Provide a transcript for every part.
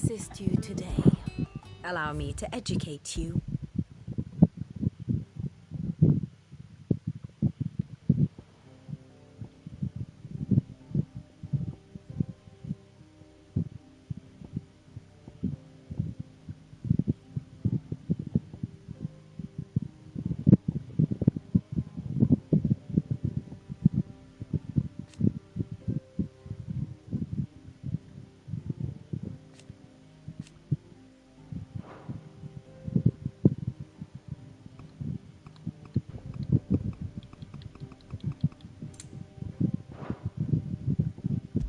assist you today? Allow me to educate you.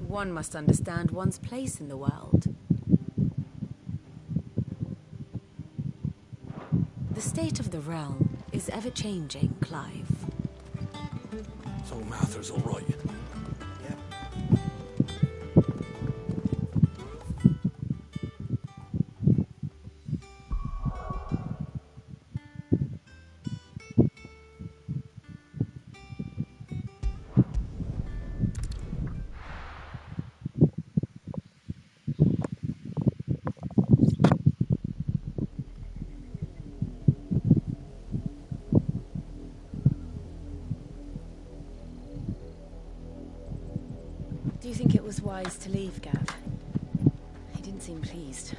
One must understand one's place in the world. The state of the realm is ever-changing, Clive. So Mather's all right. Do you think it was wise to leave, Gav? He didn't seem pleased.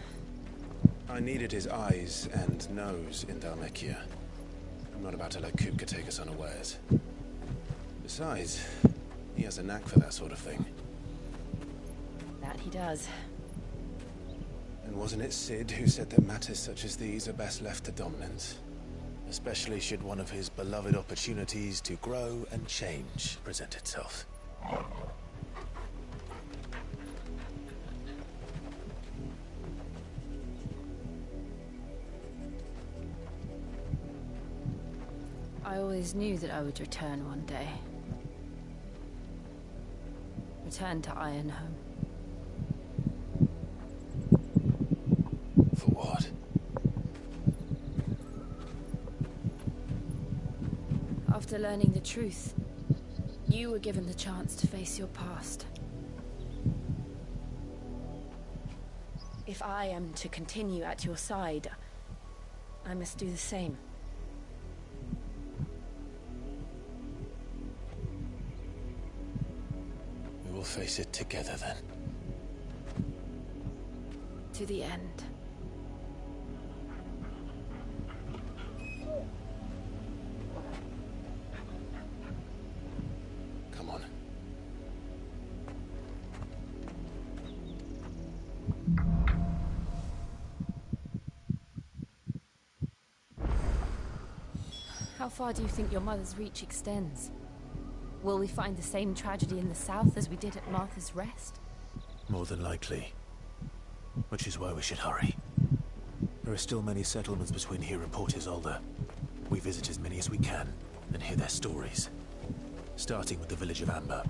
I needed his eyes and nose in Dhalmekia. I'm not about to let Kupka take us unawares. Besides, he has a knack for that sort of thing. That he does. And wasn't it Sid who said that matters such as these are best left to dominance? Especially should one of his beloved opportunities to grow and change present itself. I always knew that I would return one day. Return to Ironhome. For what? After learning the truth, you were given the chance to face your past. If I am to continue at your side, I must do the same. We will face it together then. To the end. Come on. How far do you think your mother's reach extends? Will we find the same tragedy in the south as we did at Martha's Rest? More than likely. Which is why we should hurry. There are still many settlements between here and Port Isolde. We visit as many as we can, and hear their stories. Starting with the village of Amber.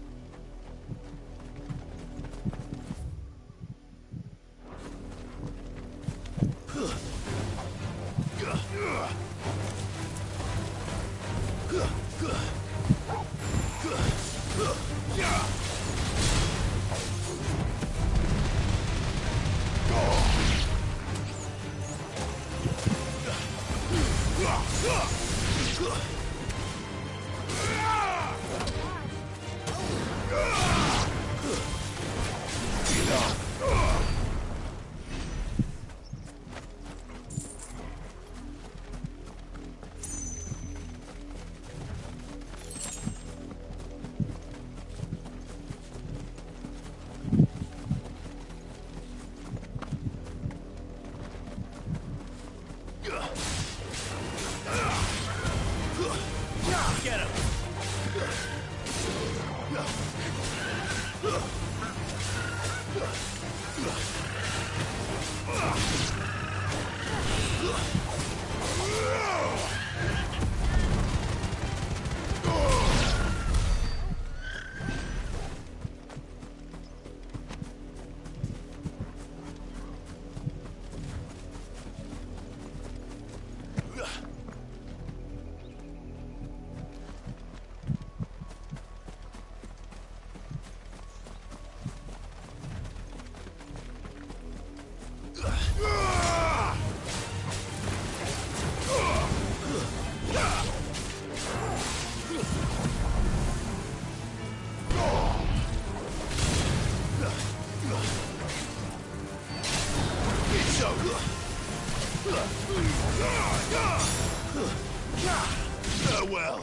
Farewell.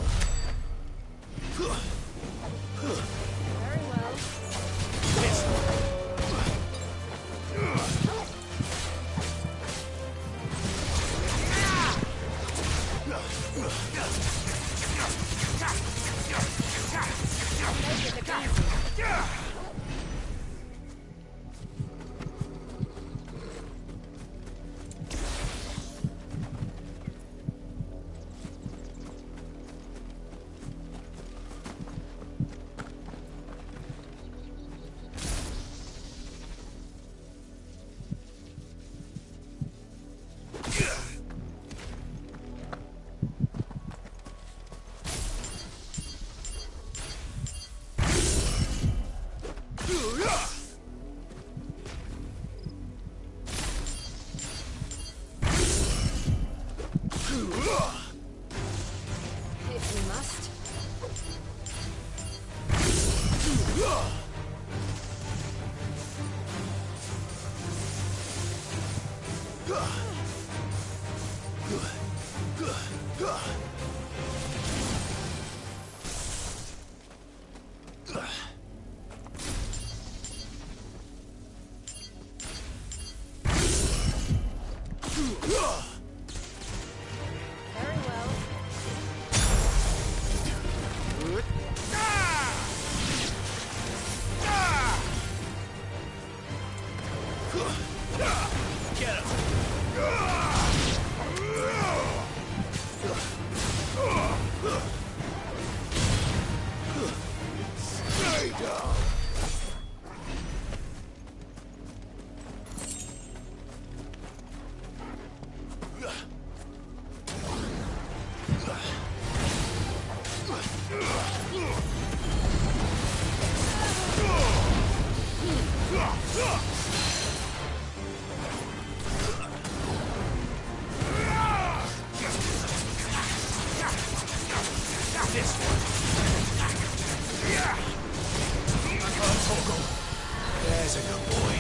Very well. If we must. Very well. Get him. Stay down. This one. There's a good boy.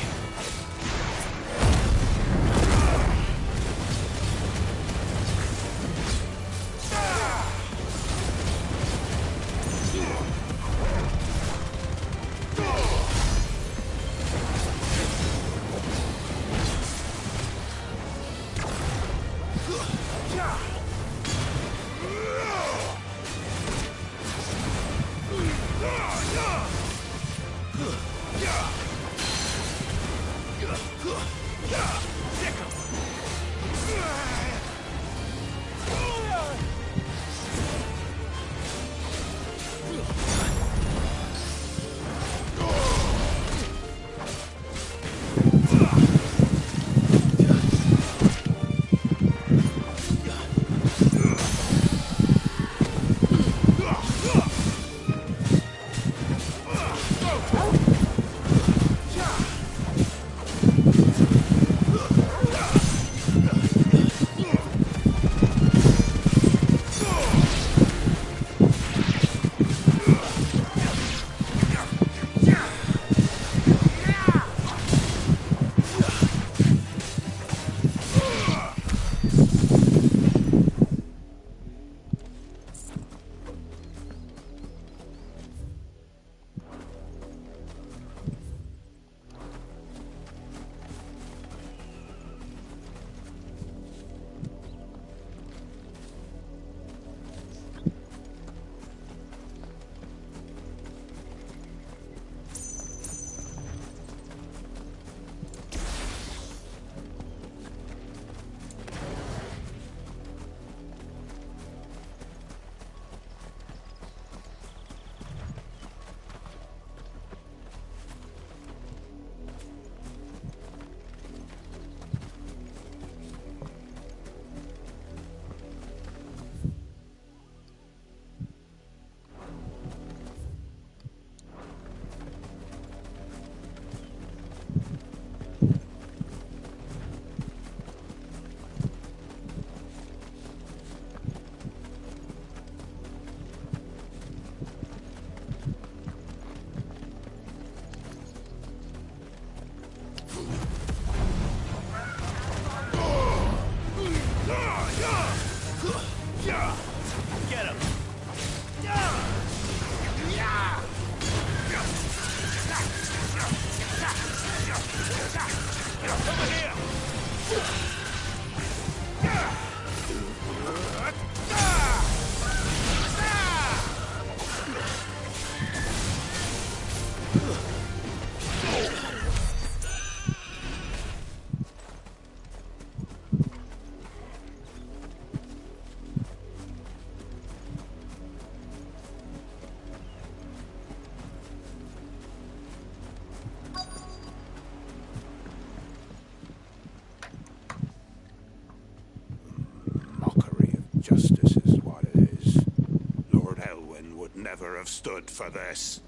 never have stood for this.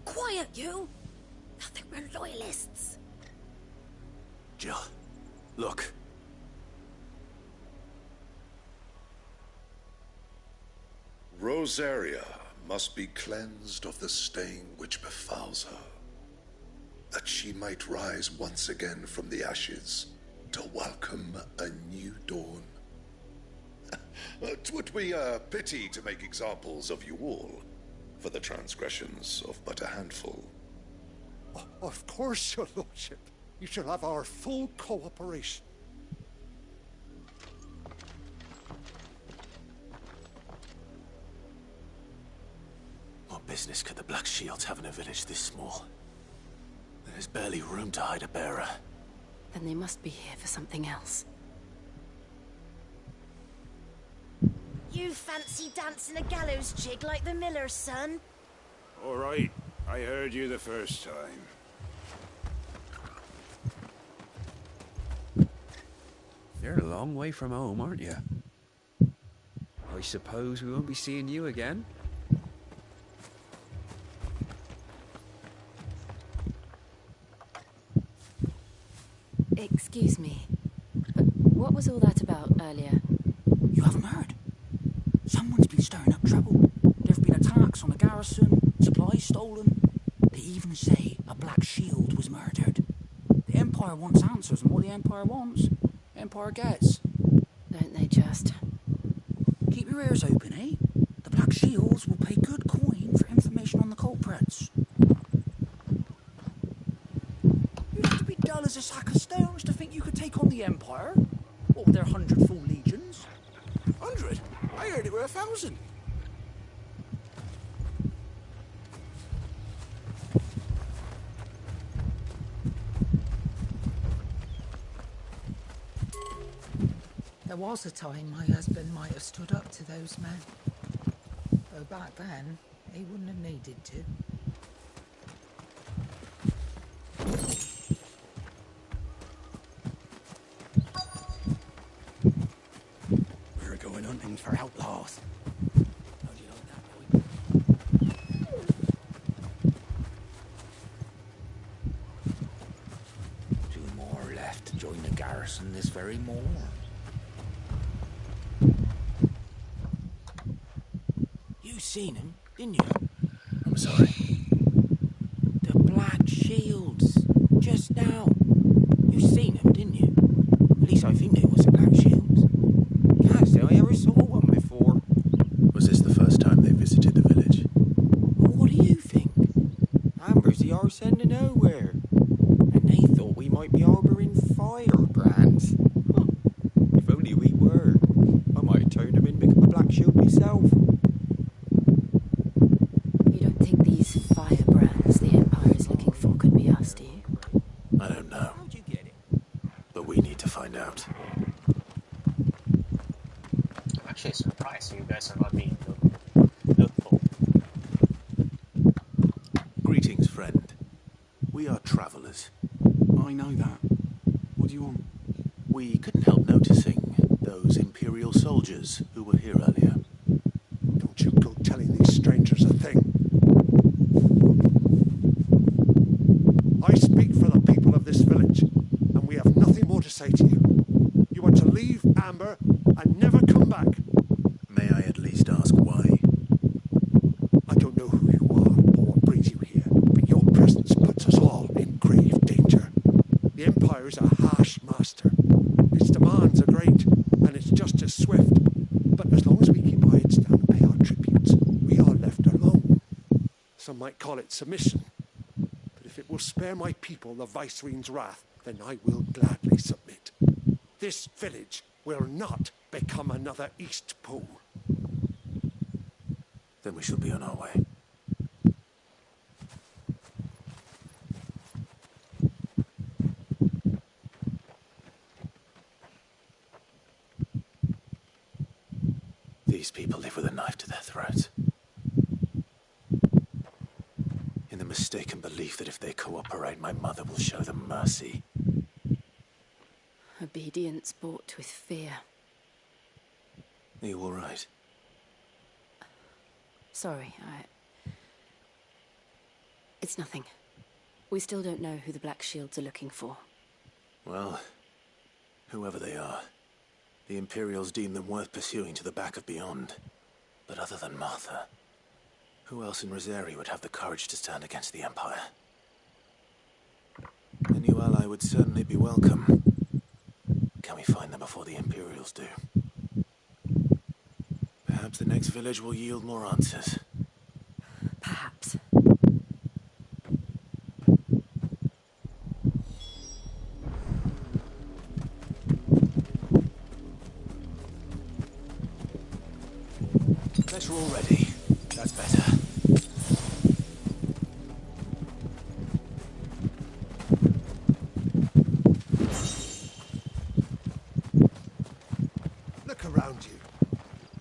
Quiet, you! Nothing, we're loyalists. Jill, look. Rosaria must be cleansed of the stain which befouls her, that she might rise once again from the ashes to welcome a new dawn. 'Twould be a pity to make examples of you all, for the transgressions of but a handful. Of course, your lordship. You shall have our full cooperation. What business could the Black Shields have in a village this small? There's barely room to hide a bearer. Then they must be here for something else. You fancy dancing a gallows jig like the miller's son? All right, I heard you the first time. You're a long way from home, aren't you? I suppose we won't be seeing you again? Excuse me, but what was all that about earlier? You haven't heard? Someone's been stirring up trouble. There've been attacks on the garrison, supplies stolen. They even say a Black Shield was murdered. The Empire wants answers, and what the Empire wants, Empire gets. Don't they just? Keep your ears open, eh? The Black Shields will pay good coin for information on the culprits. You'd have to be dull as a sack of stones to think you could take on the Empire. What with their 100 full legions? 100? I heard it were 1,000. There was a time my husband might have stood up to those men. Though back then, he wouldn't have needed to. We're going hunting for outlaws. How do you like that, boy? Two more left to join the garrison this very morn. You seen him, didn't you? I'm sorry. The Black Shields. Just now. You seen them, didn't you? At least I think they was the Black Shields. Can't say I ever saw one before. Was this the first time they visited the village? What do you think? Amber's the arse end of nowhere. And they thought we might be harbouring firebrands. Huh. If only we were. I might have turned them in and become a Black Shield myself. You don't think these firebrands the Empire is looking for could be us, do you? I don't know, How'd you get it? but we need to find out. I'm actually surprised you guys are not being looked for. Greetings, friend. We are travelers. I know that. What do you want? We couldn't help noticing those Imperial soldiers who were here earlier. Don't you go telling these strangers a thing. I speak for the people of this village, and we have nothing more to say to you. You are to leave Amber and never come back. May I at least ask why? I don't know who you are or what brings you here, but your presence puts us all in grave danger. The Empire is a harsh master. Its demands are great, and its justice swift. But as long as we keep our heads down and pay our tributes, we are left alone. Some might call it submission. But if it will spare my people the Viceroy's wrath, then I will gladly submit. This village will not become another East Pool. Then we shall be on our way. These people live with a knife to their throats. In the mistaken belief that if they cooperate, my mother will show them mercy. Obedience bought with fear. Are you all right? Sorry, It's nothing. We still don't know who the Black Shields are looking for. Well, whoever they are, the Imperials deem them worth pursuing to the back of beyond. But other than Martha, who else in Rosari would have the courage to stand against the Empire? A new ally would certainly be welcome. Can we find them before the Imperials do? Perhaps the next village will yield more answers. Perhaps. Unless we're all ready. That's better. Look around you.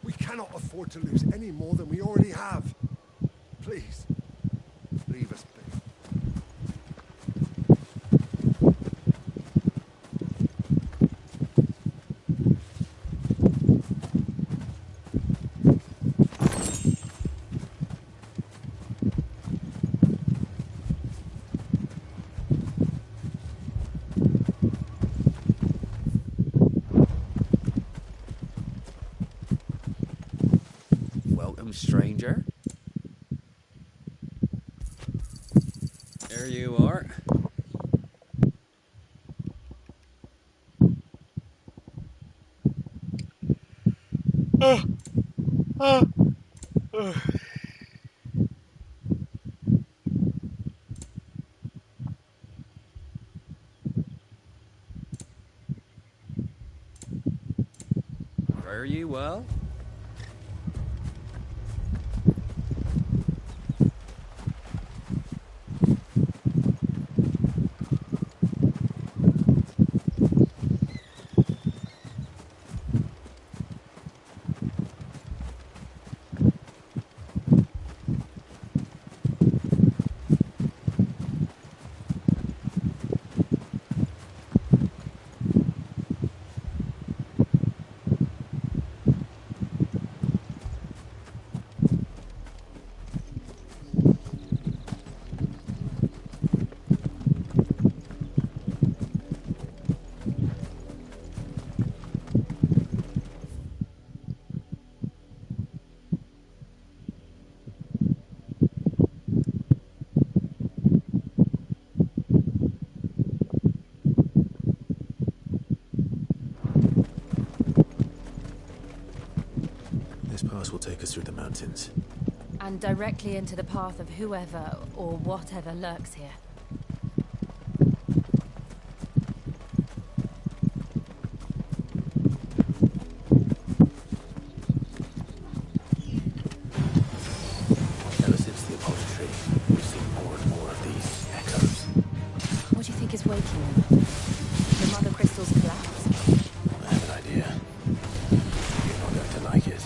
We cannot afford to lose any more than we already have. Please, leave us be. Welcome, stranger. There you are. Fare you well? This pass will take us through the mountains. And directly into the path of whoever or whatever lurks here. Ever since the upholstery, we've seen more and more of these echoes. What do you think is waking them? The Mother Crystal's collapse? I have an idea. You're not going to like it.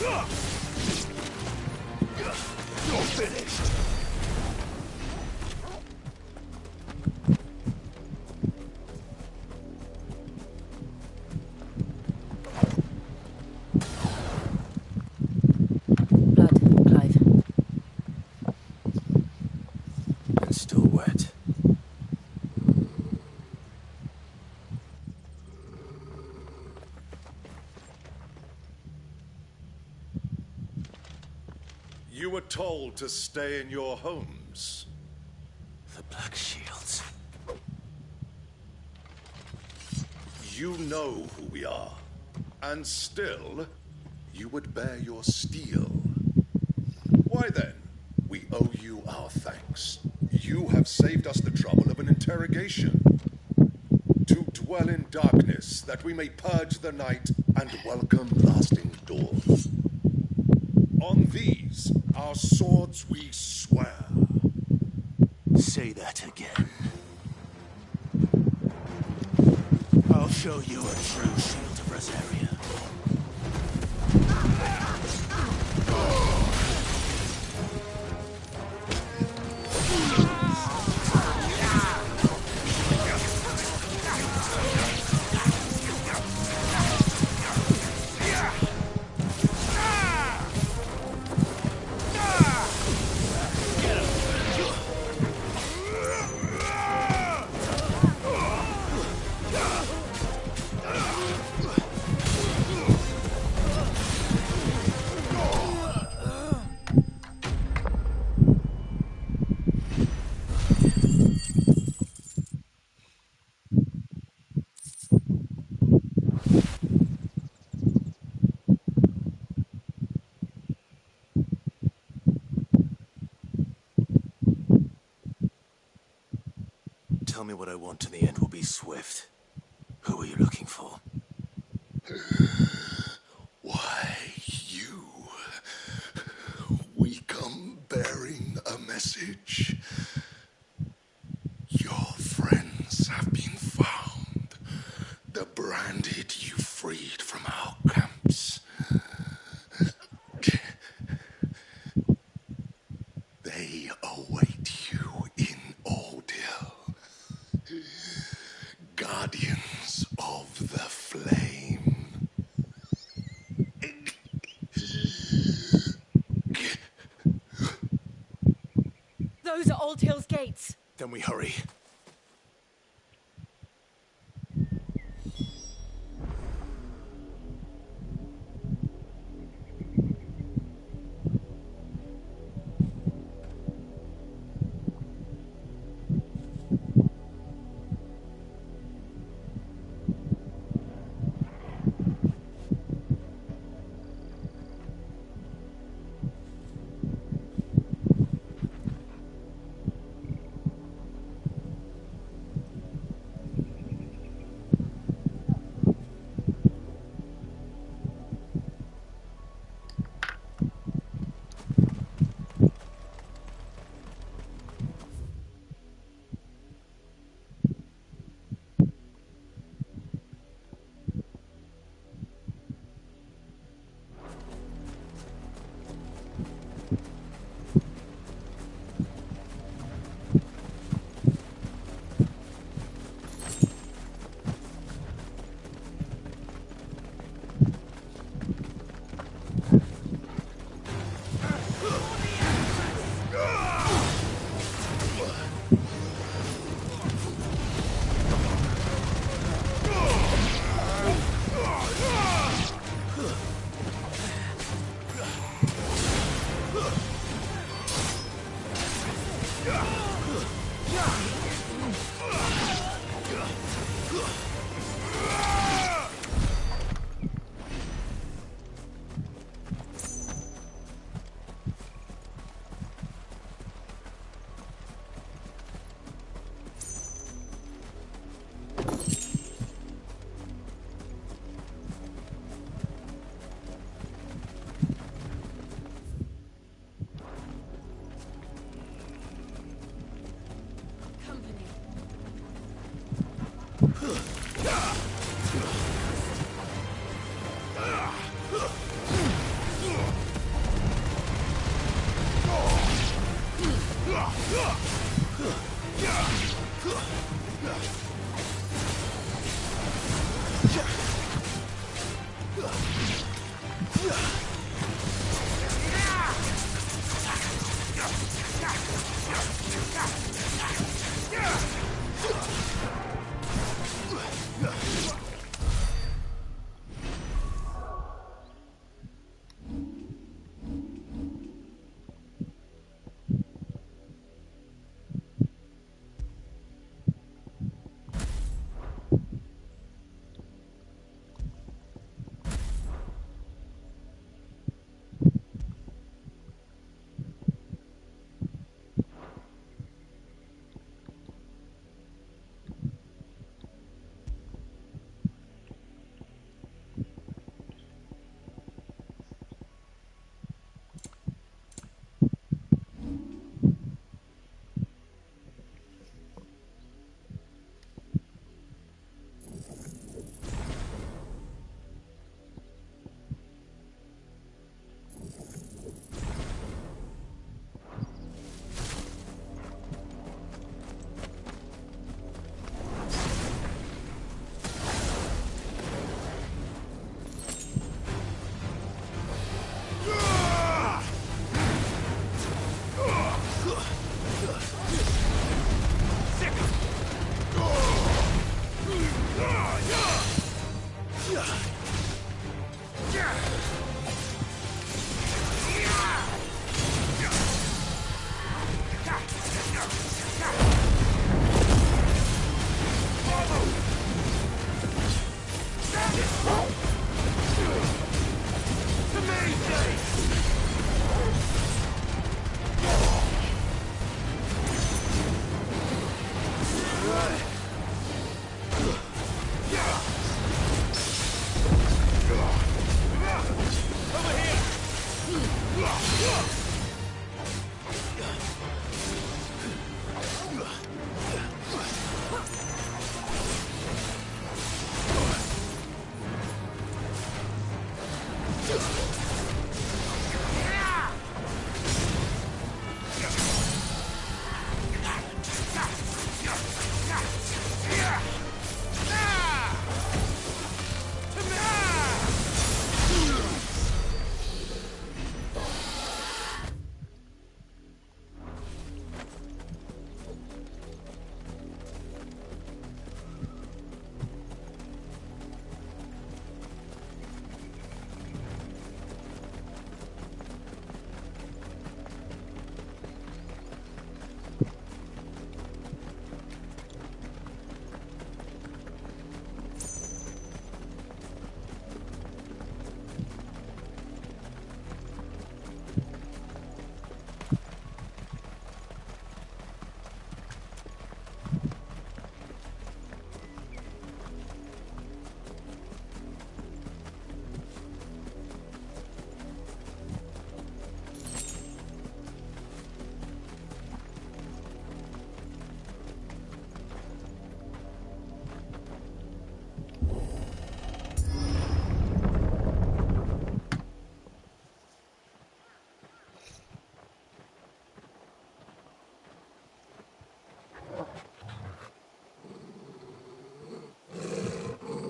You're finished. Blood, Clive. And still wet. You were told to stay in your homes. The Black Shields. You know who we are. And still, you would bear your steel. Why then, we owe you our thanks. You have saved us the trouble of an interrogation. To dwell in darkness, that we may purge the night and welcome lasting dawn. On these, our swords we swear. Say that again. I'll show you a true shield of Rosaria. Tell me what I want and the end will be swift. Who are you looking for? Why, you. We come bearing a message. Your friends have been found. The branded you freed from our camps. They await you in Aldil. Guardians of the Flame. Those are Old Hill's gates. Then we hurry.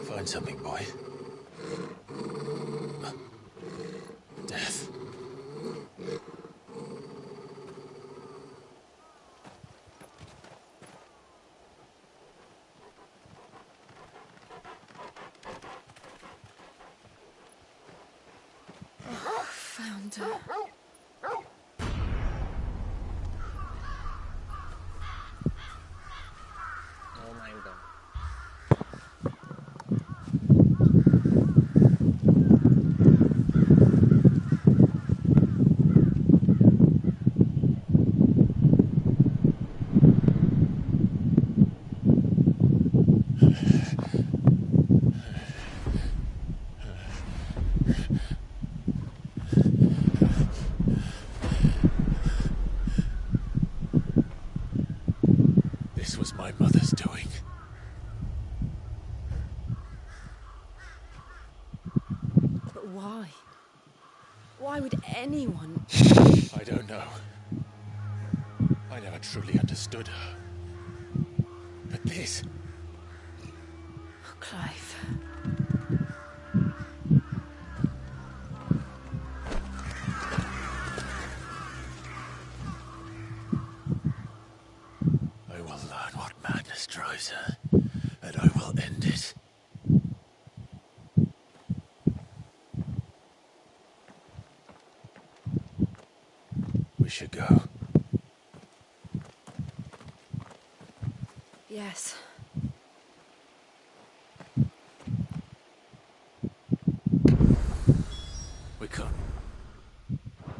Find something, boy. Death. Found her. Oh my god. This was my mother's doing. But why? Why would anyone... I don't know. I never truly understood her. But this... Oh, Clive. should go. Yes. We can't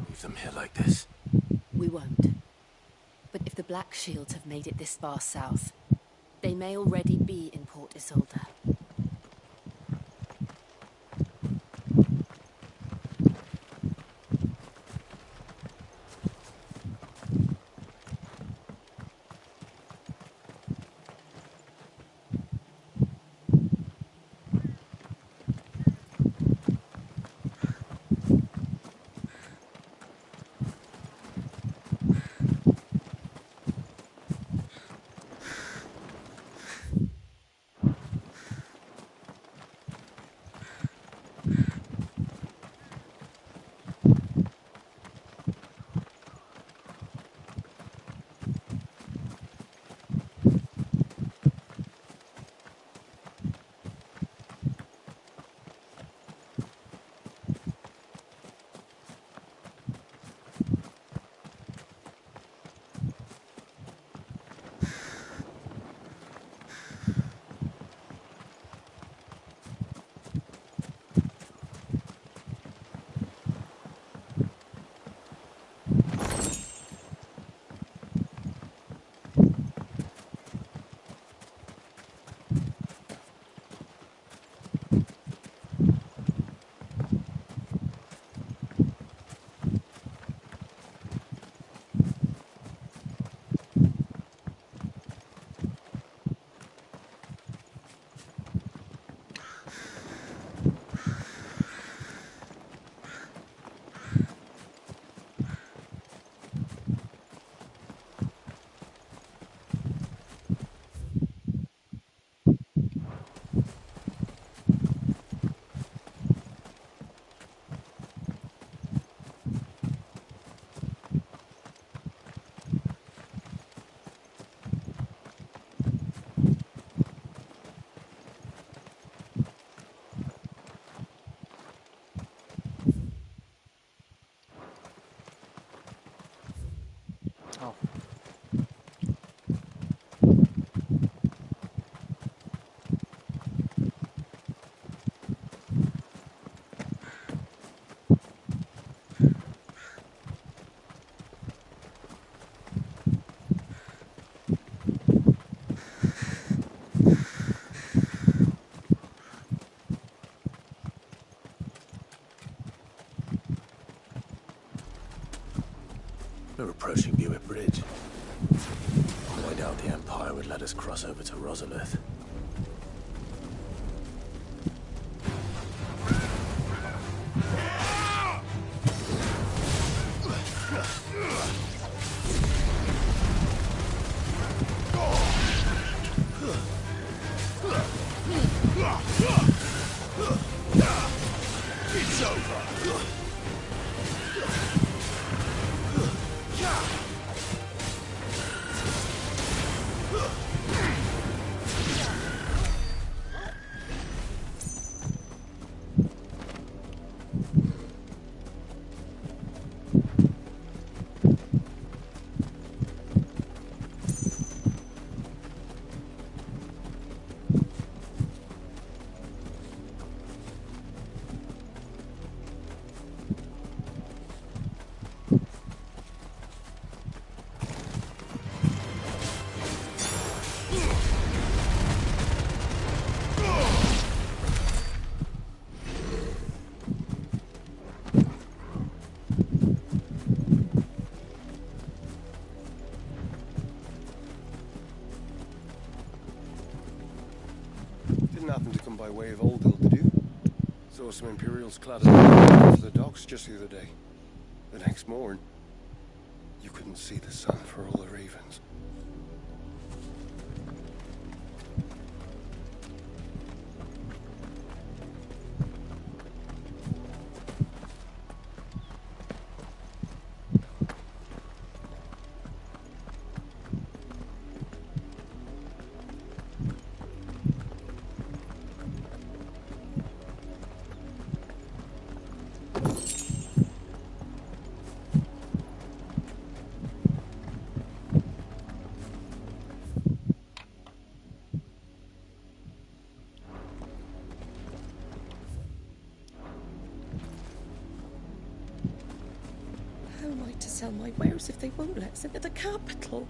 leave them here like this. We won't. But if the Black Shields have made it this far south, they may already be in Port Isolde. Oh. We're approaching Buick Bridge. I doubt the Empire would let us cross over to Rosalith. It's over. Didn't happen to come by way of Oldhill, did you? Saw some Imperials clad off the docks just the other day. The next morn, you couldn't see the sun for all the ravens. sell my wares if they won't let us into the capital.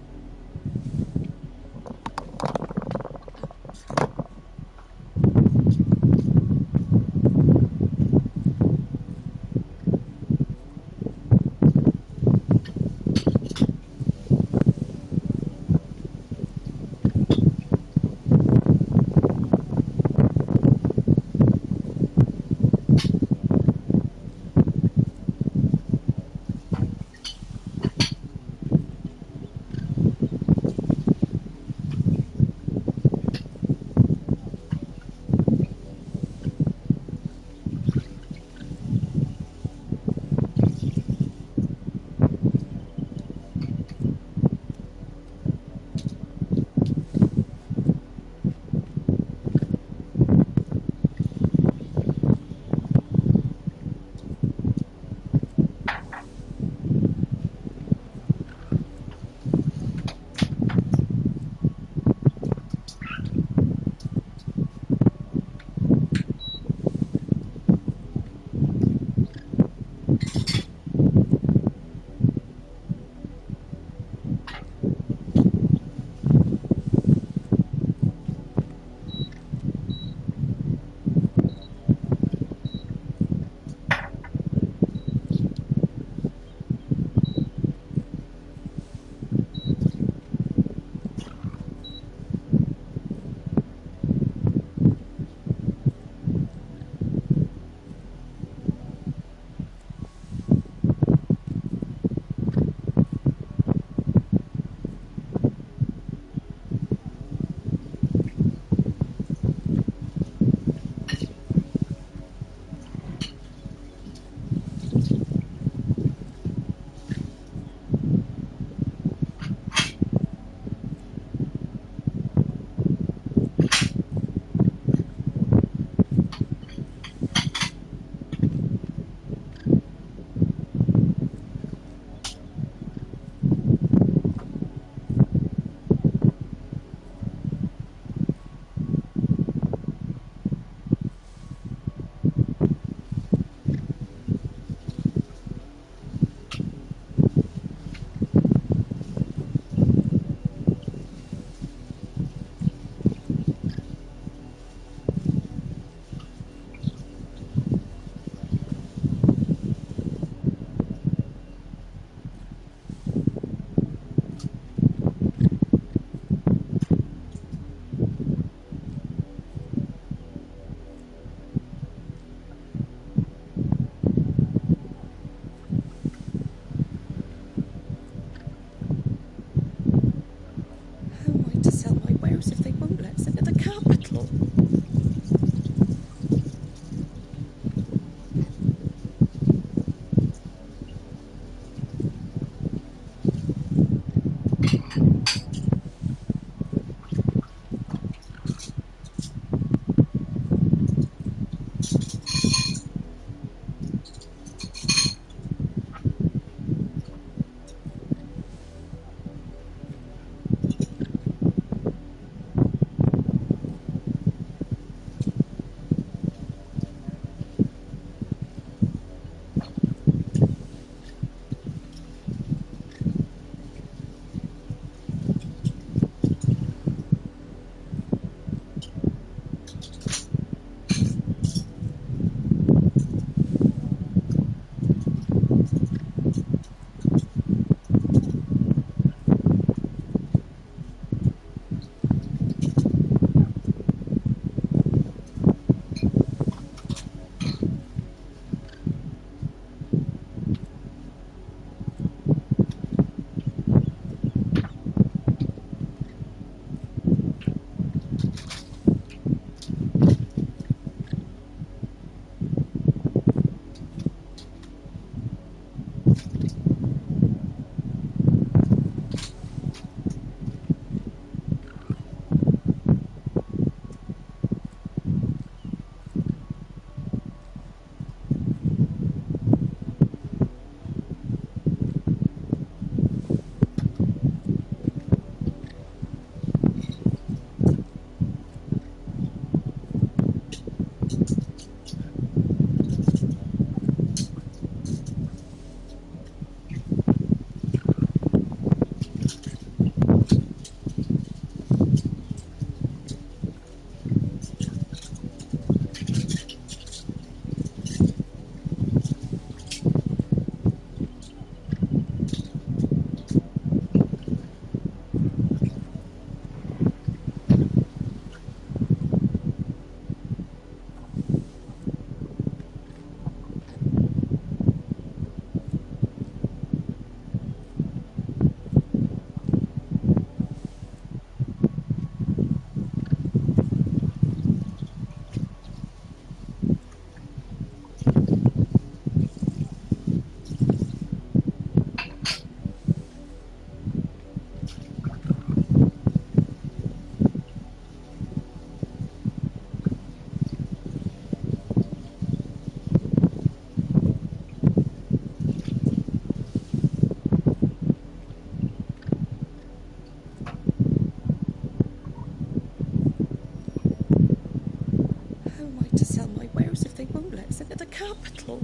sell my wares if they won't let us into the capital.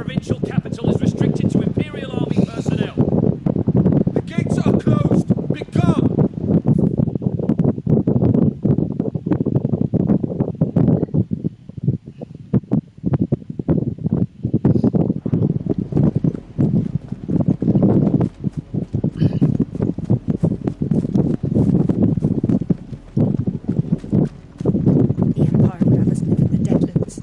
provincial capital is restricted to Imperial Army personnel. The gates are closed! Become! The Empire would have us live in the Deadlands.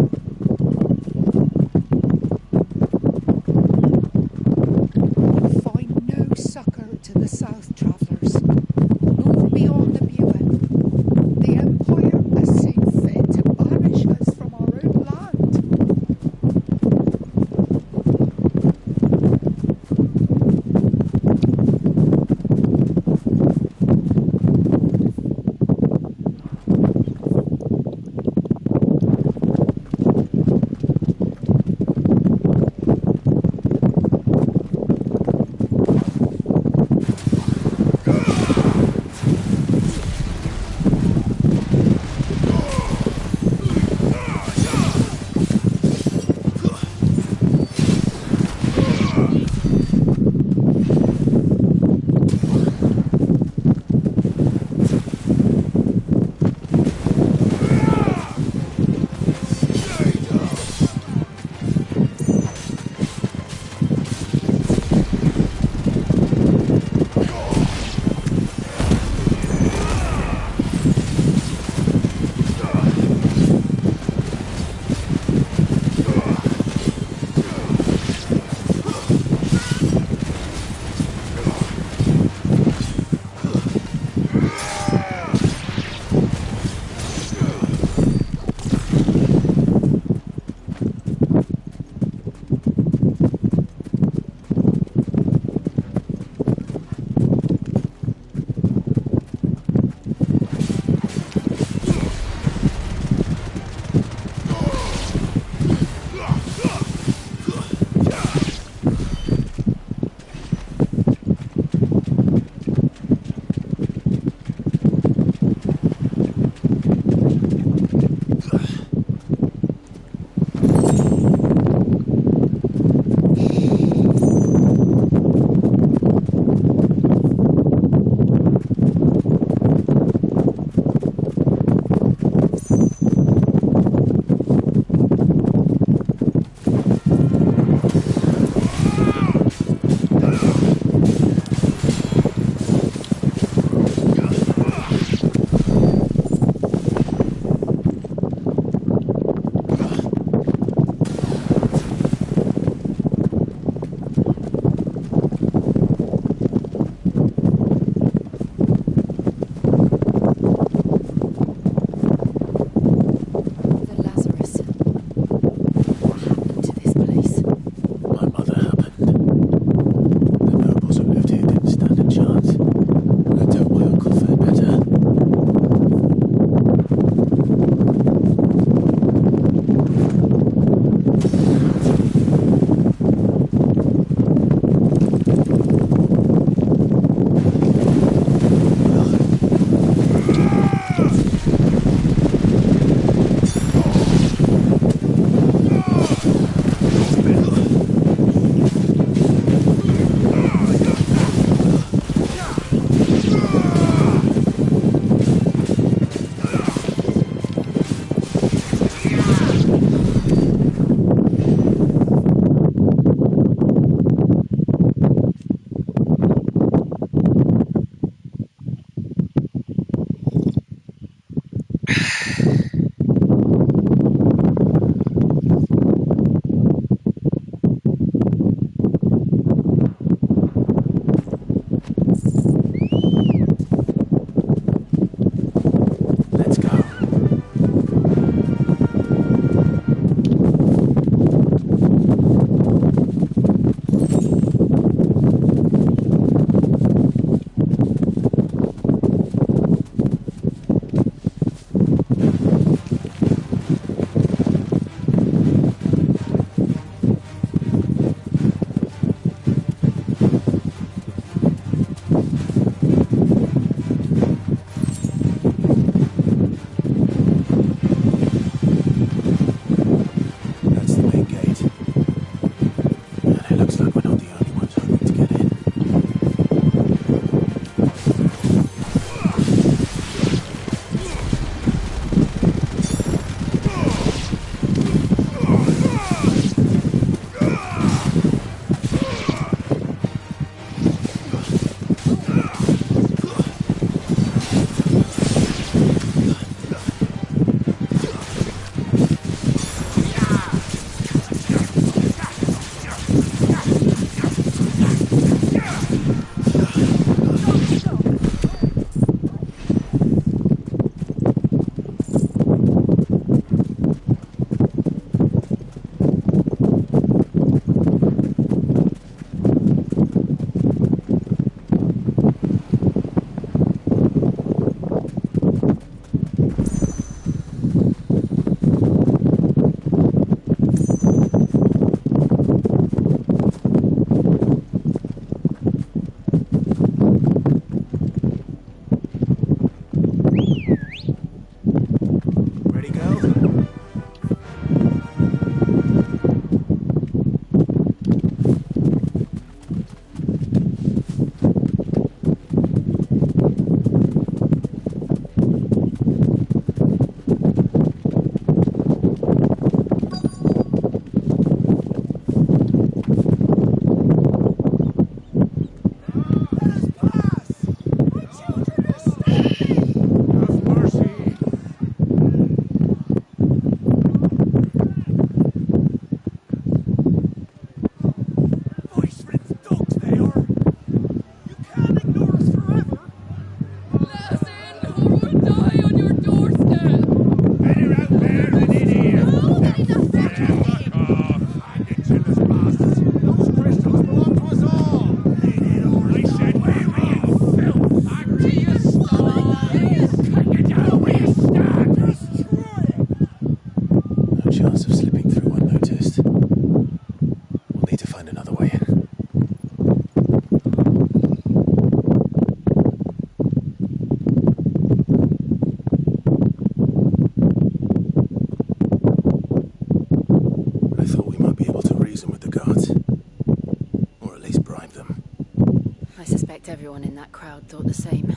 suspect everyone in that crowd thought the same.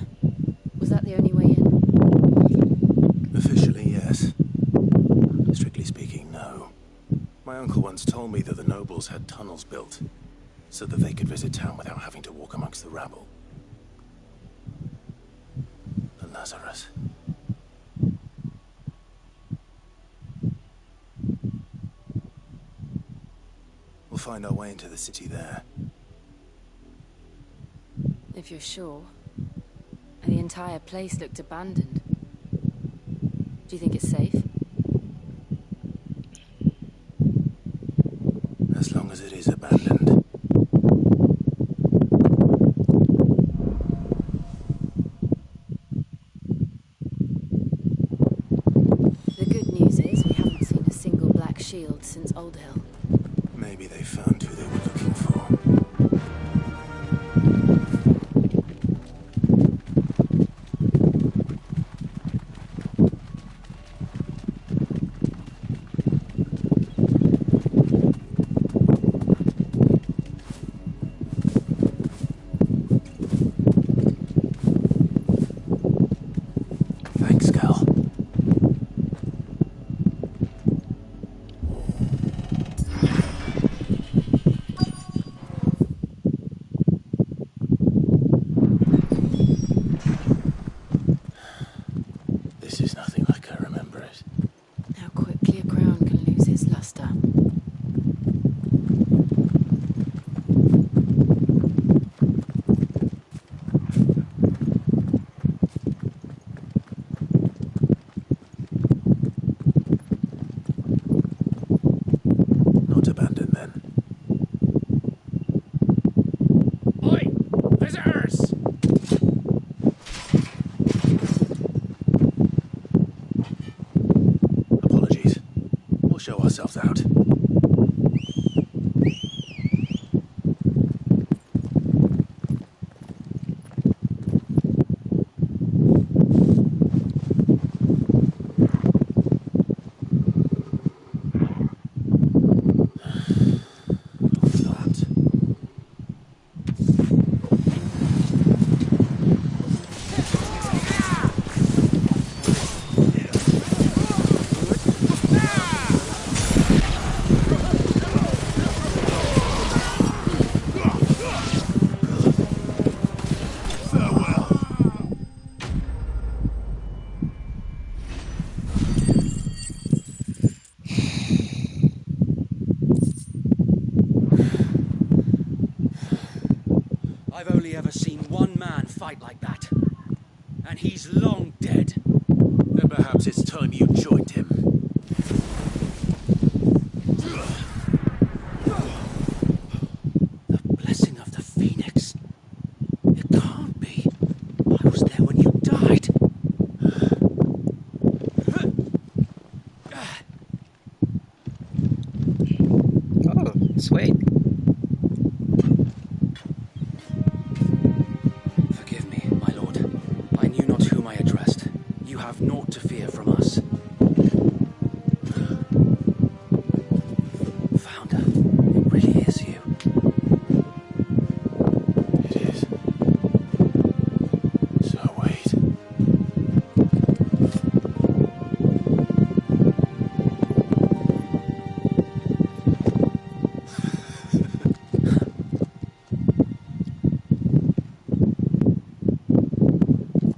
Was that the only way in? Officially, yes. Strictly speaking, no. My uncle once told me that the nobles had tunnels built, so that they could visit town without having to walk amongst the rabble. The Lazarus. We'll find our way into the city there. If you're sure. The entire place looked abandoned. Do you think it's safe? As long as it is abandoned. The good news is we haven't seen a single black shield since Old Hill. Maybe they found who they were looking for. Thanks, Cal. This is nothing like I remember it. How quickly a crown can lose its luster. Not abandoned then. Oi! Visitors! Apologies. We'll show ourselves out. I've only ever seen one man fight like that. And he's long dead. Then perhaps it's time you joined him. The blessing of the Phoenix. It can't be. I was there when you died. Oh, sweet. Forgive me, my lord. I knew not whom I addressed. You have naught to fear from us. Founder, it really is you. It is. So wait.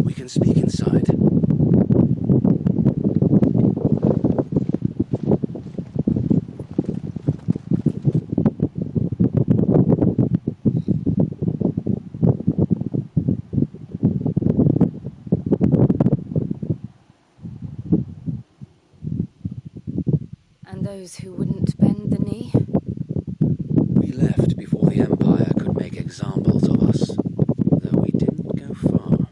We can speak inside. And those who wouldn't bend the knee? We left before the Empire could make examples of us, though we didn't go far.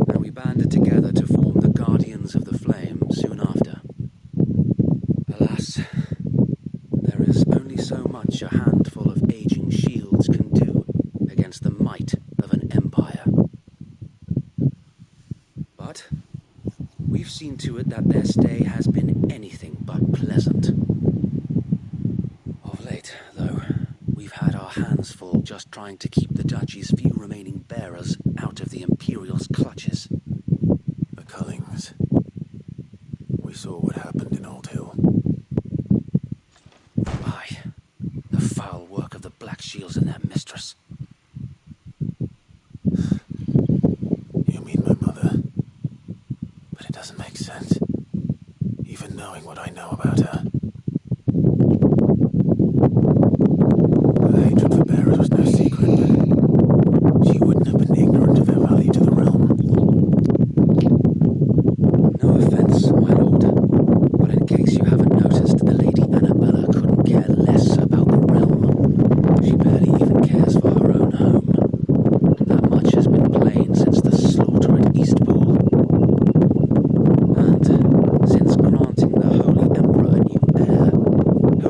And we banded together to form the Guardians of the Flame soon after. Alas, there is only so much a handful of aging shields can do against the might of an empire. But we've seen to it that their stay has been anything but pleasant. Of late, though, we've we've had our hands full just trying to keep the Duchy's few remaining bearers out of the Imperial's clutches. The Cullings. We saw what happened in Old Hill. Aye. The foul work of the Black Shields and their mistress. You mean my mother? But it doesn't make sense. Even knowing what I know about her. Her hatred for bearers was no secret. She wouldn't have been ignorant of their value to the realm. No offense, my lord, but in case you haven't noticed, the Lady Annabella couldn't care less about the realm. She barely even cares for her own home. That much has been plain since the slaughter at Eastpool. And since granting the Holy Emperor a new heir,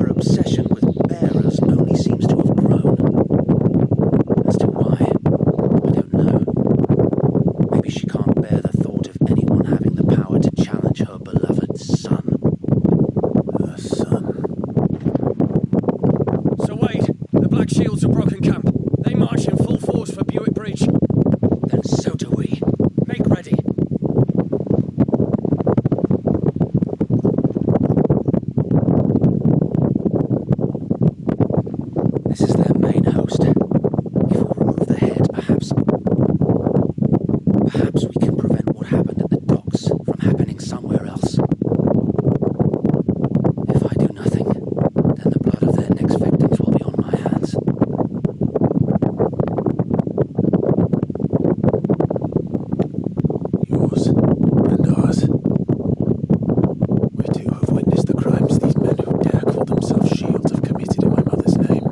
her obsession with bearers only seems to have grown. As to why, I don't know. Maybe she can't bear the thought of anyone having the power to challenge her beloved son. Her son. So Wade, the Black Shields have broken camp. They march in full force for Buick Bridge. Then so do we. Make ready. This is their main host. If we remove the head, perhaps we can prevent what happened at the docks from happening somewhere else. If I do nothing, then the blood of their next victims will be on my hands. Yours and ours. We too have witnessed the crimes these men who dare call themselves shields have committed in my mother's name.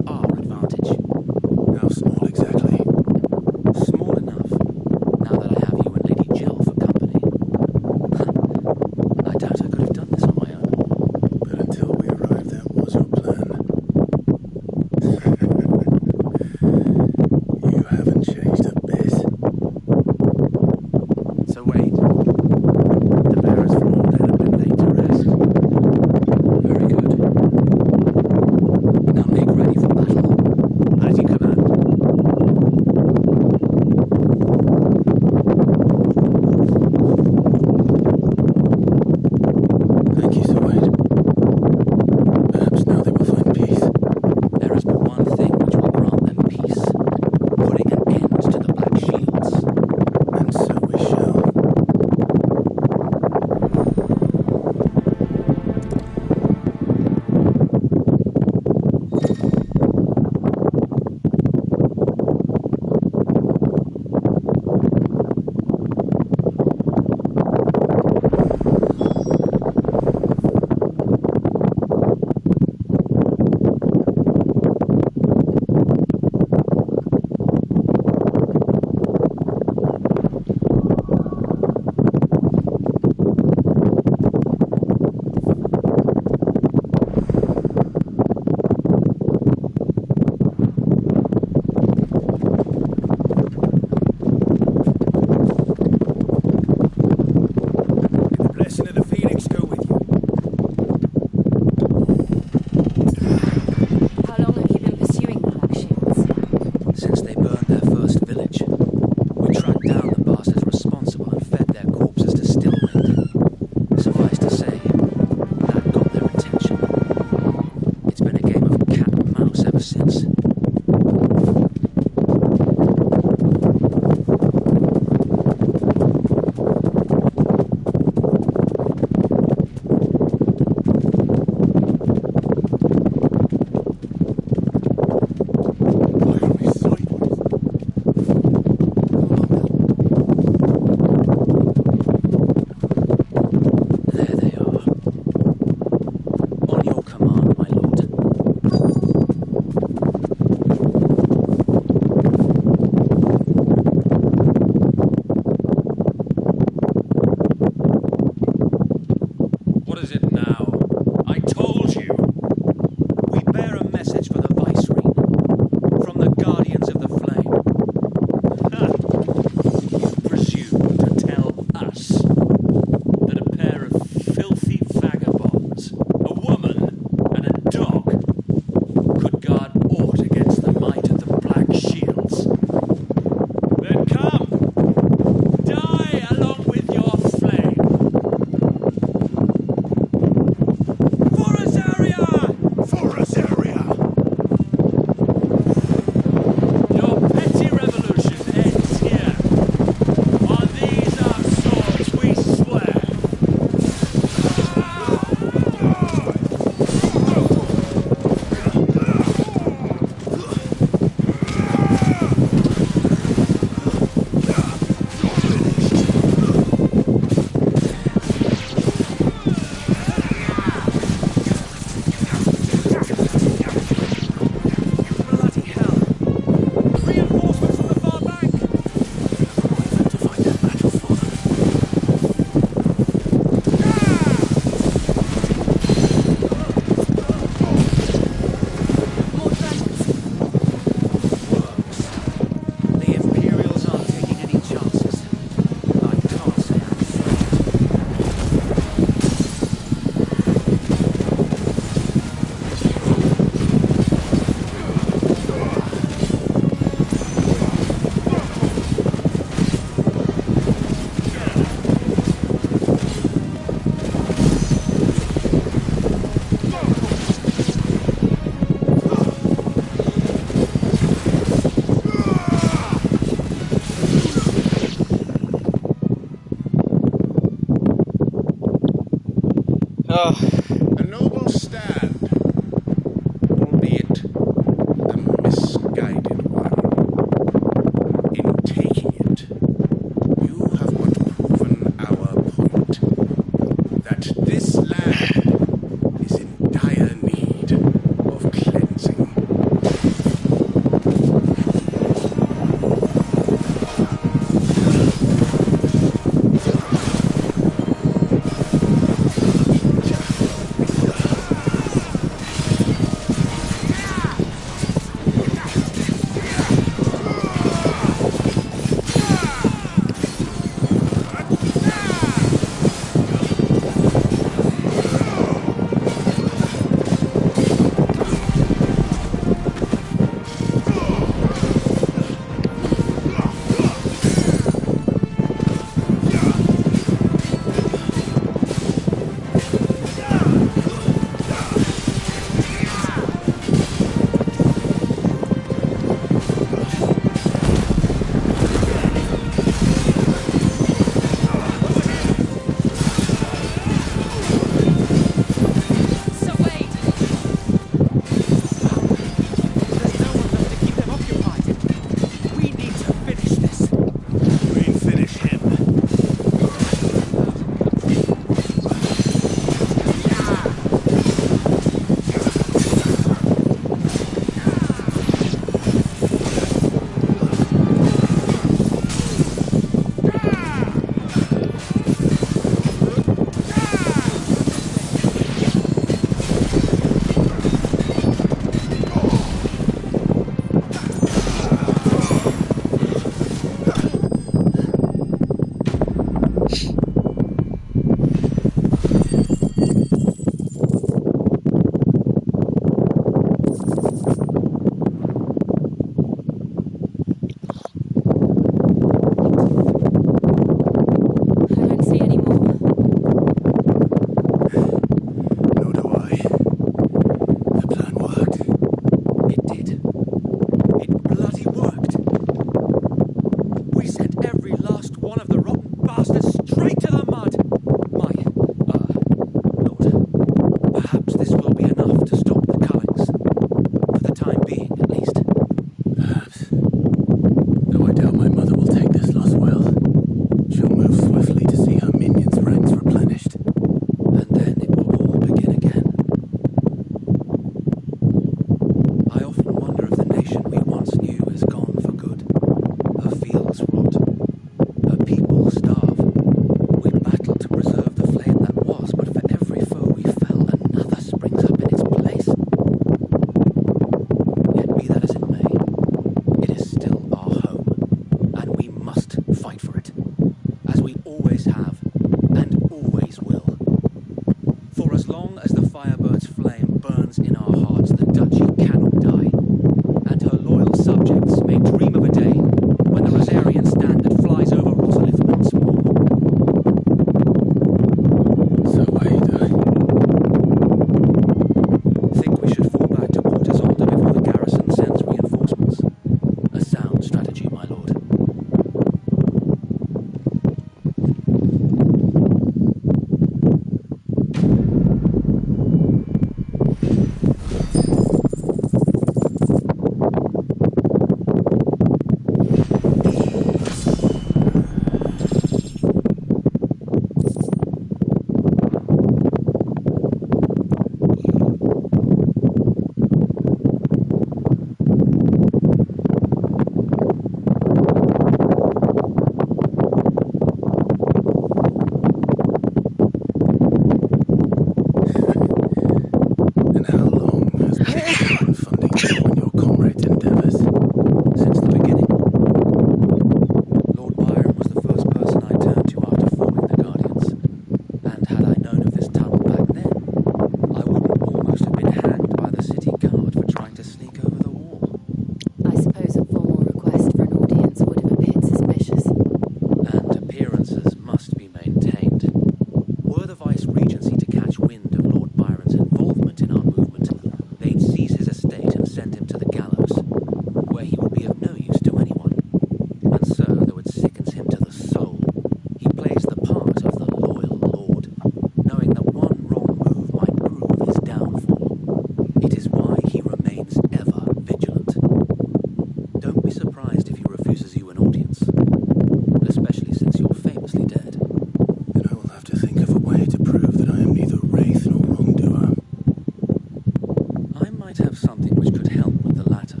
something which could help with the latter.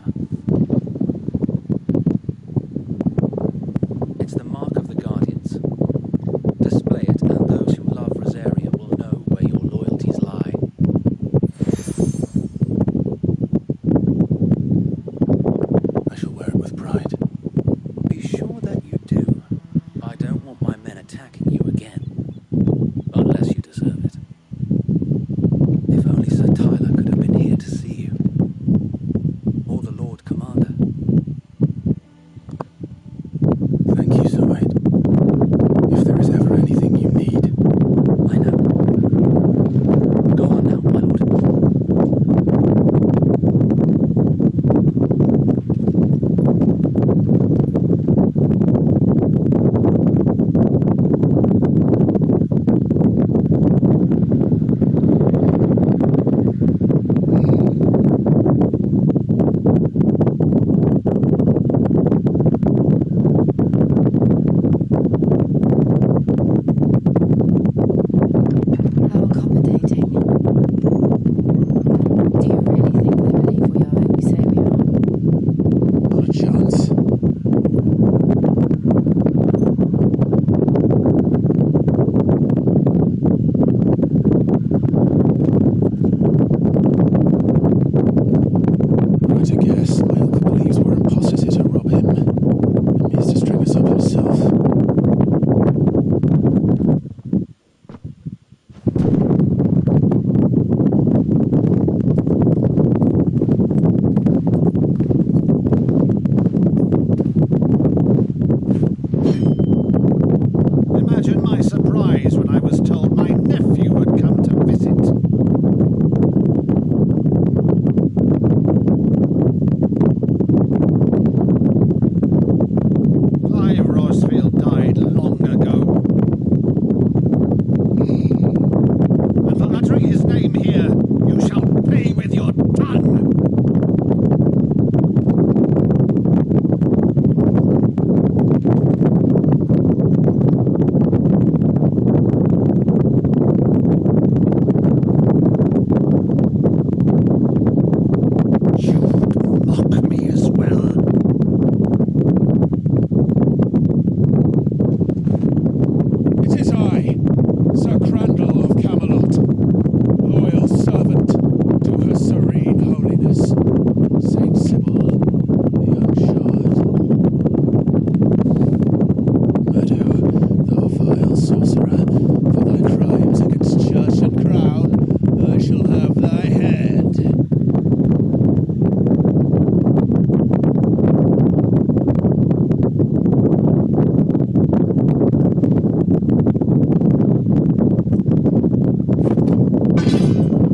It's the mark of the Guardians. Display it, and those who love Rosaria will know where your loyalties lie. I shall wear it with pride. Be sure that you do. I don't want my men attacking you again. Unless you deserve it. If only Sir Tyler could have been here to see you. Or the Lord Commander. Thank you, Zoe. If there is ever anything you need. I know. Go on now, my lord. How accommodating. Do you really think they believe we are who we say we are? Not a chance. Were I to guess, my uncle believes we're imposters here to rob him, and means to string us up himself. Imagine my surprise when I was told my nephew had come to visit. Clive Rosfield died long ago. And for uttering his name here, you shall pay with your tongue. Mock me as well. It is I, Sir Crandall of Camelot, loyal servant to Her Serene Holiness, Saint Sybil, the Unshod. Meadow, thou vile sorcerer, for thy crimes against church and crown, I shall have thy head.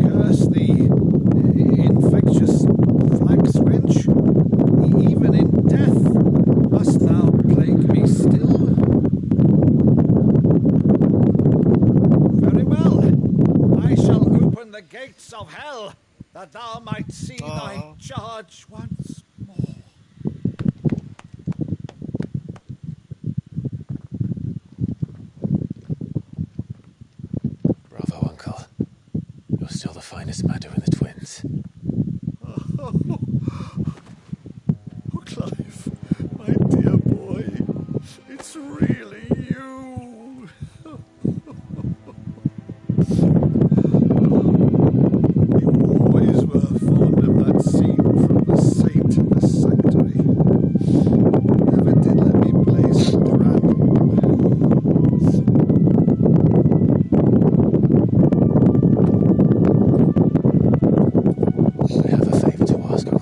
Curse thee, infectious flax wench. Even in death must thou plague me still. Very well, I shall open the gates of hell, that thou might see thy charge once more. Bravo, Uncle. You're still the finest Madhu in the twins. Oh, Clive, my dear boy, it's really you. You always were fond of that scene from The Saint in the Sanctuary. Never did let me play soprano. I have a favour to ask, Uncle.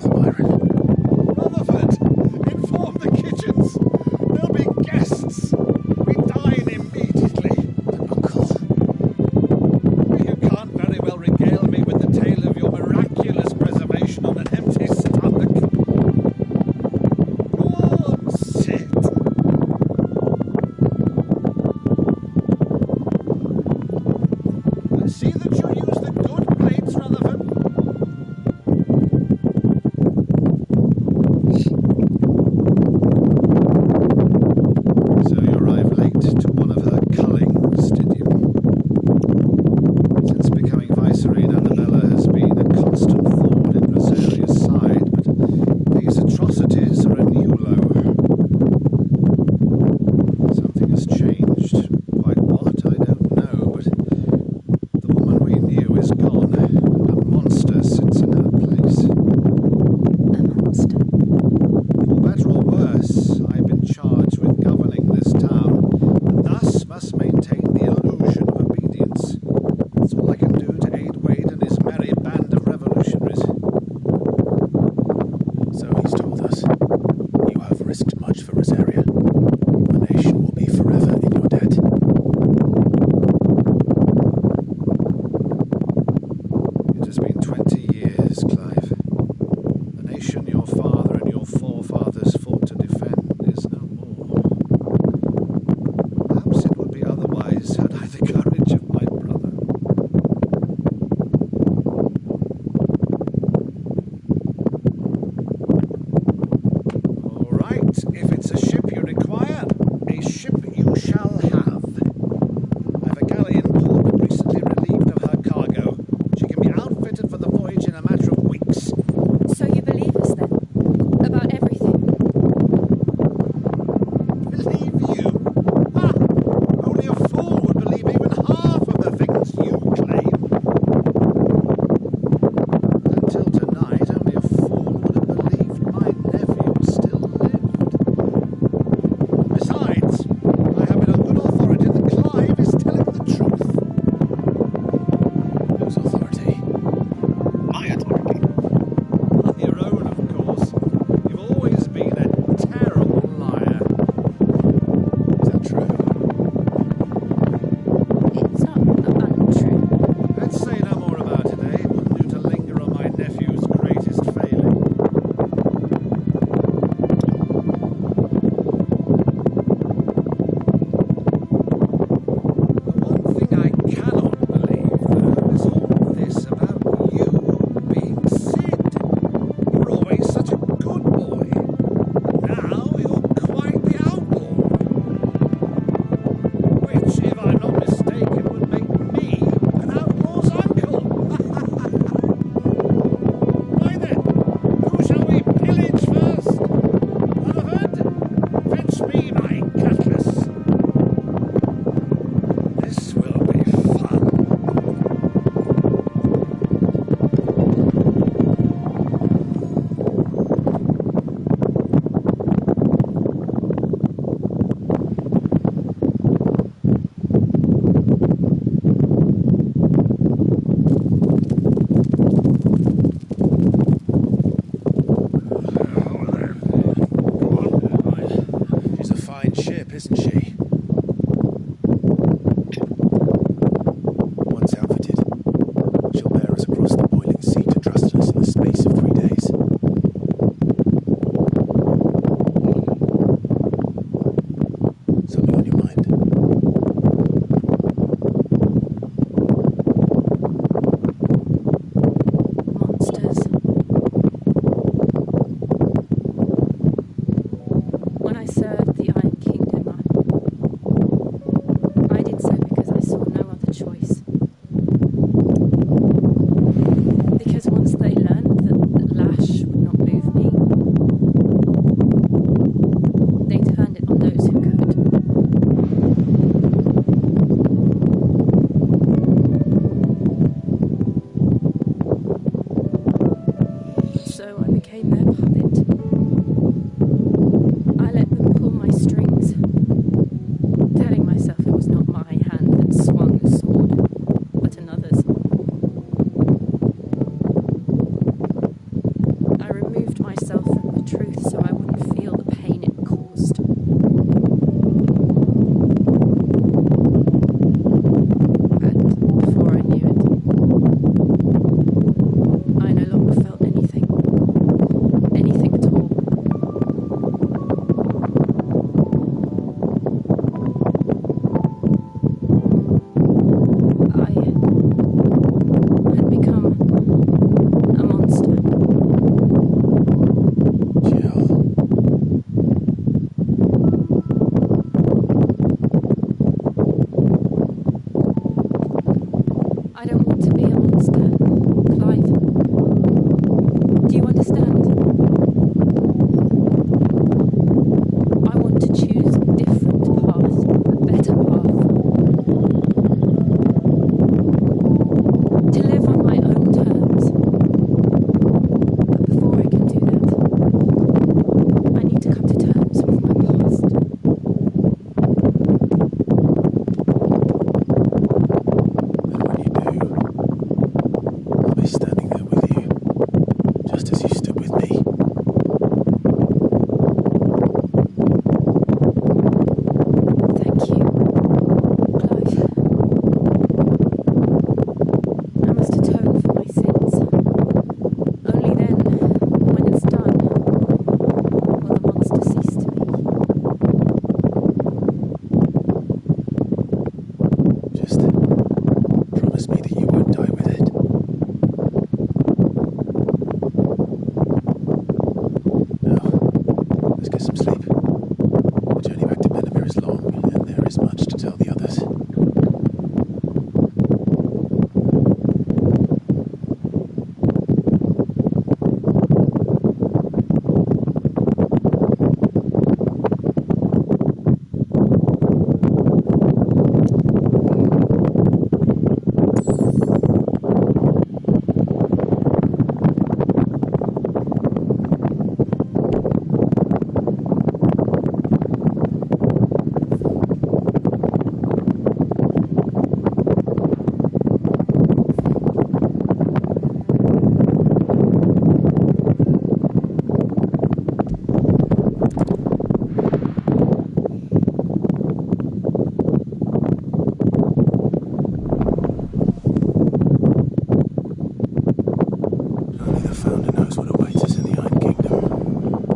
founder knows what awaits us in the Iron Kingdom,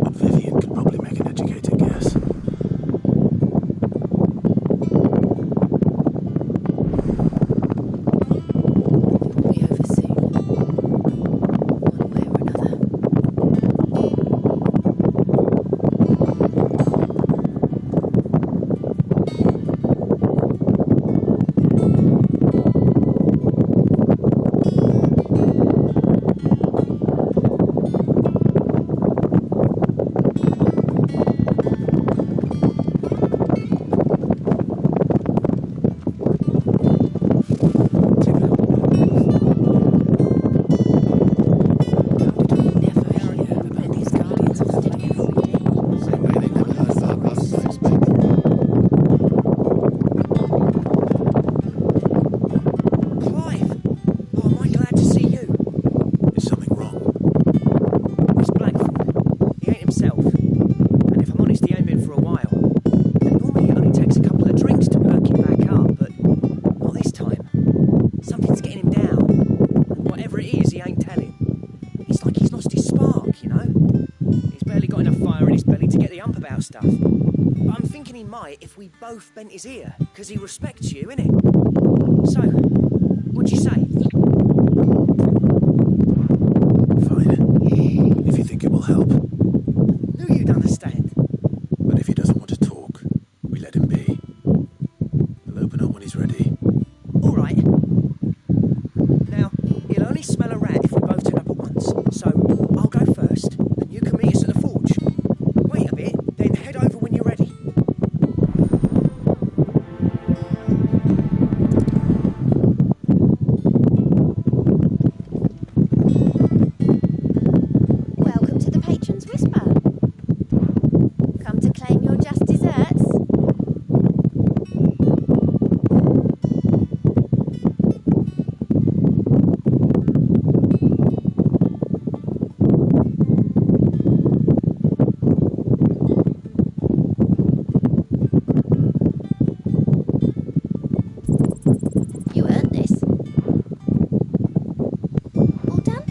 and Vivian could probably make an educated guess. We'll be over soon. One way or another. Clive! Oh, am I glad to see you? Is something wrong? It's Blackfoot. He ain't himself. And if I'm honest, he ain't been for a while. And normally it only takes a couple of drinks to perk him back up, but not this time. Something's getting him down. And whatever it is, he ain't telling. It's like he's lost his spark, you know? He's barely got enough fire in his belly to get the ump about stuff. But I'm thinking he might if we both bent his ear, because he respects you, innit? So, what'd you say? Fine. If you think it will help. Knew you'd understand. But if he doesn't want to talk, we let him be. We'll open up when he's ready. All right. Now, he'll only smell a rat if we both turn up at once. So, I'll go first, and you can meet us at the forge. Wait a bit, then head over when you're ready. Welcome to the Patron's Whisper. Come to claim your just desserts? You earned this. All done?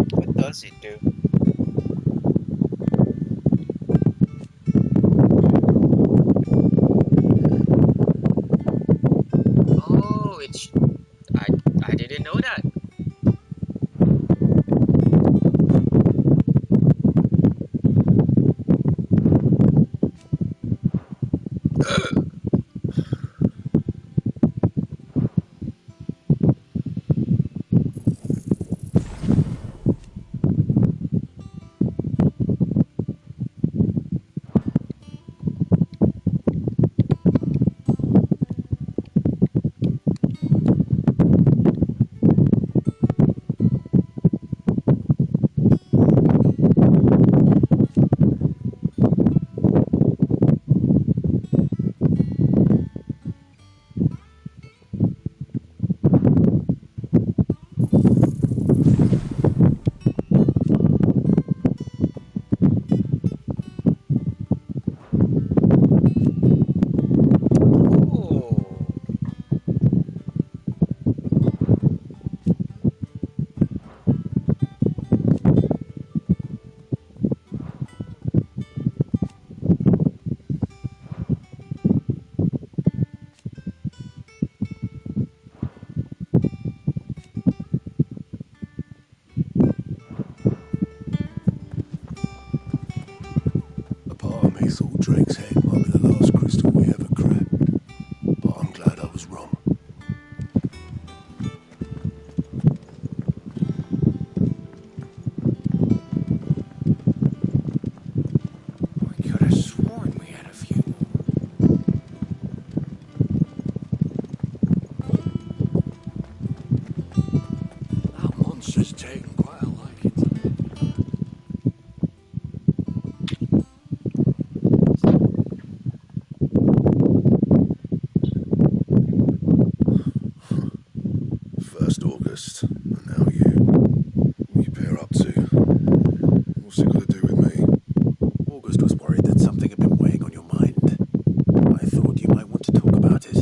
What does it do? Oh, it's... I didn't know that. Drake's Head might be the last crystal we ever cracked. But I'm glad I was wrong. I could have sworn we had a few. That monster's taken quite a liking to Lady First August, and now you. What you pair up to? What's it got to do with me? August was worried that something had been weighing on your mind. I thought you might want to talk about it.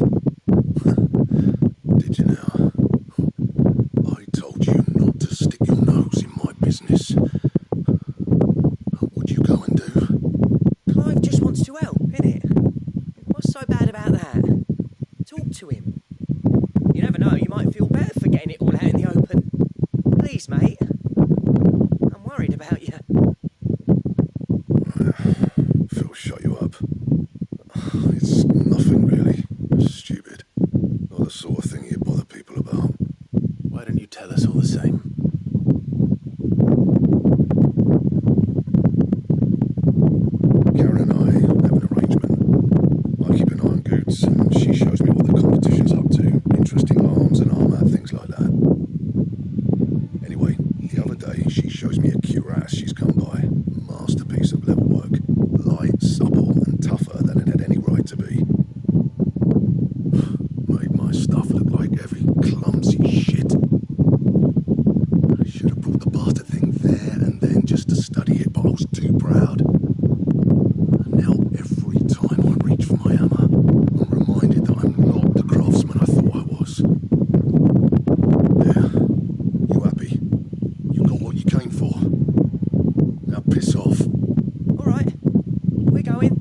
Did you now? I told you not to stick your nose in my business. What'd you go and do? Clive just wants to help, innit? What's so bad about that? Talk to him. You never know, you might feel better for getting it all out in the open. Please, mate. I'm worried about you. Phil shut you up. It's nothing really. Stupid. Not the sort of thing you bother people about. Why don't you tell us all the same? Karen and I have an arrangement. I keep an eye on Goots, and she shows me what the competition's up to. Interesting arms and armour, things like that. Anyway, the other day she shows me a cuirass she's come by. Masterpiece of level work. Light, supple, and tougher than it had any right to be. Made my stuff look like heavy, clumsy shit. I should have brought the bastard thing there and then just to study it, but I was too proud. And now every time I reach for my hammer, I'm reminded that I'm not the craftsman I thought I was. There. You happy? You got what you came for. Now piss off. All right. We're going.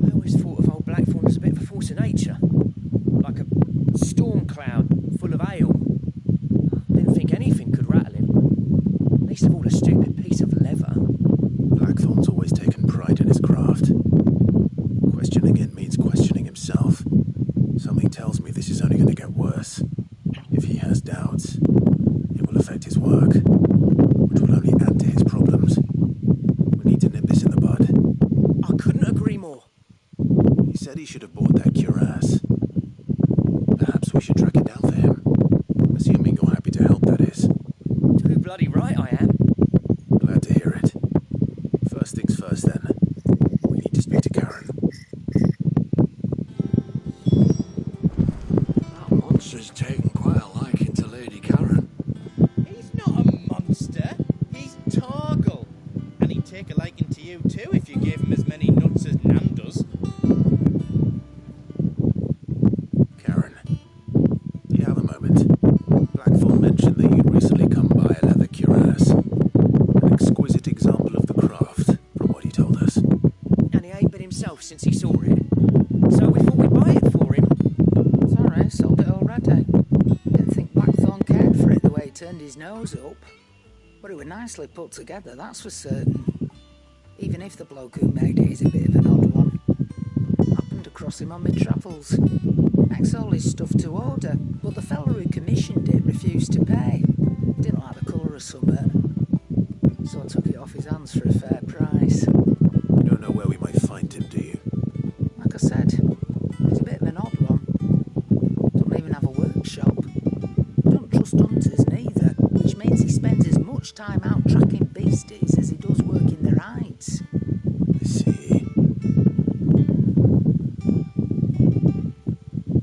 I always thought of old Blackthorn as a bit of a force of nature. Like a storm cloud full of ale. Didn't think anything could rattle him. Least of all a stupid piece of leather. Blackthorn's always taken pride in his craft. Questioning it means questioning himself. Something tells me this is only going to get worse. If he has doubts, it will affect his work, which will only add to his problems. We need to nip this in the bud. I couldn't agree more. He said he should have bought that cuirass. Perhaps we should track it down for him. Assuming you're happy to help, that is. Too bloody right I am. Glad to hear it. First things first, then. We need to speak to Karen. That monster's taken quite a liking to Lady Karen. He's not a monster. He's Torgal. And he'd take a liking to you too if you gave him as many nuts as Nan does. Karen, do you have a moment? Blackthorn mentioned that you'd recently come by a leather cuirass. An exquisite example of the craft, from what he told us. And he ain't been himself since he saw it. So we thought we'd buy it for him. Sorry, sold it already. Didn't think Blackthorn cared for it the way he turned his nose up. But it was nicely put together, that's for certain. Even if the bloke who made it is a bit of an odd one. Happened across him on my travels. Makes all his stuff to order, but the fella who commissioned it refused to pay. Didn't like the colour of something. So I took it off his hands for a fair price. You don't know where we might find him, do you? Like I said, he's a bit of an odd one. Don't even have a workshop. Don't trust hunters neither, which means he spends as much time out tracking beasties as he does working their hides. I see.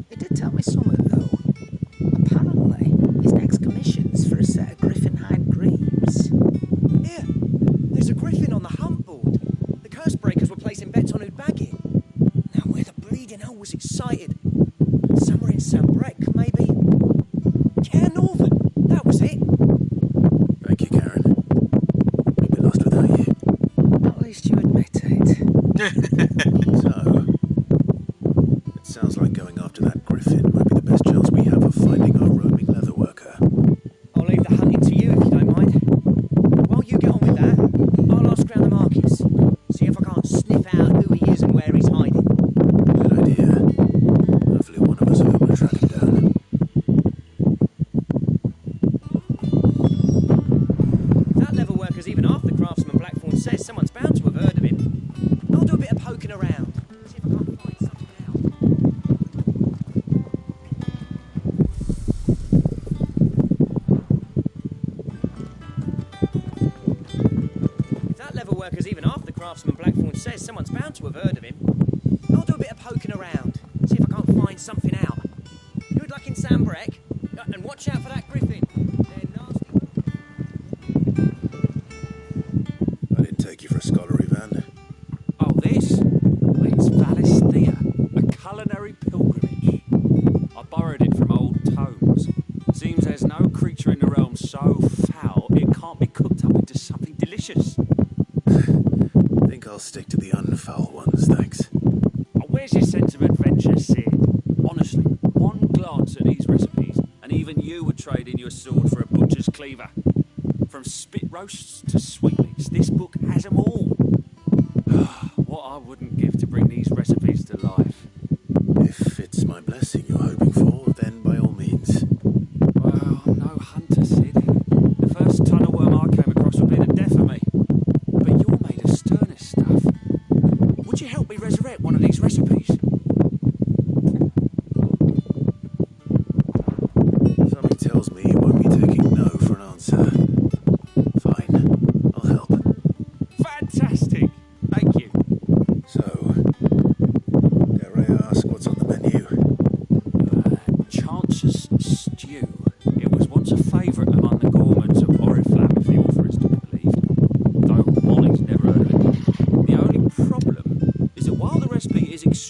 He did tell me something, though. Apparently, his next commission's for a set of griffin hide greaves. Here, there's a griffin on the hunt board. The curse breakers were placing bets on who'd bag it. Now, where the bleeding hell was it sighted? Somewhere in Sambrec, maybe? Care Northern, that was it. Thank you, Karen. We'd be lost without you. At least you admit it. So, stuff the craftsman Blackthorn says, someone's bound to have heard of him. I'll do a bit of poking around, see if I can't find something out. Good luck in Sambrek, and watch out for that griffin. They're nasty. I didn't take you for a scholar, Ivan. Oh, this? Well, it's Valisthea, a culinary pilgrimage. I borrowed it from old tomes. Seems there's no creature in the realm so foul it can't be cooked up into something delicious. Think I'll stick to the unfoul ones, thanks. Oh, where's your sense of adventure, Sid? Honestly, one glance at these recipes, and even you would trade in your sword for a butcher's cleaver. From spit roasts to sweetmeats, this book has them all. What I wouldn't give to bring these recipes to life. If it's my blessing you're hoping for, then by all means. Well, I'm no hunter, Sid. The first tunnel worm I came across would be the death of me. But you're made of sterner stuff. Would you help me resurrect one of these recipes? Something tells me you won't be taking no for an answer. Fine, I'll help. Fantastic! Thank you. So, dare I ask what's on the menu? Chance's Stew. It was once a favourite among the gourmands of Oriflamme, if the author is to be believed. Though Molly's never heard of it. The only problem is that while the recipe is extremely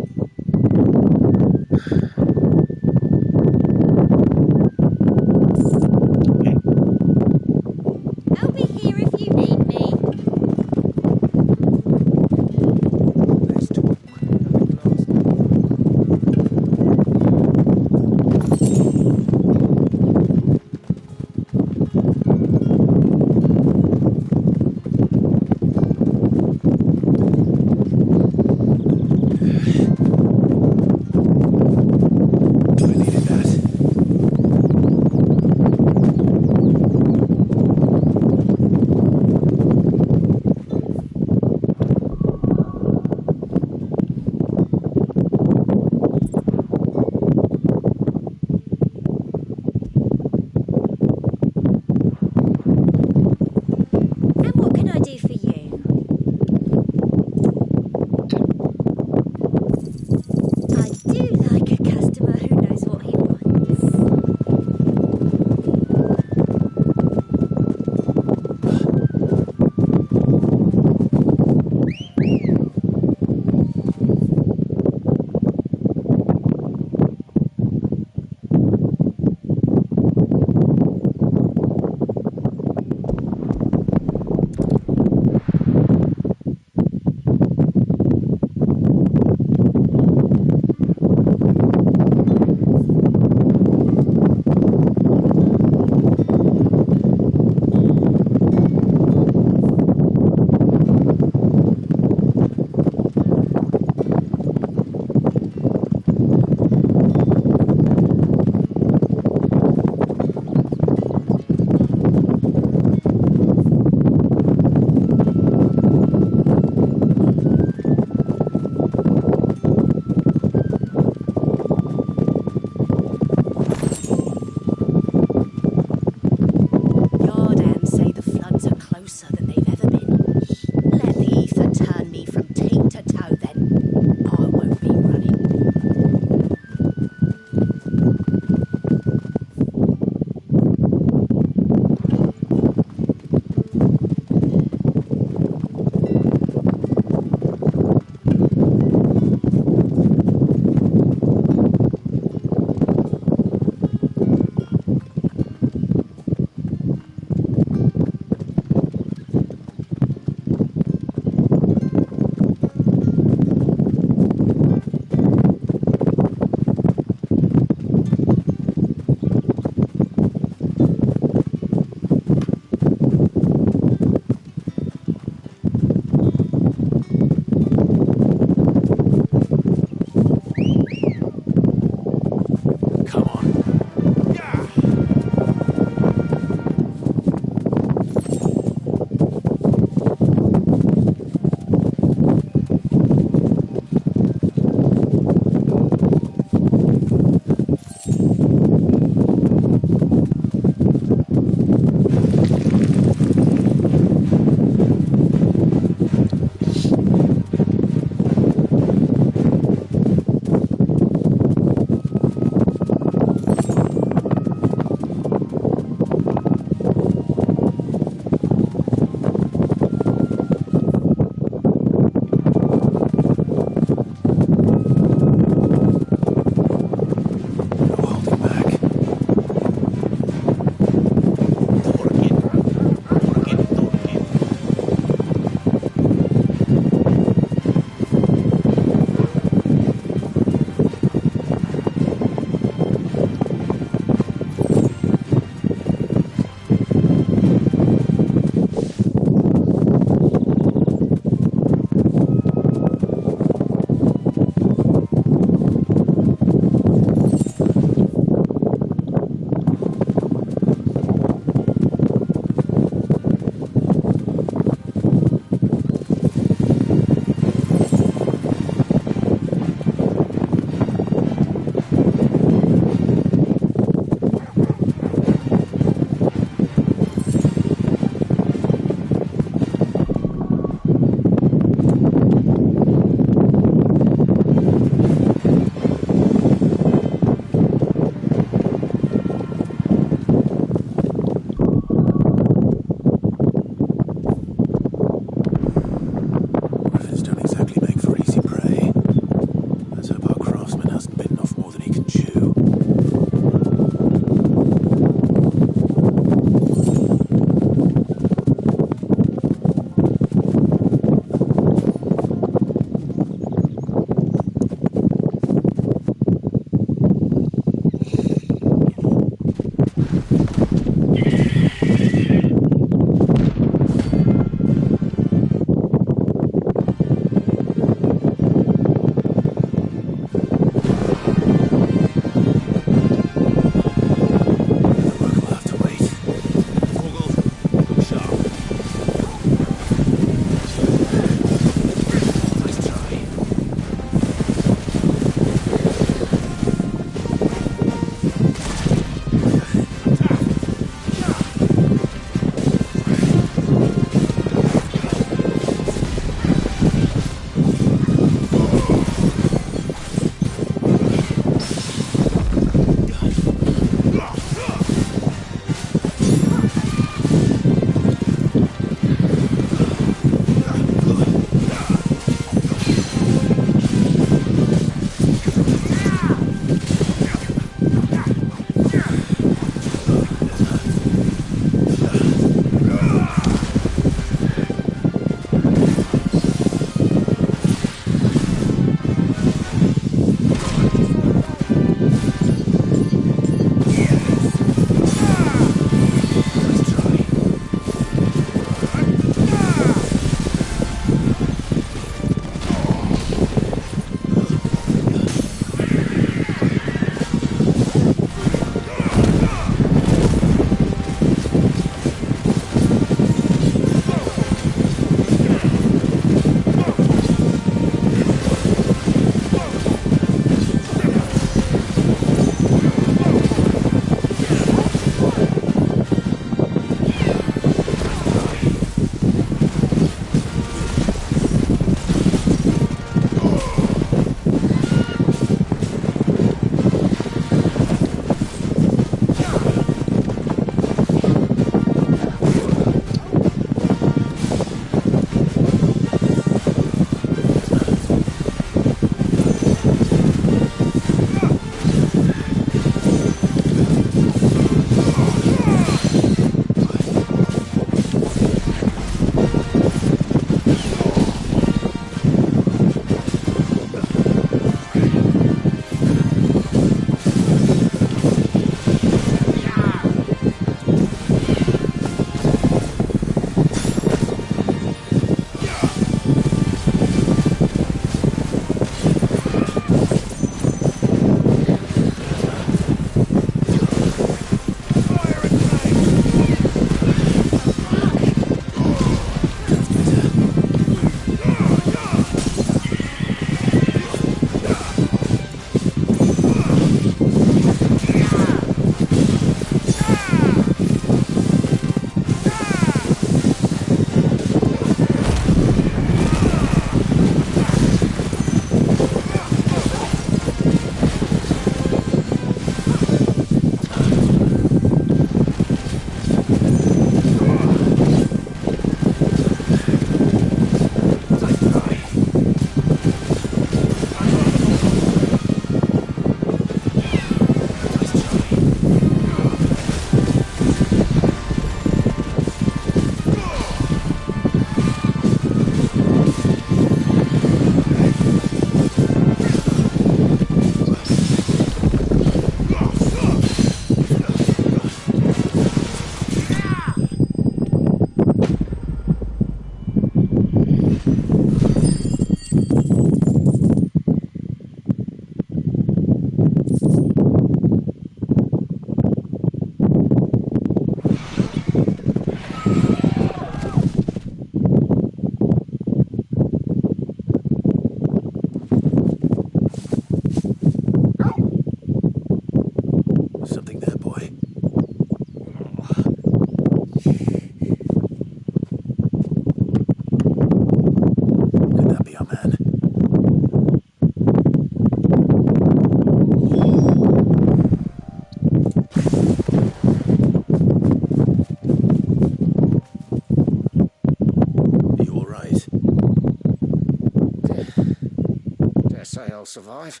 say I'll survive.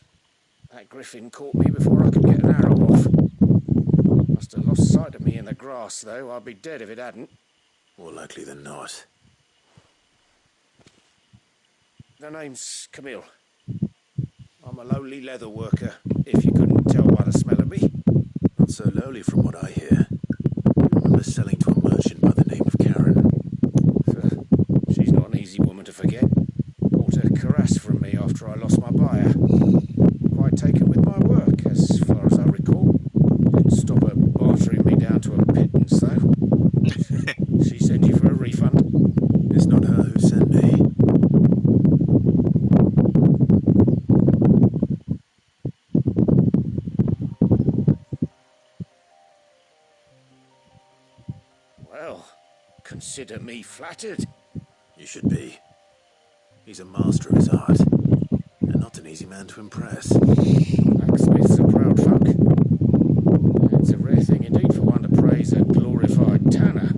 That griffin caught me before I could get an arrow off. Must have lost sight of me in the grass, though. I'd be dead if it hadn't. More likely than not. The name's Camille. I'm a lowly leather worker, if you couldn't tell by the smell of me. Not so lowly from what I hear. I remember selling to a merchant by the name of Karen. She's not an easy woman to forget. Bought a cuirass from me after I lost my buyer. Quite taken with my work, as far as I recall. Didn't stop her bartering me down to a pittance, though. She sent you for a refund? It's not her who sent me. Well, consider me flattered. You should be. He's a master of his art, and not an easy man to impress. Blacksmiths are proud folk. It's a rare thing indeed for one to praise a glorified tanner.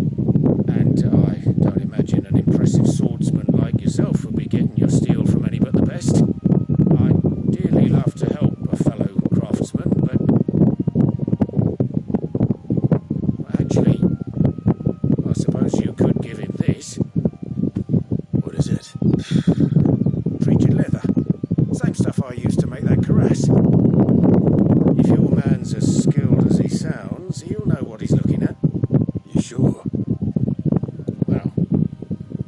And I don't imagine an impressive swordsman like yourself will be getting your steel from any but the best. I'd dearly love to help a fellow craftsman, but... Actually, I suppose you could give him this. What is it? Treated leather. Same stuff I used to make that cuirass. If your man's as skilled as he sounds, he'll know what he's looking at. You sure? Well,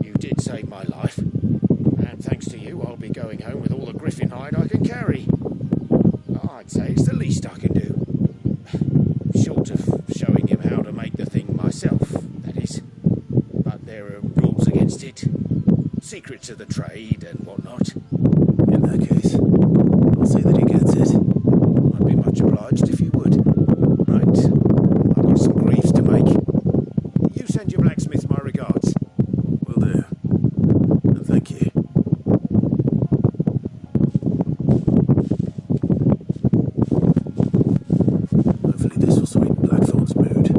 you did save my life. And thanks to you, I'll be going home with all the griffin hide I can carry. I'd say it's the least I can do. Short of showing him how to make the thing myself, that is. But there are rules against it. Secrets of the trade and whatnot. In that case, I'll say that he gets it. I'd be much obliged if you would. Right, I've got some greaves to make. You send your blacksmith my regards. Will do. And thank you. Hopefully this will sweeten Blackthorn's mood.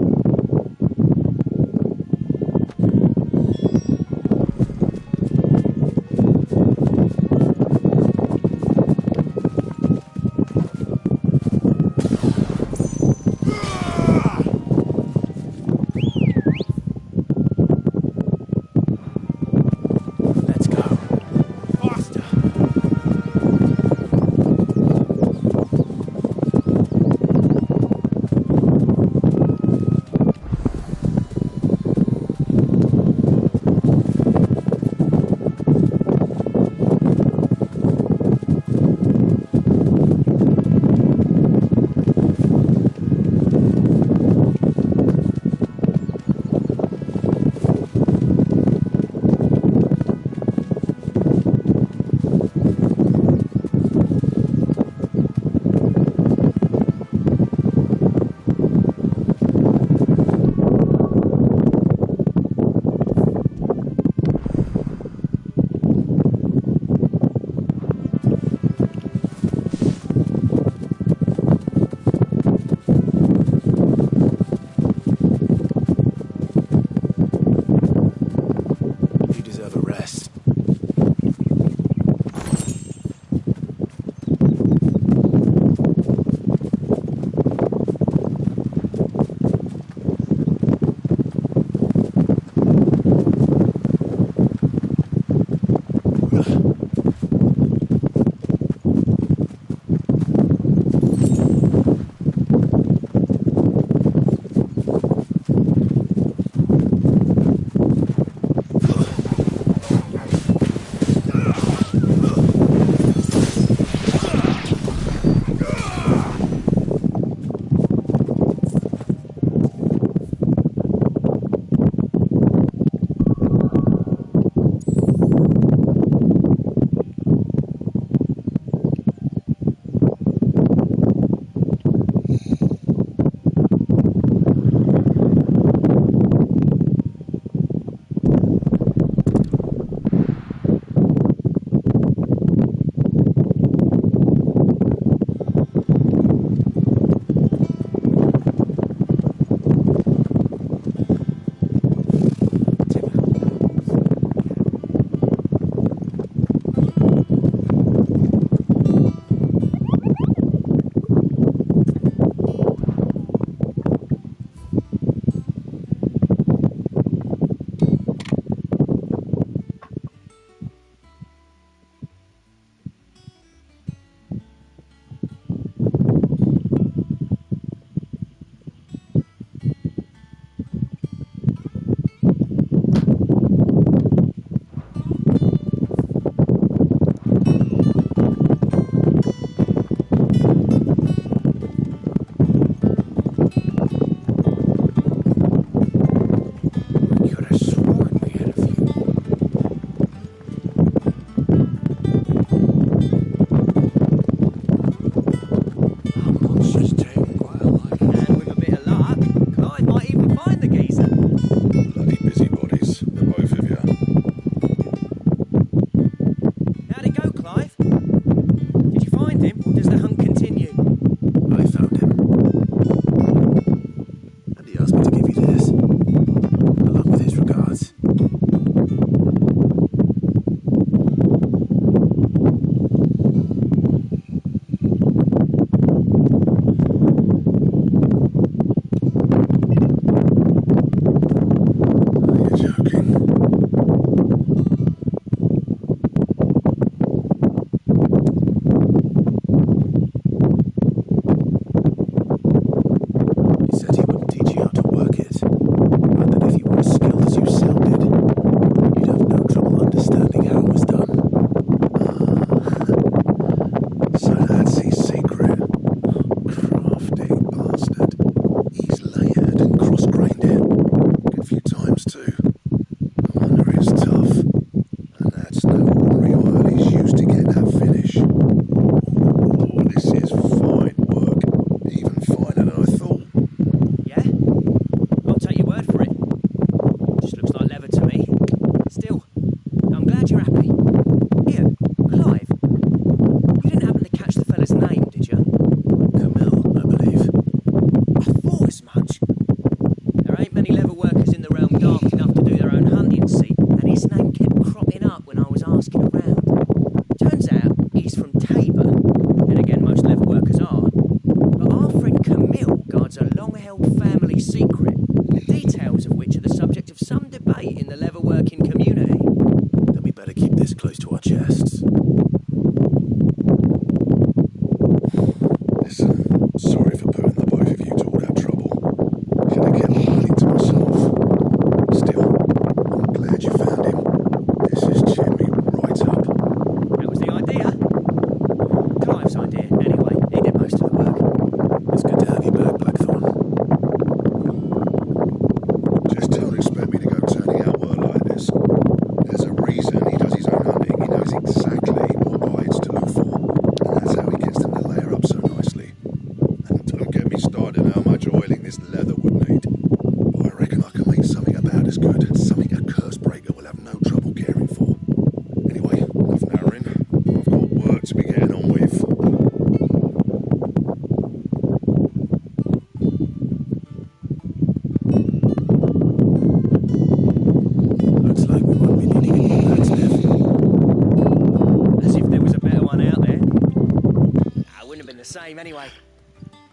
name, anyway?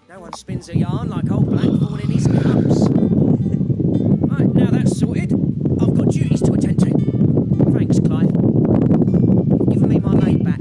No one spins a yarn like old Blackthorn in his cups. Right, now that's sorted, I've got duties to attend to. Thanks, Clive. You've given me my mate back.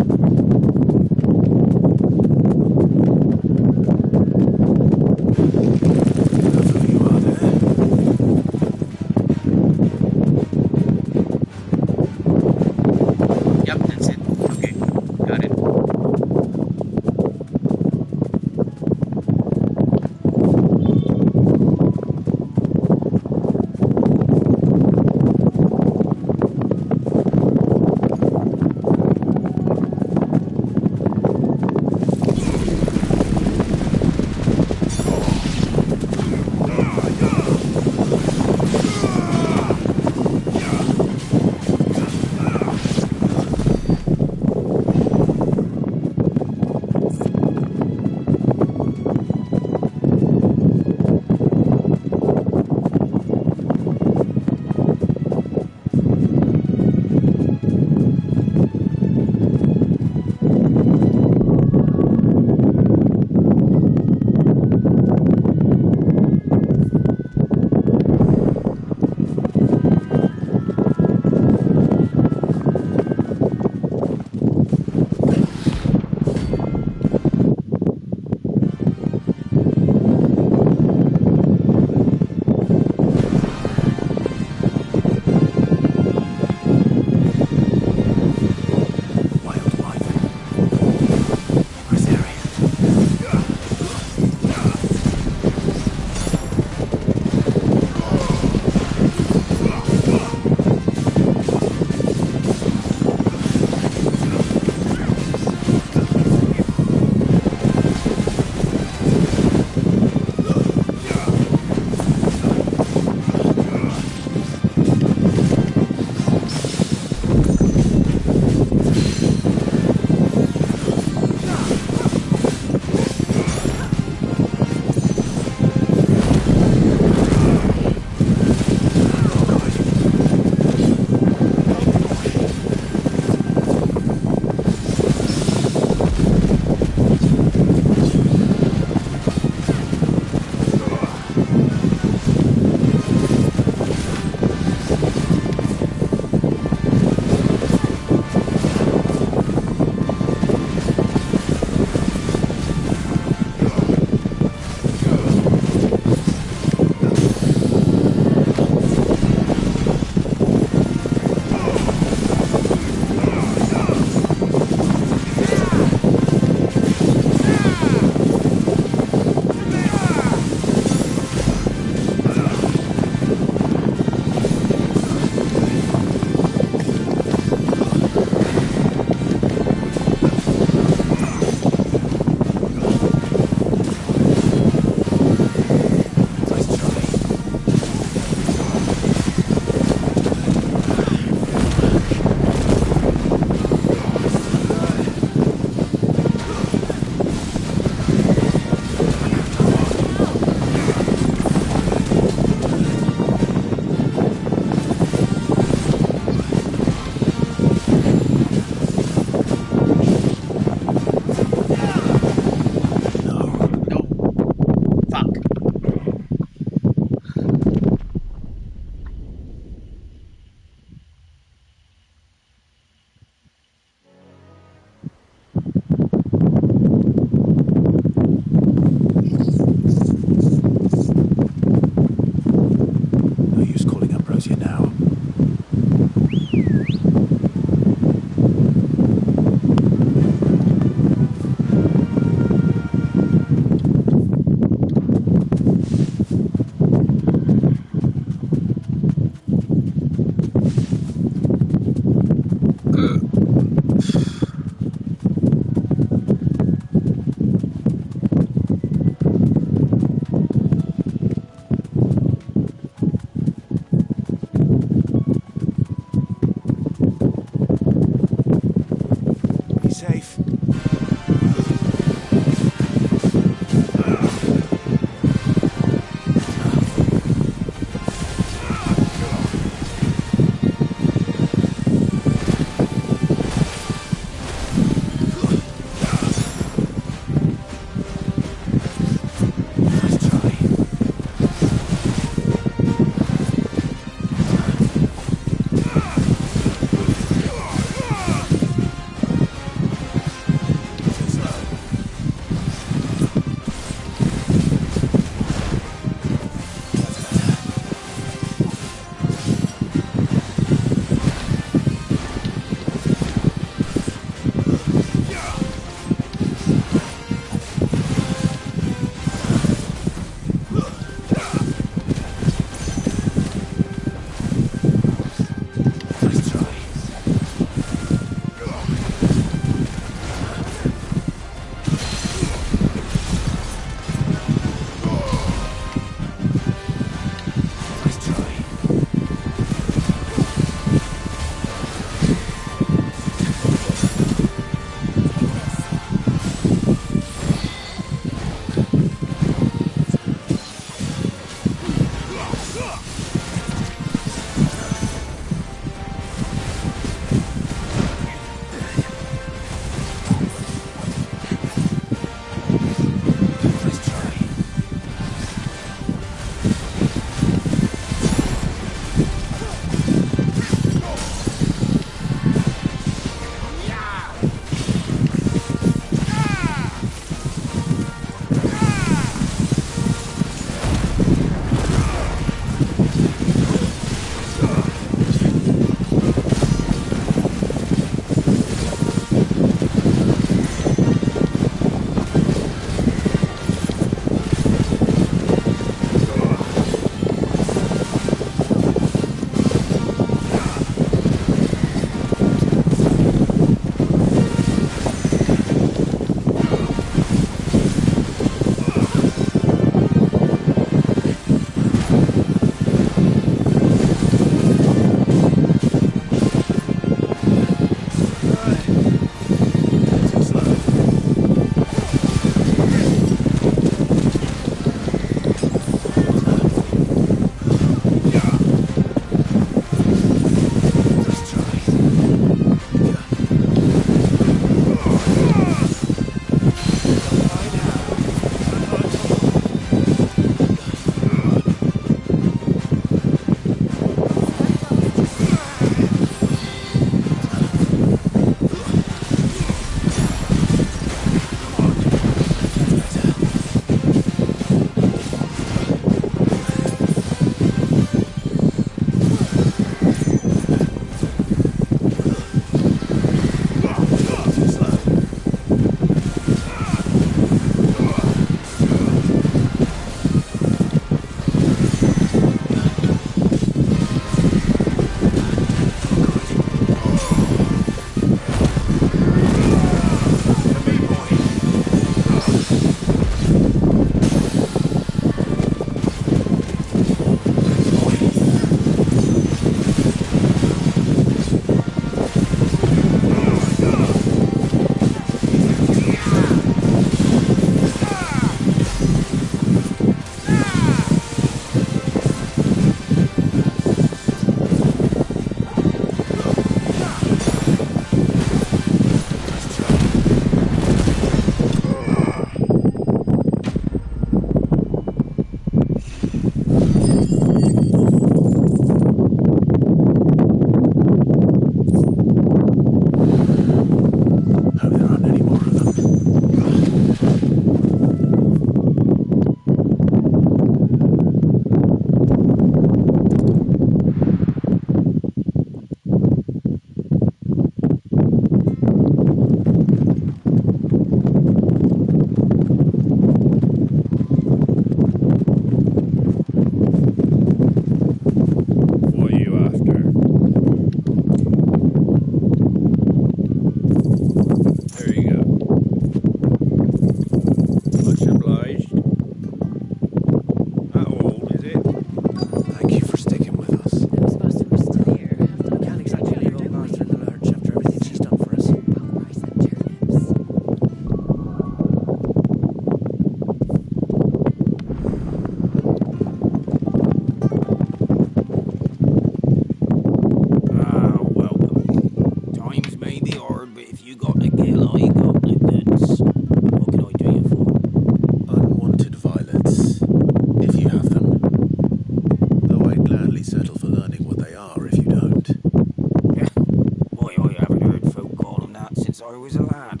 I was a lad.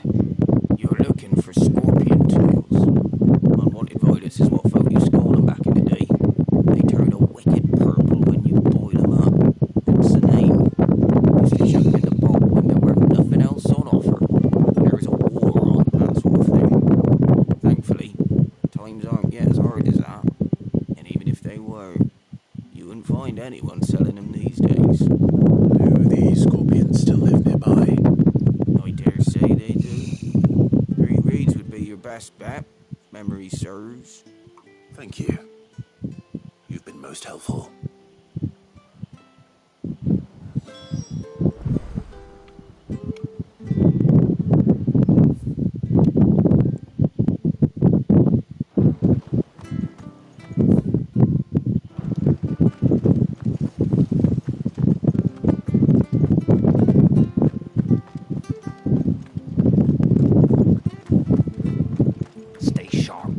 You're looking for scorpion tails. Unwanted violets is what folk used to call them back in the day. They turn a wicked purple when you boil them up. That's the name. Used to jump in the boat when there were nothing else on offer. There was a war on, that sort of thing. Thankfully, times aren't yet as hard as that. And even if they were, you wouldn't find anyone selling them these days. Do these scorpions still live nearby? I dare say they do. 3 Reeds would be your best bet, if memory serves. Thank you. You've been most helpful. Stay sharp.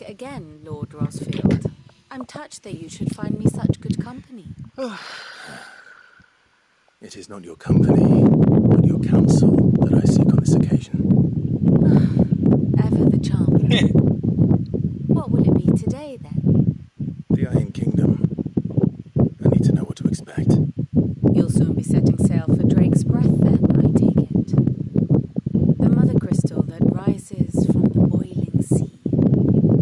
Again, Lord Rosfield. I'm touched that you should find me such good company. It is not your company, but your counsel that I seek on this occasion. Ever the charmer. What will it be today, then? The Iron Kingdom. I need to know what to expect. You'll soon be setting sail for Drake's Breath, then, I take it. The mother crystal that rises from the boiling sea.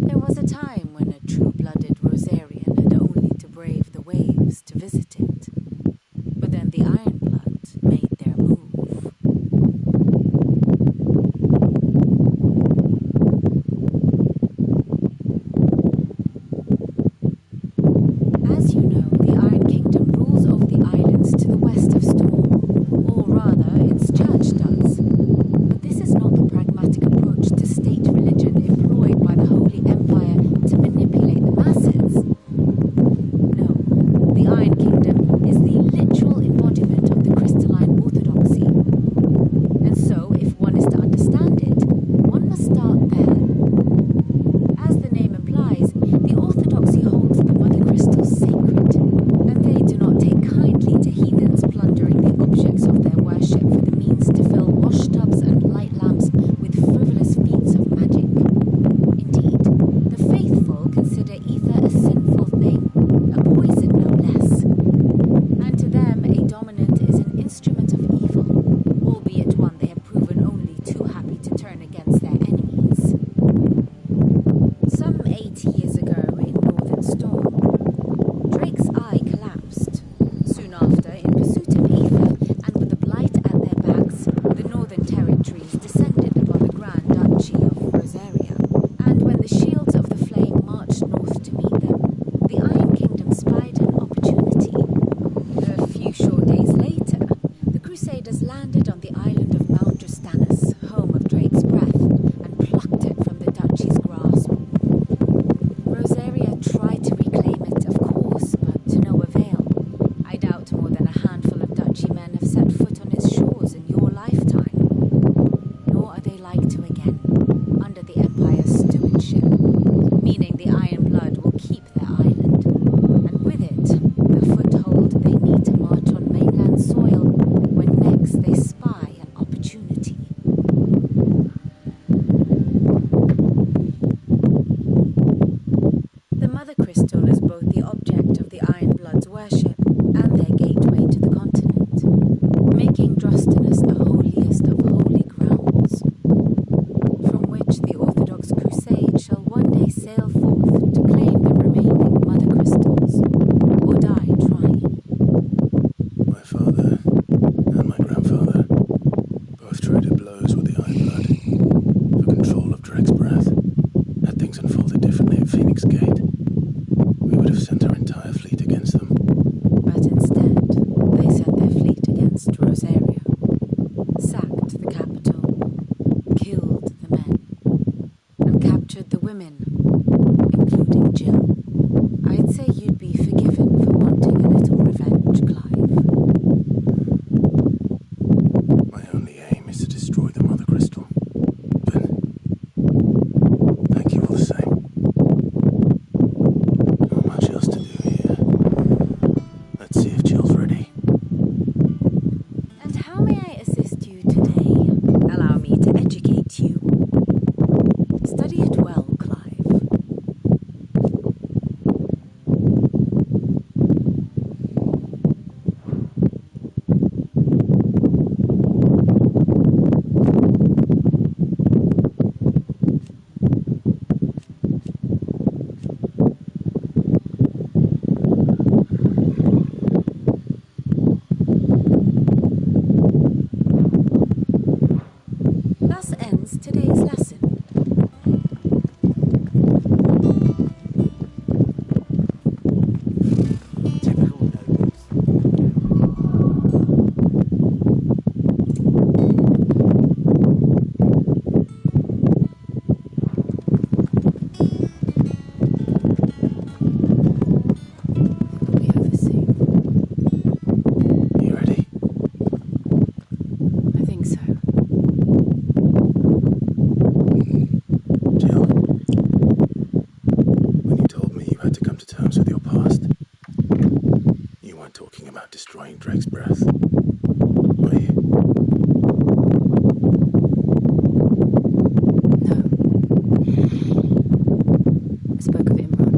There was a time when a true-blooded Rosarian had only to brave the waves to visit it. But then the Ironblood made their move. blood will keep their island, and with it, the foothold they need to march on mainland soil when next they spy an opportunity. The Mother Crystal is both the object of the Iron Blood's worship and their gateway to the continent, making Drostanus the holiest of holy grounds, from which the Orthodox Crusade shall one day sail forth to claim the remaining Mother Crystals, or die trying. My father and my grandfather both traded blows with the Iron Blood for control of Drake's Breath. Had things unfolded differently at Phoenix Gate, we would have sent our entire fleet against them. But instead, they sent their fleet against Rosario, sacked the capital, killed the men, and captured the women, including Jill. I'd say you'd be forgiven for wanting a little revenge, Clive. My only aim is to destroy the Mother Crystal. But thank you all the same. Not much else to do here. Let's see if Jill's ready. And how may I assist you today? Allow me to educate you. Study it well, Clive. Thus ends today's lesson. It'll be over soon. You ready? I think so. Jill, when you told me you had to come to terms with your past, you weren't talking about destroying Drake's Breath, were you? No. I spoke of Imran,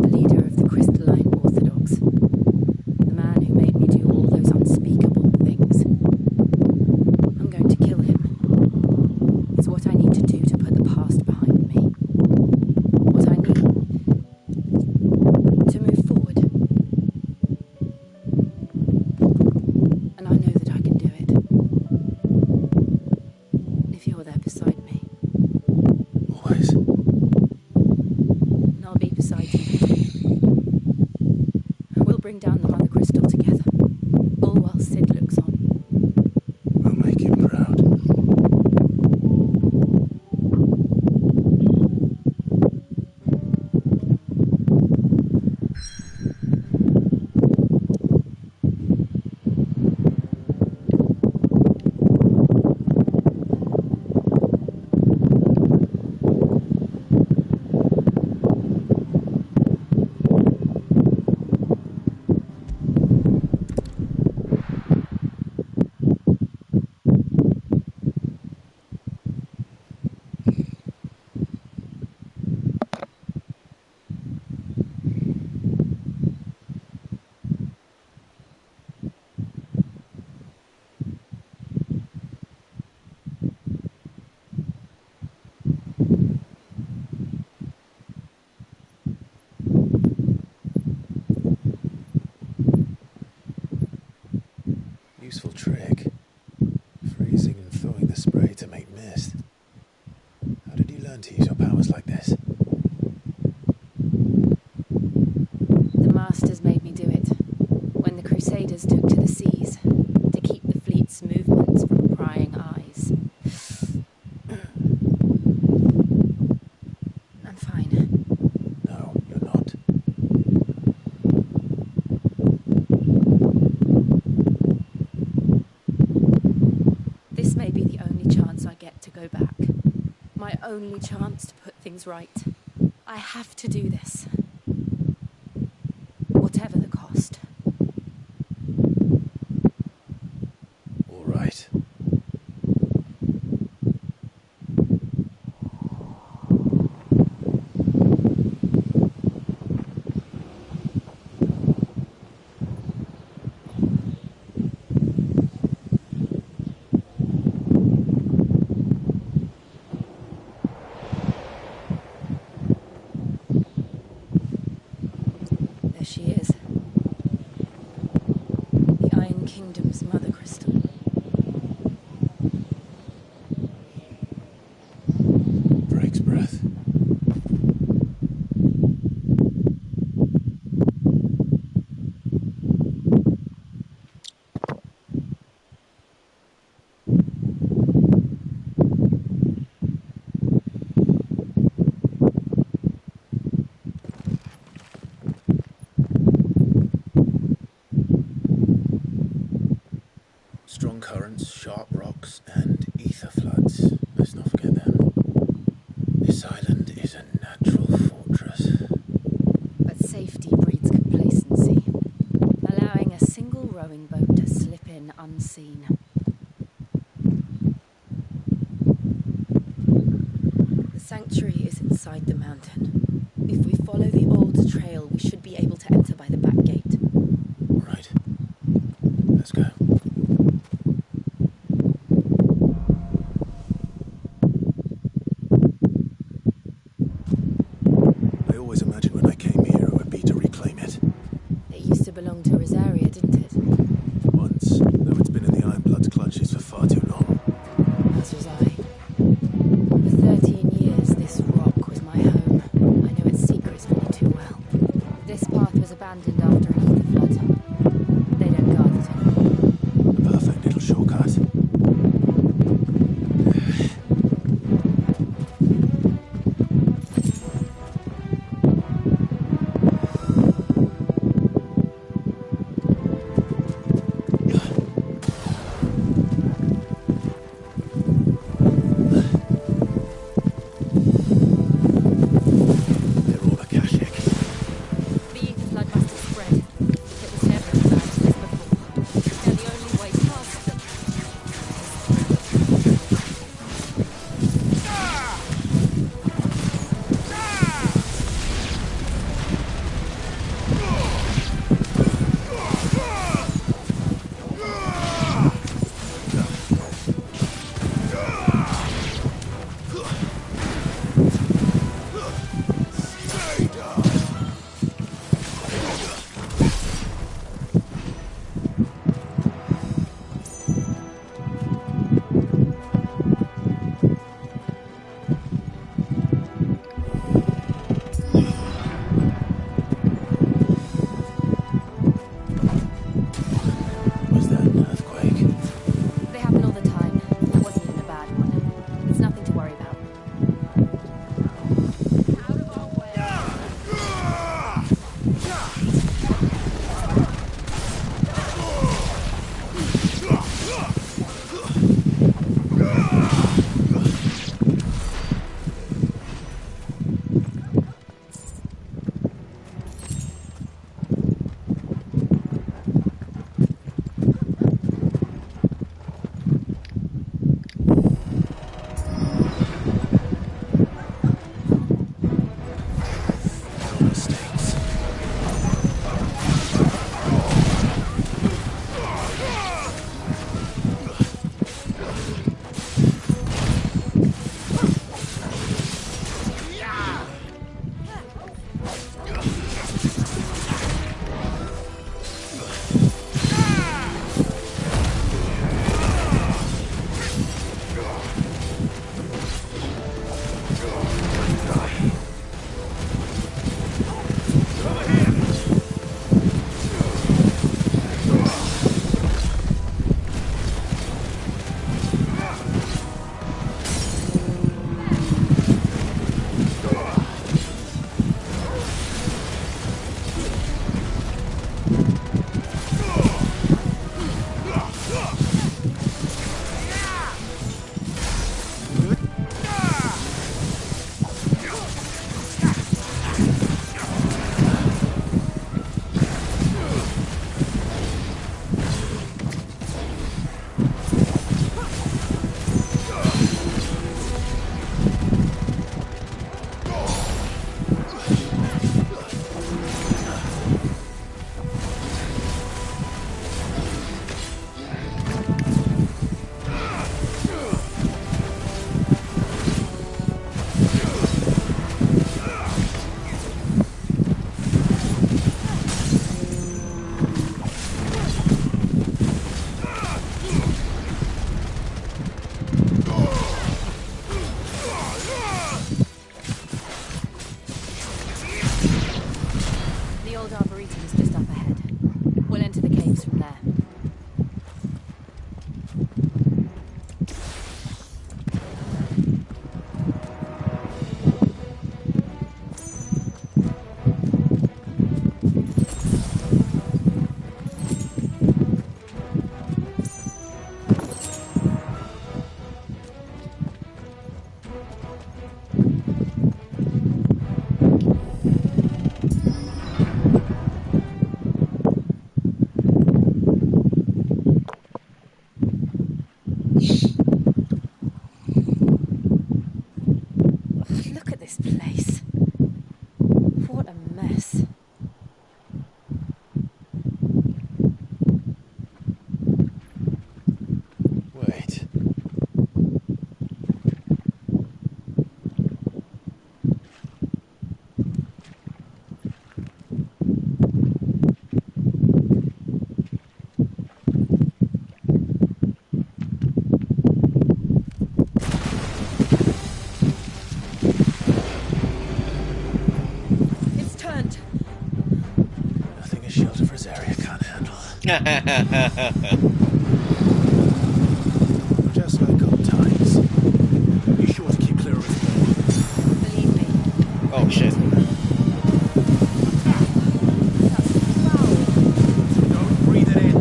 the leader of the Crystalline Orthodox, the man who made me do all those unspeakable things. I'm going to kill him. It's what I need to do to put the past behind me. What I need to move forward. And I know that I can do it. If you're there beside me. Always. And I'll be beside you too. We'll bring down the Mother Crystal together, all while Sid looks on. We'll make him proud. Useful trick. Freezing and thawing the spray to make mist. How did you learn to use your powers like this? The Masters made me do it when the Crusaders took to the seas to keep the fleet's movements from prying eyes. I'm fine. No, you're not. This may be the only chance I get to go back. My only chance to put things right. I have to do this. Whatever the cost. All right. She is. The Iron Kingdom's Mother Crystal. Drake's breath. Strong currents, sharp rocks, and ether floods. Let's not forget them. This island is a natural fortress. But safety breeds complacency, allowing a single rowing boat to slip in unseen. The sanctuary is inside the mountain. If we follow the old trail, we should be able to enter by the back gate. All right. Let's go. I always imagined when I came here it would be to reclaim it. It used to belong to Rosaria, didn't it? Once, though it's been in the Ironblood's clutches for far too long. As was I. For 13 years, this rock was my home. old arboretum is just up ahead. We'll enter the caves from there. Look at this place. What a mess. Wait. It's turned. Nothing a shelter for Zarya can't handle. Just like old times. You sure to keep clear of his door? Believe me. Oh shit. Don't breathe it in.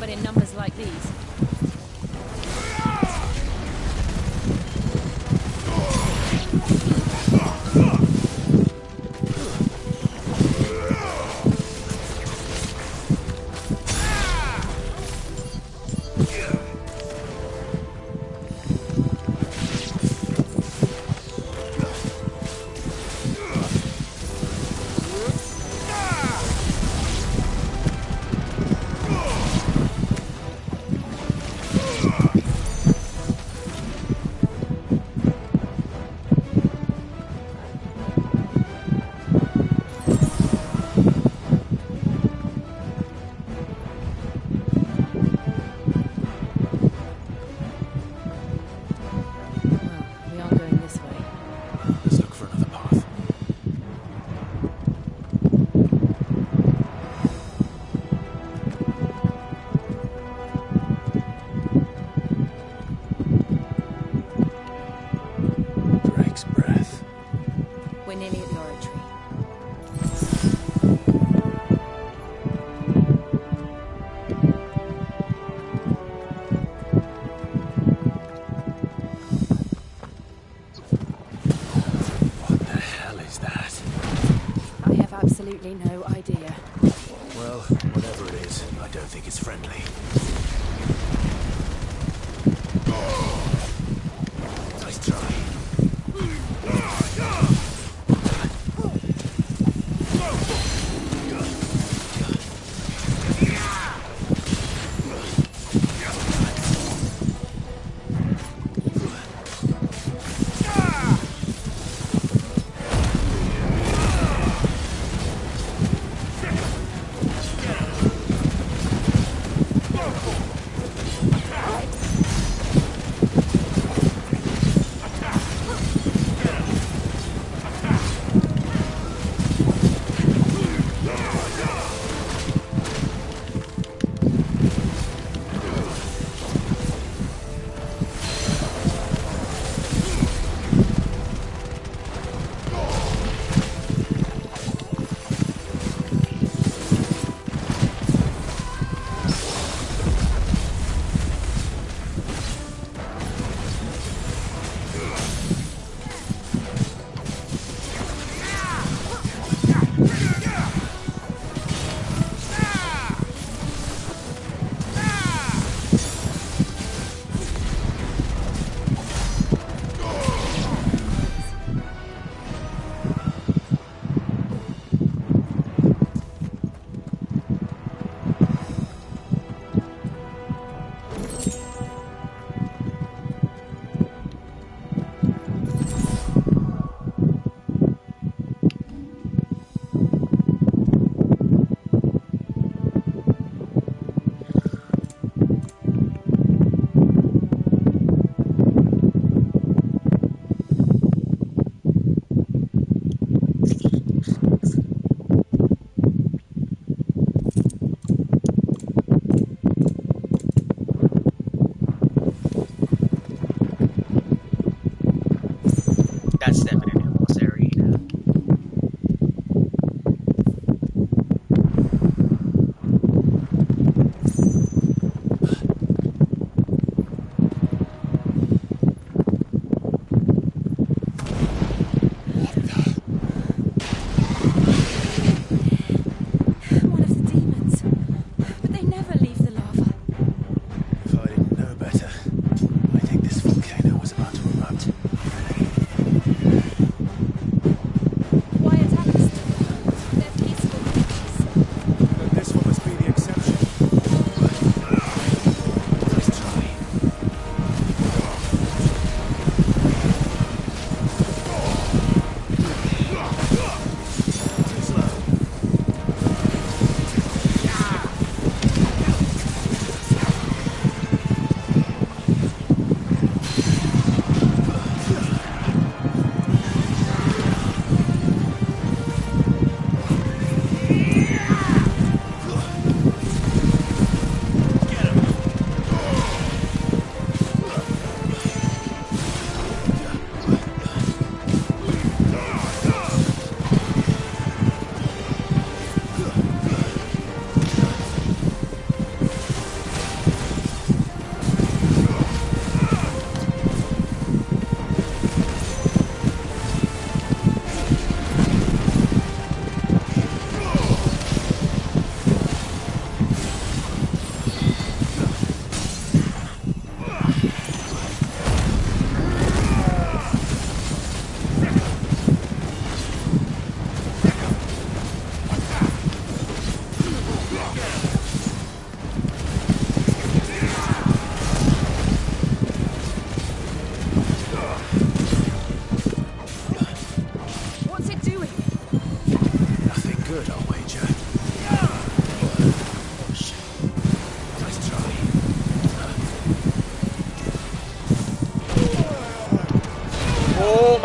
but in numbers like these. Absolutely no idea. Well, whatever it is, I don't think it's friendly. Nice try. That's definitely a boss area. One of the demons. But they never leave the lava. If I didn't know better, I think this volcano was about to erupt.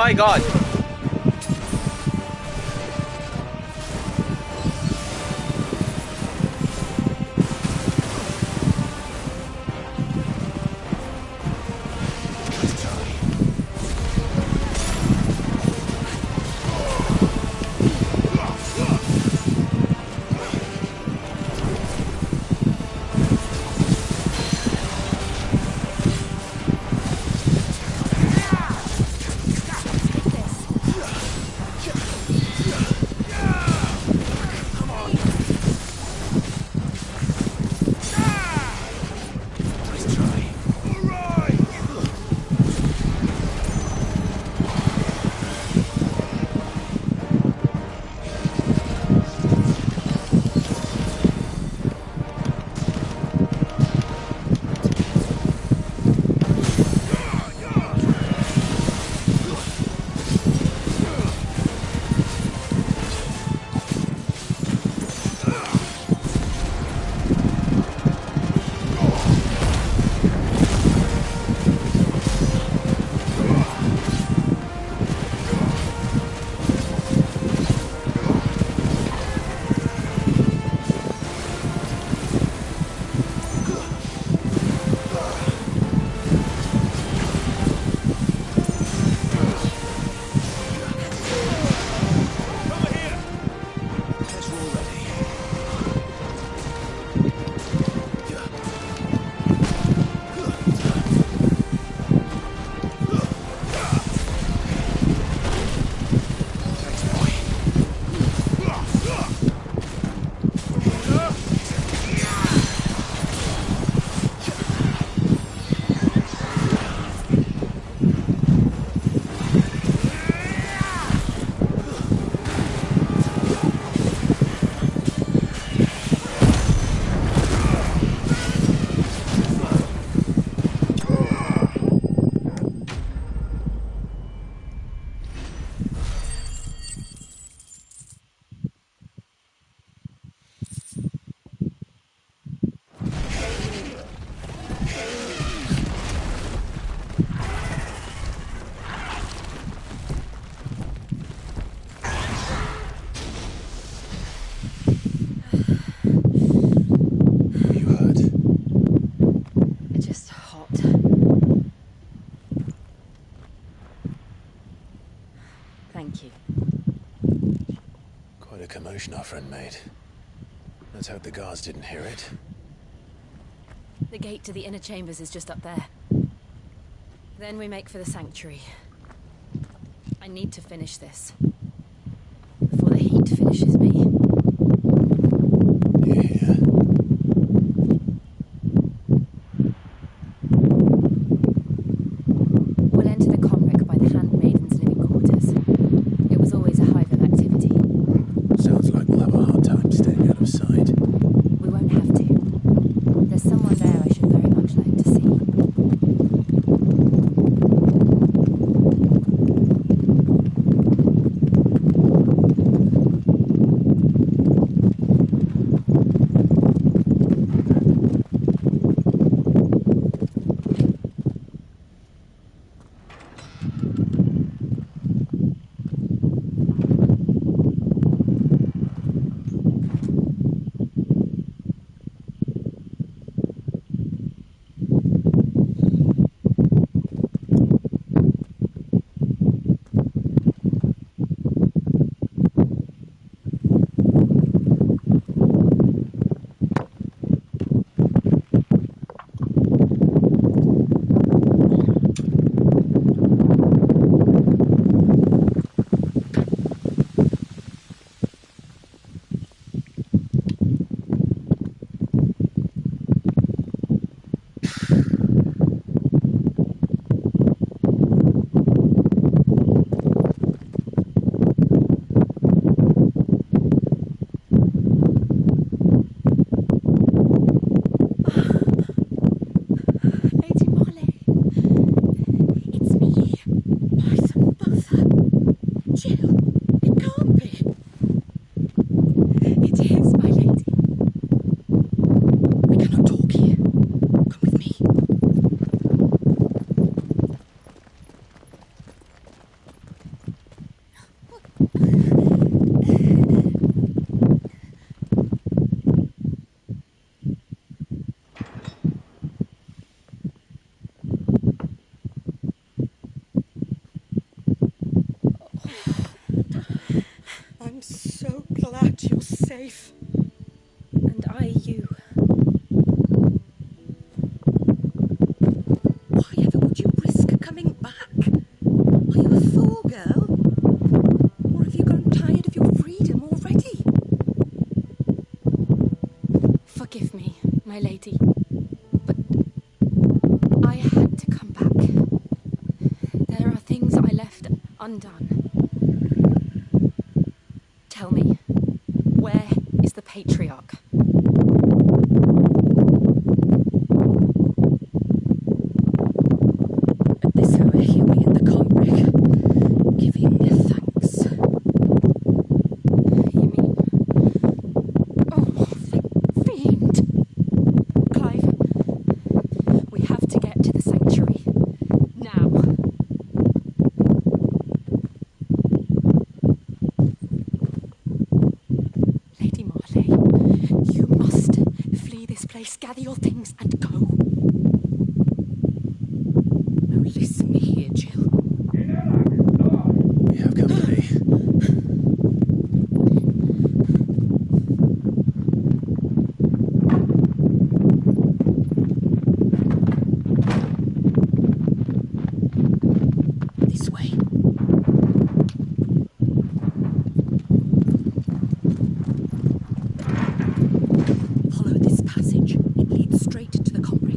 my god! Thank you. Quite a commotion our friend made. Let's hope the guards didn't hear it. The gate to the inner chambers is just up there. Then we make for the sanctuary. I need to finish this before the heat finishes me. Yeah. We'll enter the Comric by the Handmaiden's living quarters. It was always a hive of activity. Sounds like we'll have a hard time staying out of sight. We won't have to. There's someone there I should very much like to see. safe. And I you. Why ever would you risk coming back? Are you a fool, girl? Or have you grown tired of your freedom already? Forgive me, my lady, but I had to come back. There are things I left undone. Tell me, where is the Patriarch? At this hour he'll be in the Combrick, giving thanks. You mean... Oh, the fiend! Clive, we have to get to the sanctuary. Now. Lady Marley, you must flee this place, gather your things and go. Now listen here, Jill. We have company. This way. Follow this passage. It leads straight to the Combrick.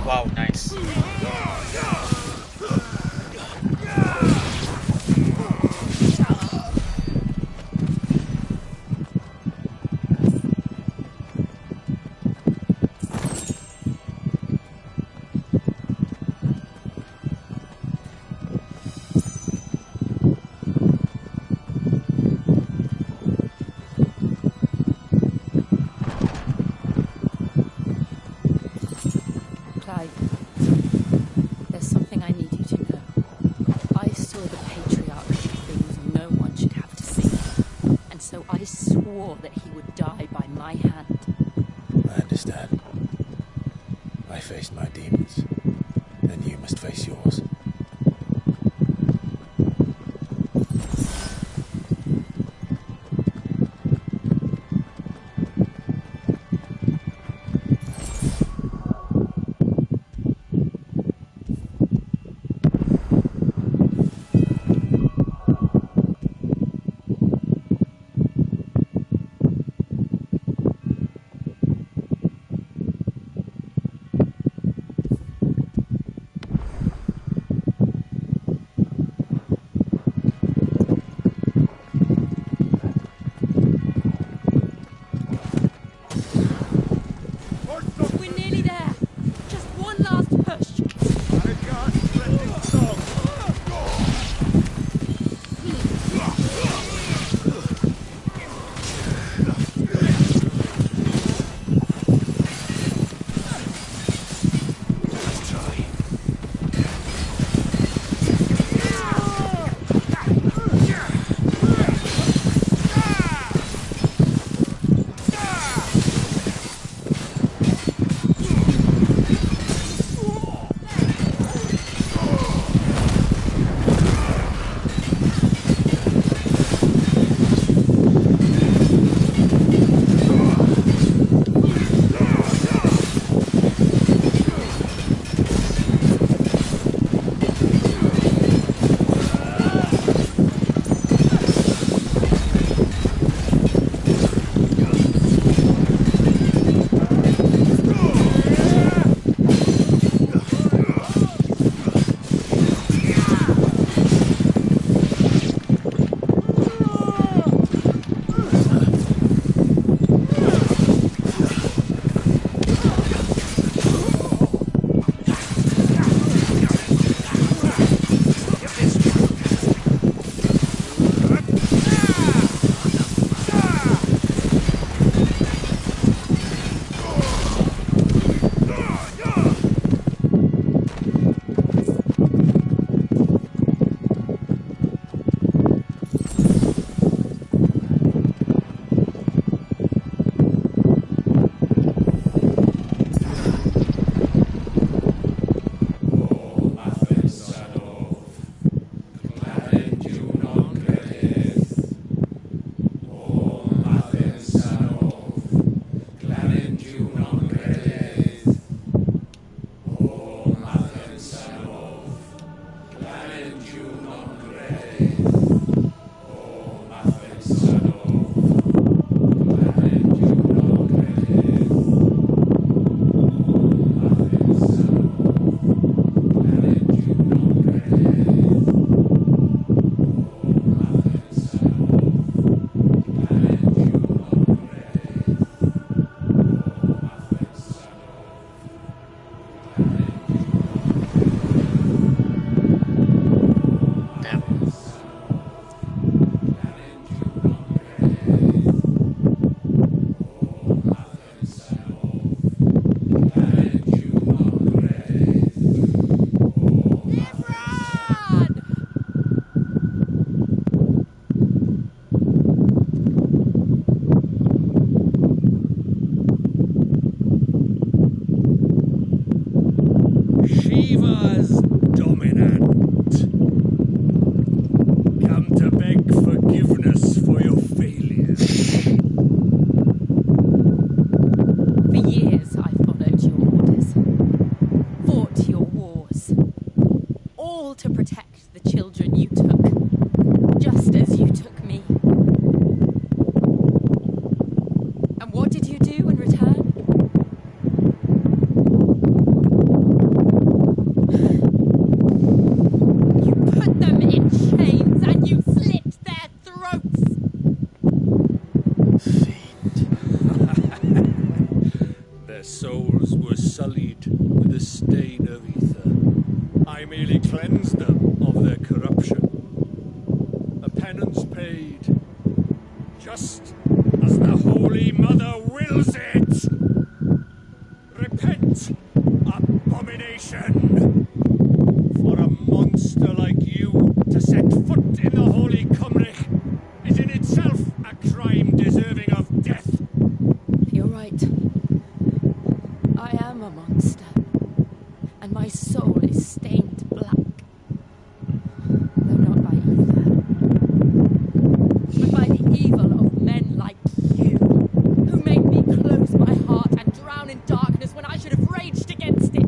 Wow, nice. Clive, there's something I need you to know. I saw the patriarch do things no one should have to see. And so I swore that he would die by my hand. I understand. I faced my demons, and you must face yours. We're nearly there. Just one last push. to protect the children you took, just as you took me. And what did you do in return? merely cleansed them of their corruption. A penance paid, just as the Holy Mother wills it. Repent, abomination! For a monster like you to set foot in the Holy Cymric is in itself a crime deserving of death. You're right. I am a monster. And my soul is stained black. Though not by either. But by the evil of men like you, who made me close my heart and drown in darkness when I should have raged against it.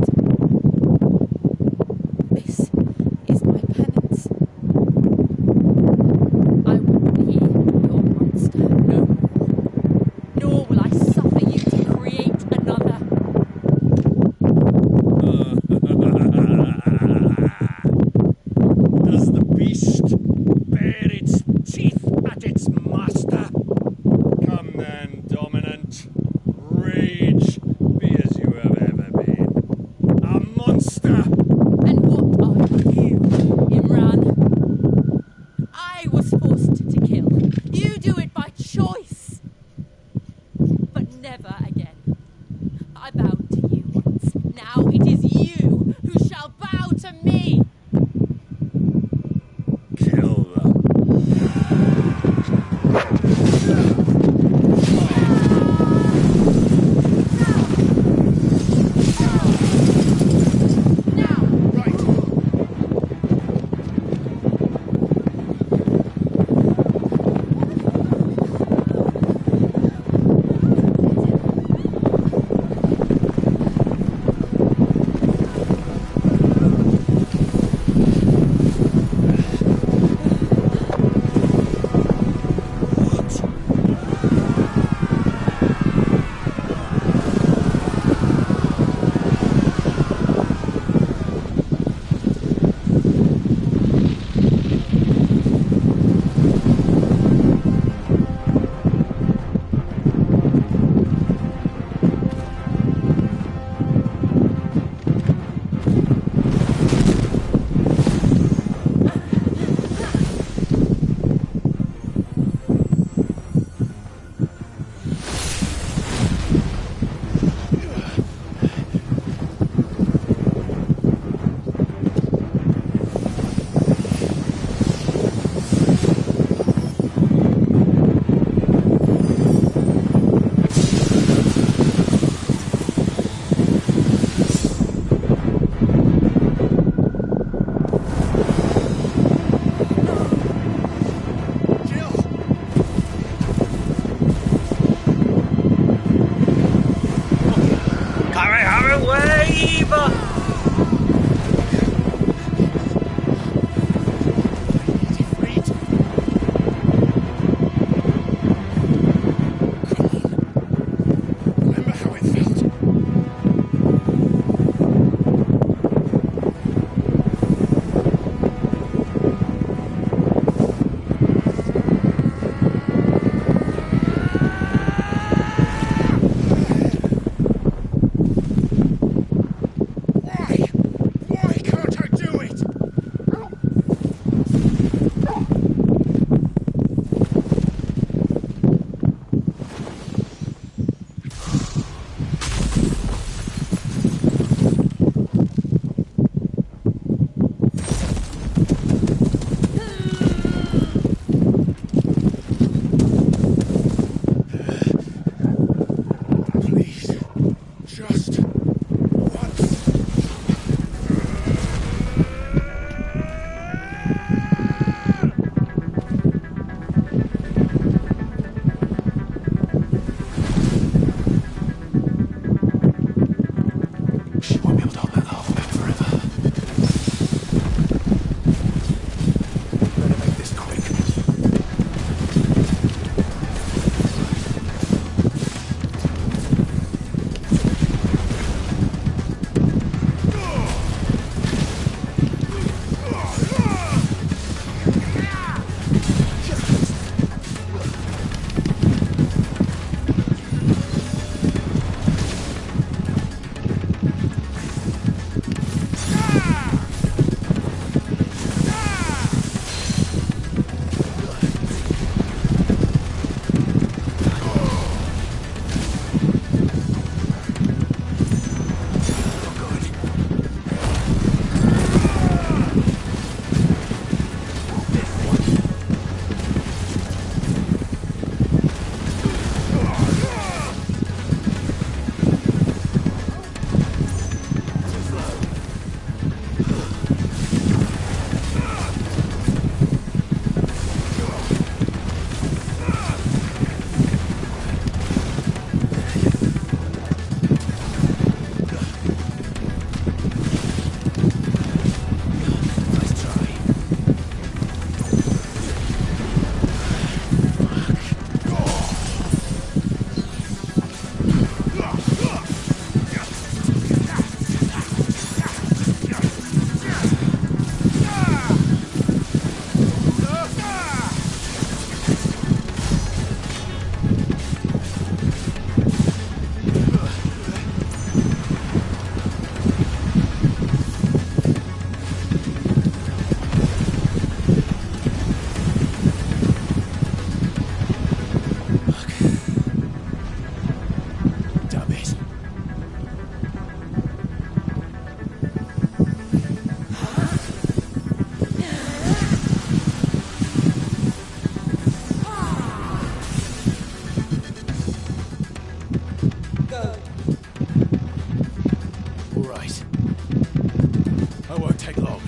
take long.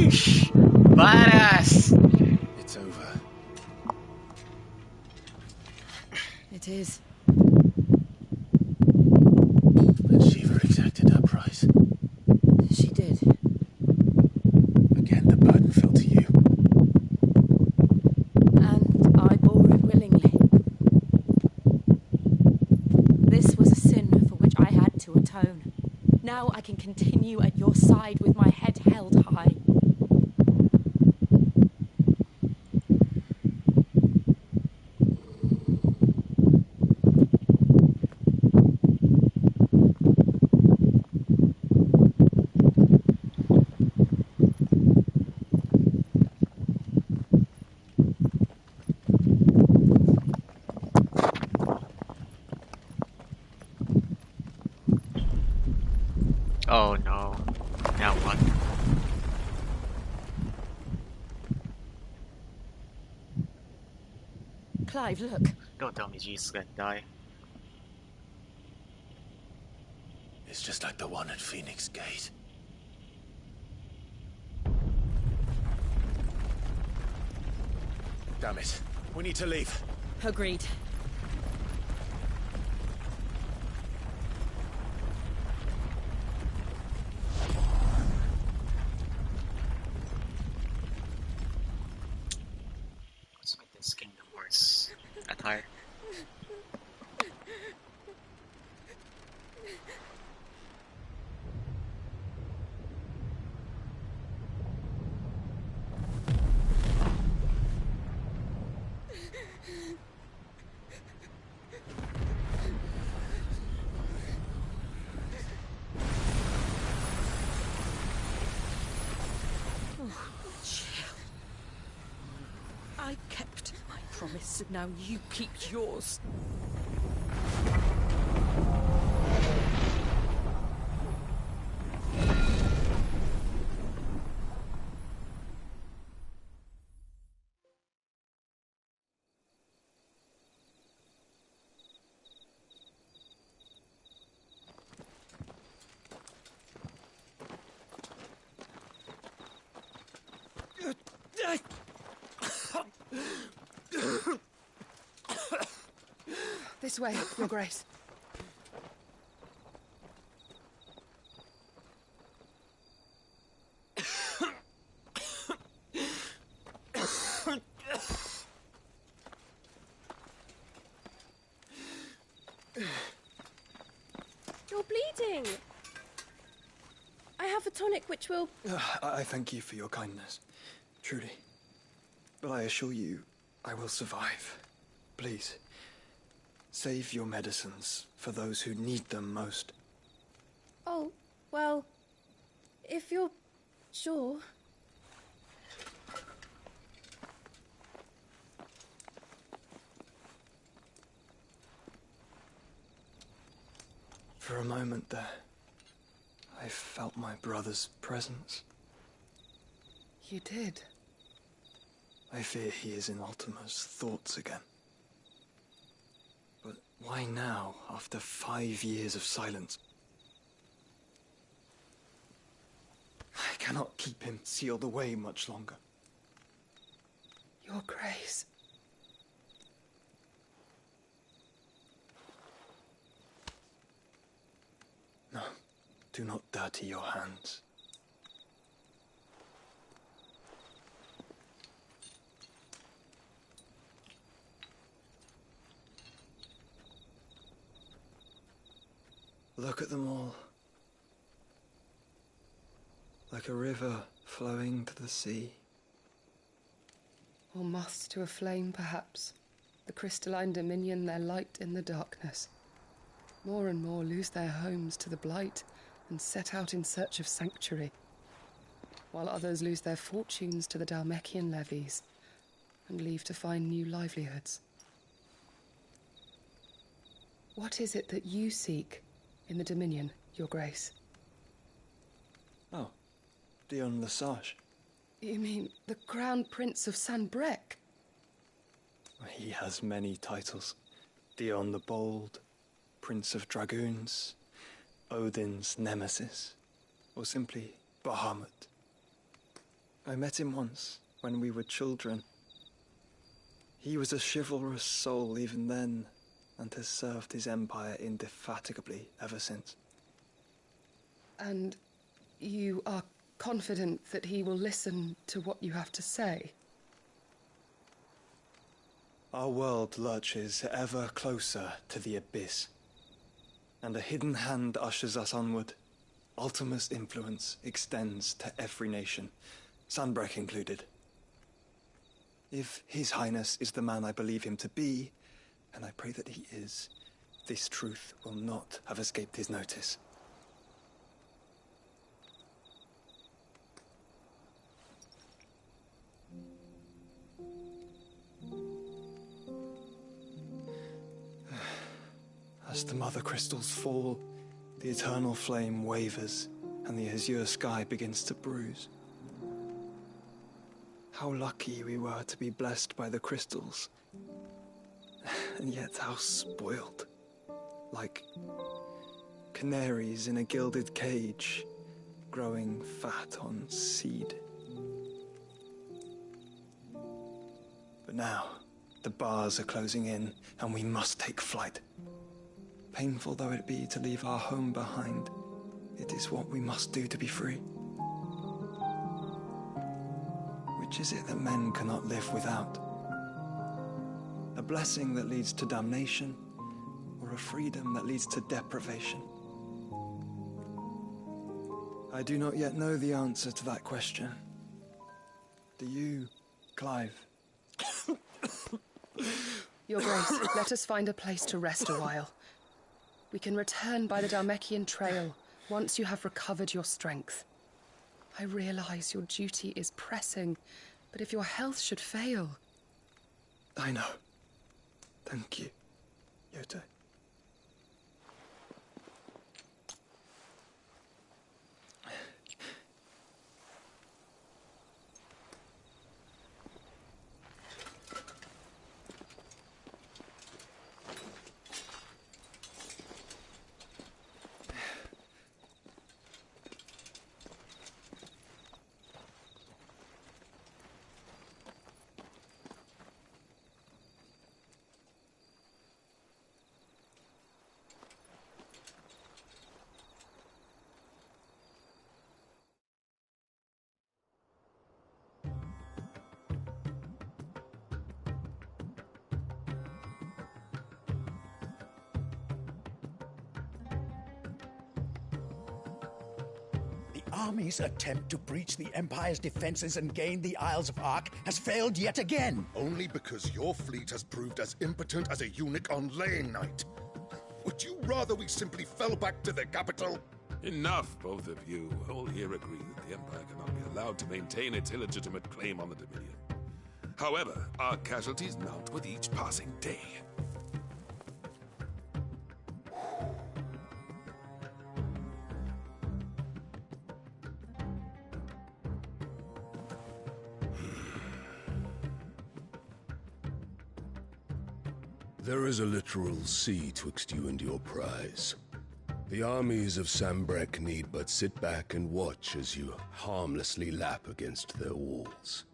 Sheesh! Badass! It's over. It is. But Shiva exacted her price. She did. Again, the burden fell to you. And I bore it willingly. This was a sin for which I had to atone. Now I can continue at your side with my head held high. Oh no. Now what? Clive, look. Don't tell me Jesus gonna die. It's just like the one at Phoenix Gate. Damn it. We need to leave. Agreed. What's with this Kingdom Hearts attire? I kept my promise, and now you keep yours. This way, Your Grace. You're bleeding. I have a tonic which will... I thank you for your kindness, truly. But I assure you, I will survive. Please, save your medicines for those who need them most. Oh, well, if you're sure. For a moment there, I felt my brother's presence. You did? I fear he is in Ultima's thoughts again. But why now, after 5 years of silence? I cannot keep him sealed away much longer. Your Grace. No, do not dirty your hands. Look at them all. Like a river flowing to the sea. Or moths to a flame, perhaps. The crystalline dominion their light in the darkness. More and more lose their homes to the blight and set out in search of sanctuary, while others lose their fortunes to the Dhalmekian levies and leave to find new livelihoods. What is it that you seek in the Dominion, Your Grace? Oh, Dion Lesage. You mean the Crown Prince of Sanbreque? He has many titles. Dion the Bold, Prince of Dragoons, Odin's Nemesis, or simply Bahamut. I met him once, when we were children. He was a chivalrous soul even then, and has served his empire indefatigably ever since. And you are confident that he will listen to what you have to say? Our world lurches ever closer to the abyss, and a hidden hand ushers us onward. Ultima's influence extends to every nation, Sanbreque included. If His Highness is the man I believe him to be, and I pray that he is, this truth will not have escaped his notice. As the mother crystals fall, the eternal flame wavers, and the azure sky begins to bruise. How lucky we were to be blessed by the crystals, and yet how spoiled. Like canaries in a gilded cage, growing fat on seed. But now, the bars are closing in, and we must take flight. Painful though it be to leave our home behind, it is what we must do to be free. Which is it that men cannot live without? A blessing that leads to damnation, or a freedom that leads to deprivation? I do not yet know the answer to that question. Do you, Clive? Your Grace, let us find a place to rest a while. We can return by the Dhalmekian trail once you have recovered your strength. I realize your duty is pressing, but if your health should fail... I know. Thank you, Yote. Army's attempt to breach the Empire's defenses and gain the Isles of Ark has failed yet again. Only because your fleet has proved as impotent as a eunuch on laying night. Would you rather we simply fell back to the capital? Enough, both of you. All here agree that the Empire cannot be allowed to maintain its illegitimate claim on the Dominion. However, our casualties mount with each passing day. There is a literal sea twixt you and your prize. The armies of Sanbreque need but sit back and watch as you harmlessly lap against their walls.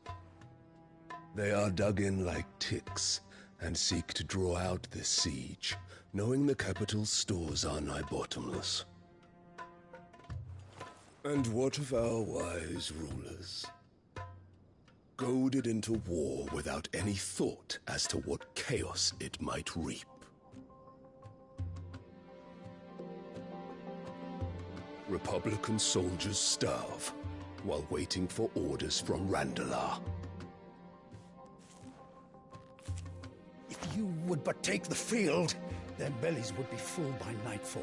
They are dug in like ticks and seek to draw out this siege, knowing the capital's stores are nigh bottomless. And what of our wise rulers? Goaded into war without any thought as to what chaos it might reap. Republican soldiers starve while waiting for orders from Randalar. If you would but take the field, their bellies would be full by nightfall.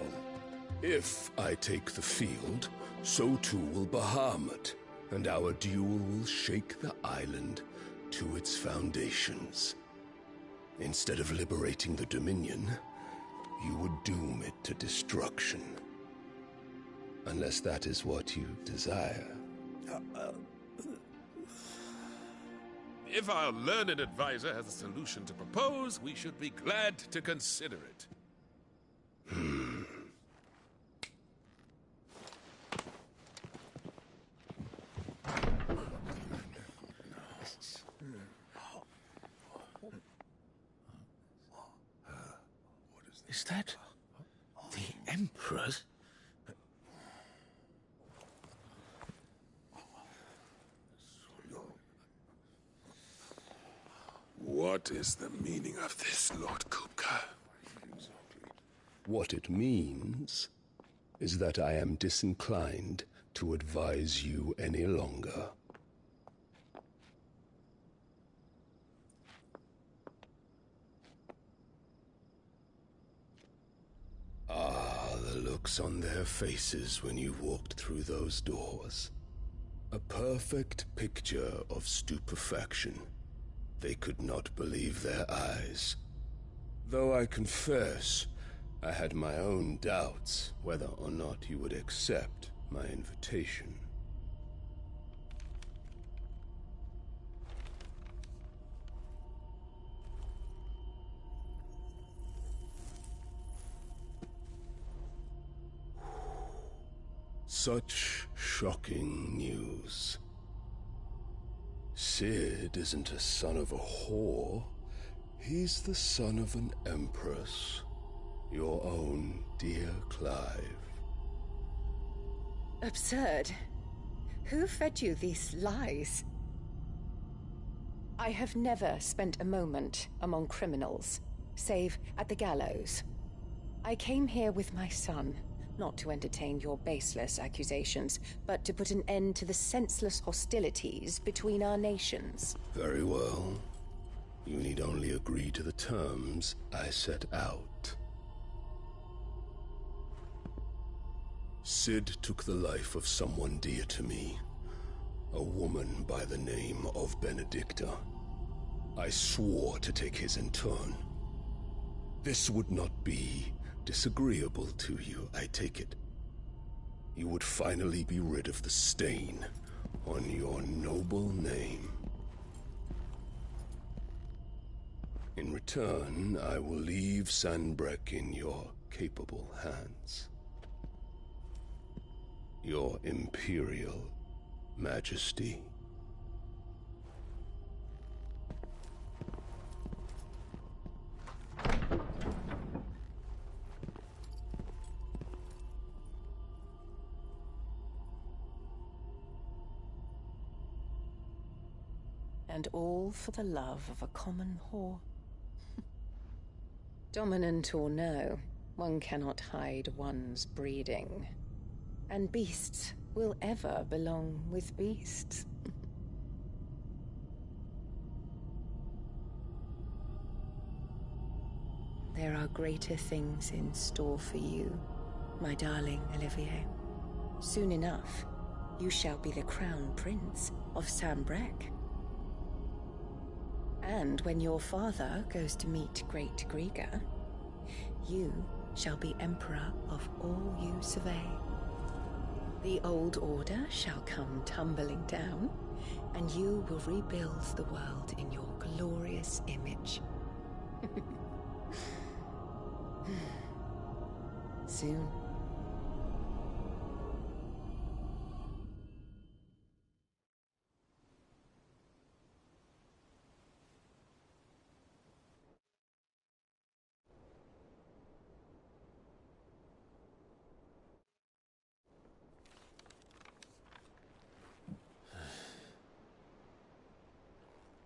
If I take the field, so too will Bahamut, and our duel will shake the island to its foundations. Instead of liberating the Dominion, you would doom it to destruction. Unless that is what you desire. If our learned advisor has a solution to propose, we should be glad to consider it. Is that the Emperor's? What is the meaning of this, Lord Kupka? What it means is that I am disinclined to advise you any longer. Ah, the looks on their faces when you walked through those doors. A perfect picture of stupefaction. They could not believe their eyes. Though I confess, I had my own doubts whether or not you would accept my invitation. Such shocking news. Cid isn't a son of a whore. He's the son of an empress. Your own dear Clive. Absurd. Who fed you these lies? I have never spent a moment among criminals, save at the gallows. I came here with my son, not to entertain your baseless accusations, but to put an end to the senseless hostilities between our nations. Very well. You need only agree to the terms I set out. Cid took the life of someone dear to me, a woman by the name of Benedicta. I swore to take his in turn. This would not be disagreeable to you, I take it. You would finally be rid of the stain on your noble name. In return, I will leave Sanbreque in your capable hands. Your Imperial Majesty. And all for the love of a common whore. Dominant or no, one cannot hide one's breeding. And beasts will ever belong with beasts. There are greater things in store for you, my darling Olivier. Soon enough, you shall be the crown prince of Sanbreque. And when your father goes to meet Great Griga, you shall be emperor of all you survey. The old order shall come tumbling down, and you will rebuild the world in your glorious image. Soon.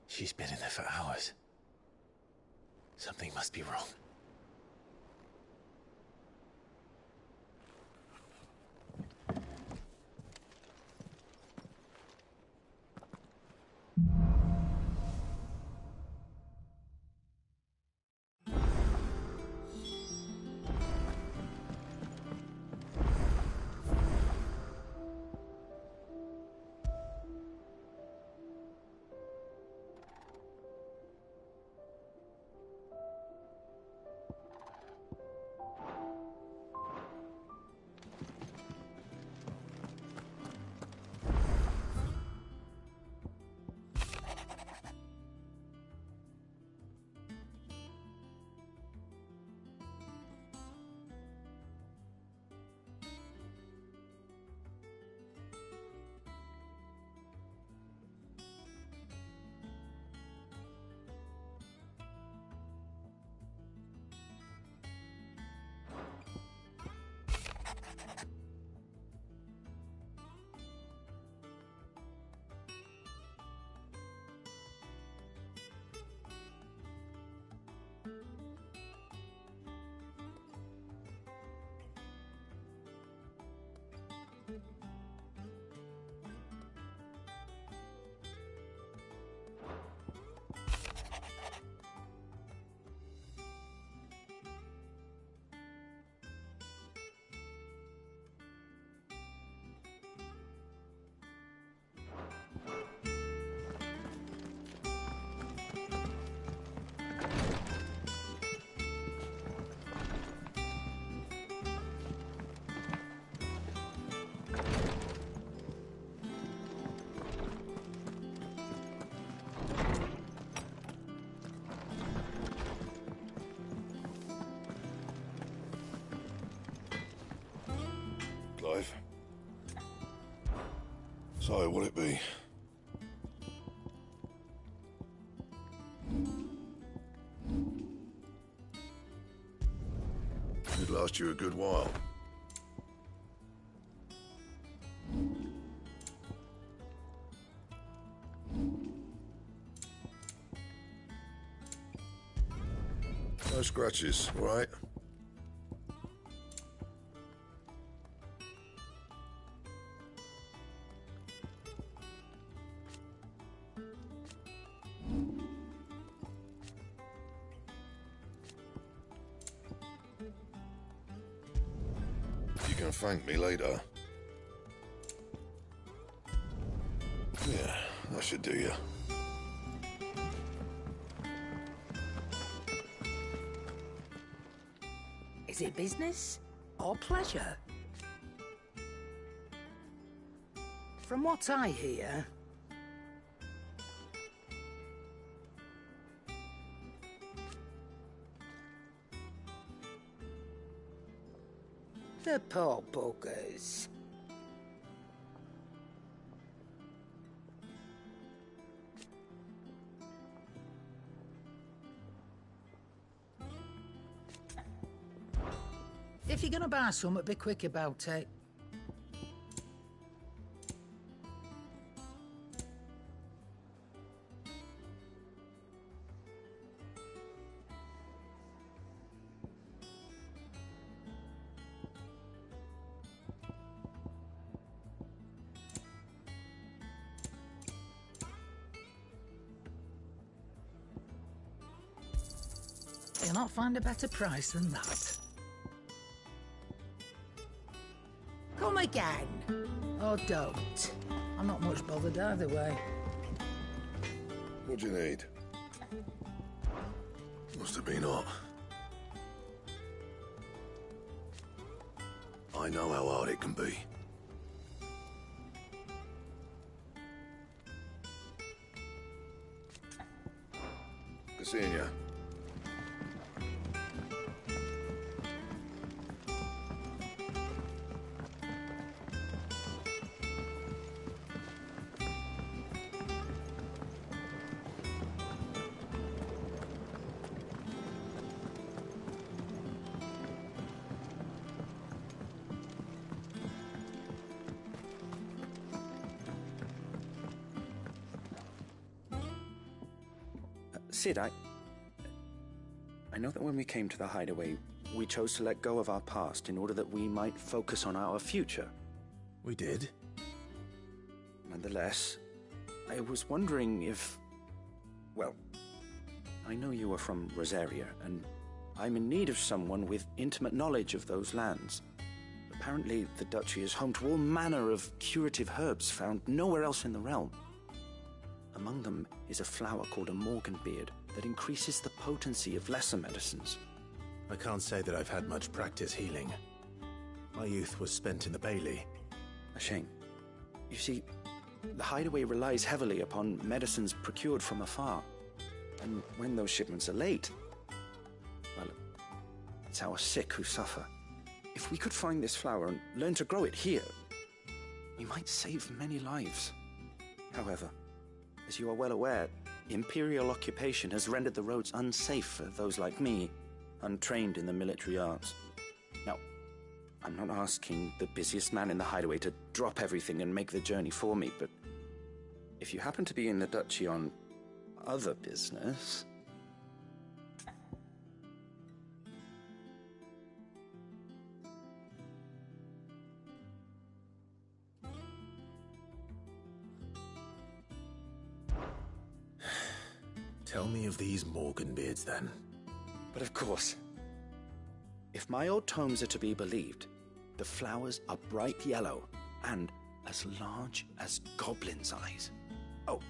She's been in there for hours. Something must be wrong. So, what'll it be? It'd last you a good while. No scratches, all right? You can thank me later. Yeah, that should do you. Is it business or pleasure? From what I hear, the poor buggers. If you're gonna buy something, be quick about it. You'll not find a better price than that. Come again. Or don't. I'm not much bothered either way. What do you need? Must have been hot. I know how hard it can be. Good seeing you. Sid, I know that when we came to the hideaway, we chose to let go of our past in order that we might focus on our future. We did. Nonetheless, I was wondering if... Well, I know you are from Rosaria, and I'm in need of someone with intimate knowledge of those lands. Apparently, the Duchy is home to all manner of curative herbs found nowhere else in the realm. Among them is a flower called a Morganbeard that increases the potency of lesser medicines. I can't say that I've had much practice healing. My youth was spent in the Bailey. A shame. You see, the hideaway relies heavily upon medicines procured from afar. And when those shipments are late, well, it's our sick who suffer. If we could find this flower and learn to grow it here, we might save many lives. However, as you are well aware, Imperial occupation has rendered the roads unsafe for those like me, untrained in the military arts. Now, I'm not asking the busiest man in the hideaway to drop everything and make the journey for me, but if you happen to be in the Duchy on other business... Tell me of these Morganbeards, then. But of course. If my old tomes are to be believed, the flowers are bright yellow and as large as goblins' eyes. Oh,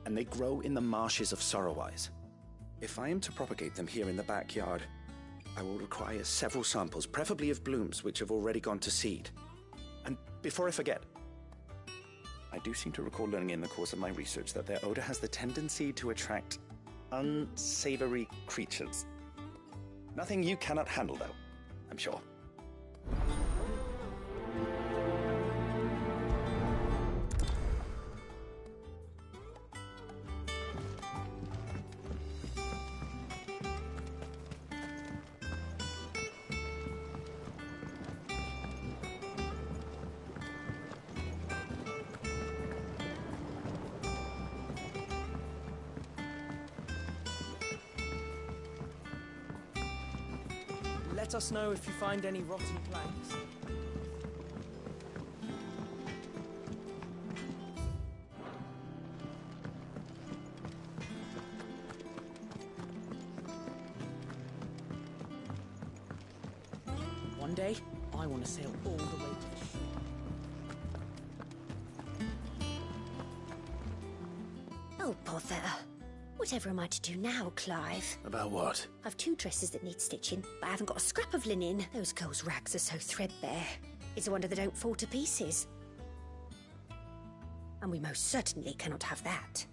and they grow in the marshes of Sorrowwise. If I am to propagate them here in the backyard, I will require several samples, preferably of blooms which have already gone to seed. And before I forget, I do seem to recall learning in the course of my research that their odor has the tendency to attract unsavory creatures. Nothing you cannot handle, though, I'm sure. let us know if you find any rotten planks. One day, I want to sail all the way to the shore. Oh, bother. Whatever am I to do now, Clive? About what? I've 2 dresses that need stitching, but I haven't got a scrap of linen. Those girls' rags are so threadbare. It's a wonder they don't fall to pieces. And we most certainly cannot have that.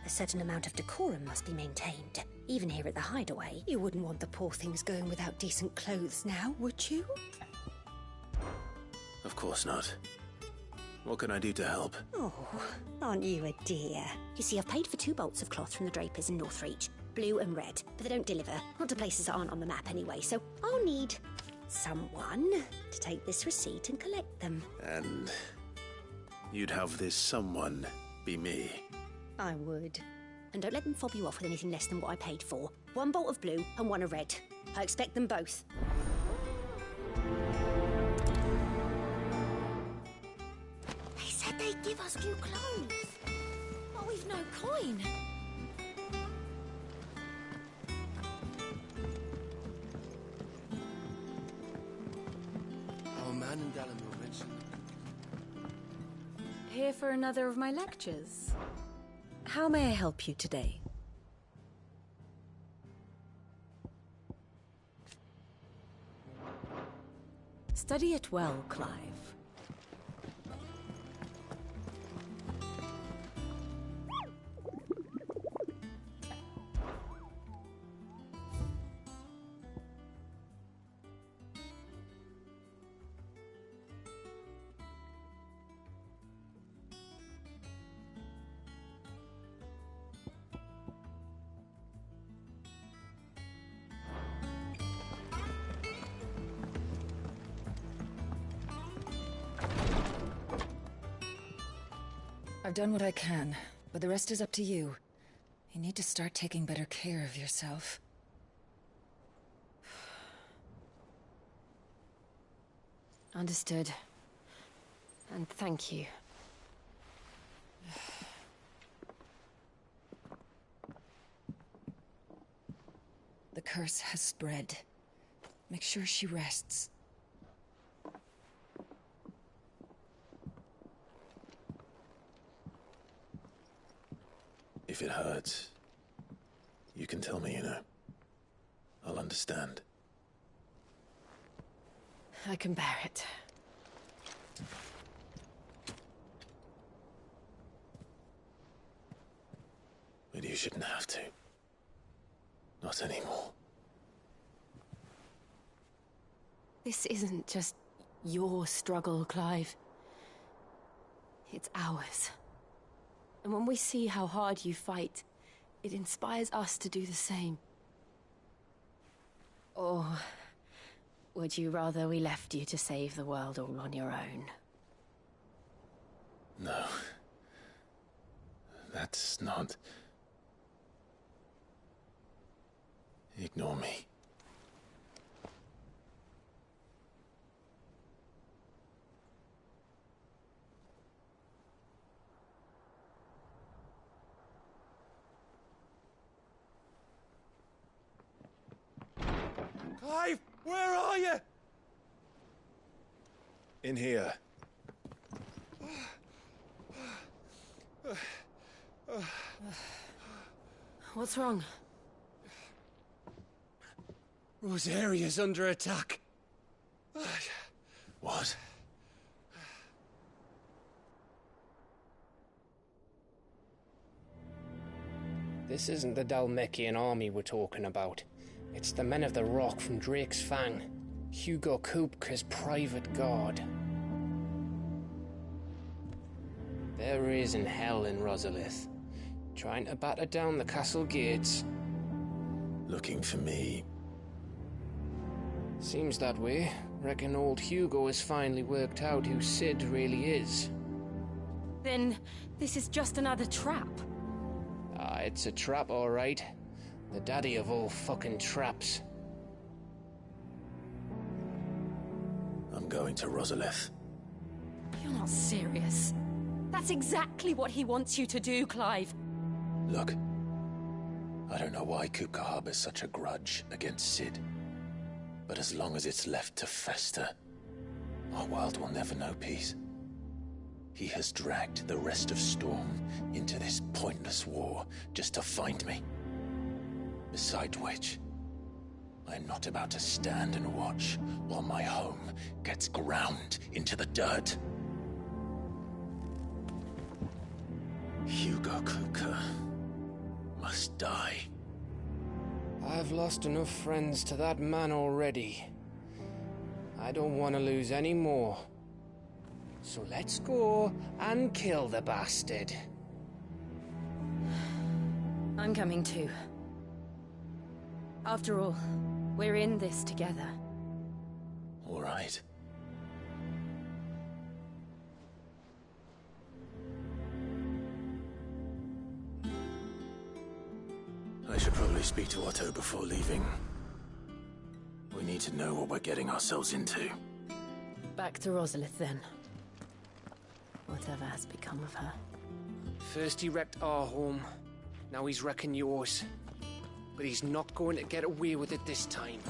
A certain amount of decorum must be maintained. Even here at the Hideaway, you wouldn't want the poor things going without decent clothes now, would you? Of course not. What can I do to help? Oh, aren't you a dear? You see, I've paid for 2 bolts of cloth from the drapers in Northreach, blue and red, but they don't deliver. Not to places that aren't on the map anyway, so I'll need someone to take this receipt and collect them. And you'd have this someone be me? I would. And don't let them fob you off with anything less than what I paid for. 1 bolt of blue and 1 of red. I expect them both. They said they'd give us new clothes. But we've no coin. Our man in Dalamir mentioned... Here for another of my lectures. How may I help you today? Study it well, Clive. I've done what I can, but the rest is up to you. You need to start taking better care of yourself. Understood. And thank you. The curse has spread. Make sure she rests. If it hurts, you can tell me, you know. I'll understand. I can bear it. But you shouldn't have to. Not anymore. This isn't just your struggle, Clive. It's ours. And when we see how hard you fight, it inspires us to do the same. Or would you rather we left you to save the world all on your own? No. That's not... Ignore me. Clive, where are you? In here. What's wrong? Rosaria's under attack. What? This isn't the Dhalmekian army we're talking about. It's the Men of the Rock from Drake's Fang. Hugo Kupka's private guard. There is in hell in Rosalith, trying to batter down the castle gates. Looking for me. Seems that way. Reckon old Hugo has finally worked out who Sid really is. Then this is just another trap. Ah, it's a trap, all right. The daddy of all fucking traps. going to Rosalith. You're not serious. That's exactly what he wants you to do, Clive. Look, I don't know why Kupka harbors such a grudge against Cid. But as long as it's left to fester, our world will never know peace. He has dragged the rest of Storm into this pointless war just to find me. Besides which, I'm not about to stand and watch while my home gets ground into the dirt. Hugo Kupka must die. I've lost enough friends to that man already. I don't want to lose any more. So let's go and kill the bastard. I'm coming too. After all, we're in this together. All right. I should probably speak to Otto before leaving. We need to know what we're getting ourselves into. Back to Rosalith then. Whatever has become of her. First he wrecked our home, now he's wrecking yours. But he's not going to get away with it this time.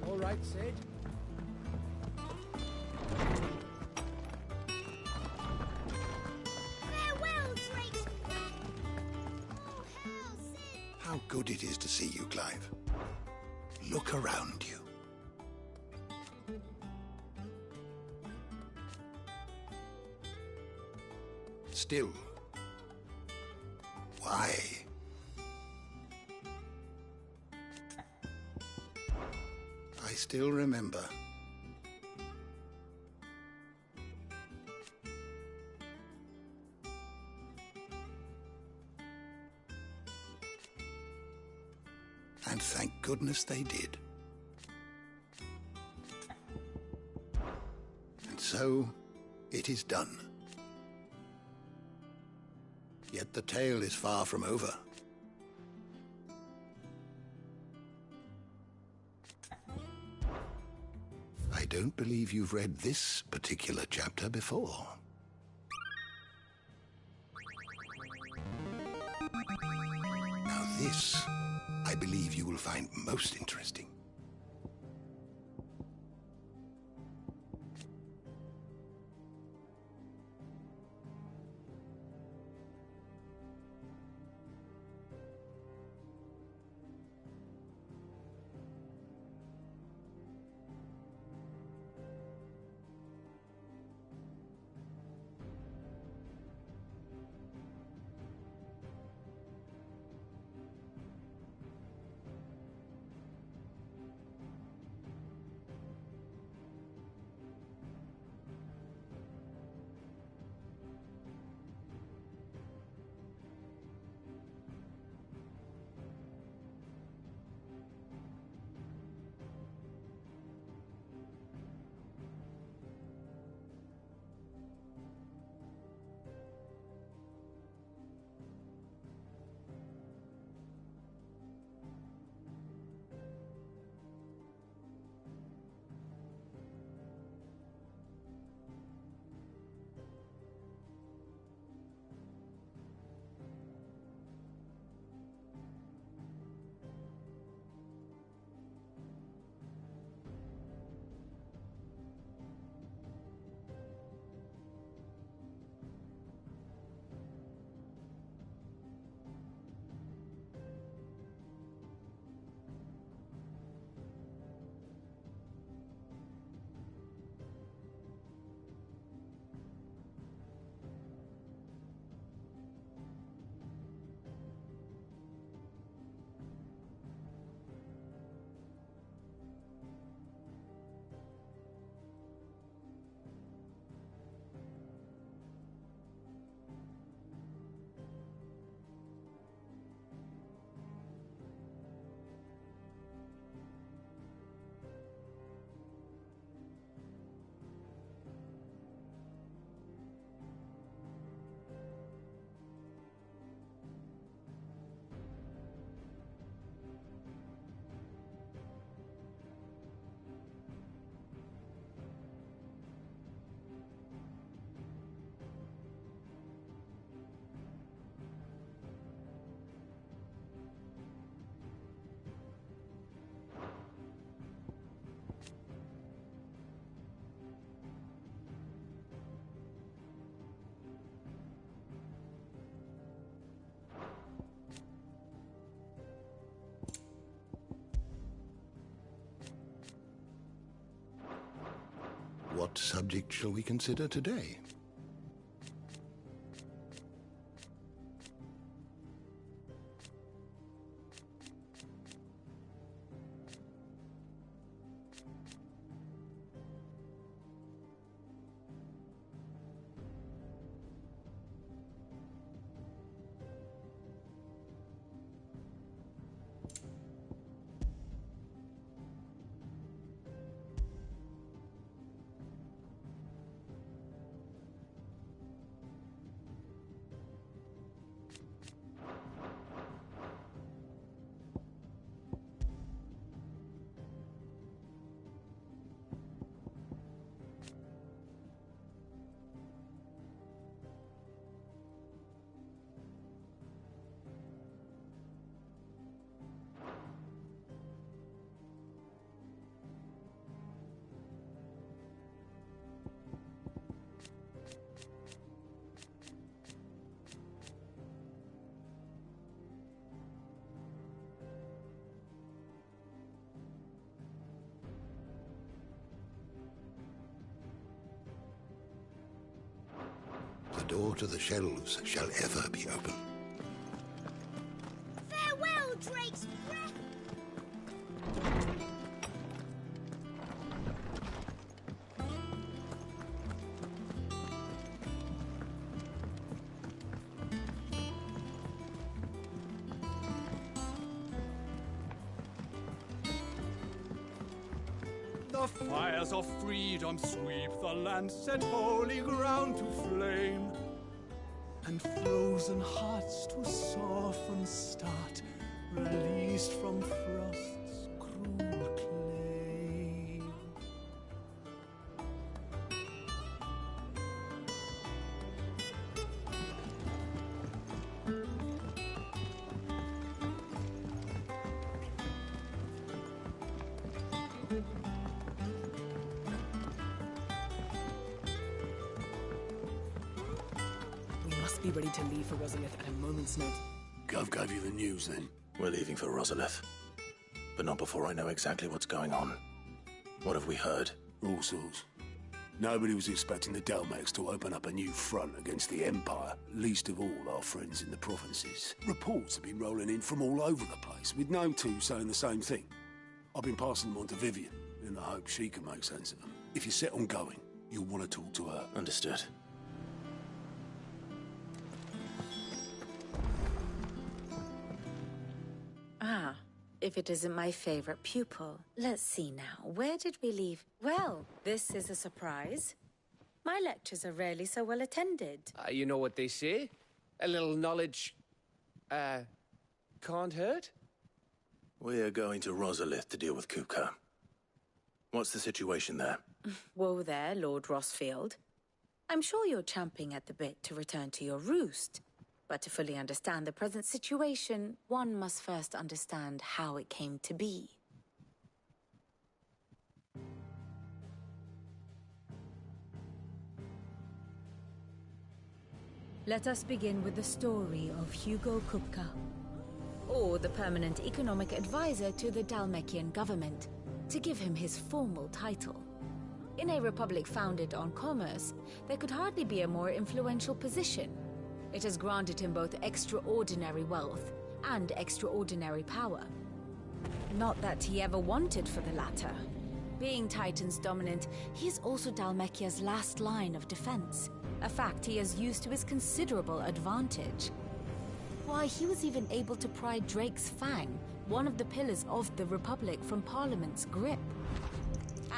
All right, Cid. How good it is to see you, Clive. Look around you. Still. Why? I still remember. And thank goodness they did. And so, it is done. Yet the tale is far from over. I don't believe you've read this particular chapter before. Now this, I believe you will find most interesting. What subject shall we consider today? The door to the shelves shall ever be open. Farewell, Drake's breath! The fires of freedom sweep the land, set holy ground to flame, and frozen hearts to soften start, released from frost's cruel clay. Be ready to leave for Rosalith at a moment's notice. Gov gave you the news then? We're leaving for Rosalith. But not before I know exactly what's going on. What have we heard? All sorts. Nobody was expecting the Dalmex to open up a new front against the Empire, least of all our friends in the provinces. Reports have been rolling in from all over the place, with no two saying the same thing. I've been passing them on to Vivian, in the hope she can make sense of them. If you're set on going, you'll want to talk to her. Understood. Ah, if it isn't my favorite pupil. Let's see now, where did we leave? Well, this is a surprise. My lectures are rarely so well attended. You know what they say? A little knowledge, can't hurt? We're going to Rosalith to deal with Kupka. What's the situation there? Whoa there, Lord Rossfield. I'm sure you're champing at the bit to return to your roost. But to fully understand the present situation, one must first understand how it came to be. Let us begin with the story of Hugo Kupka, or the permanent economic advisor to the Dalmekian government, to give him his formal title. In a republic founded on commerce, there could hardly be a more influential position. It has granted him both extraordinary wealth and extraordinary power. Not that he ever wanted for the latter. Being Titan's dominant, he is also Dalmekia's last line of defense, a fact he has used to his considerable advantage. Why, he was even able to pry Drake's Fang, one of the pillars of the Republic, from Parliament's grip.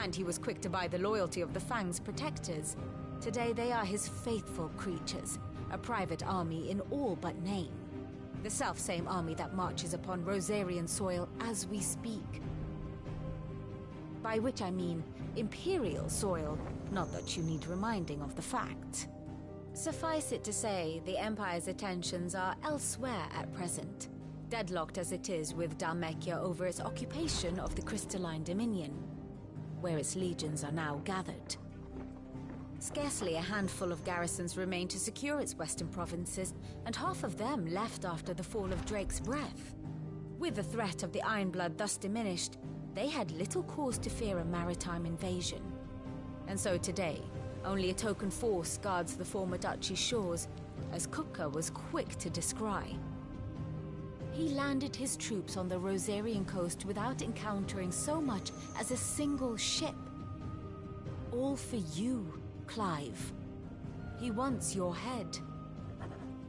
And he was quick to buy the loyalty of the Fang's protectors. Today they are his faithful creatures, a private army in all but name. The self-same army that marches upon Rosarian soil as we speak. By which I mean Imperial soil, not that you need reminding of the fact. Suffice it to say, the Empire's attentions are elsewhere at present, deadlocked as it is with Dalmekia over its occupation of the Crystalline Dominion, where its legions are now gathered. Scarcely a handful of garrisons remain to secure its western provinces, and half of them left after the fall of Drake's Breath. With the threat of the Ironblood thus diminished, they had little cause to fear a maritime invasion. And so today, only a token force guards the former duchy's shores, as Kupka was quick to descry. He landed his troops on the Rosarian coast without encountering so much as a single ship. All for you, Clive. He wants your head.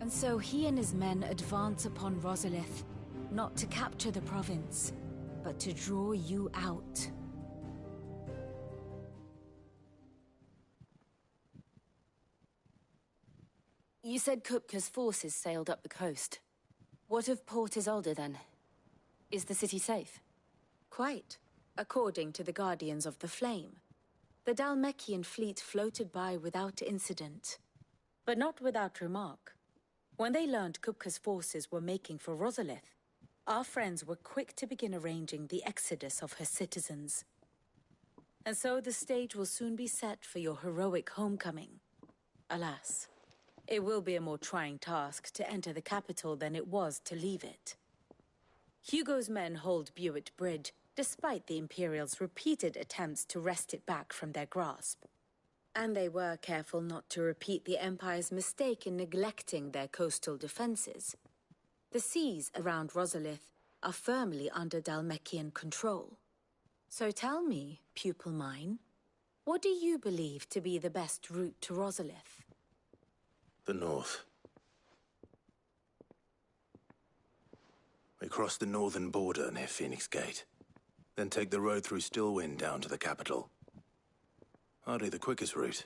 And so he and his men advance upon Rosalith, not to capture the province, but to draw you out. You said Kupka's forces sailed up the coast. What of Port Isolde, then? Is the city safe? Quite, according to the Guardians of the Flame. The Dhalmekian fleet floated by without incident, but not without remark. When they learned Kupka's forces were making for Rosalith, our friends were quick to begin arranging the exodus of her citizens. And so the stage will soon be set for your heroic homecoming. Alas, it will be a more trying task to enter the capital than it was to leave it. Hugo's men hold Buet Bridge, despite the Imperials' repeated attempts to wrest it back from their grasp. And they were careful not to repeat the Empire's mistake in neglecting their coastal defenses. The seas around Rosalith are firmly under Dhalmekian control. So tell me, pupil mine, what do you believe to be the best route to Rosalith? The north. We cross the northern border near Phoenix Gate, then take the road through Stillwind down to the capital. Hardly the quickest route,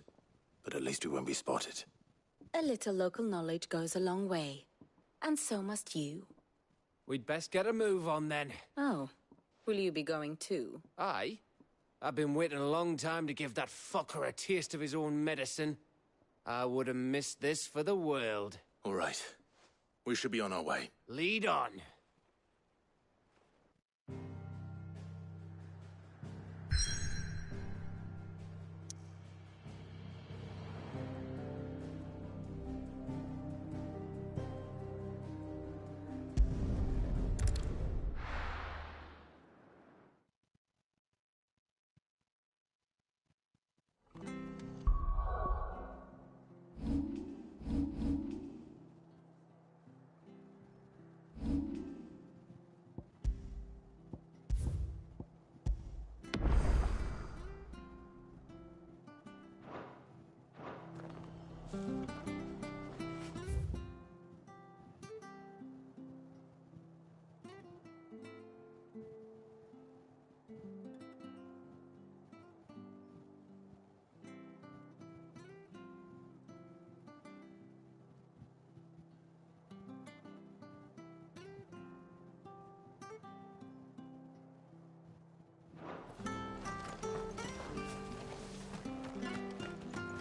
but at least we won't be spotted. A little local knowledge goes a long way, and so must you. We'd best get a move on then. Oh, will you be going too? Aye. I've been waiting a long time to give that fucker a taste of his own medicine. I would have missed this for the world. All right. We should be on our way. Lead on.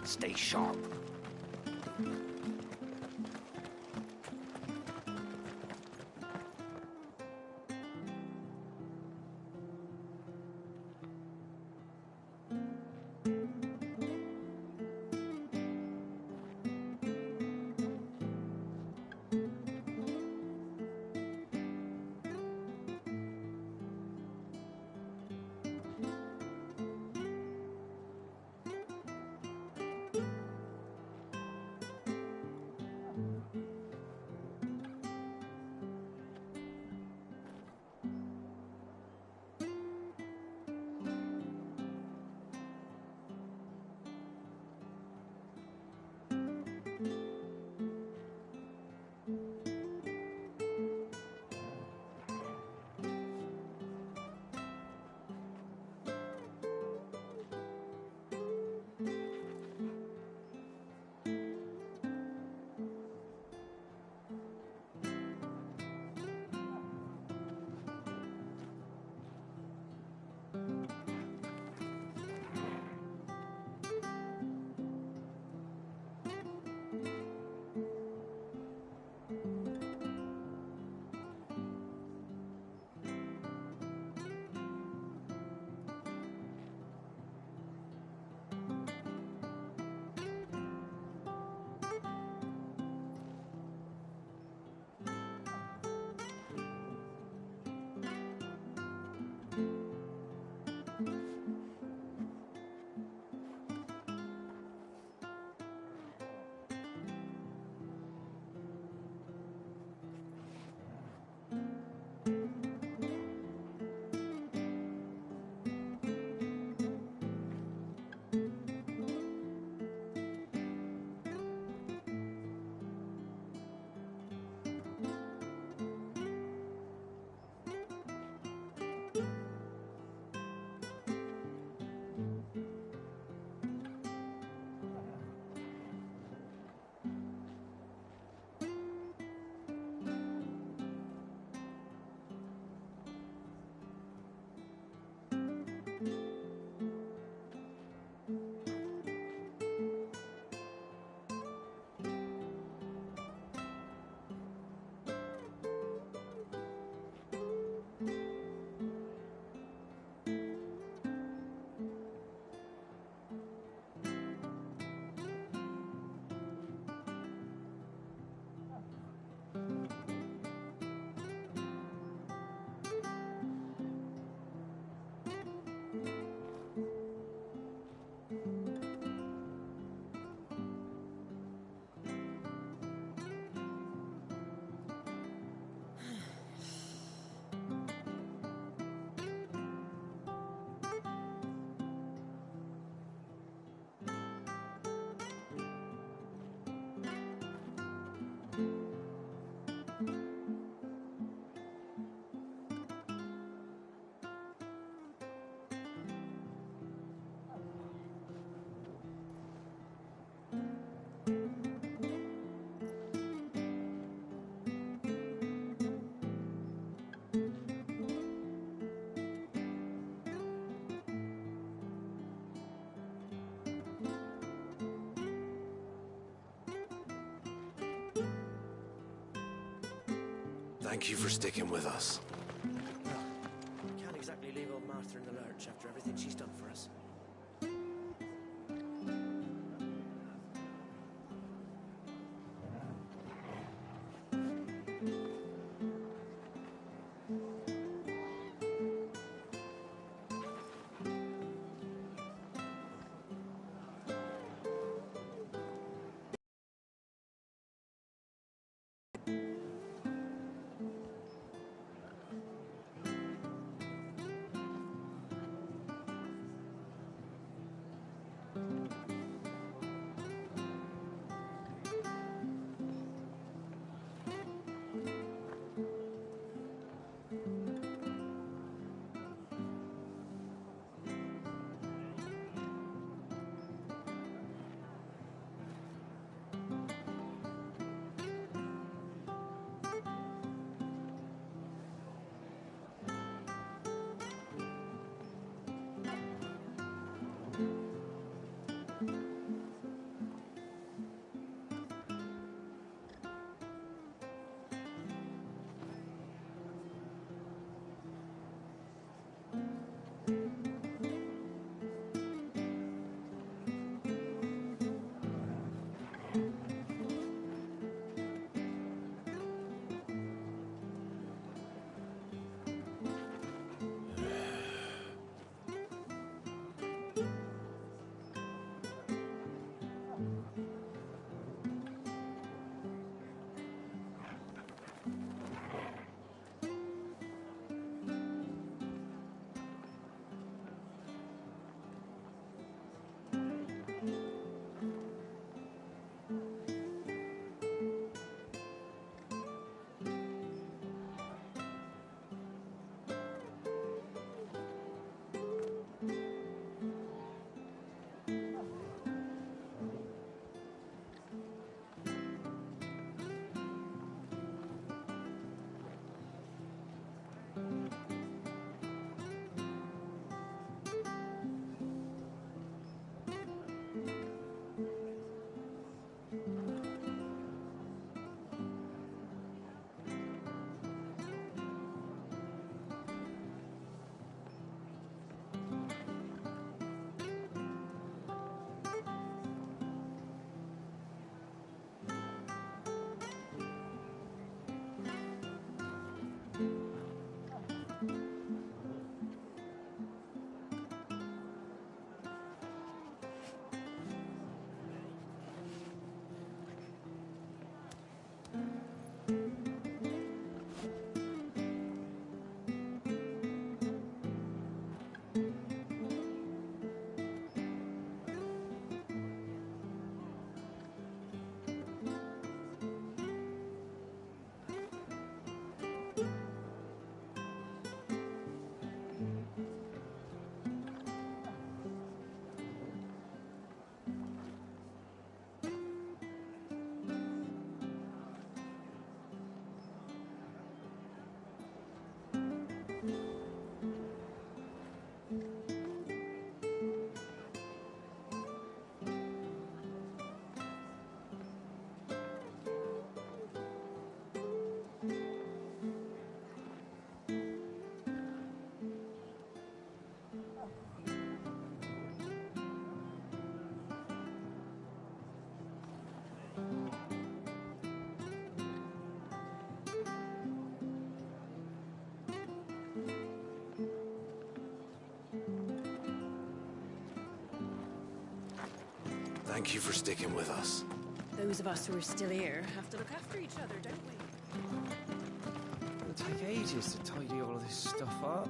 Stay sharp. Thank you for sticking with us. Can't exactly leave old Martha in the lurch after everything she's done for us. Thank you for sticking with us. Those of us who are still here have to look after each other, don't we? It'll take ages to tidy all of this stuff up.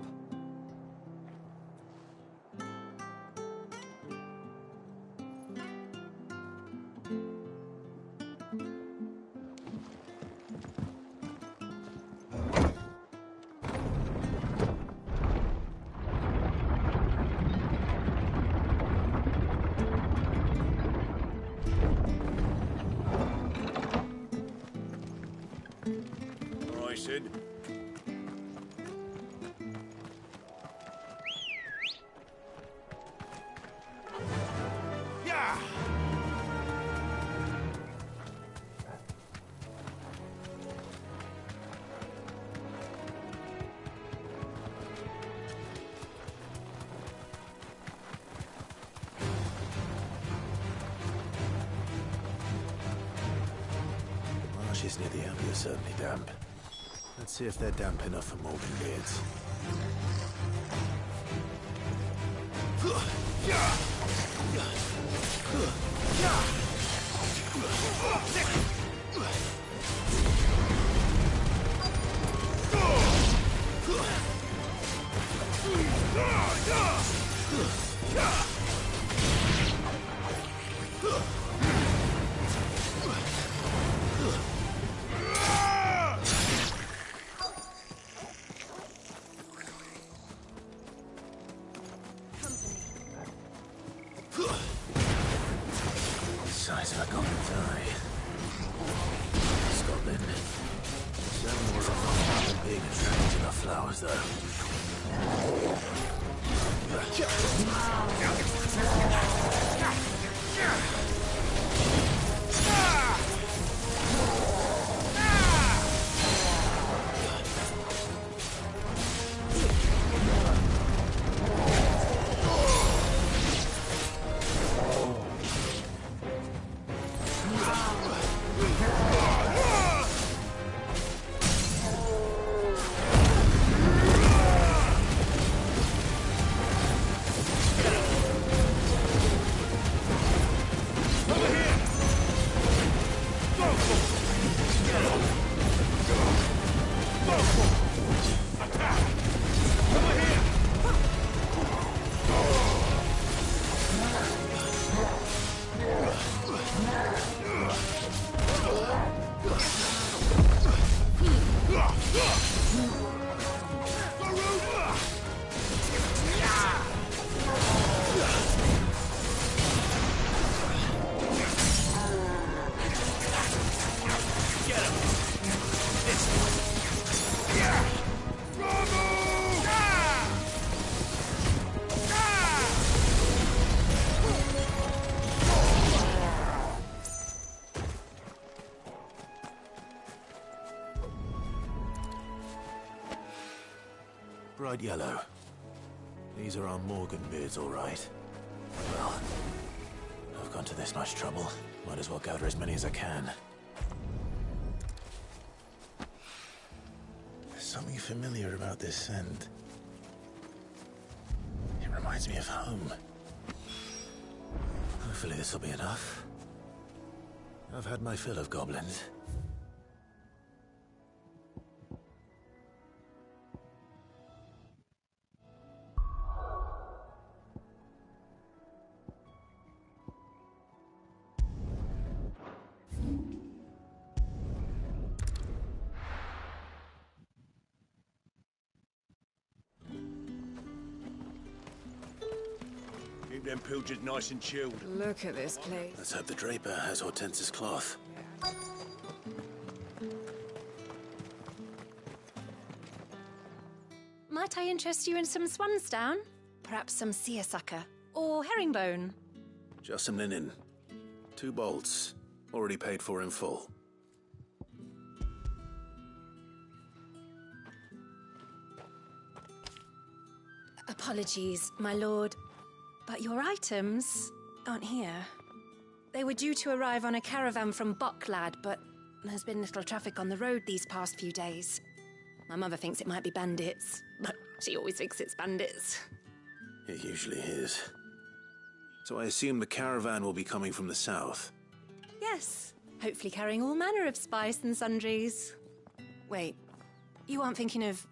bushes near the abbey are certainly damp. Let's see if they're damp enough for Morgan beards. Size of a goblin's eye. Goblin. Seven was a far than being attracted to the flowers, though. Bright yellow. These are our Morgan beards, all right. Well, I've gone to this much trouble. Might as well gather as many as I can. There's something familiar about this scent. It reminds me of home. Hopefully this will be enough. I've had my fill of goblins. Keep them pilgers nice and chilled. Look at this place. Let's hope the Draper has Hortense's cloth. Might I interest you in some swansdown? Perhaps some seersucker? Or herringbone? Just some linen. 2 bolts. Already paid for in full. Apologies, my lord, but your items aren't here. They were due to arrive on a caravan from Bocklad, but there's been little traffic on the road these past few days. My mother thinks it might be bandits, but she always thinks it's bandits. It usually is. So I assume the caravan will be coming from the south. Yes, hopefully carrying all manner of spice and sundries. Wait, you aren't thinking of...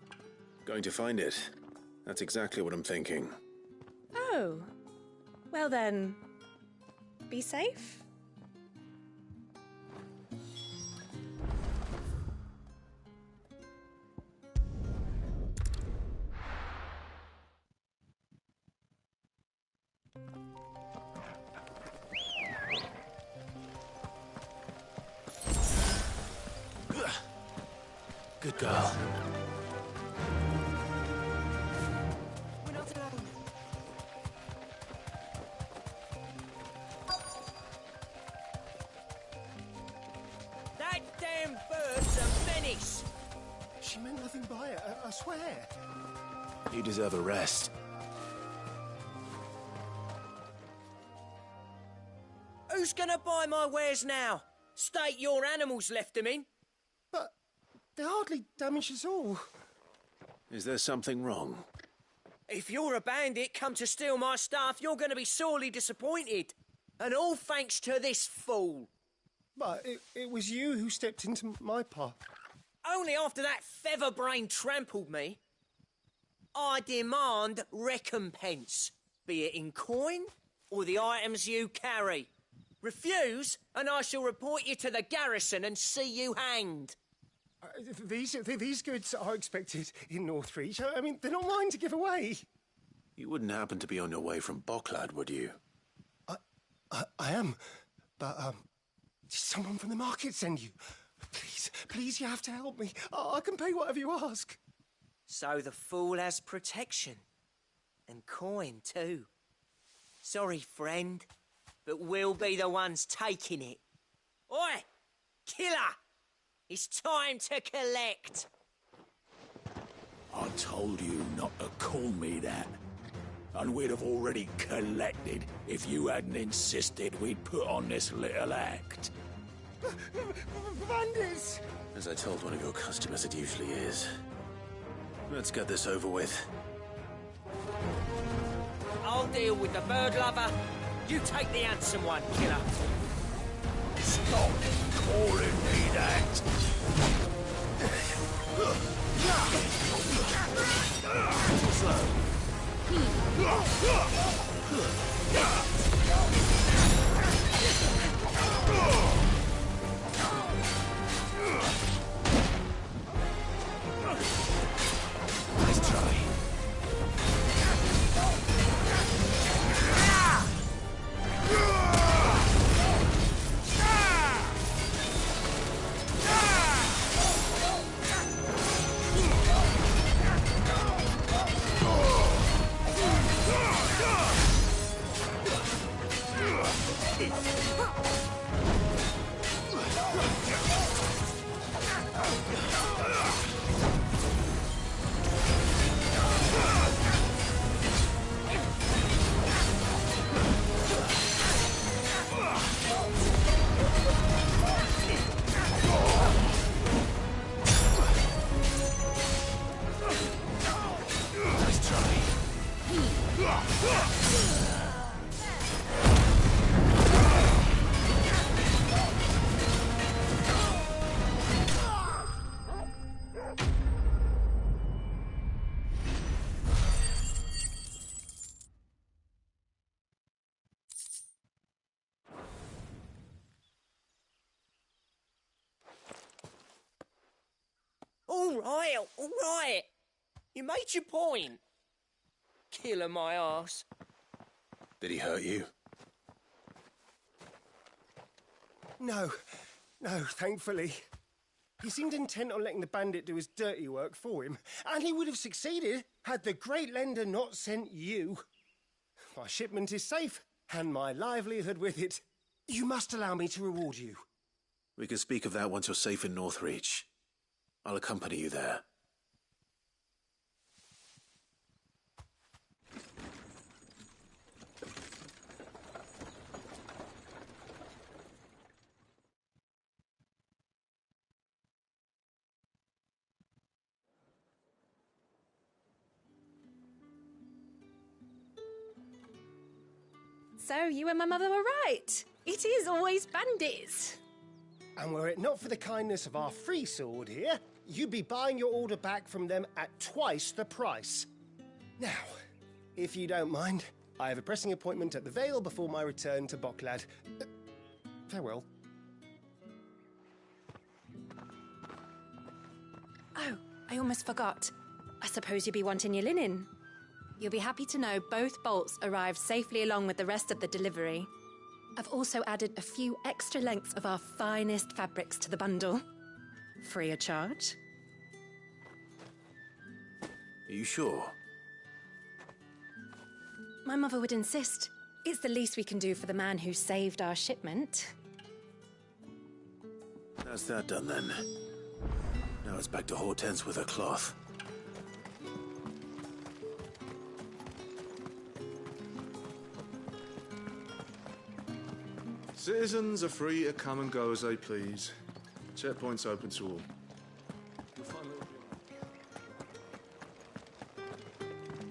Going to find it. That's exactly what I'm thinking. Oh, well then, be safe. Good girl. We're not alone. That damn bird's a menace. She meant nothing by it, I swear. You deserve a rest. Who's gonna buy my wares now? State your animals left them in. They hardly damage us all. Is there something wrong? If you're a bandit come to steal my stuff, you're going to be sorely disappointed. And all thanks to this fool. But it was you who stepped into my path. Only after that feather-brain trampled me. I demand recompense, be it in coin or the items you carry. Refuse, and I shall report you to the garrison and see you hanged. These goods are expected in Northreach. I mean, they're not mine to give away. You wouldn't happen to be on your way from Bocklad, would you? I am, but did someone from the market send you? Please, you have to help me. I can pay whatever you ask. So the fool has protection. And coin, too. Sorry, friend, but we'll be the ones taking it. Oi! Killer! It's time to collect! I told you not to call me that. And we'd have already collected if you hadn't insisted we'd put on this little act. Bandits! As I told one of your customers, it usually is. Let's get this over with. I'll deal with the bird lover. You take the handsome one, killer. Stop calling me that. Nice try. All right. You made your point. Killer my arse. Did he hurt you? No, thankfully. He seemed intent on letting the bandit do his dirty work for him, and he would have succeeded had the Great Lender not sent you. My shipment is safe, and my livelihood with it. You must allow me to reward you. We can speak of that once you're safe in Northreach. I'll accompany you there. So you and my mother were right. It is always bandits. And were it not for the kindness of our free sword here, you'd be buying your order back from them at twice the price. Now, if you don't mind, I have a pressing appointment at the Vale before my return to Bocklad. Farewell. Oh, I almost forgot. I suppose you'll be wanting your linen. You'll be happy to know both bolts arrived safely along with the rest of the delivery. I've also added a few extra lengths of our finest fabrics to the bundle. Free of charge. Are you sure? My mother would insist. It's the least we can do for the man who saved our shipment. That's that done then. Now it's back to Hortense with her cloth. Citizens are free to come and go as they please. Checkpoint's open to all.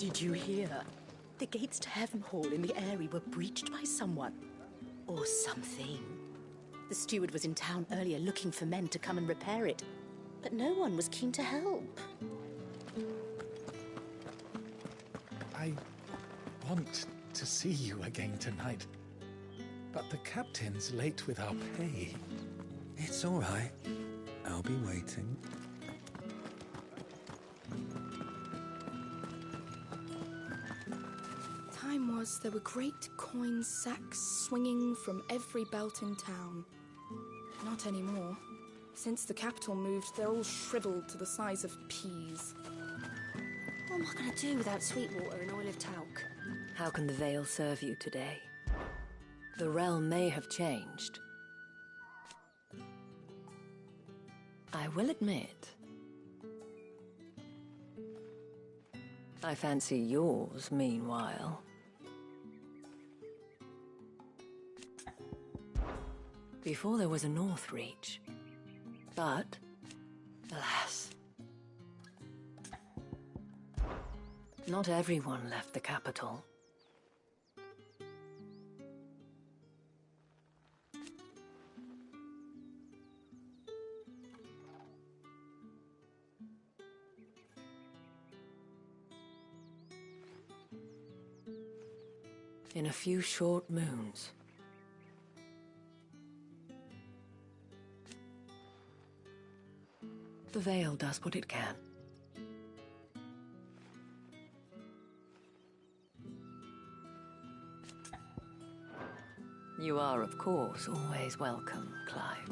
Did you hear? The gates to Heavenhall in the Eyrie were breached by someone. Or something. The steward was in town earlier looking for men to come and repair it, but no one was keen to help. I want to see you again tonight, but the captain's late with our pay. It's all right. I'll be waiting. Time was there were great coin sacks swinging from every belt in town. Not anymore. Since the capital moved, they're all shriveled to the size of peas. What am I going to do without sweet water and oil of talc? How can the Veil serve you today? The realm may have changed. I will admit, I fancy yours, meanwhile. Before there was a Northreach, but, alas, not everyone left the capital. In a few short moons, the Veil does what it can. You are, of course, always welcome, Clive.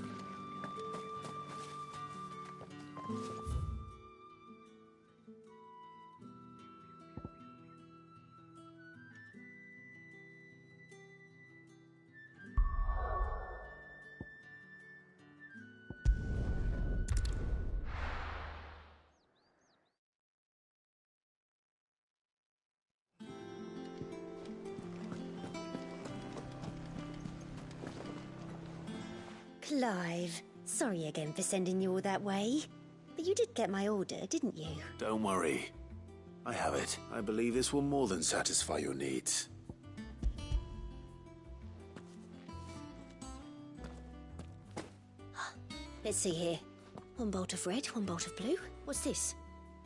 Clive, sorry again for sending you all that way. But you did get my order, didn't you? Don't worry. I have it. I believe this will more than satisfy your needs. Let's see here. One bolt of red, one bolt of blue. What's this?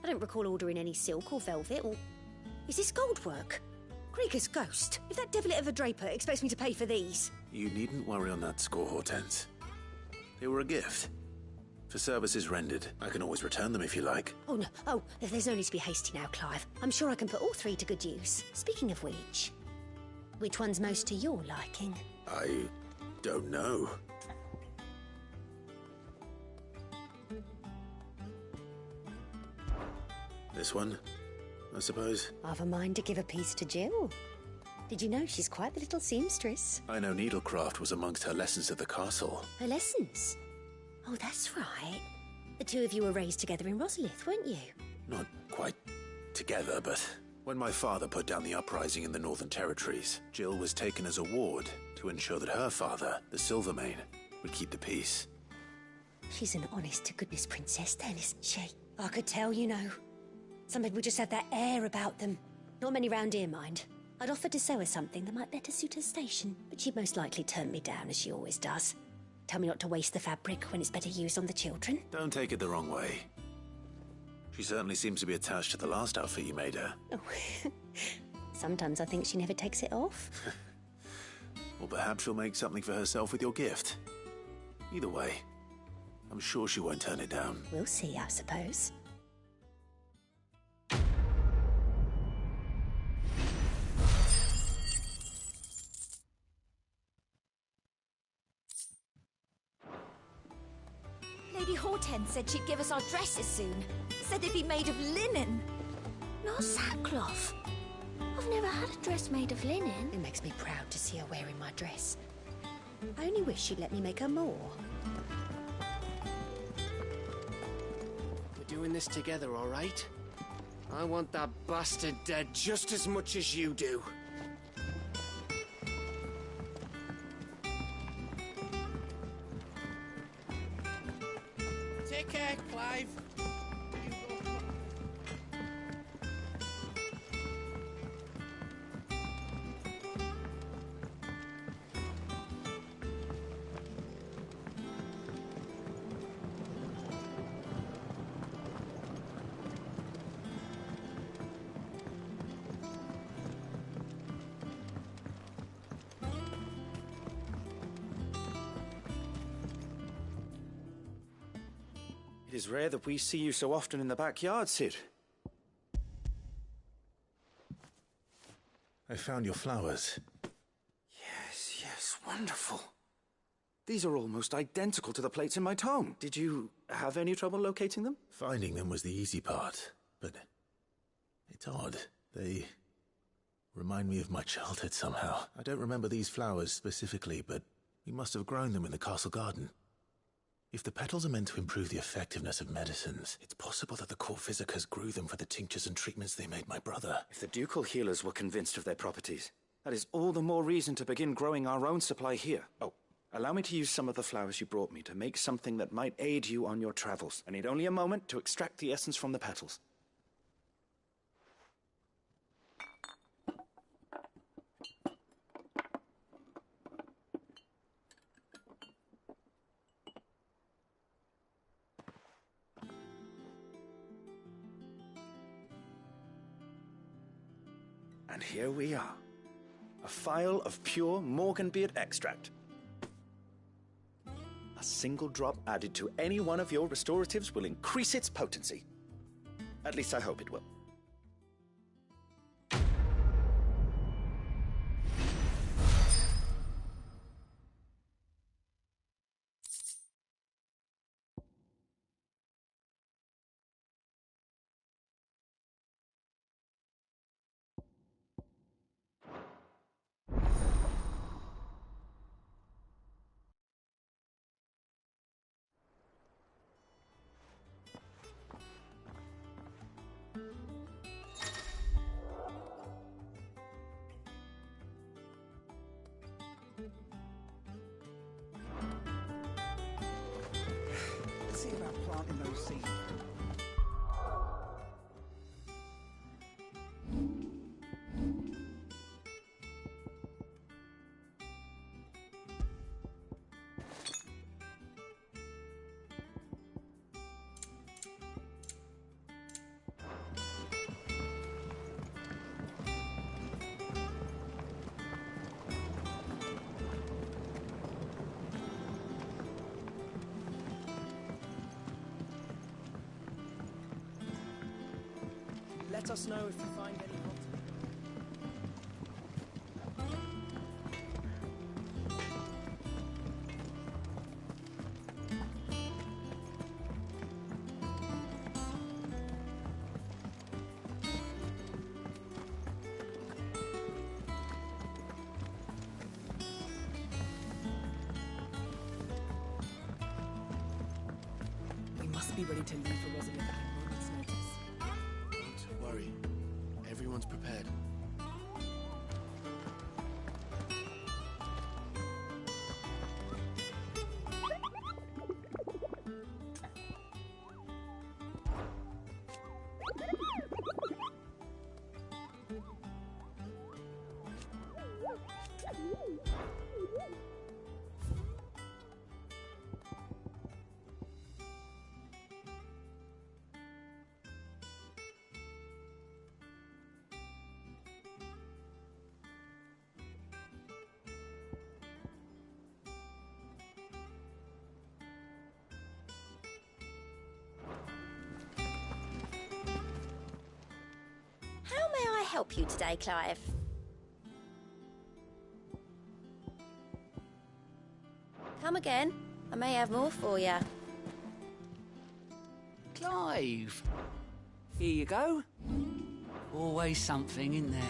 I don't recall ordering any silk or velvet or... Is this gold work? Krieger's ghost. If that devilit of a draper expects me to pay for these... You needn't worry on that score, Hortense. They were a gift. For services rendered, I can always return them if you like. Oh, no. Oh, there's no need to be hasty now, Clive. I'm sure I can put all three to good use. Speaking of which one's most to your liking? I don't know. This one, I suppose. I've a mind to give a piece to Jill. Did you know she's quite the little seamstress? I know needlecraft was amongst her lessons at the castle. Her lessons? Oh, that's right. The two of you were raised together in Rosalith, weren't you? Not quite together, but when my father put down the uprising in the Northern Territories, Jill was taken as a ward to ensure that her father, the Silvermane, would keep the peace. She's an honest-to-goodness princess then, isn't she? I could tell, you know. Some people just have that air about them. Not many round here, mind. I'd offered to sew her something that might better suit her station, but she'd most likely turn me down, as she always does. Tell me not to waste the fabric when it's better used on the children. Don't take it the wrong way. She certainly seems to be attached to the last outfit you made her. Oh. Sometimes I think she never takes it off. Or perhaps she'll make something for herself with your gift. Either way, I'm sure she won't turn it down. We'll see, I suppose. Lady Hortense said she'd give us our dresses soon. Said they'd be made of linen. Not sackcloth. I've never had a dress made of linen. It makes me proud to see her wearing my dress. I only wish she'd let me make her more. We're doing this together, all right? I want that bastard dead just as much as you do. Take care, Clive. It is rare that we see you so often in the backyard, Cid. I found your flowers. Yes, wonderful. These are almost identical to the plates in my tome. Did you have any trouble locating them? Finding them was the easy part, but it's odd. They remind me of my childhood somehow. I don't remember these flowers specifically, but we must have grown them in the castle garden. If the petals are meant to improve the effectiveness of medicines, it's possible that the core physicers grew them for the tinctures and treatments they made my brother. If the ducal healers were convinced of their properties, that is all the more reason to begin growing our own supply here. Oh, allow me to use some of the flowers you brought me to make something that might aid you on your travels. I need only a moment to extract the essence from the petals. And here we are. A phial of pure Morganbeard extract. A single drop added to any one of your restoratives will increase its potency. At least I hope it will. Let's see about planting those seeds. Let us know if you find any hot. We must be ready to leave for Rosalind at a moment's notice. Don't worry. Everyone's prepared. How may I help you today, Clive? Come again. I may have more for you. Clive! Here you go. Always something in there.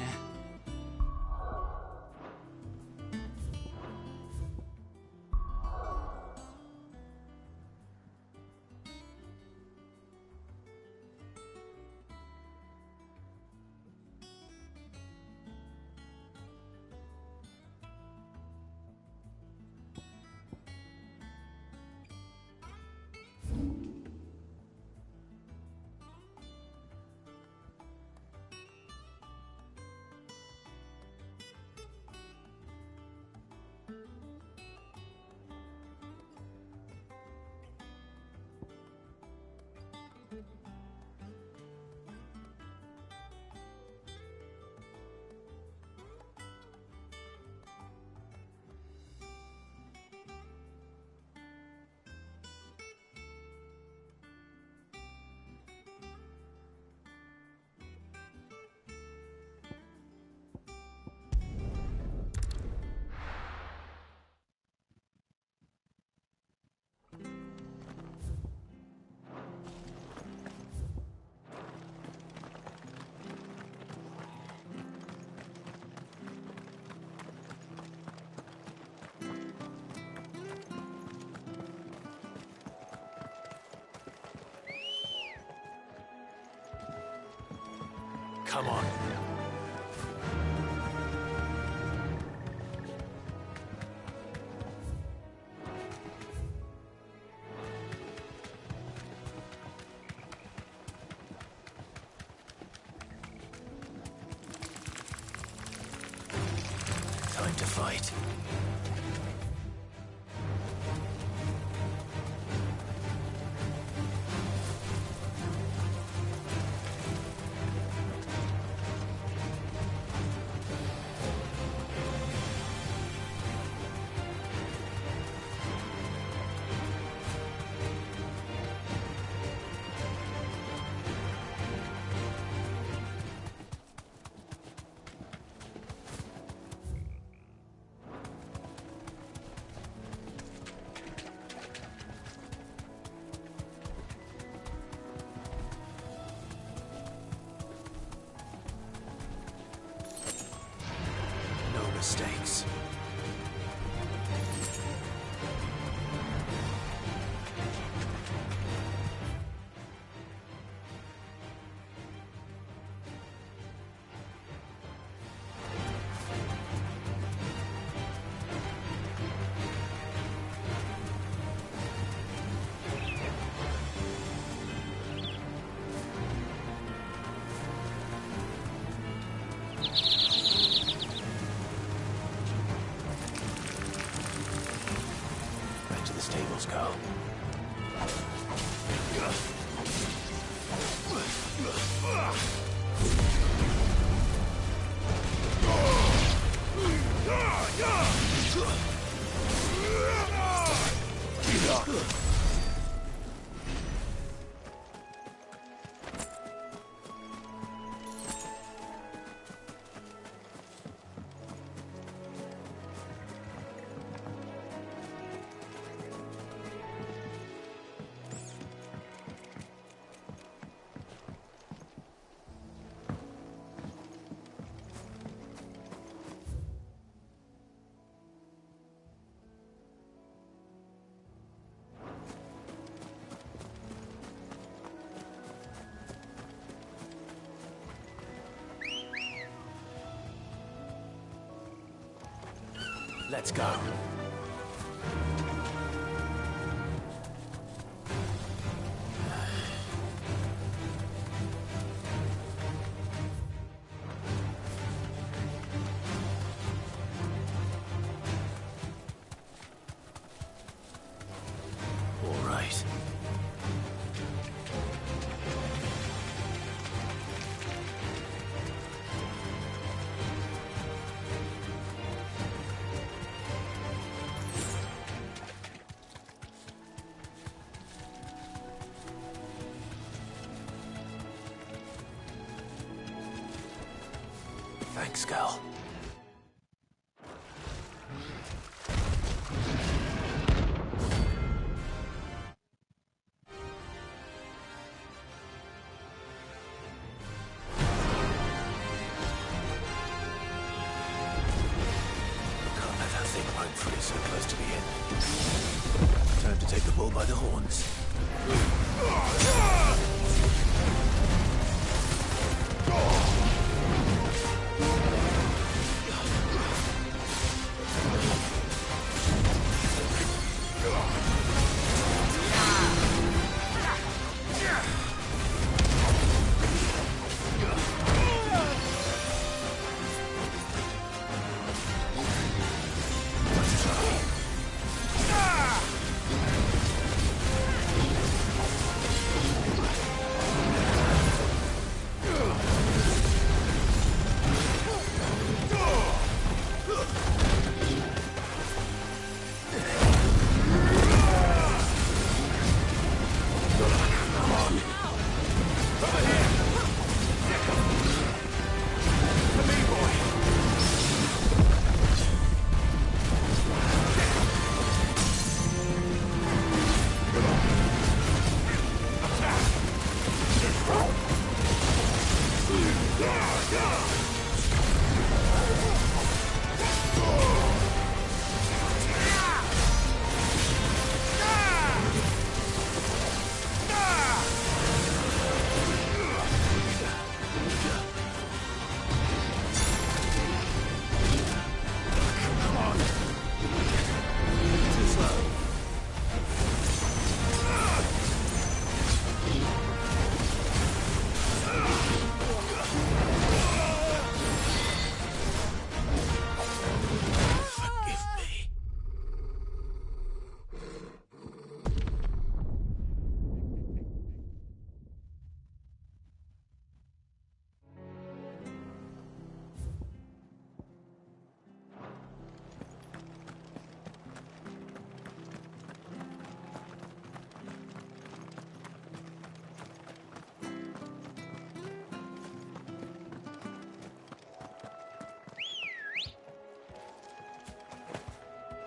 Come on. Time to fight. Mistakes. Stables go. Let's go. All right. Thanks, Gal. Can't let that thing roam free so close to the end. Time to take the bull by the horns.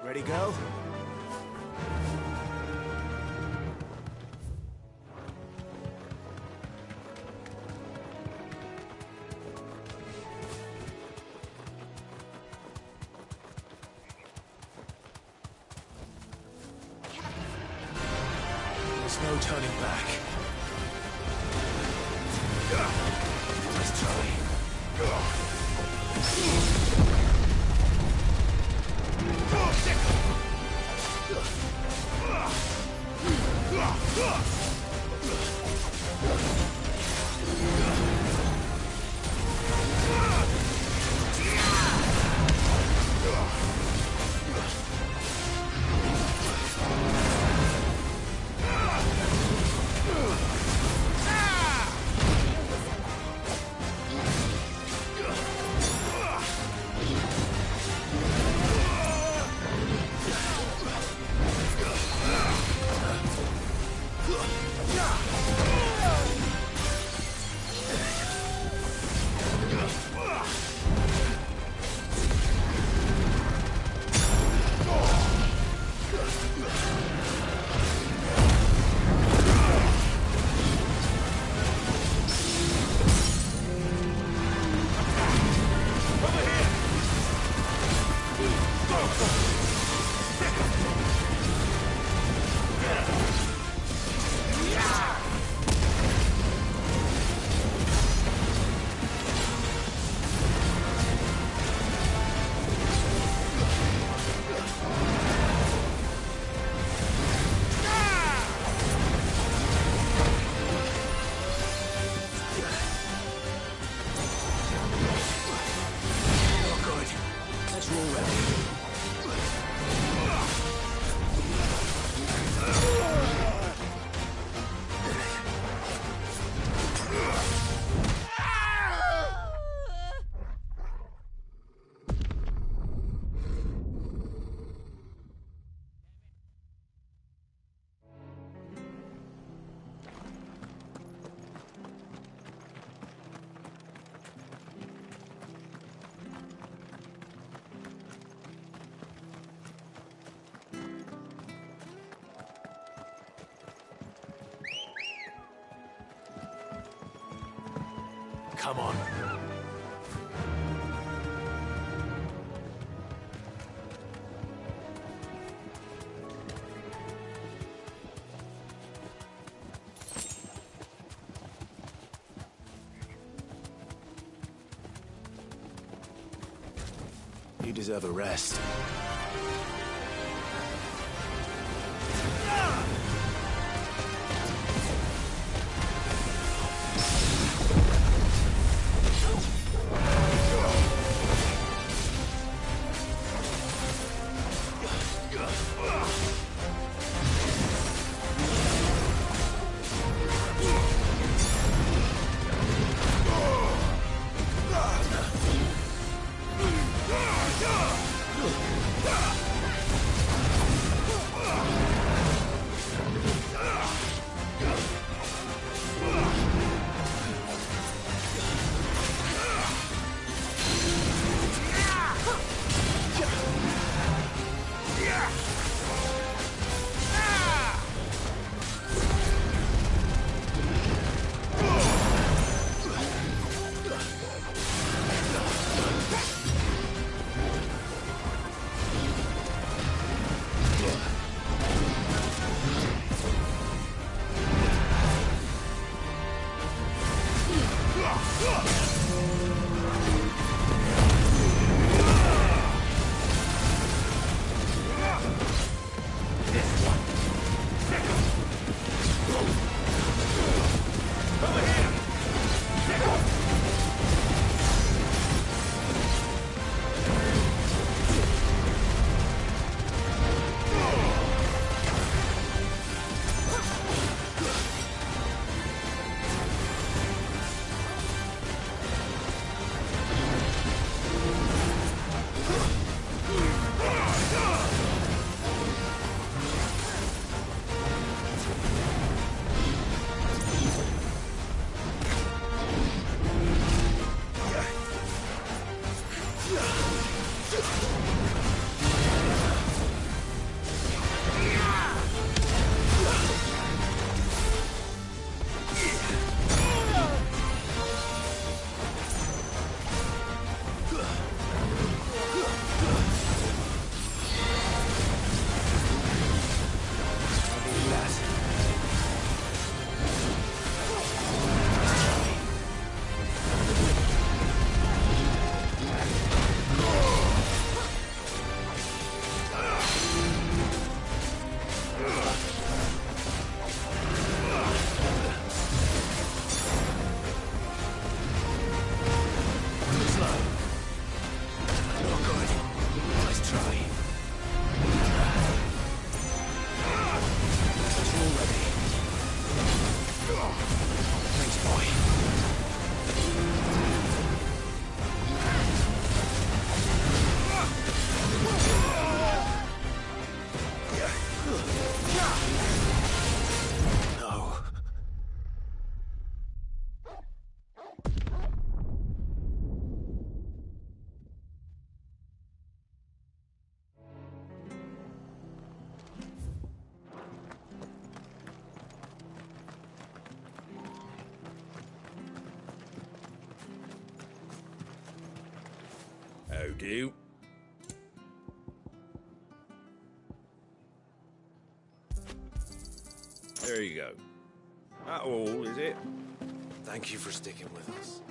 Ready, girl? There's no turning back. Let's try. Come on. You deserve a rest. That'll do. There you go. That all, is it? Thank you for sticking with us.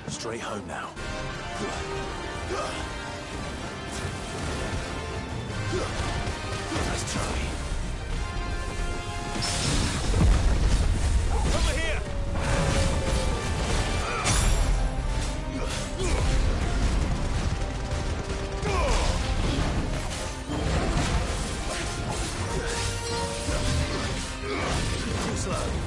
Straight home now. Nice try. Over here! Too slow.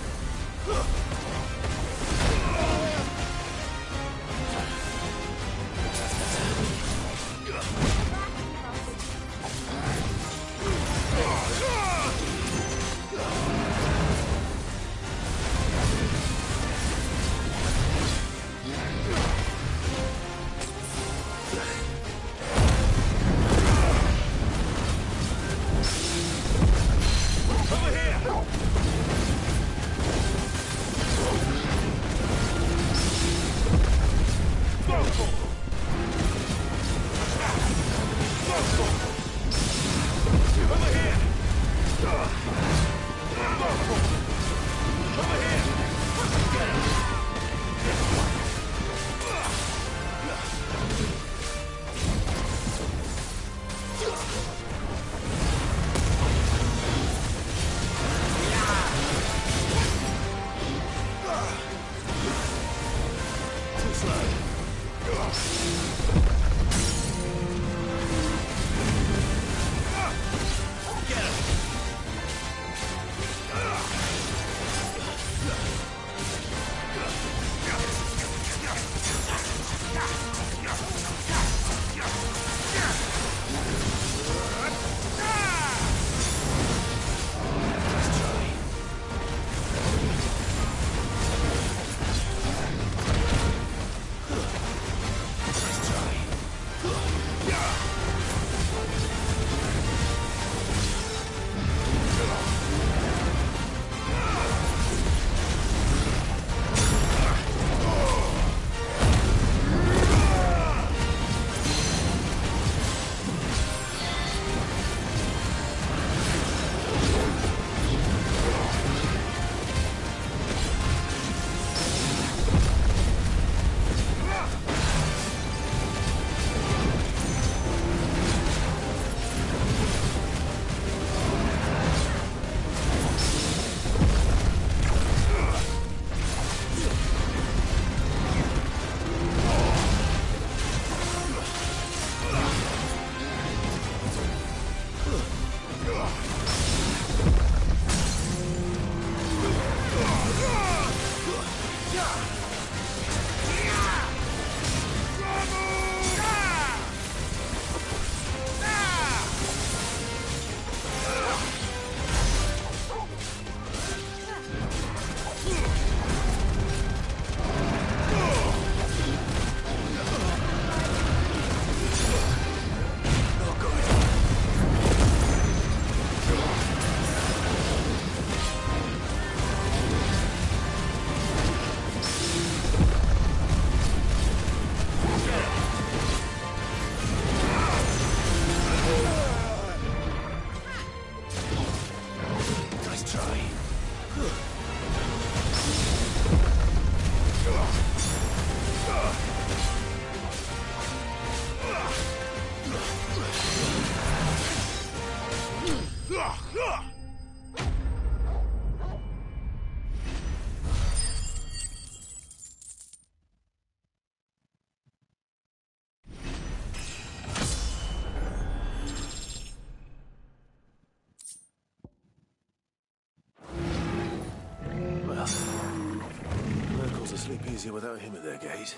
sleep easier without him at their gate.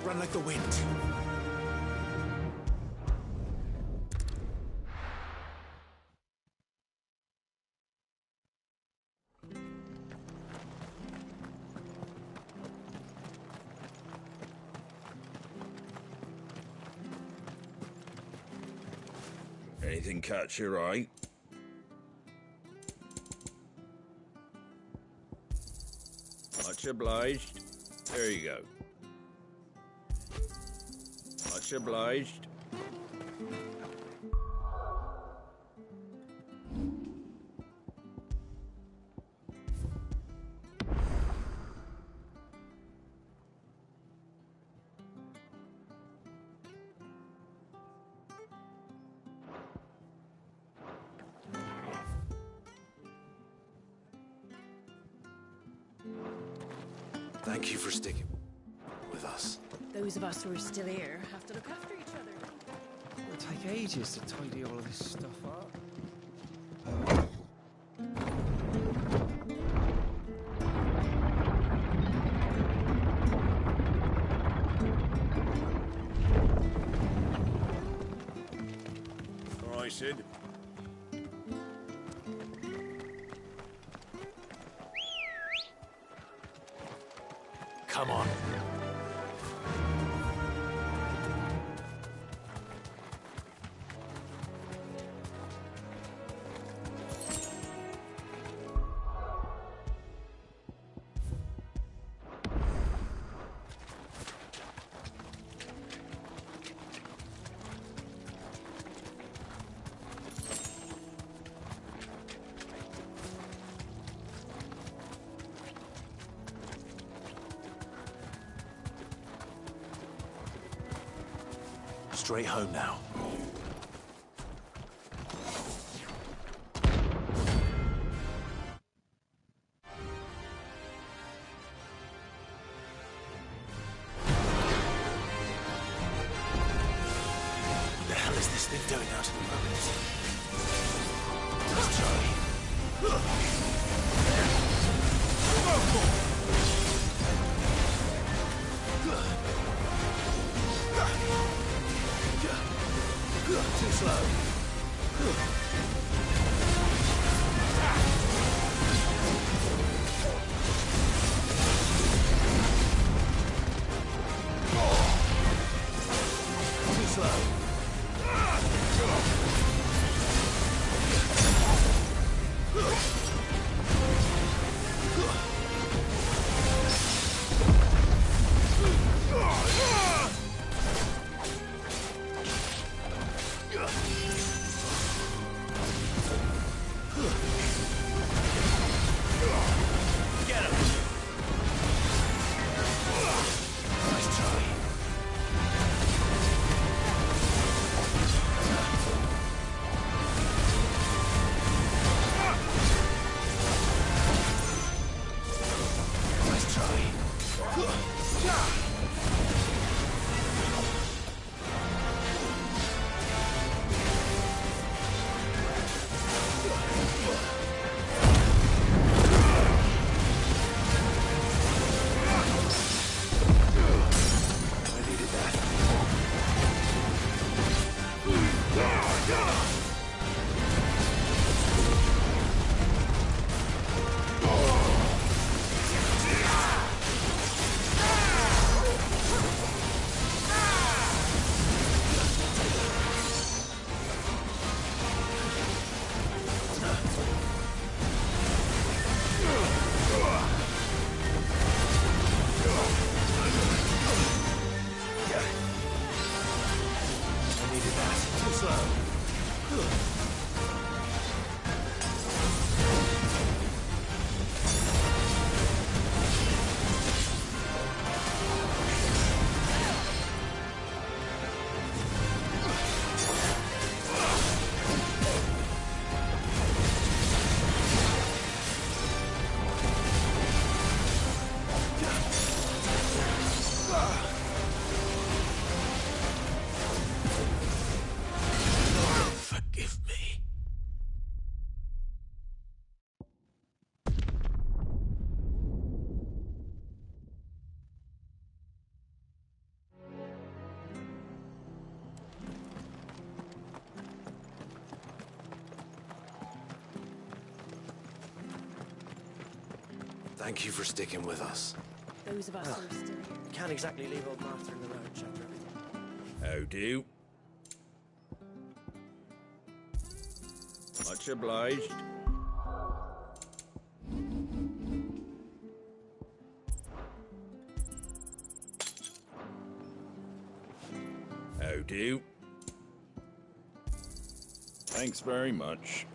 Run like the wind. Anything catch your eye? Much obliged. There you go. Much obliged. Thank you for sticking with us. Those of us who are still here have to look after each other. It'll take ages to tidy all of this stuff up. All right, Sid. Come on. Straight home now. The hell is this thing doing out in the ruins? Let's Too slow. Too slow. Thank you for sticking with us. Those of us who are still here. Can't exactly leave old Martha in the lurch after everything. How do? Much obliged. How do? Thanks very much.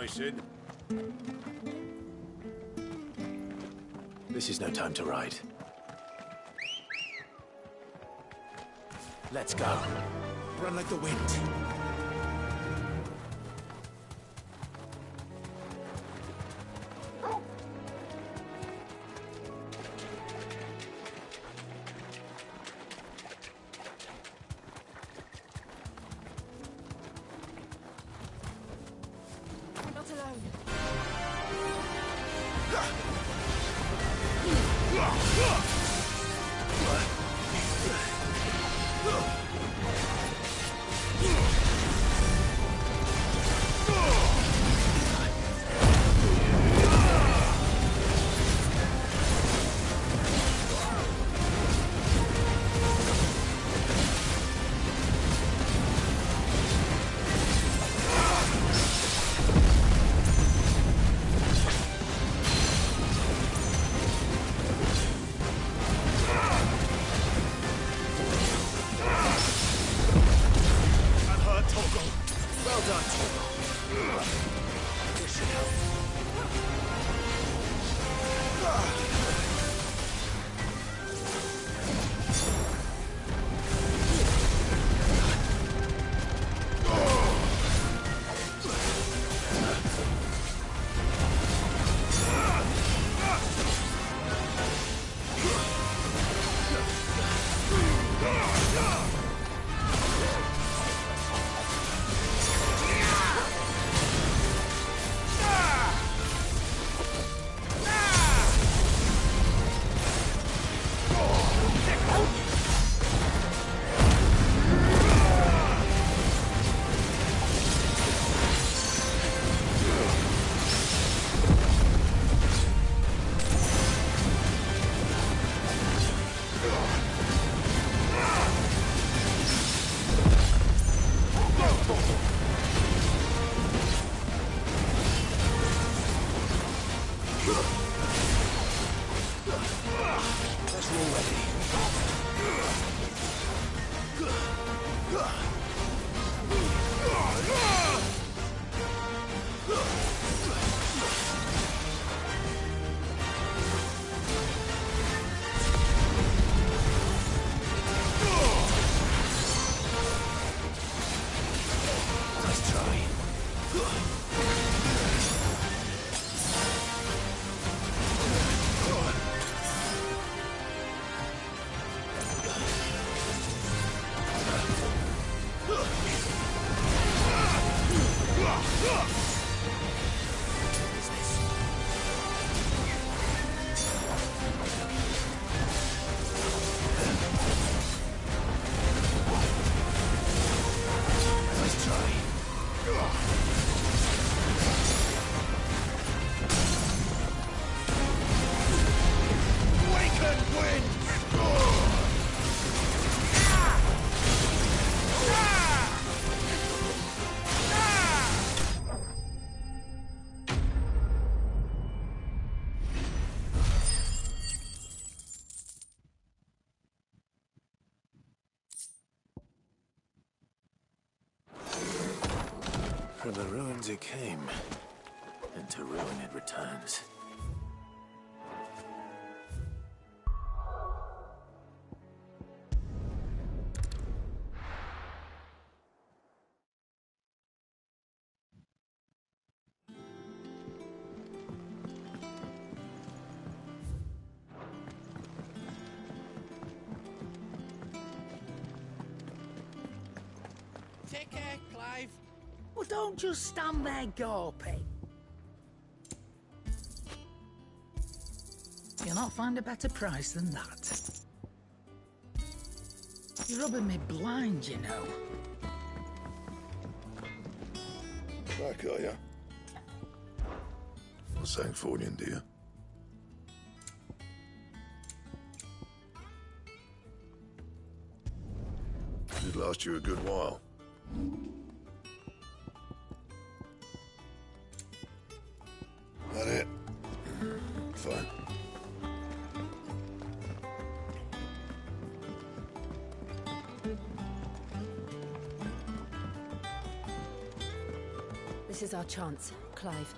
Sid. This is no time to ride. Let's go. Run like the wind. Not alone. From the ruins it came, and to ruin it returns. Well, don't just stand there gawping. You'll not find a better price than that. You're rubbing me blind, you know. Back, are ya? Not Sangfornian, do you? Should last you a good while. That it? Fine. This is our chance, Clive.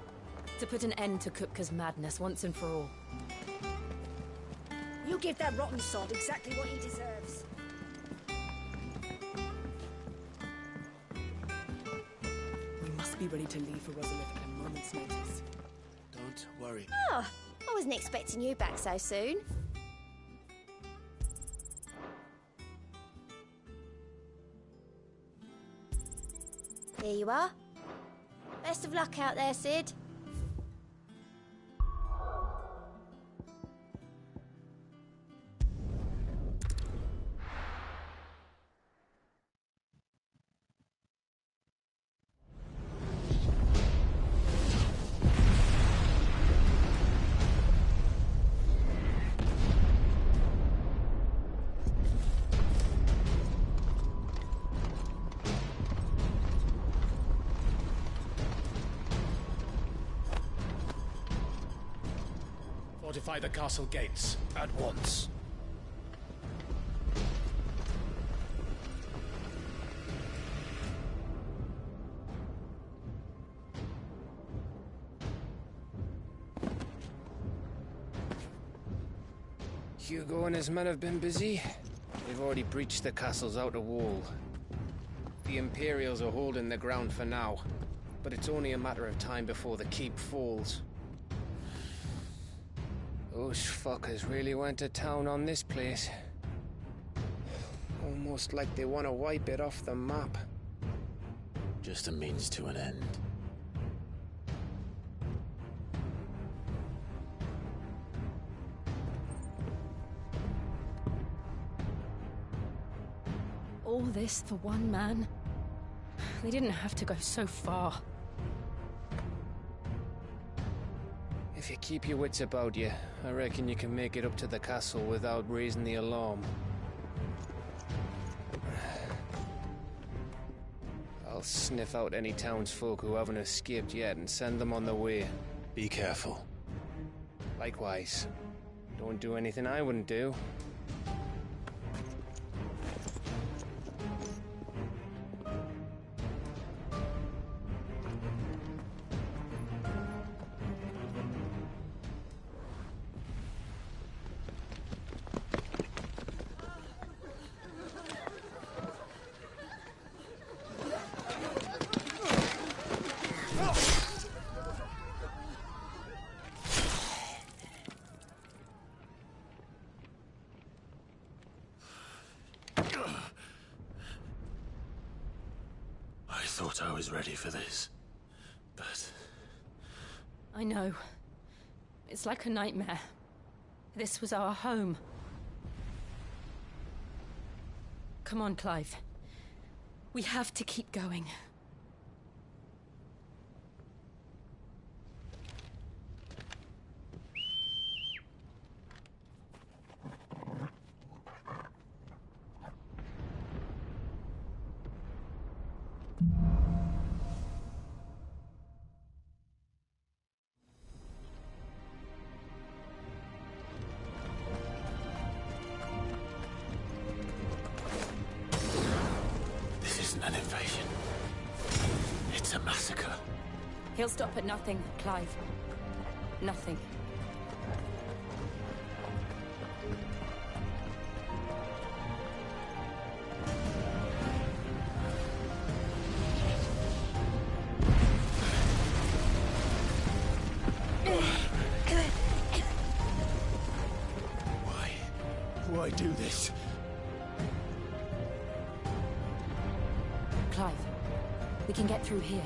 To put an end to Kupka's madness once and for all. You give that rotten sod exactly what he deserves. We must be ready to leave for Rosalith at a moment's notice. Don't worry. Oh, I wasn't expecting you back so soon. Here you are. Best of luck out there, Sid. Fortify the castle gates at once. Hugo and his men have been busy. They've already breached the castle's outer wall. The Imperials are holding the ground for now, but it's only a matter of time before the keep falls. Those fuckers really went to town on this place. Almost like they want to wipe it off the map. Just a means to an end. All this for one man? They didn't have to go so far. If you keep your wits about you, I reckon you can make it up to the castle without raising the alarm. I'll sniff out any townsfolk who haven't escaped yet and send them on their way. Be careful. Likewise. Don't do anything I wouldn't do. I thought I was ready for this, but... I know. It's like a nightmare. This was our home. Come on, Clive. We have to keep going. An invasion. It's a massacre. He'll stop at nothing, Clive. Nothing. Why do this? Clive, We can get through here.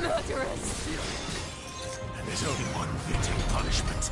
Murderers! And there's only one fitting punishment.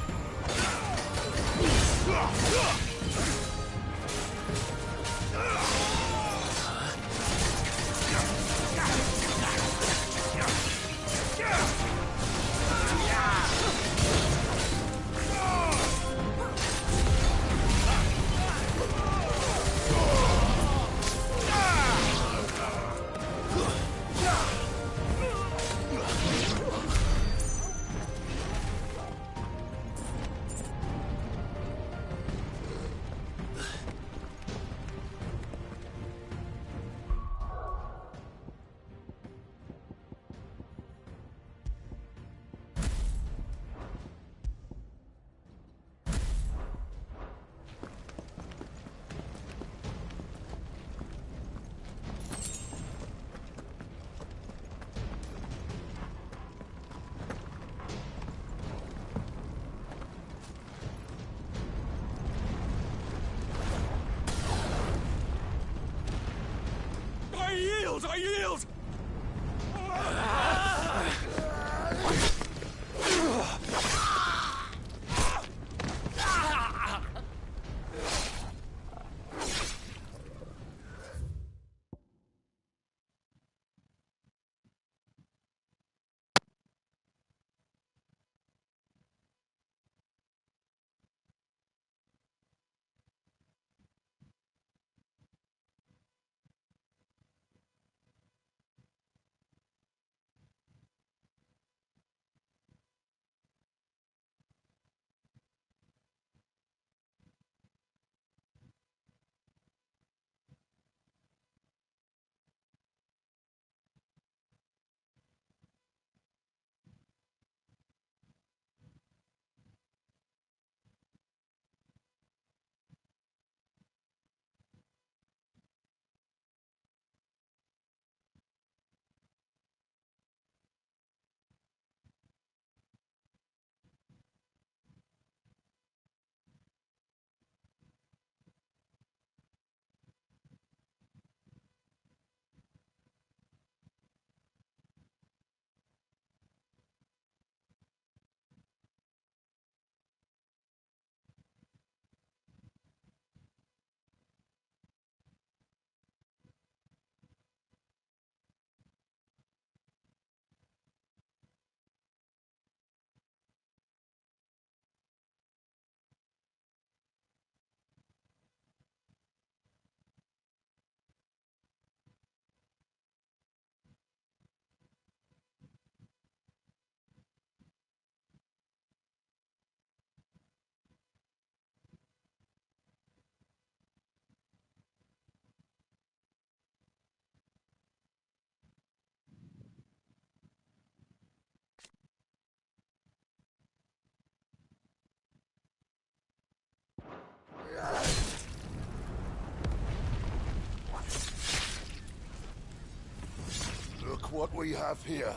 what we have here.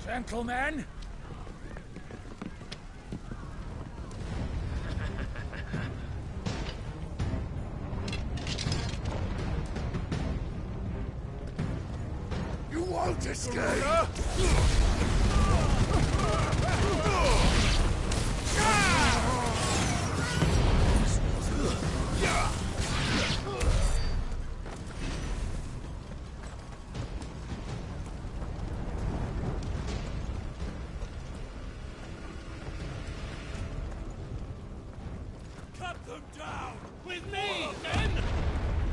Gentlemen! You won't escape! Cut them down! With me, men!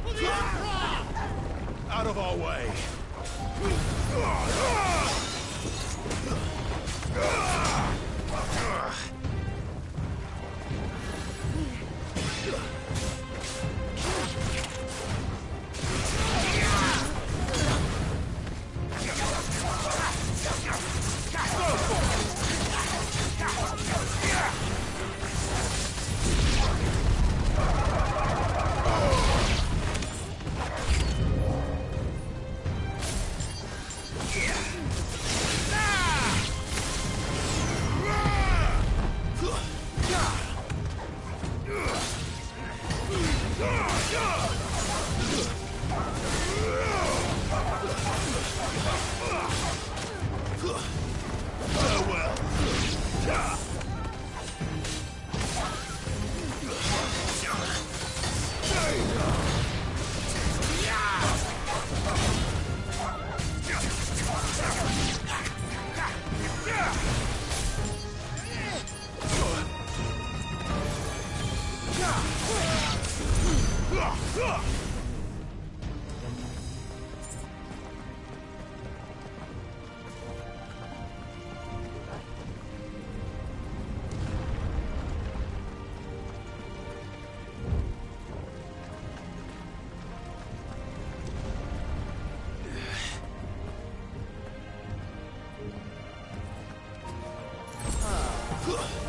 For the Emperor! Out of our way!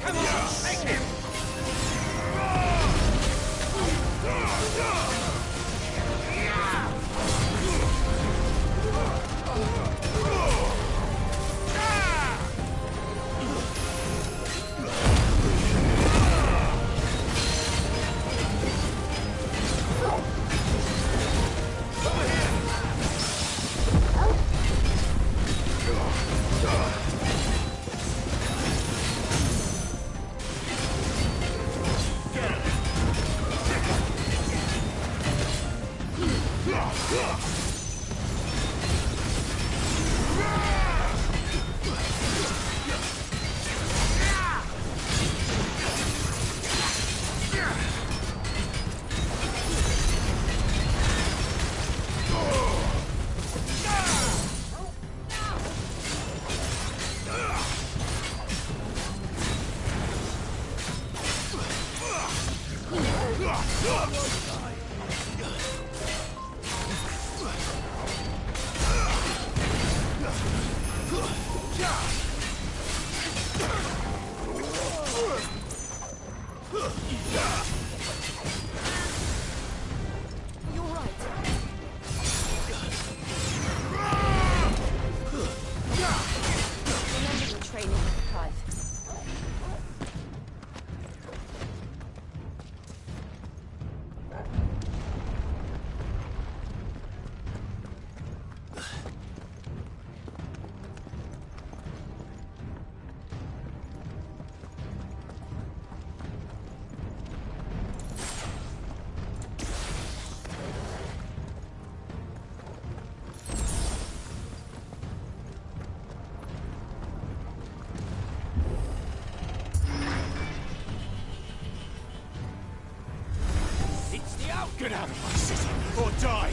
Come on, make him! Get out of my city, or die!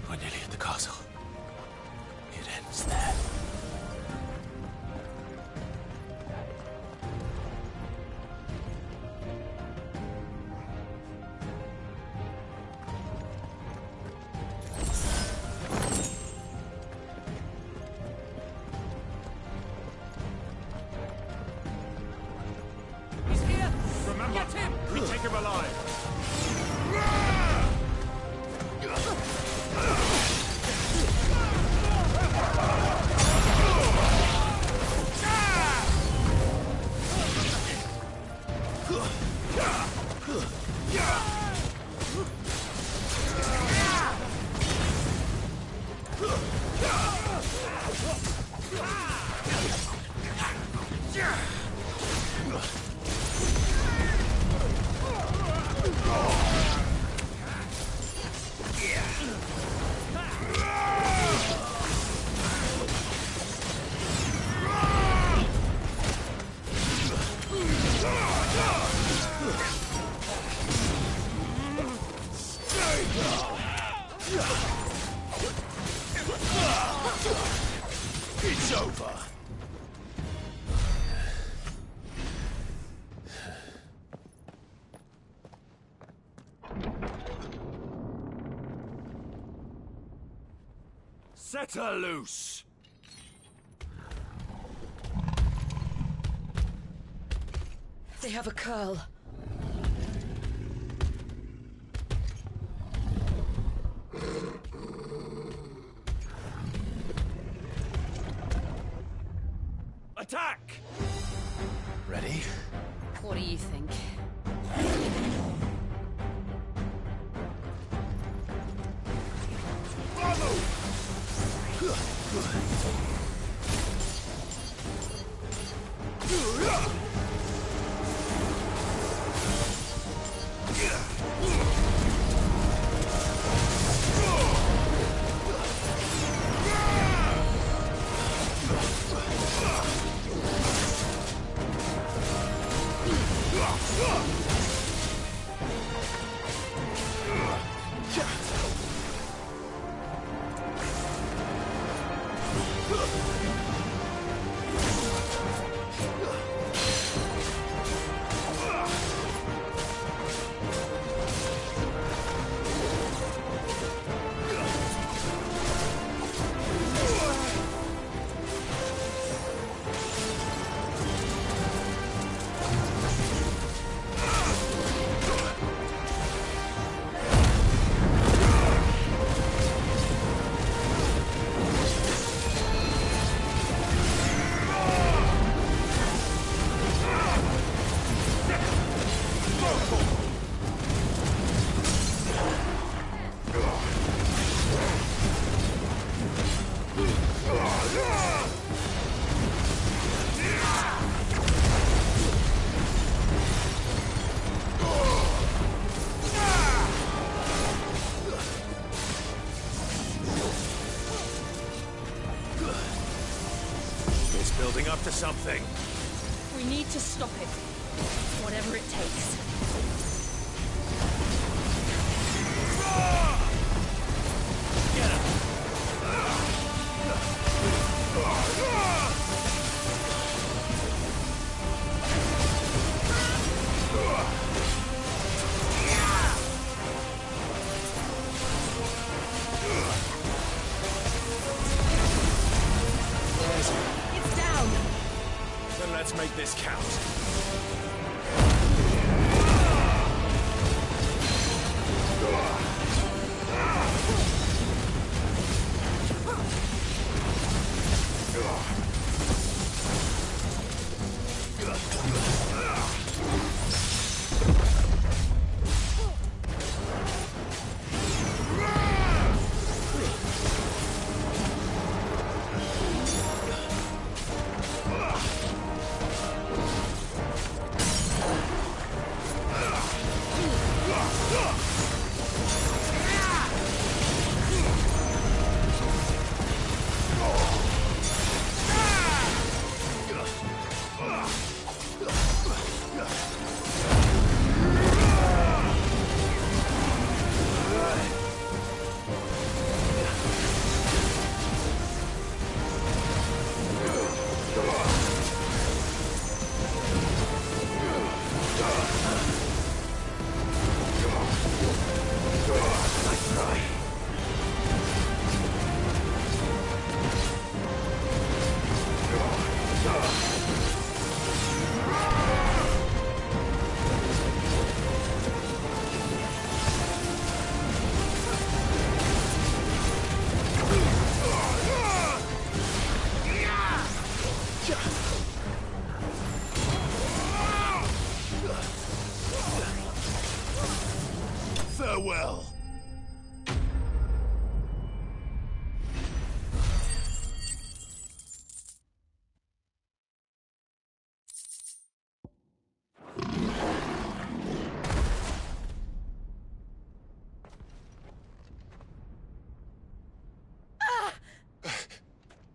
We're nearly at the castle. It ends there. He's here! Remember, Get him! we take him alive. It's over. Set her loose. They have a curl. Attack! Ready? What do you think? It's building up to something. We need to stop it. Whatever it takes. Get him! It's down. Then let's make this count. Farewell.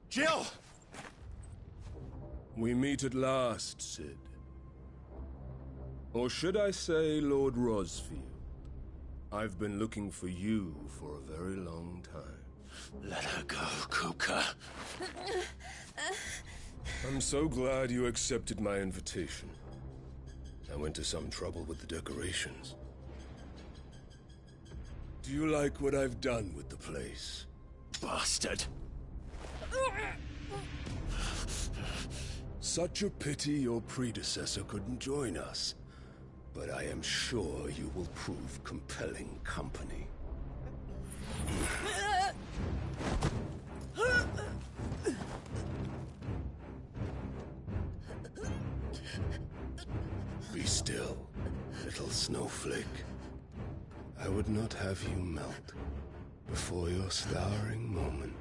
Jill! We meet at last, Cid. Or should I say, Lord Rosfield? I've been looking for you for a very long time. Let her go, Kupka. I'm so glad you accepted my invitation. I went to some trouble with the decorations. Do you like what I've done with the place? Bastard! Such a pity your predecessor couldn't join us. But I am sure you will prove compelling company. Be still, little snowflake. I would not have you melt before your starring moment.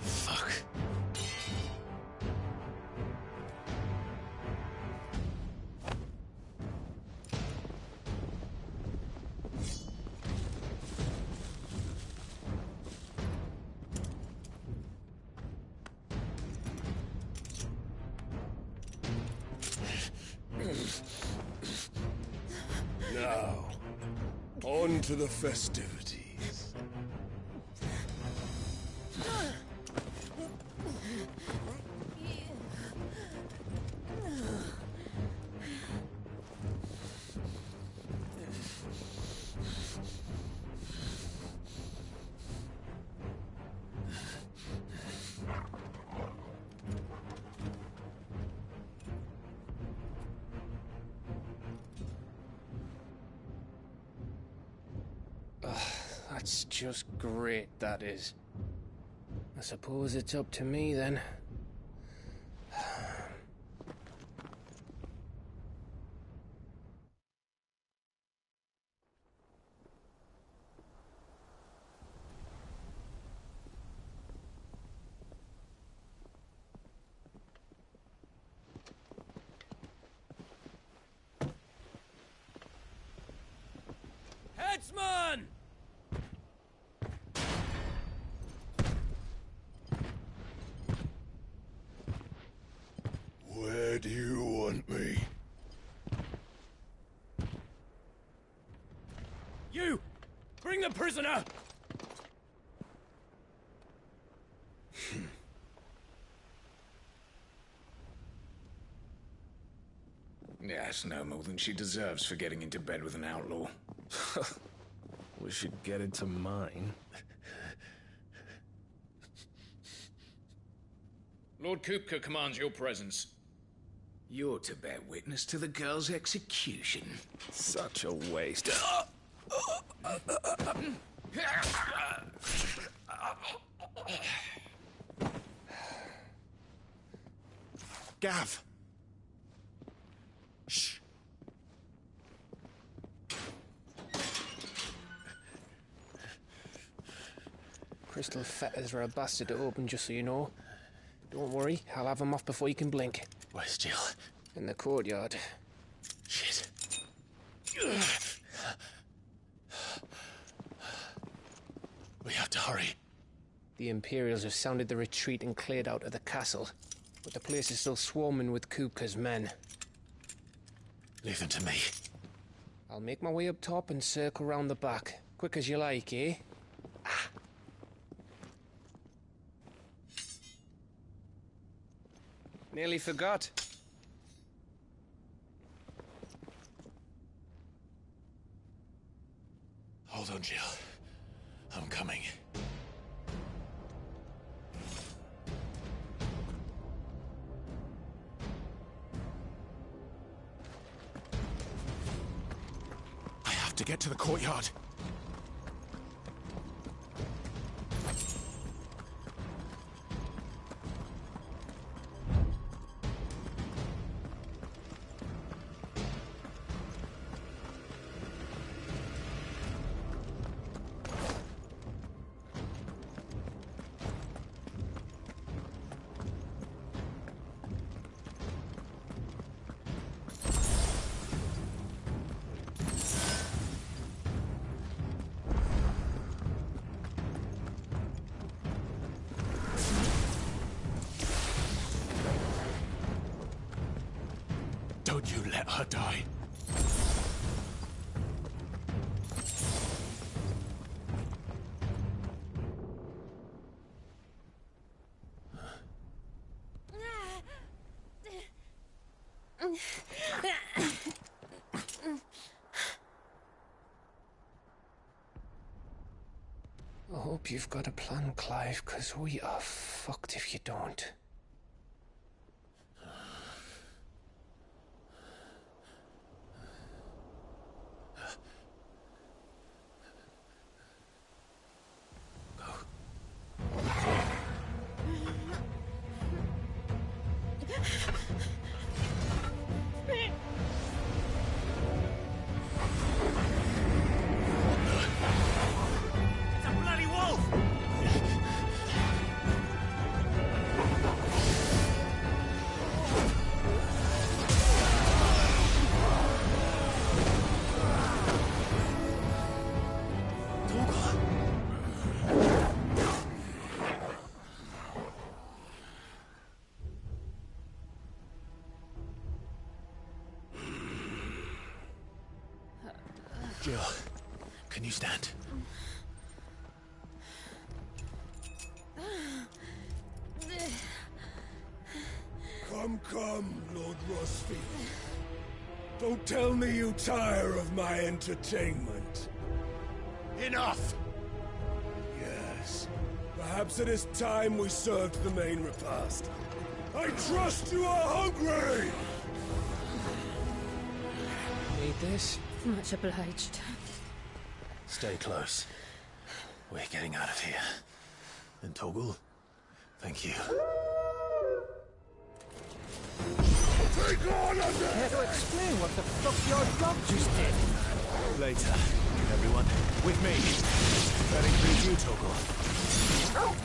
Fuck. Now, on to the festivities. That's just great, that is. I suppose it's up to me then. Headsman! Where do you want me? You! Bring the prisoner! Yeah, it's no more than she deserves for getting into bed with an outlaw. We should get into mine. Lord Kupka commands your presence. You're to bear witness to the girl's execution. Such a waste. Gav! Shh. Crystal fetters are a bastard to open, just so you know. Don't worry, I'll have them off before you can blink. Where's Jill? In the courtyard. Shit. We have to hurry. The Imperials have sounded the retreat and cleared out of the castle, but the place is still swarming with Kupka's men. Leave them to me. I'll make my way up top and circle round the back. Quick as you like, eh? Nearly forgot. Hold on, Jill. I'm coming. have to get to the courtyard. Don't you let her die. I hope you've got a plan, Clive, because we are fucked if you don't. Jill, can you stand? Come, Lord Rosfield. Don't tell me you tire of my entertainment. Enough! Yes. Perhaps it is time we served the main repast. I trust you are hungry! Need this? Much obliged. Stay close. We're getting out of here. And Torgal, thank you. Take on Care to explain what the fuck your dog just did? Later, everyone. With me. That includes you, Torgal.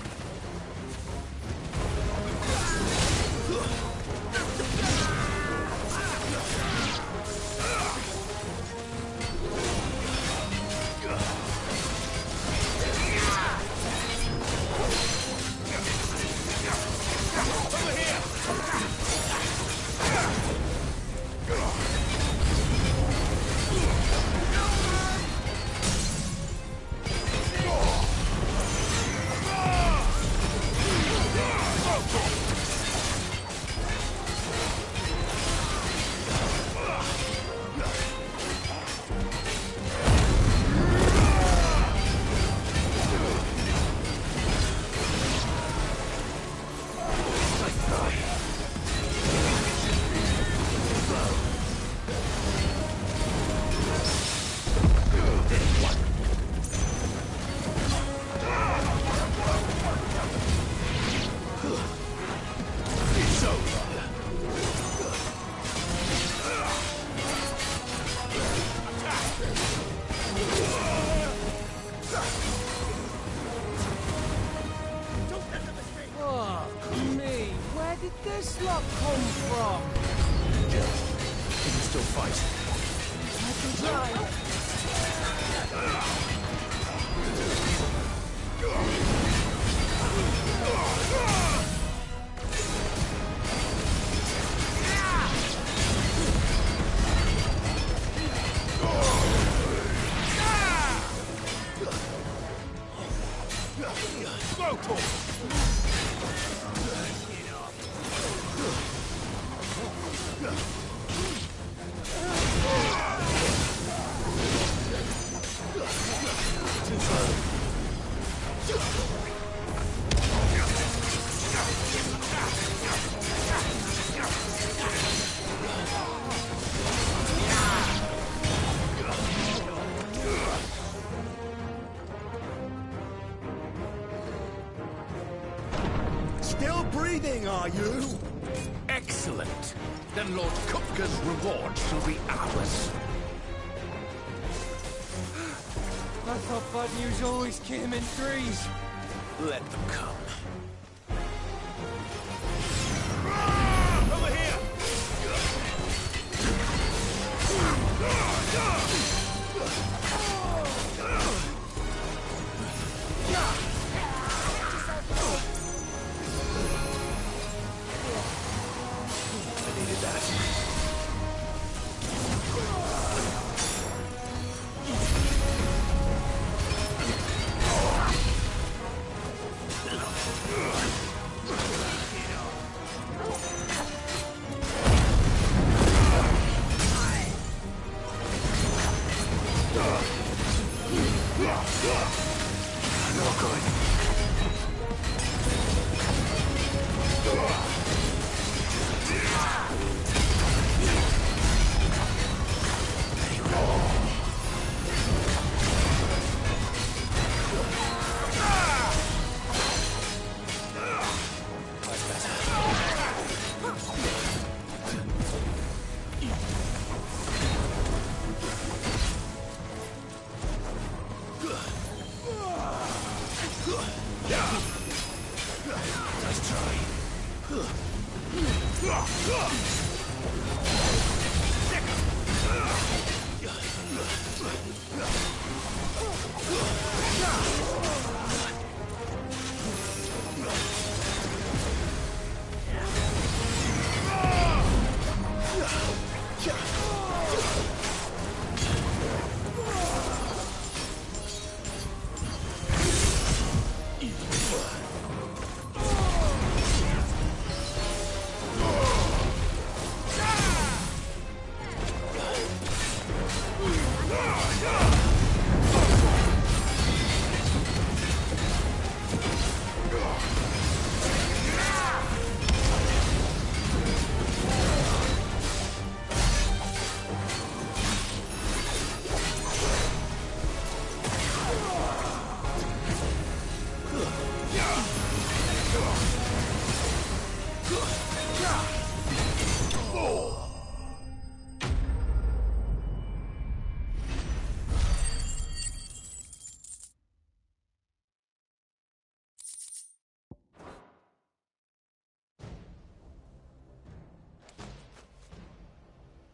this lot come from? Jill, you can still fight. I can try. Still breathing, are you? Excellent. Then Lord Kupka's reward shall be ours. I thought bad news always came in threes. Let them come. Over here! I needed that.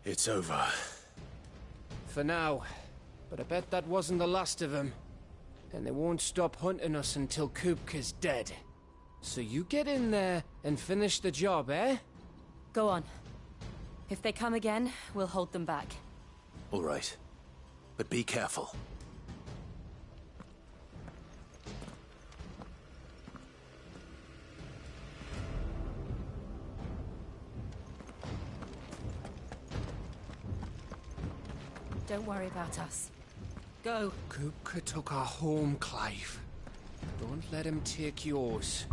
It's over. For now. But I bet that wasn't the last of them. And they won't stop hunting us until Kupka's dead. So you get in there and finish the job, eh? Go on. If they come again, we'll hold them back. All right. But be careful. Don't worry about us. Go. Kupka took our home, Clive. Don't let him take yours.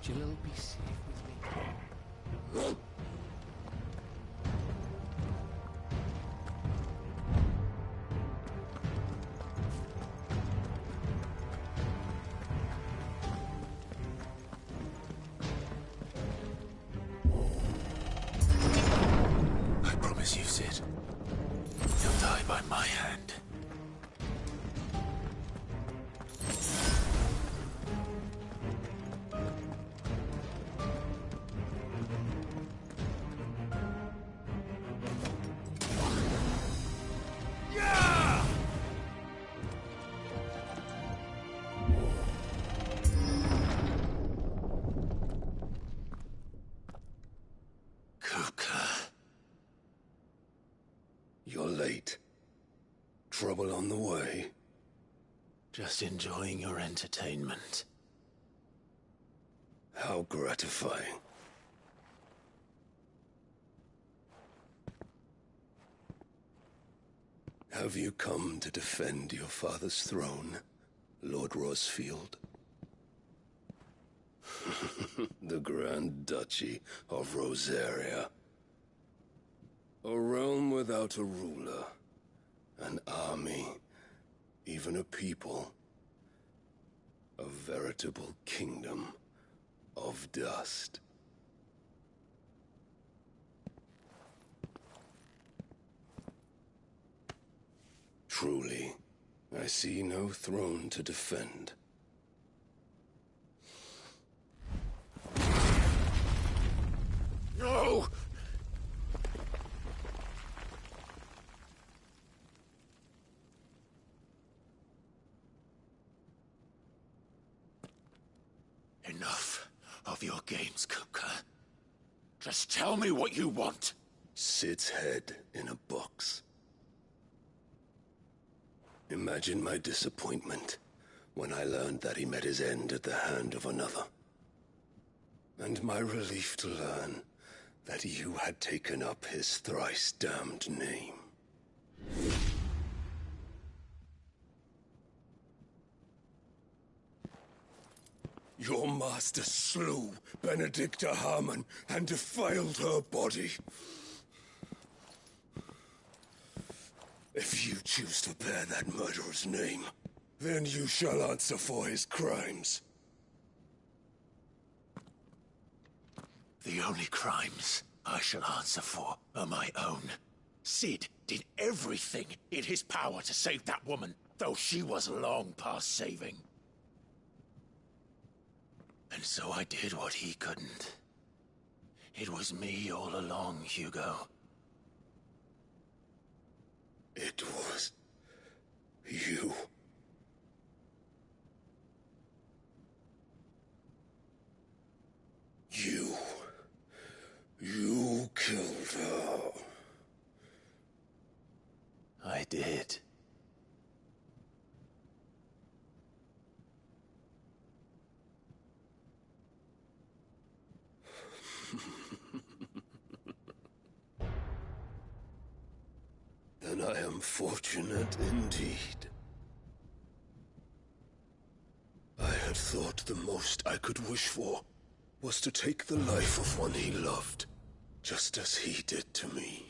Jill, be safe with me. I promise you, Sid. You'll die by my hand. You're late. Trouble on the way. Just enjoying your entertainment. How gratifying. Have you come to defend your father's throne, Lord Rosfield? The Grand Duchy of Rosaria. A realm without a ruler, an army, even a people. A veritable kingdom of dust. Truly, I see no throne to defend. No! Enough of your games, Kupka. Just tell me what you want. Sid's head in a box. Imagine my disappointment when I learned that he met his end at the hand of another. And my relief to learn that you had taken up his thrice-damned name. Your master slew Benedicta Harmon and defiled her body. If you choose to bear that murderer's name, then you shall answer for his crimes. The only crimes I shall answer for are my own. Sid did everything in his power to save that woman, though she was long past saving. And so I did what he couldn't. It was me all along, Hugo. It was you. You killed her. I did. Then I am fortunate indeed. I had thought the most I could wish for was to take the life of one he loved, just as he did to me.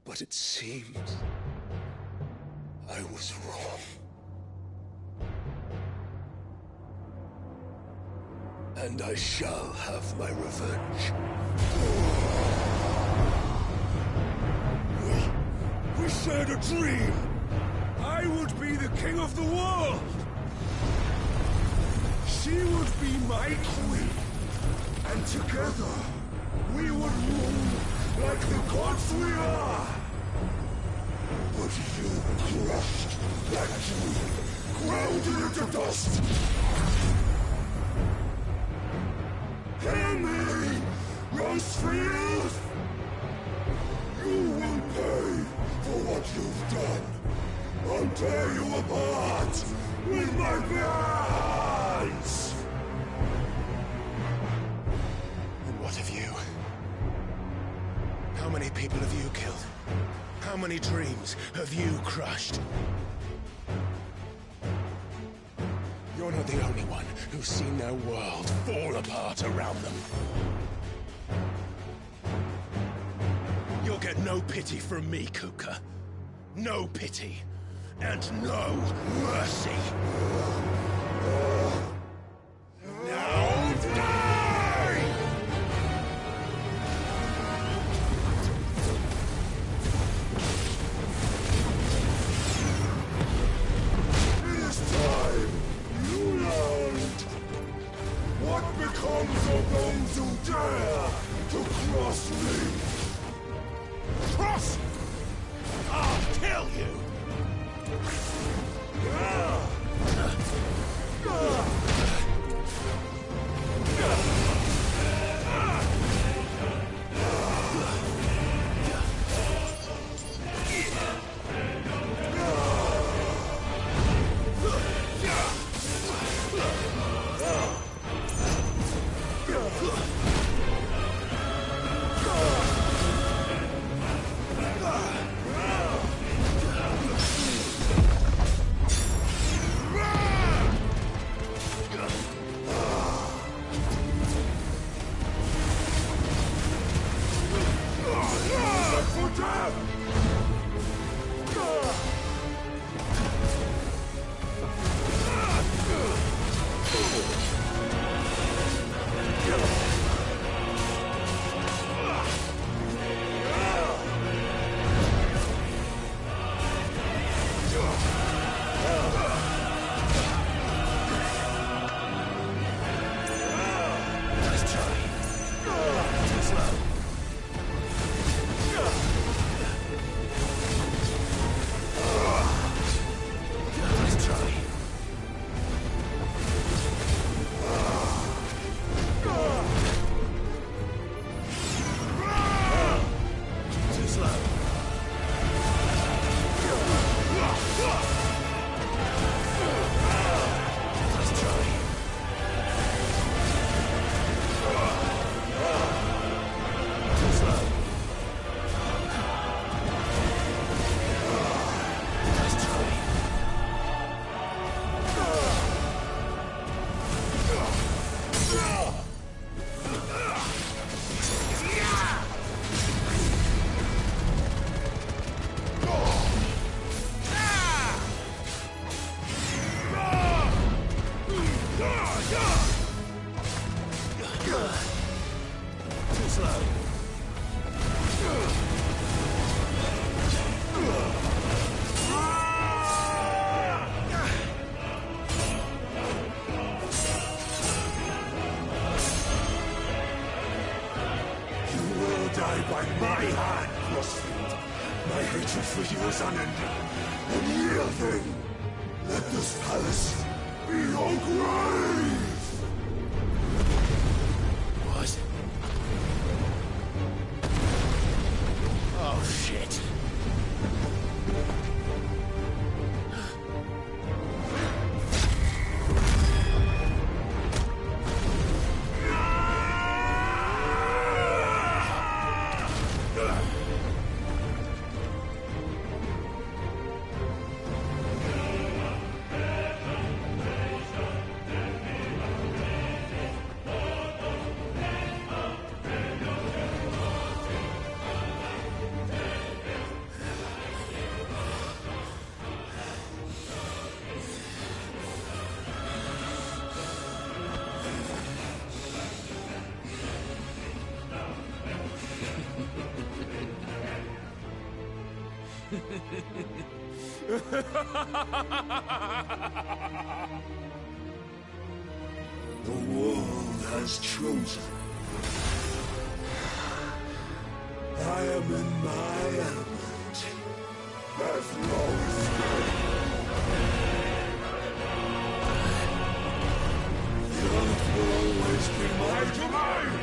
But it seems I was wrong. And I shall have my revenge. We shared a dream! I would be the king of the world! She would be my queen! And together, we would rule like the gods we are! But you crushed that dream, ground it into dust! Hear me, Rosefield! You will pay for what you've done. I'll tear you apart with my bare hands! And what of you? How many people have you killed? How many dreams have you crushed? You're not the only one who's seen their world fall apart around them. You'll get no pity from me, Kupka. No pity. And no mercy. Now die! It is time you learned what becomes of those who dare to cross me. Cross! I'll kill you! hatred for you is unending. And yield then. Let this palace be your grave! What? Oh, shit. The world has chosen. I am in my element. There's no escape. The earth will always be my domain.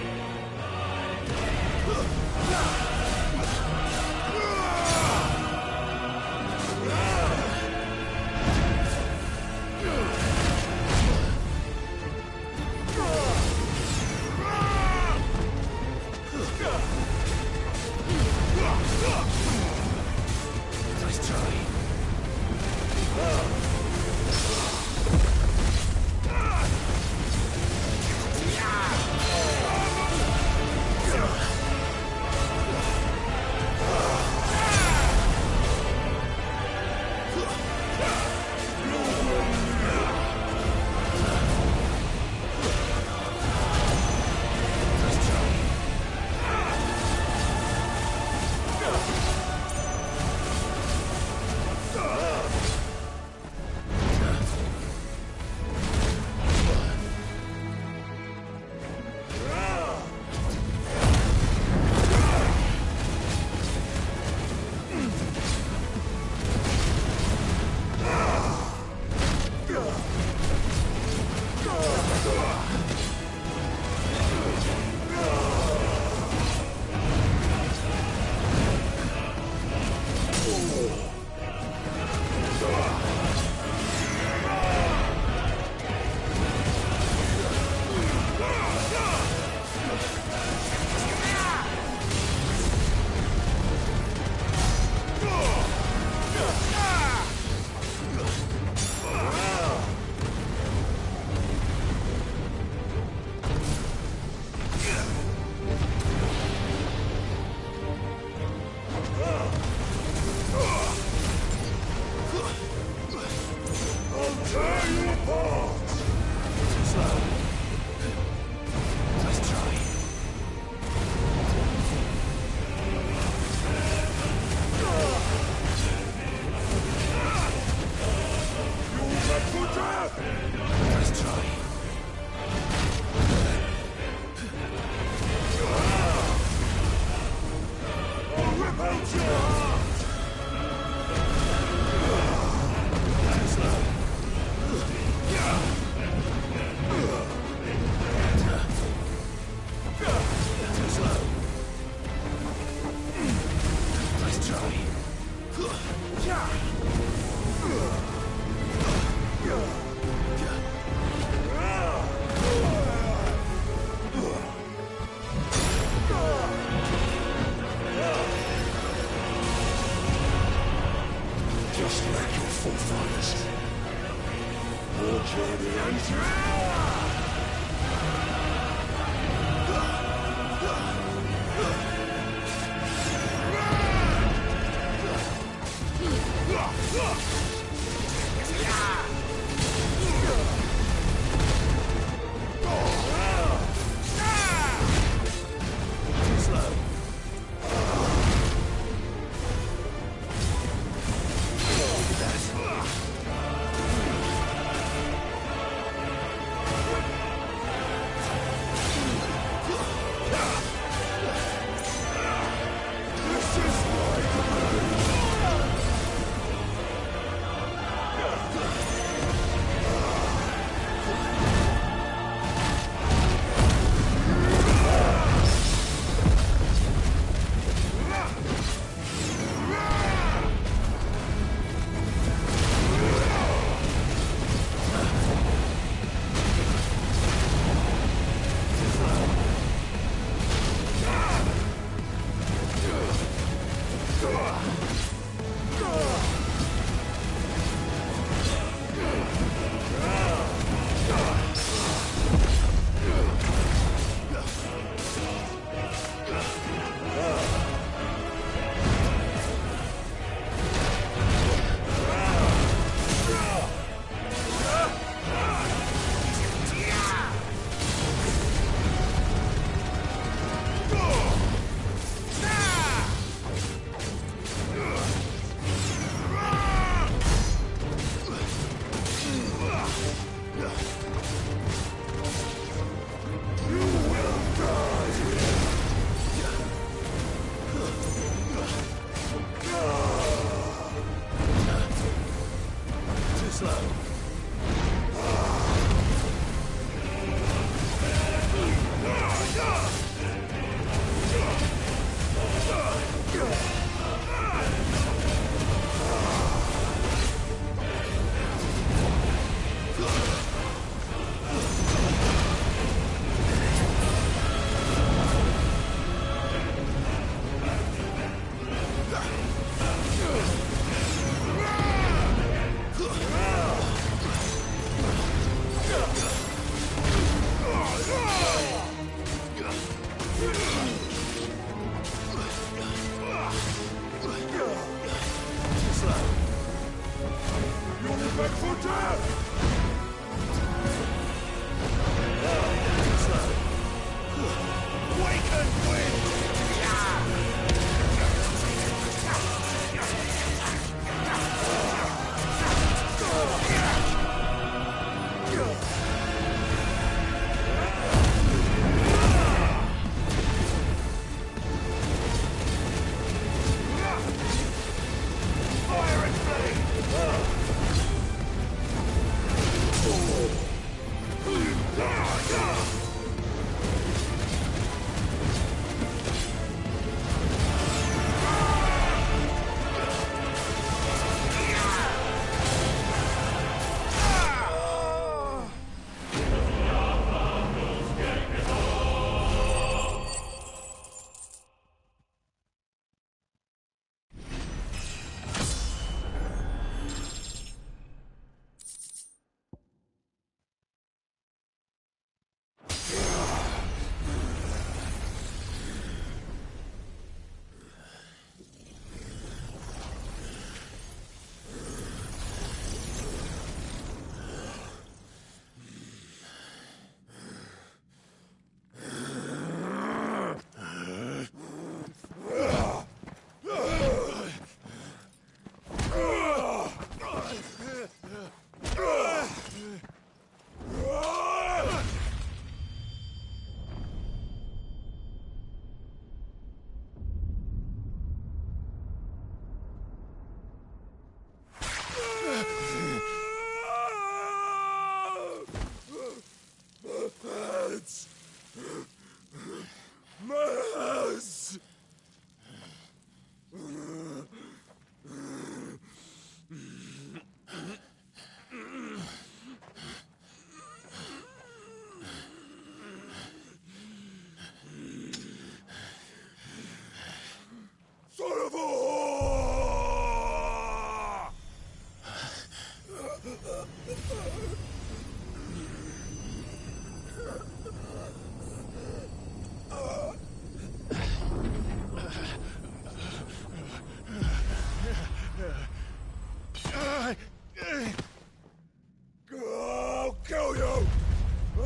kill you!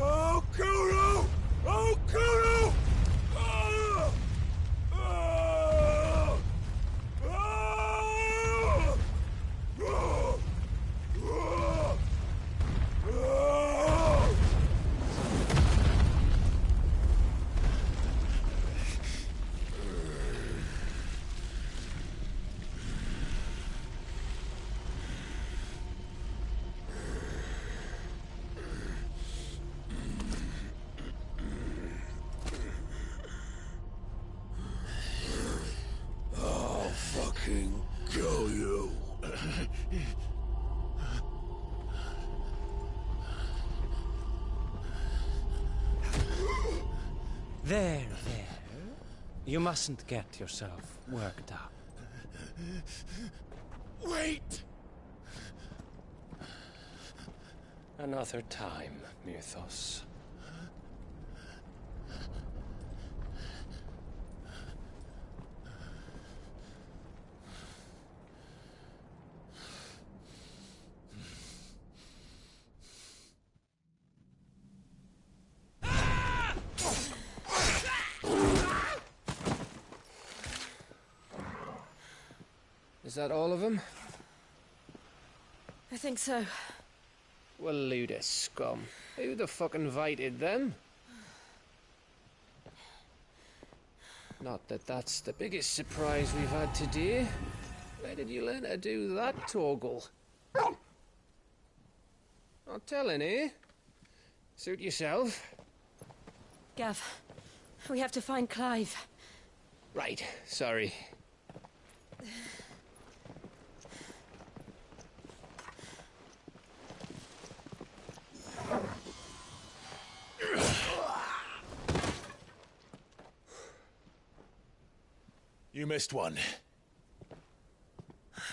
I'll kill you! I'll kill you! Ah! Ah! Ah! Ah! Ah! Ah! I'll fucking kill you. There. You mustn't get yourself worked up. Wait! Another time, Myrthos. Is that all of them? I think so. Well, Luda scum. Who the fuck invited them? Not that that's the biggest surprise we've had today. Where did you learn to do that, Torgal? Not telling, eh? Suit yourself. Gav, we have to find Clive. Right, sorry. You missed one.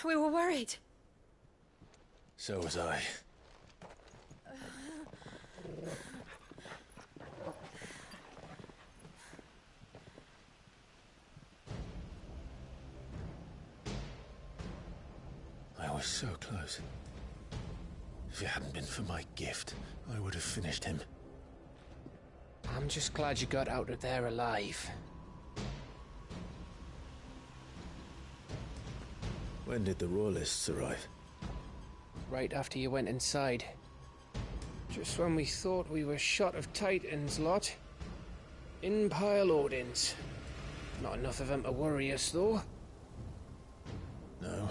We were worried. So was I. I was so close. If it hadn't been for my gift, I would have finished him. I'm just glad you got out of there alive. When did the Royalists arrive? Right after you went inside. Just when we thought we were shot of Titans, lot. In pile Odins. Not enough of them to worry us, though. No.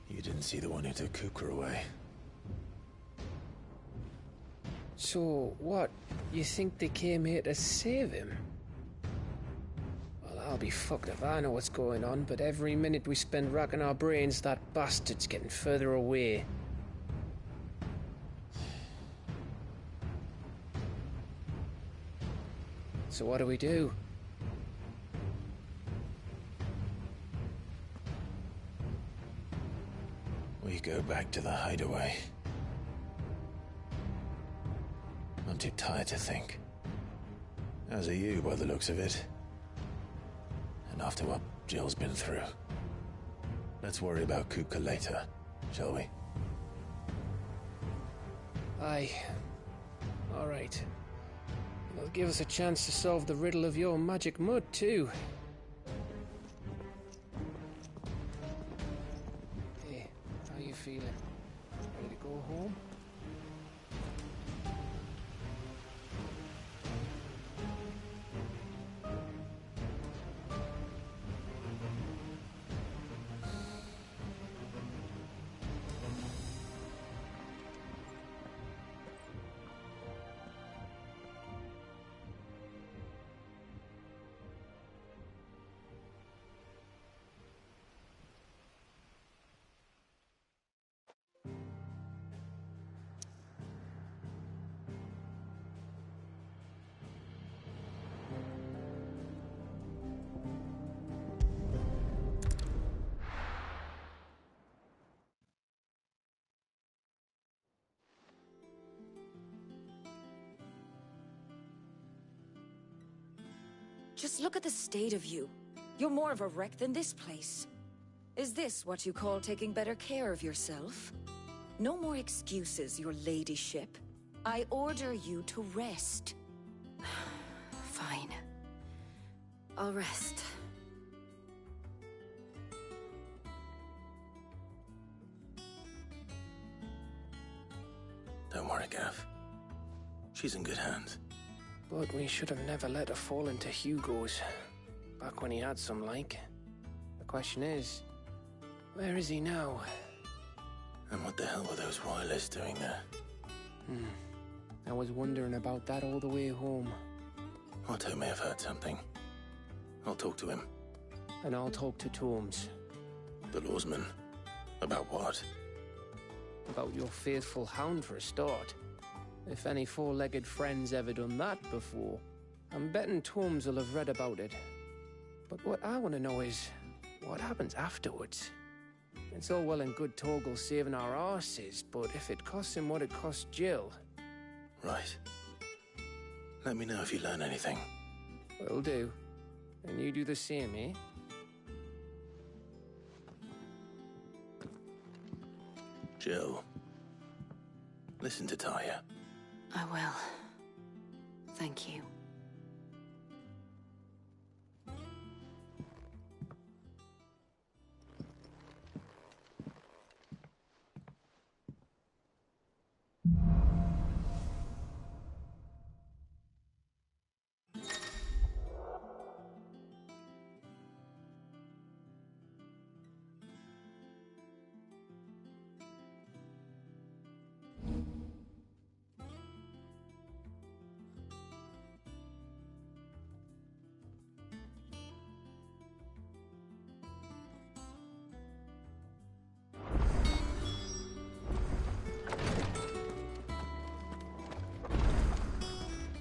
You didn't see the one who took Kukra away. So, what? You think they came here to save him? Well, I'll be fucked if I know what's going on, but every minute we spend racking our brains, that bastard's getting further away. So what do we do? We go back to the hideaway. I'm too tired to think. As are you, by the looks of it. And after what Jill's been through. Let's worry about Kupka later, shall we? Aye. All right. It'll give us a chance to solve the riddle of your magic mud, too. Hey, how you feeling? Ready to go home? Just look at the state of you. You're more of a wreck than this place. Is this what you call taking better care of yourself? No more excuses, your ladyship. I order you to rest. Fine. I'll rest. Don't worry, Gav. She's in good hands. But we should have never let her fall into Hugo's. Back when he had some like. The question is, where is he now? And what the hell were those wireless doing there? I was wondering about that all the way home. Otto may have heard something. I'll talk to him. And I'll talk to Tomes. The lawsman? About what? About your faithful hound for a start. If any four-legged friend's ever done that before, I'm betting Tomes will have read about it. But what I want to know is, what happens afterwards? It's all well and good Torgal saving our arses, but if it costs him what it cost Jill... Right. Let me know if you learn anything. Will do. And you do the same, eh? Jill, listen to Taya. I will. Thank you.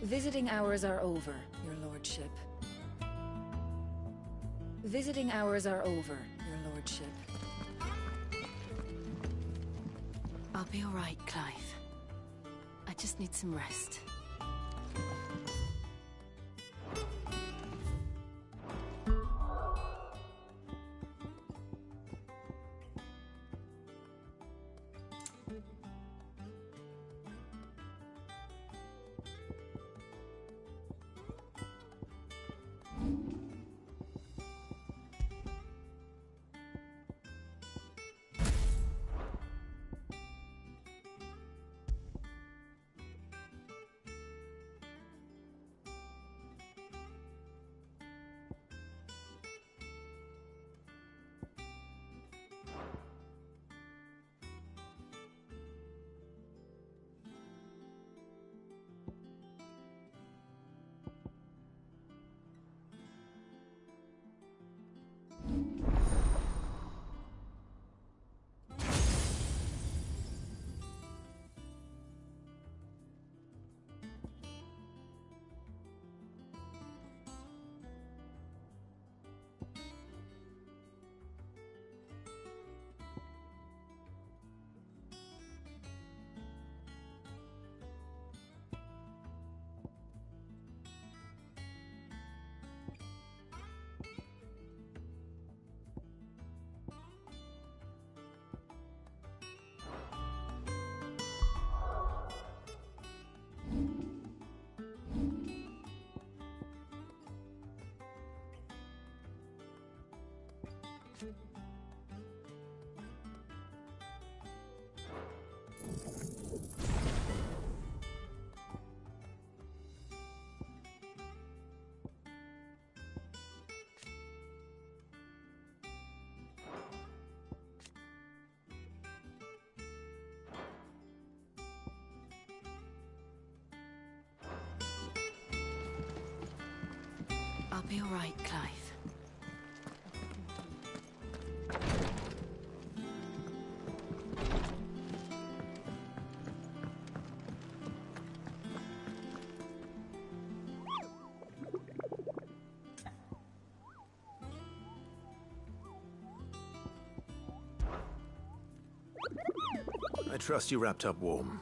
Visiting hours are over, your lordship. Visiting hours are over, your lordship. I'll be all right, Clive. I just need some rest. I'll be all right, Clive. I trust you wrapped up warm.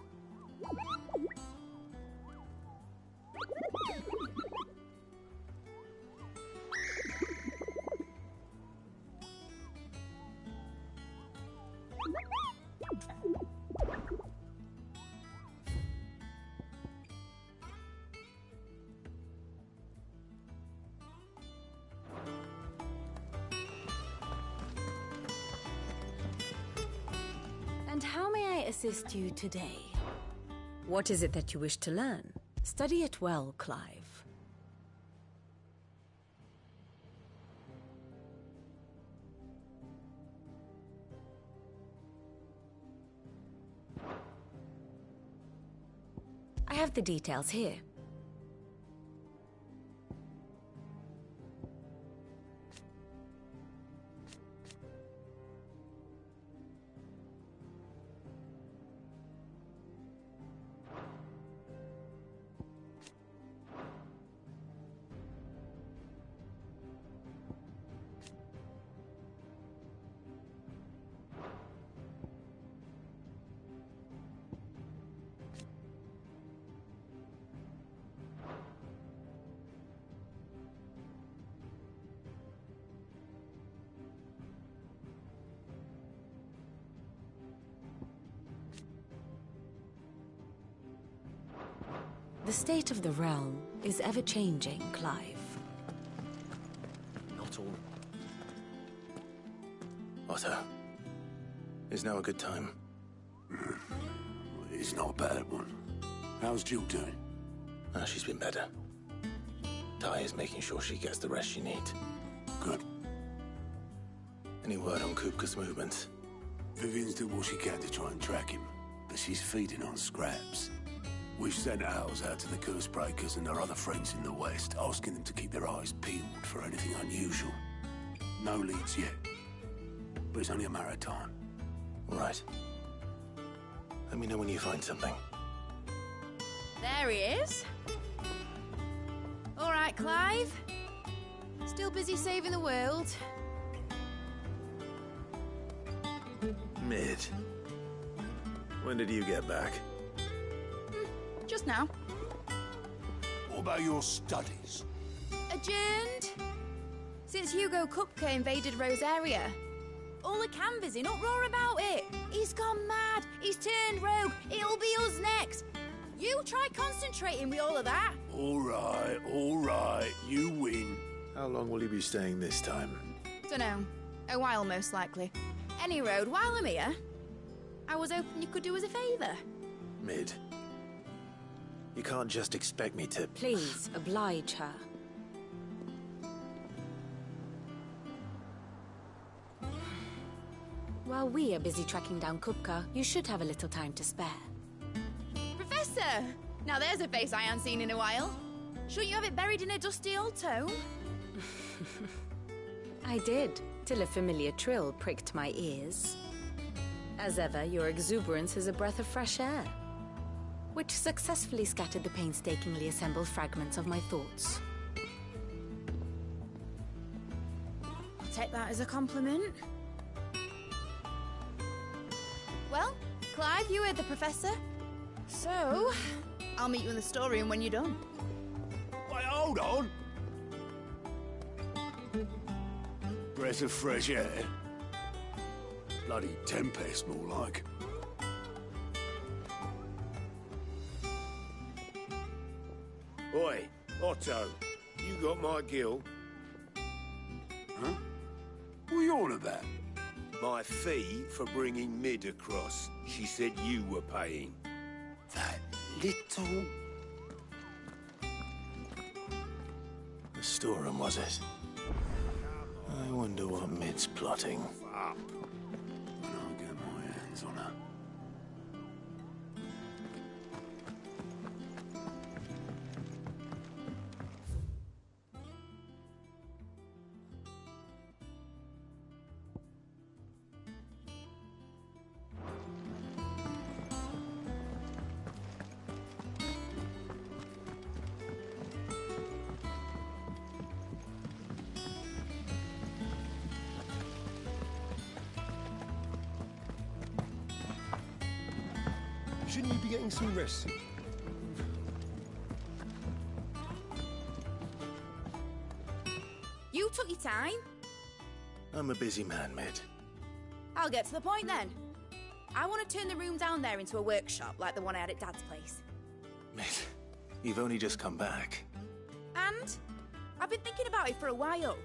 assist you today? What is it that you wish to learn? Study it well, Clive. I have the details here. The state of the realm is ever-changing, Clive. Not all. Otto, is now a good time? It's not a bad one. How's Jill doing? She's been better. Ty is making sure she gets the rest she needs. Good. Any word on Kupka's movements? Vivian's did what she can to try and track him, but she's feeding on scraps. We've sent ours out to the Cursebreakers and their other friends in the West, asking them to keep their eyes peeled for anything unusual. No leads yet, but it's only a matter of time. Right. Let me know when you find something. There he is. All right, Clive. Still busy saving the world. Mid. When did you get back? Just now. What about your studies? Adjourned. Since Hugo Kupka invaded Rosaria. All the canvassing uproar about it. He's gone mad. He's turned rogue. It'll be us next. You try concentrating with all of that. All right. You win. How long will you be staying this time? Dunno. A while, most likely. Any road, while I'm here, I was hoping you could do us a favour. Mid. You can't just expect me to... Please, oblige her. While we are busy tracking down Kupka, you should have a little time to spare. Professor! Now there's a face I haven't seen in a while. Shouldn't you have it buried in a dusty old tome? I did, till a familiar trill pricked my ears. As ever, your exuberance is a breath of fresh air, which successfully scattered the painstakingly assembled fragments of my thoughts. I'll take that as a compliment. Well, Clive, you heard the Professor. So, I'll meet you in the storeroom when you're done. Wait, hold on! Breath of fresh air. Bloody tempest, more like. Oi, Otto, you got my gill? Huh? What are you on about? My fee for bringing Mid across. She said you were paying. That little... The storeroom, was it? I wonder what Mid's plotting. Up. When I get my hands on her. Shouldn't you be getting some rest? You took your time. I'm a busy man, Mid. I'll get to the point then. I want to turn the room down there into a workshop like the one I had at Dad's place. Mid, you've only just come back. And I've been thinking about it for a while.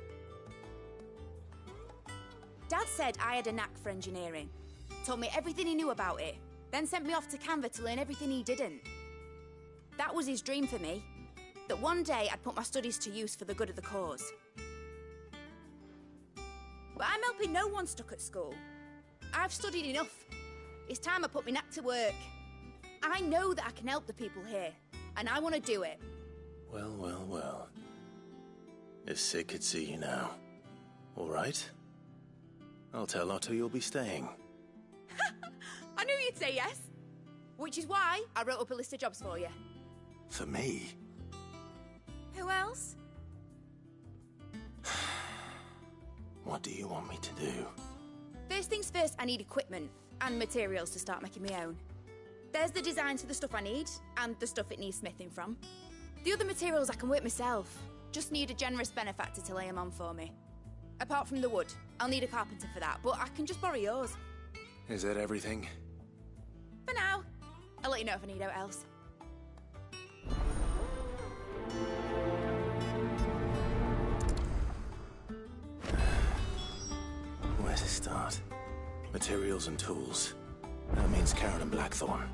Dad said I had a knack for engineering. Told me everything he knew about it. then sent me off to Canva to learn everything he didn't. That was his dream for me, that one day I'd put my studies to use for the good of the cause. But I'm helping no one stuck at school. I've studied enough. It's time I put my neck to work. I know that I can help the people here, and I want to do it. Well, well, well. If Cid could see you now. All right. I'll tell Otto you'll be staying. I knew you'd say yes. Which is why I wrote up a list of jobs for you. For me? Who else? What do you want me to do? First things first, I need equipment and materials to start making my own. There's the designs for the stuff I need, and the stuff it needs smithing from. The other materials I can work myself. Just need a generous benefactor to lay them on for me. Apart from the wood, I'll need a carpenter for that, but I can just borrow yours. Is that everything? For now. I'll let you know if I need out else. Where to start? Materials and tools. That means Karen and Blackthorn.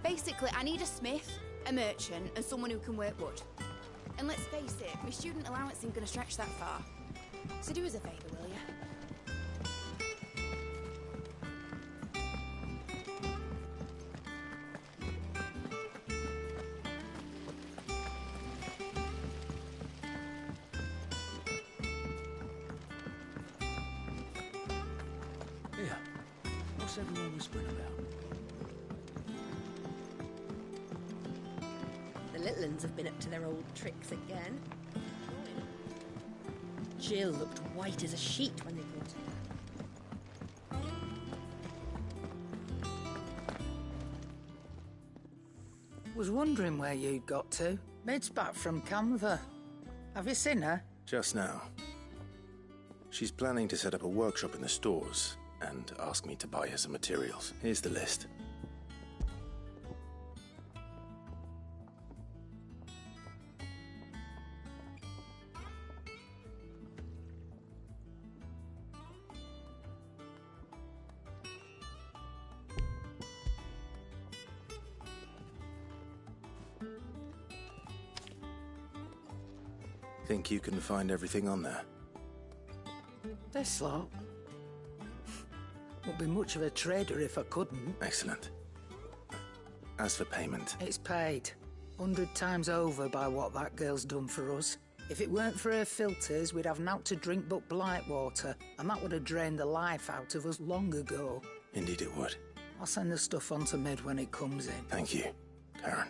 Basically, I need a smith, a merchant, and someone who can work wood. And let's face it, my student allowance isn't going to stretch that far. So do us a favour, will you? Here, what's everyone whispering about? The little uns have been up to their old tricks again. Jill looked white as a sheet when they brought her back. Was wondering where you'd got to. Mid's back from Canva. Have you seen her? Just now. She's planning to set up a workshop in the stores and ask me to buy her some materials. Here's the list. Think you can find everything on there? This lot. Wouldn't be much of a trader if I couldn't. Excellent. As for payment... It's paid. 100 times over by what that girl's done for us. If it weren't for her filters, we'd have naught to drink but blight water, and that would have drained the life out of us long ago. Indeed it would. I'll send the stuff on to Mid when it comes in. Thank you, Karen.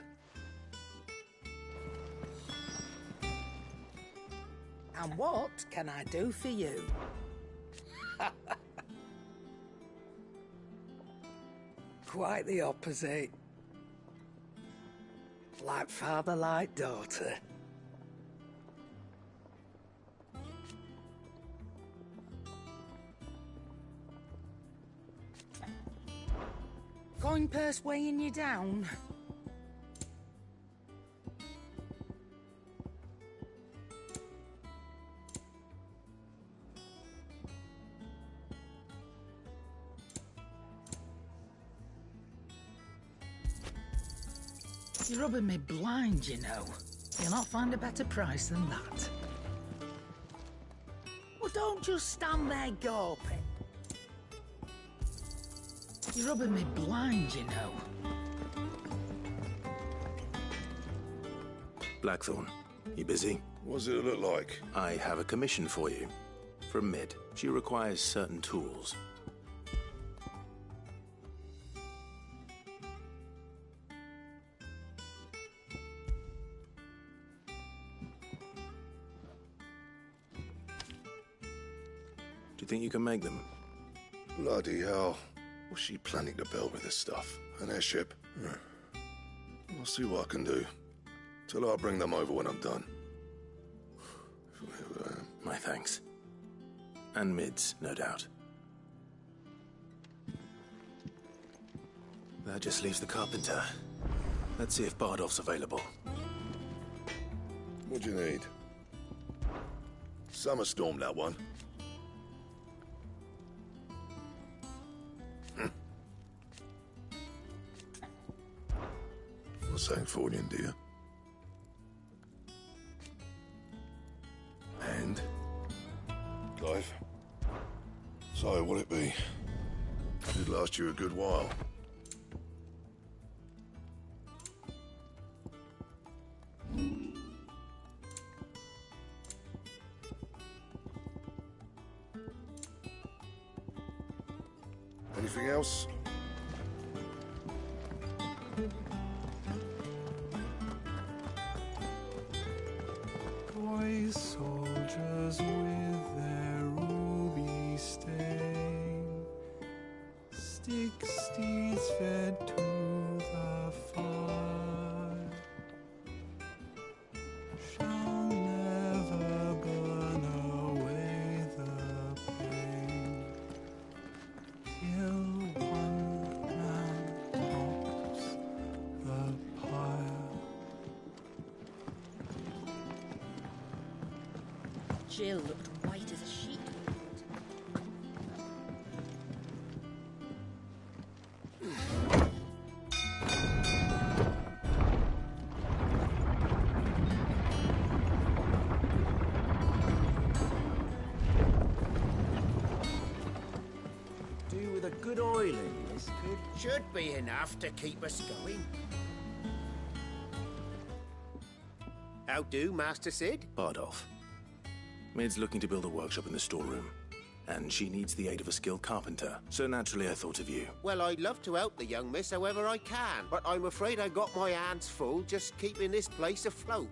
And what can I do for you? Quite the opposite. Like father, like daughter. Coin purse weighing you down? You're rubbing me blind, you know. You'll not find a better price than that. Well, don't just stand there gawping. You're rubbing me blind, you know. Blackthorn, you busy? What's it look like? I have a commission for you. From Mid. She requires certain tools. Do you think you can make them? Bloody hell. What's she planning to build with this stuff? An airship? I'll see what I can do. Tell her I'll bring them over when I'm done. My thanks. And Mid's, no doubt. That just leaves the carpenter. Let's see if Bardolph's available. What do you need? Summer Storm, that one. Well, Sangforian, dear. And? Clive? So, what'll it be? It'd last you a good while. Anything else? Boy soldiers with their ruby stain, stick steeds fed to the fire, shall never burn away the pain. Till one man tops the pyre. Jill looked white as a sheet. Do with a good oil in this could... Should be enough to keep us going. How do, Master Sid? Bardolph. Mid's looking to build a workshop in the storeroom, and she needs the aid of a skilled carpenter, so naturally I thought of you. Well, I'd love to help the young miss however I can, but I'm afraid I got my hands full just keeping this place afloat.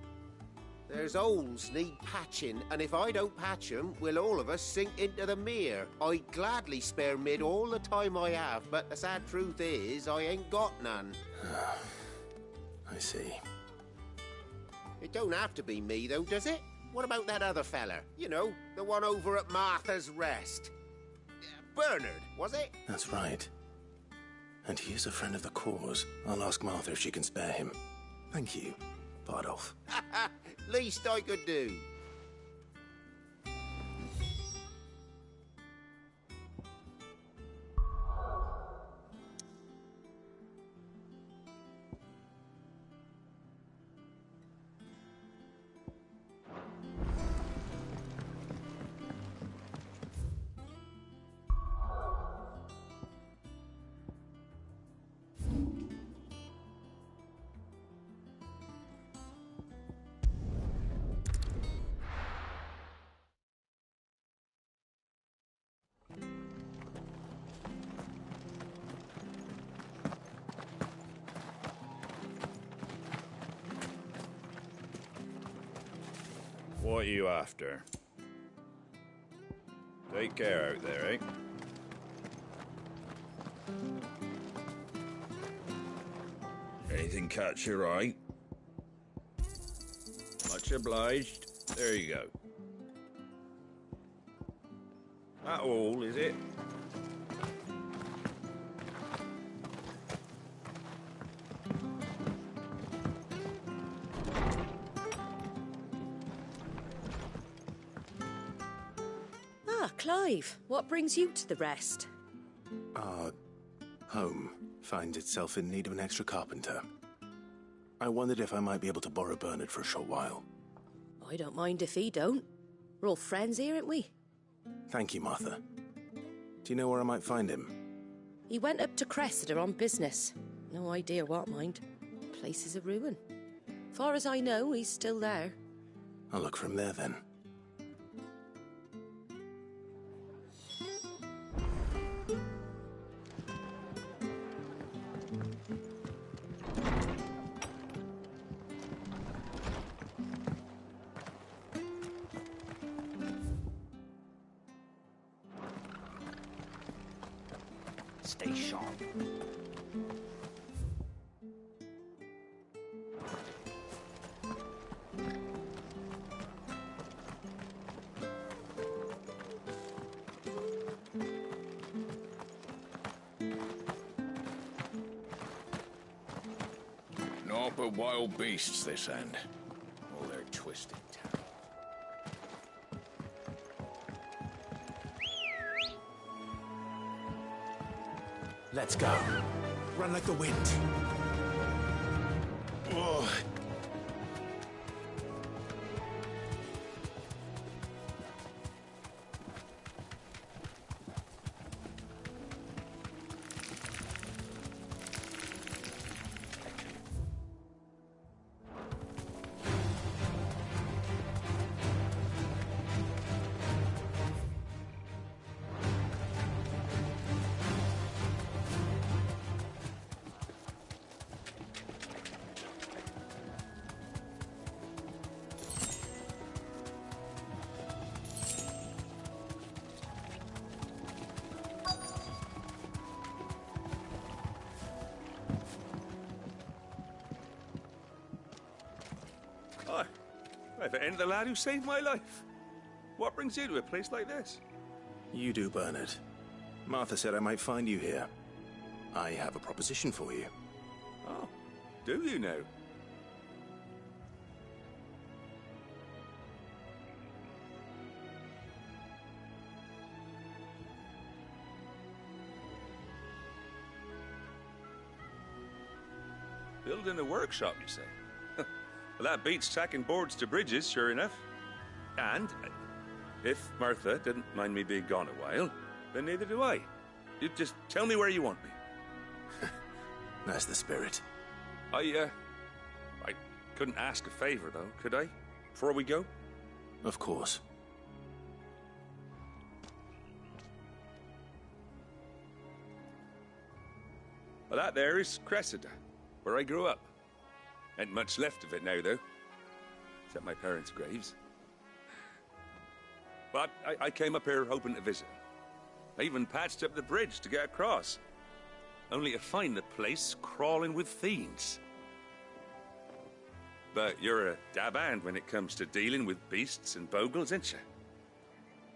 There's holes need patching, and if I don't patch them, will all of us sink into the mere. I'd gladly spare Mid all the time I have, but the sad truth is, I ain't got none. I see. It don't have to be me, though, does it? What about that other fella? You know, the one over at Martha's Rest. Bernard, was it? That's right. And he is a friend of the cause. I'll ask Martha if she can spare him. Thank you, Bardolph. Least I could do. What are you after? Take care out there, eh? Anything catch your eye? Much obliged. There you go. That all, is it? Clive, what brings you to the Rest? Our home finds itself in need of an extra carpenter. I wondered if I might be able to borrow Bernard for a short while. I don't mind if he don't. We're all friends here, aren't we? Thank you, Martha. Do you know where I might find him? He went up to Cressida on business. No idea what, mind. Place is a ruin. Far as I know, he's still there. I'll look for him there, then. Stay sharp. Naught but wild beasts, this end. All their twisted tails. Let's go. Run like the wind. If it ain't the lad who saved my life. What brings you to a place like this? You do, Bernard. Martha said I might find you here. I have a proposition for you. Oh, do you now? Building a workshop, you say? Well, that beats tacking boards to bridges, sure enough. And if Martha didn't mind me being gone a while, then neither do I. You just tell me where you want me. That's the spirit. I couldn't ask a favor, though, could I? Before we go? Of course. Well, that there is Cressida, where I grew up. Ain't much left of it now, though. Except my parents' graves. But I came up here hoping to visit. I even patched up the bridge to get across. Only to find the place crawling with fiends. But you're a dab hand when it comes to dealing with beasts and bogles, ain't you?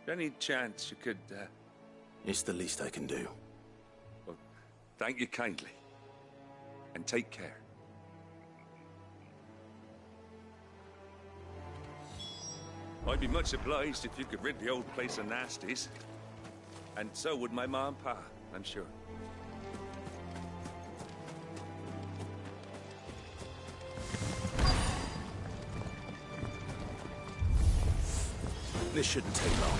Any chance you could, It's the least I can do. Well, thank you kindly. And take care. I'd be much obliged if you could rid the old place of nasties. And so would my ma and pa, I'm sure. This shouldn't take long.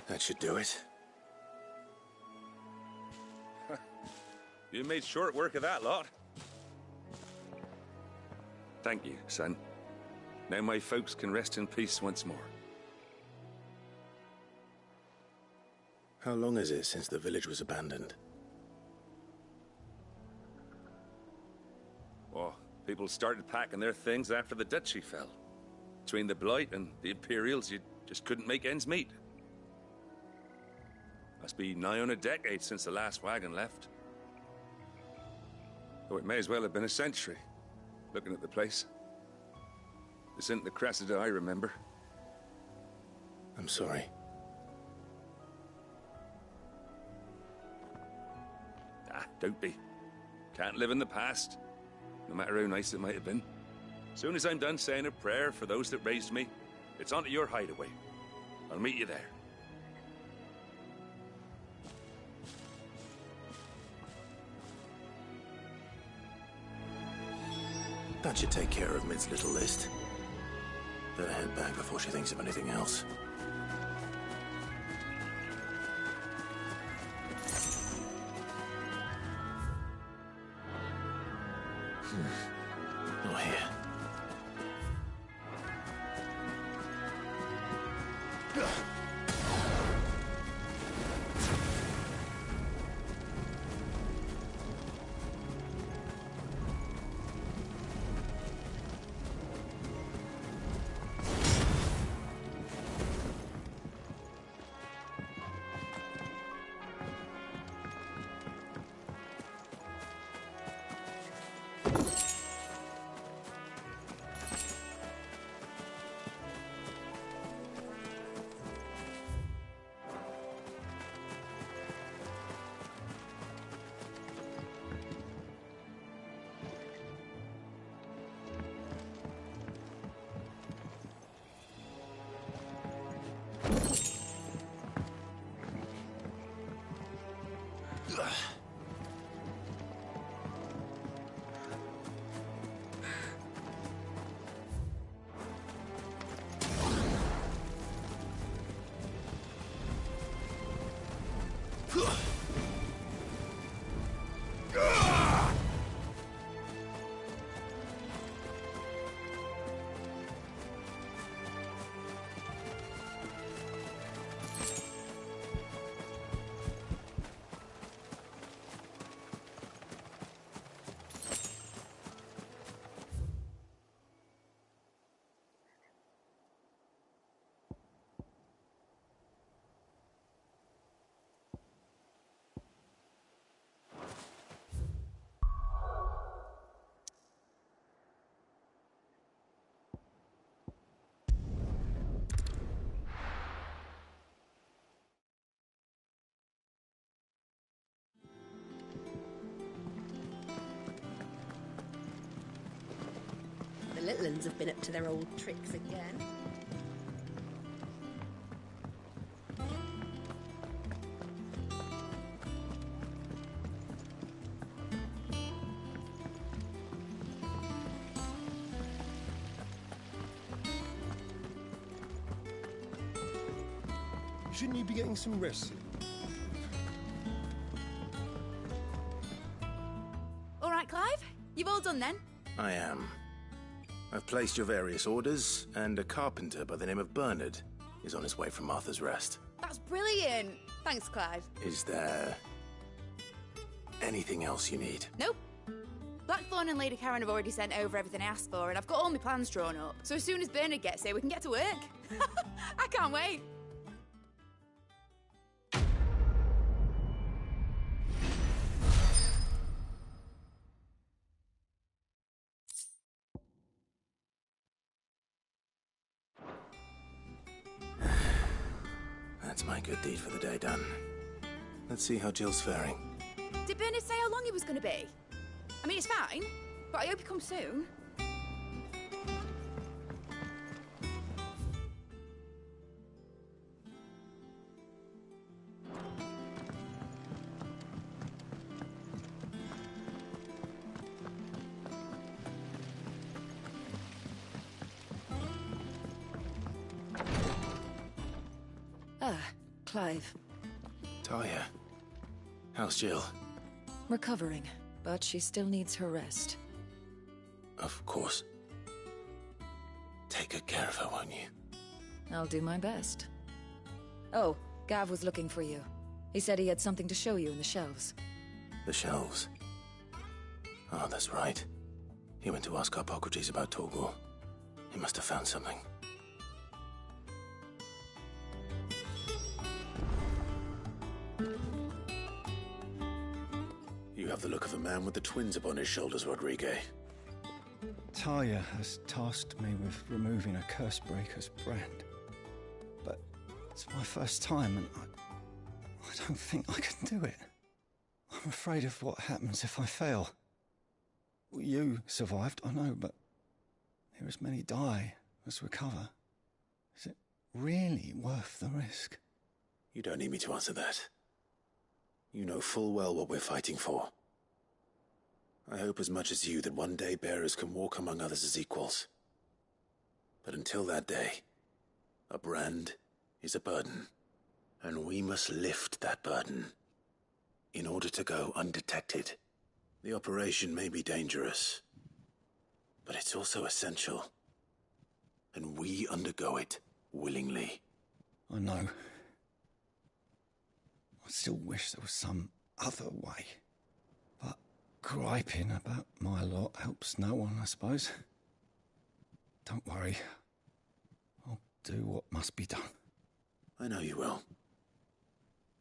That should do it. You made short work of that lot. Thank you, son. Now my folks can rest in peace once more. How long is it since the village was abandoned? Oh, people started packing their things after the duchy fell. Between the Blight and the Imperials, you just couldn't make ends meet. Must be nigh on a decade since the last wagon left. Oh, it may as well have been a century, looking at the place. This isn't the Cressida I remember. I'm sorry. Ah, don't be. Can't live in the past, no matter how nice it might have been. Soon as I'm done saying a prayer for those that raised me, it's on to your hideaway. I'll meet you there. That should take care of Mid's little list. Better head back before she thinks of anything else. Not here. The little uns have been up to their old tricks again. Shouldn't you be getting some rest? All right, Clive. You've all done then? I am. I've placed your various orders, and a carpenter by the name of Bernard is on his way from Martha's Rest. That's brilliant. Thanks, Clive. Is there anything else you need? Nope. Blackthorn and Lady Karen have already sent over everything I asked for, and I've got all my plans drawn up. So as soon as Bernard gets here, we can get to work. I can't wait. That's my good deed for the day done. Let's see how Jill's faring. Did Bernard say how long he was going to be? I mean, it's fine, but I hope he comes soon. Clive. Talia. How's Jill? Recovering, but she still needs her rest. Of course. Take good care of her, won't you? I'll do my best. Oh, Gav was looking for you. He said he had something to show you in the shelves. The shelves? Oh, that's right. He went to ask Harpocrates about Torgor. He must have found something. You have the look of a man with the twins upon his shoulders, Rodrigue. Talia has tasked me with removing a Cursebreaker's brand. But it's my first time, and I don't think I can do it. I'm afraid of what happens if I fail. You survived, I know, but here as many die as recover. Is it really worth the risk? You don't need me to answer that. You know full well what we're fighting for. I hope as much as you that one day bearers can walk among others as equals. But until that day, a brand is a burden, and we must lift that burden in order to go undetected. The operation may be dangerous, but it's also essential, and we undergo it willingly. I know. I still wish there was some other way. But griping about my lot helps no one, I suppose. Don't worry. I'll do what must be done. I know you will.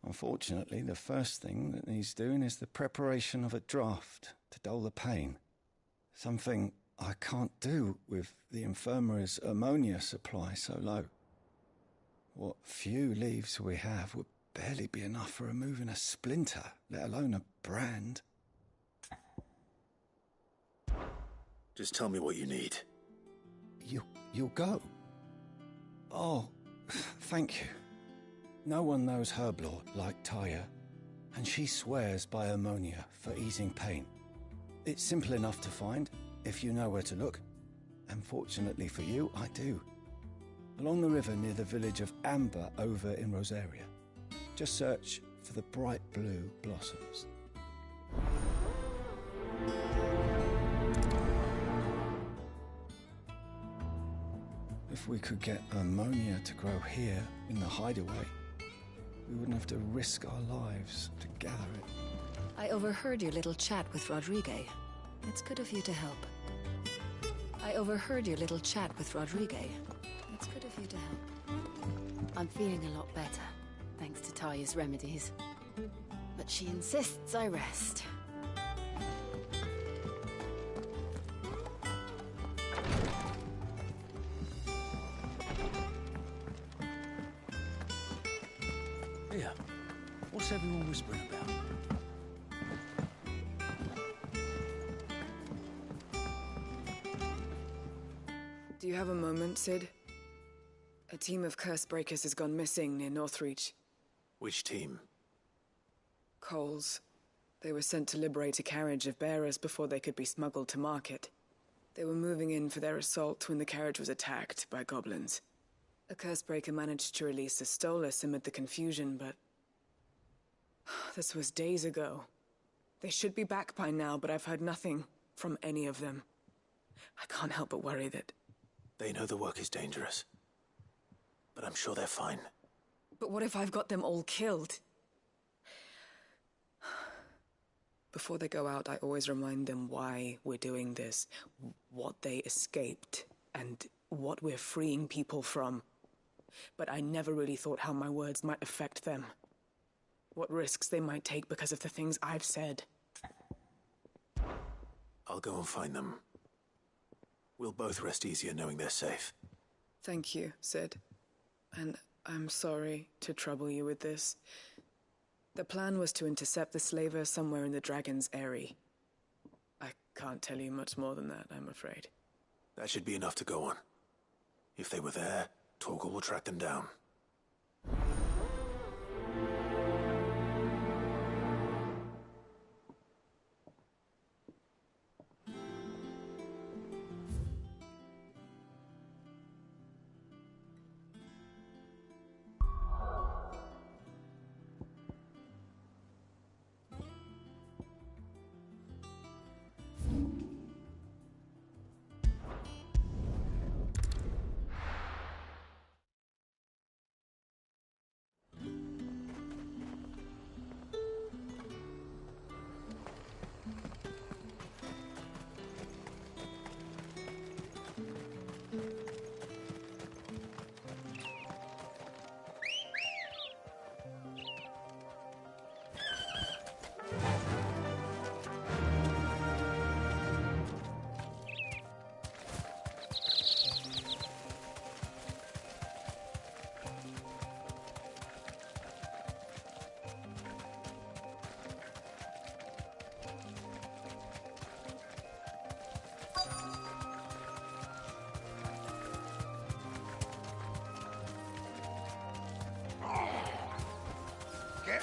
Unfortunately, the first thing that needs doing is the preparation of a draft to dull the pain. Something I can't do with the infirmary's ammonia supply so low. What few leaves we have would barely be enough for removing a splinter, let alone a brand. Just tell me what you need. You'll go? Oh, thank you. No one knows Herblord like Talia, and she swears by ammonia for easing pain. It's simple enough to find, if you know where to look. And fortunately for you, I do. Along the river near the village of Amber over in Rosaria. Just search for the bright blue blossoms. If we could get ammonia to grow here in the hideaway, we wouldn't have to risk our lives to gather it. I overheard your little chat with Rodrigue. It's good of you to help. I overheard your little chat with Rodrigue. It's good of you to help. I'm feeling a lot better, thanks to Talia's remedies. But she insists I rest. Here, what's everyone whispering about? Do you have a moment, Sid? A team of Cursebreakers has gone missing near Northreach. Which team? Coles. They were sent to liberate a carriage of bearers before they could be smuggled to market. They were moving in for their assault when the carriage was attacked by goblins. A Cursebreaker managed to release a Stolas amid the confusion, but... this was days ago. They should be back by now, but I've heard nothing from any of them. I can't help but worry that... They know the work is dangerous. But I'm sure they're fine. But what if I've got them all killed? Before they go out, I always remind them why we're doing this, what they escaped, and what we're freeing people from. But I never really thought how my words might affect them. What risks they might take because of the things I've said. I'll go and find them. We'll both rest easier knowing they're safe. Thank you, Sid. And I'm sorry to trouble you with this. The plan was to intercept the slaver somewhere in the Dragon's Eyrie. I can't tell you much more than that, I'm afraid. That should be enough to go on. If they were there, Torgal will track them down.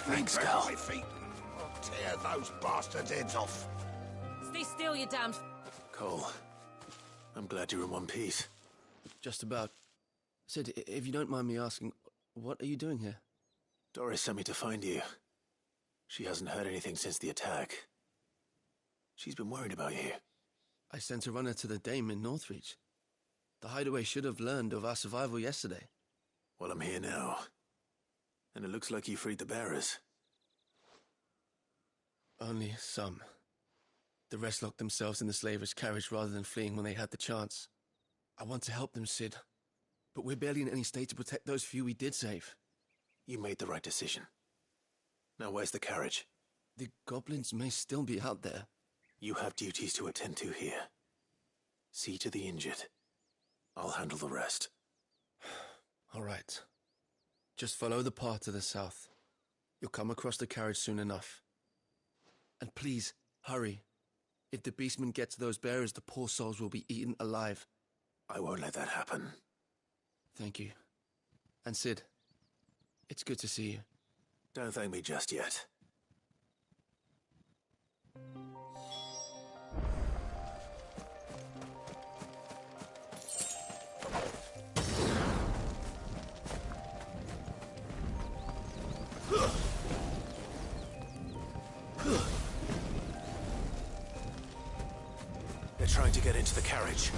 Thanks, back Cal. on my feet. I'll tear those bastards' heads off. Stay still, you damned... Cole, I'm glad you're in one piece. Just about. Sid, if you don't mind me asking, what are you doing here? Doris sent me to find you. She hasn't heard anything since the attack. She's been worried about you. I sent a runner to the Dame in Northreach. The Hideaway should have learned of our survival yesterday. Well, I'm here now. And it looks like you freed the bearers. Only some. The rest locked themselves in the slaver's carriage rather than fleeing when they had the chance. I want to help them, Sid. But we're barely in any state to protect those few we did save. You made the right decision. Now where's the carriage? The goblins may still be out there. You have duties to attend to here. See to the injured. I'll handle the rest. All right. Just follow the path to the south. You'll come across the carriage soon enough. And please, hurry. If the beastmen get to those bearers, the poor souls will be eaten alive. I won't let that happen. Thank you. And Sid, it's good to see you. Don't thank me just yet. They're trying to get into the carriage.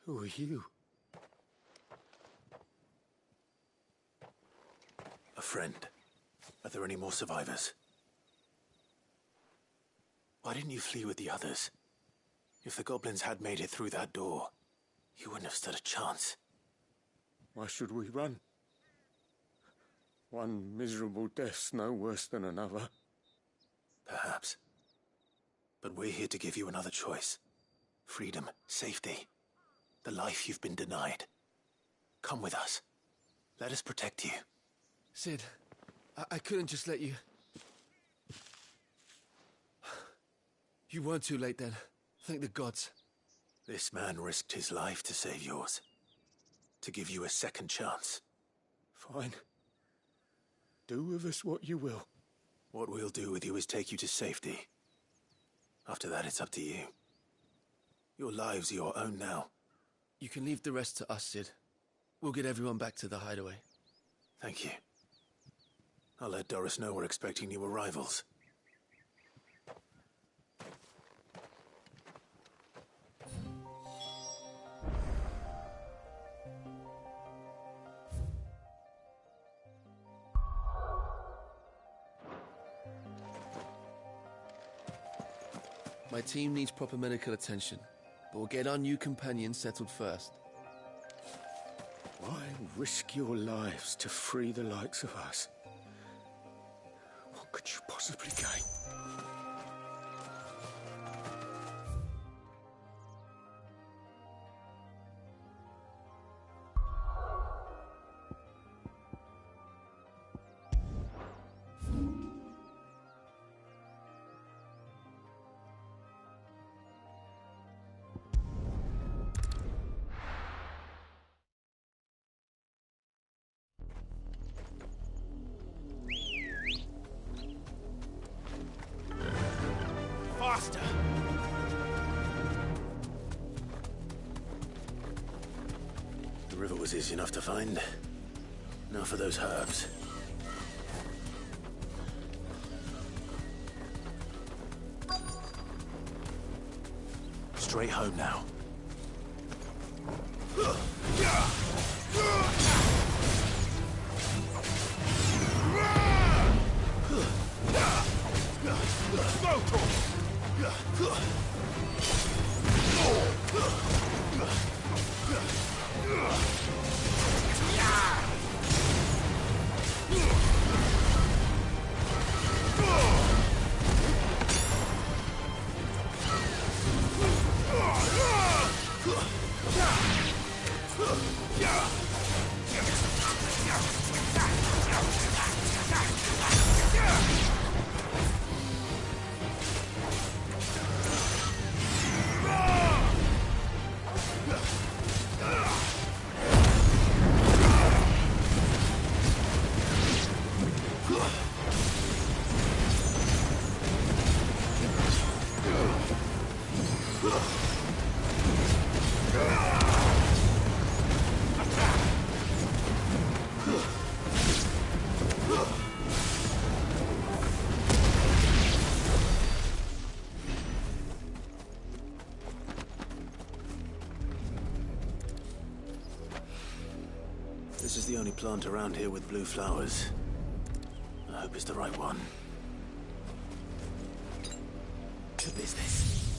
Who are you? A friend. Are there any more survivors? Why didn't you flee with the others? If the goblins had made it through that door, you wouldn't have stood a chance. Why should we run? One miserable death's no worse than another. Perhaps. But we're here to give you another choice. Freedom, safety, the life you've been denied. Come with us. Let us protect you. Sid, I couldn't just let you... You weren't too late then. Thank the gods. This man risked his life to save yours. To give you a second chance. Fine. Do with us what you will. What we'll do with you is take you to safety. After that, it's up to you. Your lives are your own now. You can leave the rest to us, Sid. We'll get everyone back to the hideaway. Thank you. I'll let Doris know we're expecting new arrivals. My team needs proper medical attention, but we'll get our new companion settled first. Why risk your lives to free the likes of us? What could you possibly gain? Faster! The river was easy enough to find. Now for those herbs. Straight home now. This is the only plant around here with blue flowers. I hope it's the right one. To business.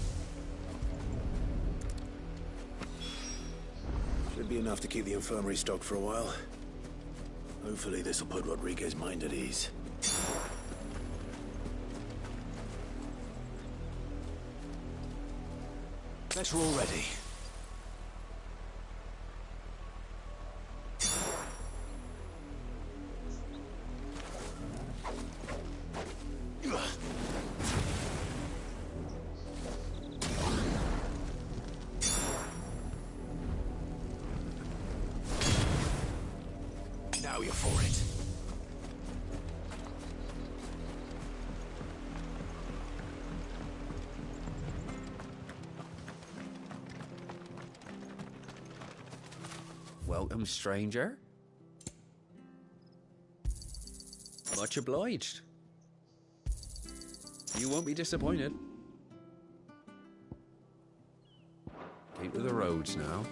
Should be enough to keep the infirmary stocked for a while. Hopefully this will put Rodriguez's mind at ease. Better already. Now you're for it. Welcome, stranger. Much obliged. You won't be disappointed. Keep to the roads now.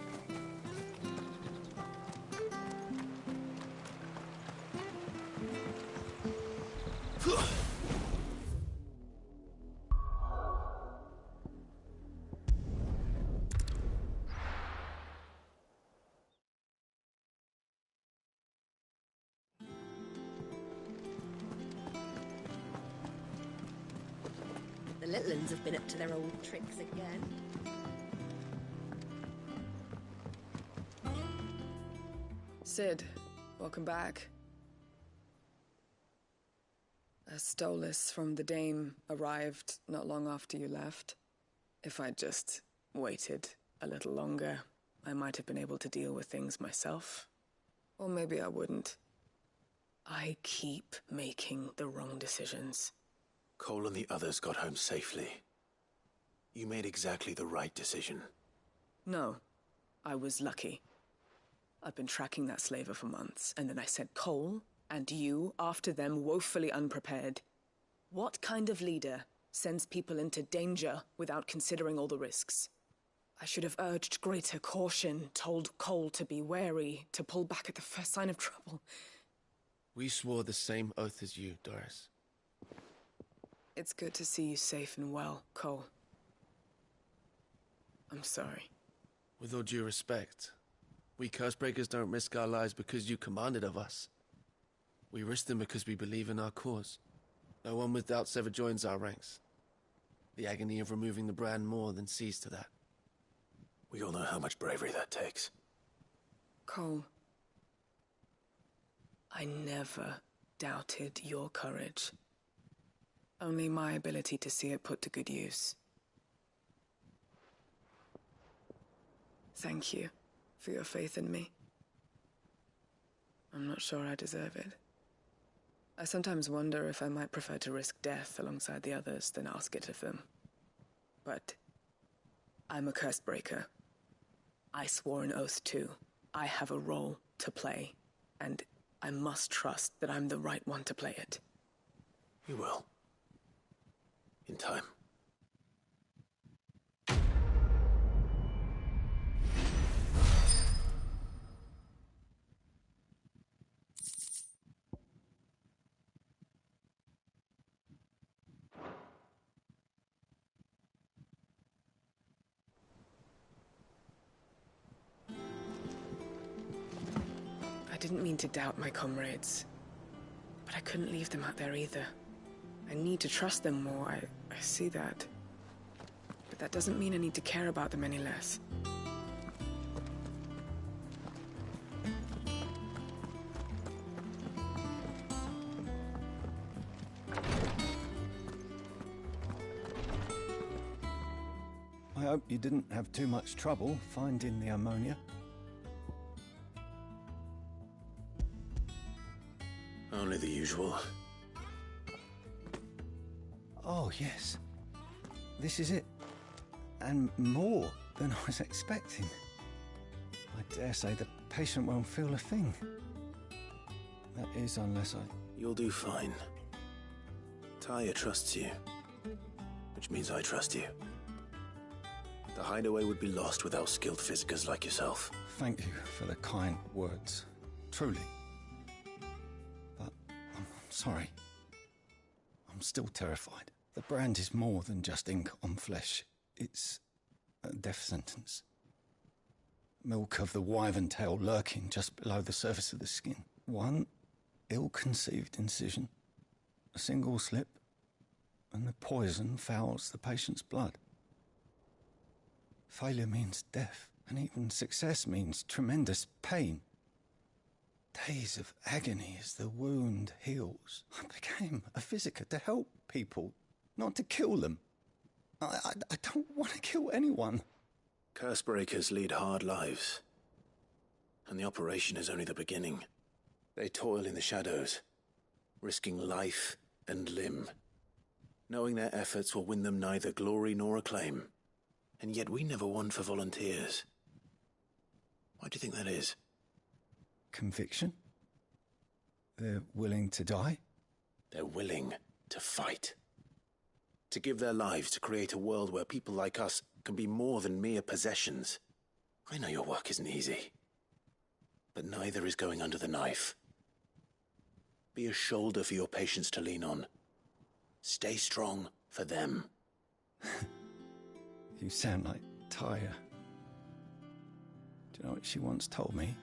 The little uns have been up to their old tricks again. Cid, welcome back. A Stolas from the Dame arrived not long after you left. If I'd just waited a little longer, I might have been able to deal with things myself. Or maybe I wouldn't. I keep making the wrong decisions. Cole and the others got home safely. You made exactly the right decision. No, I was lucky. I've been tracking that slaver for months, and then I sent Cole and you after them, woefully unprepared. What kind of leader sends people into danger without considering all the risks? I should have urged greater caution, told Cole to be wary, to pull back at the first sign of trouble. We swore the same oath as you, Doris. It's good to see you safe and well, Cole. I'm sorry. With all due respect, we Cursebreakers don't risk our lives because you commanded of us. We risk them because we believe in our cause. No one with doubts ever joins our ranks. The agony of removing the brand more than sees to that. We all know how much bravery that takes. Cole, I never doubted your courage. Only my ability to see it put to good use. Thank you for your faith in me. I'm not sure I deserve it. I sometimes wonder if I might prefer to risk death alongside the others than ask it of them. But I'm a Cursebreaker. I swore an oath too. I have a role to play, and I must trust that I'm the right one to play it. You will. In time. I didn't mean to doubt my comrades, but I couldn't leave them out there either. I need to trust them more, I see that. But that doesn't mean I need to care about them any less. I hope you didn't have too much trouble finding the ammonia. Only the usual. Oh, yes. This is it. And more than I was expecting. I dare say the patient won't feel a thing. That is, unless I... You'll do fine. Tyr trusts you. Which means I trust you. The hideaway would be lost without skilled physicers like yourself. Thank you for the kind words. Truly. But I'm sorry. I'm still terrified. The brand is more than just ink on flesh. It's a death sentence. Milk of the wyvern tail lurking just below the surface of the skin. One ill-conceived incision, a single slip, and the poison fouls the patient's blood. Failure means death, and even success means tremendous pain. Days of agony as the wound heals. I became a physiker to help people, not to kill them. I don't want to kill anyone. Cursebreakers lead hard lives. And the operation is only the beginning. They toil in the shadows, risking life and limb, knowing their efforts will win them neither glory nor acclaim. And yet we never won for volunteers. Why do you think that is? Conviction? They're willing to die? They're willing to fight. To give their lives to create a world where people like us can be more than mere possessions. I know your work isn't easy. But neither is going under the knife. Be a shoulder for your patients to lean on. Stay strong for them. You sound like Tyr. Do you know what she once told me?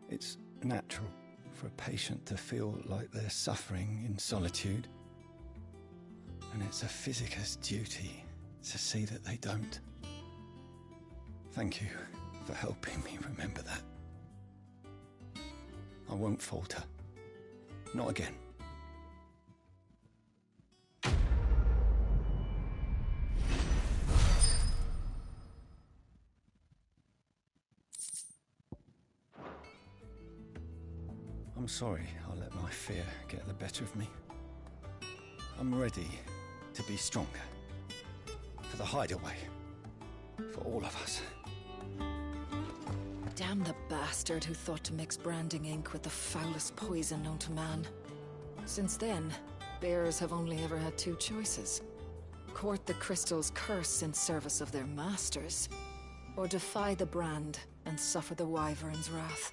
It's natural for a patient to feel like they're suffering in solitude. And it's a physiker's duty to see that they don't. Thank you for helping me remember that. I won't falter. Not again. I'm sorry I let my fear get the better of me. I'm ready to be stronger. For the hideaway. For all of us. Damn the bastard who thought to mix branding ink with the foulest poison known to man. Since then, bearers have only ever had two choices. Court the crystal's curse in service of their masters, or defy the brand and suffer the wyvern's wrath.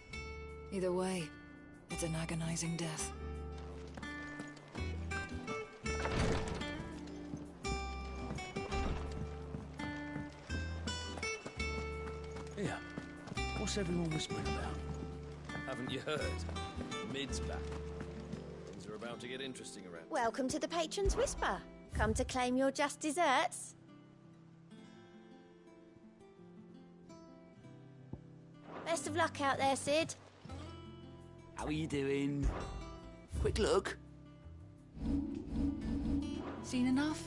Either way, it's an agonizing death. Here, what's everyone whispering about? Haven't you heard? Mid's back. Things are about to get interesting around. Welcome to the Patron's Whisper. Come to claim your just desserts? Best of luck out there, Sid. How are you doing? Quick look. Seen enough?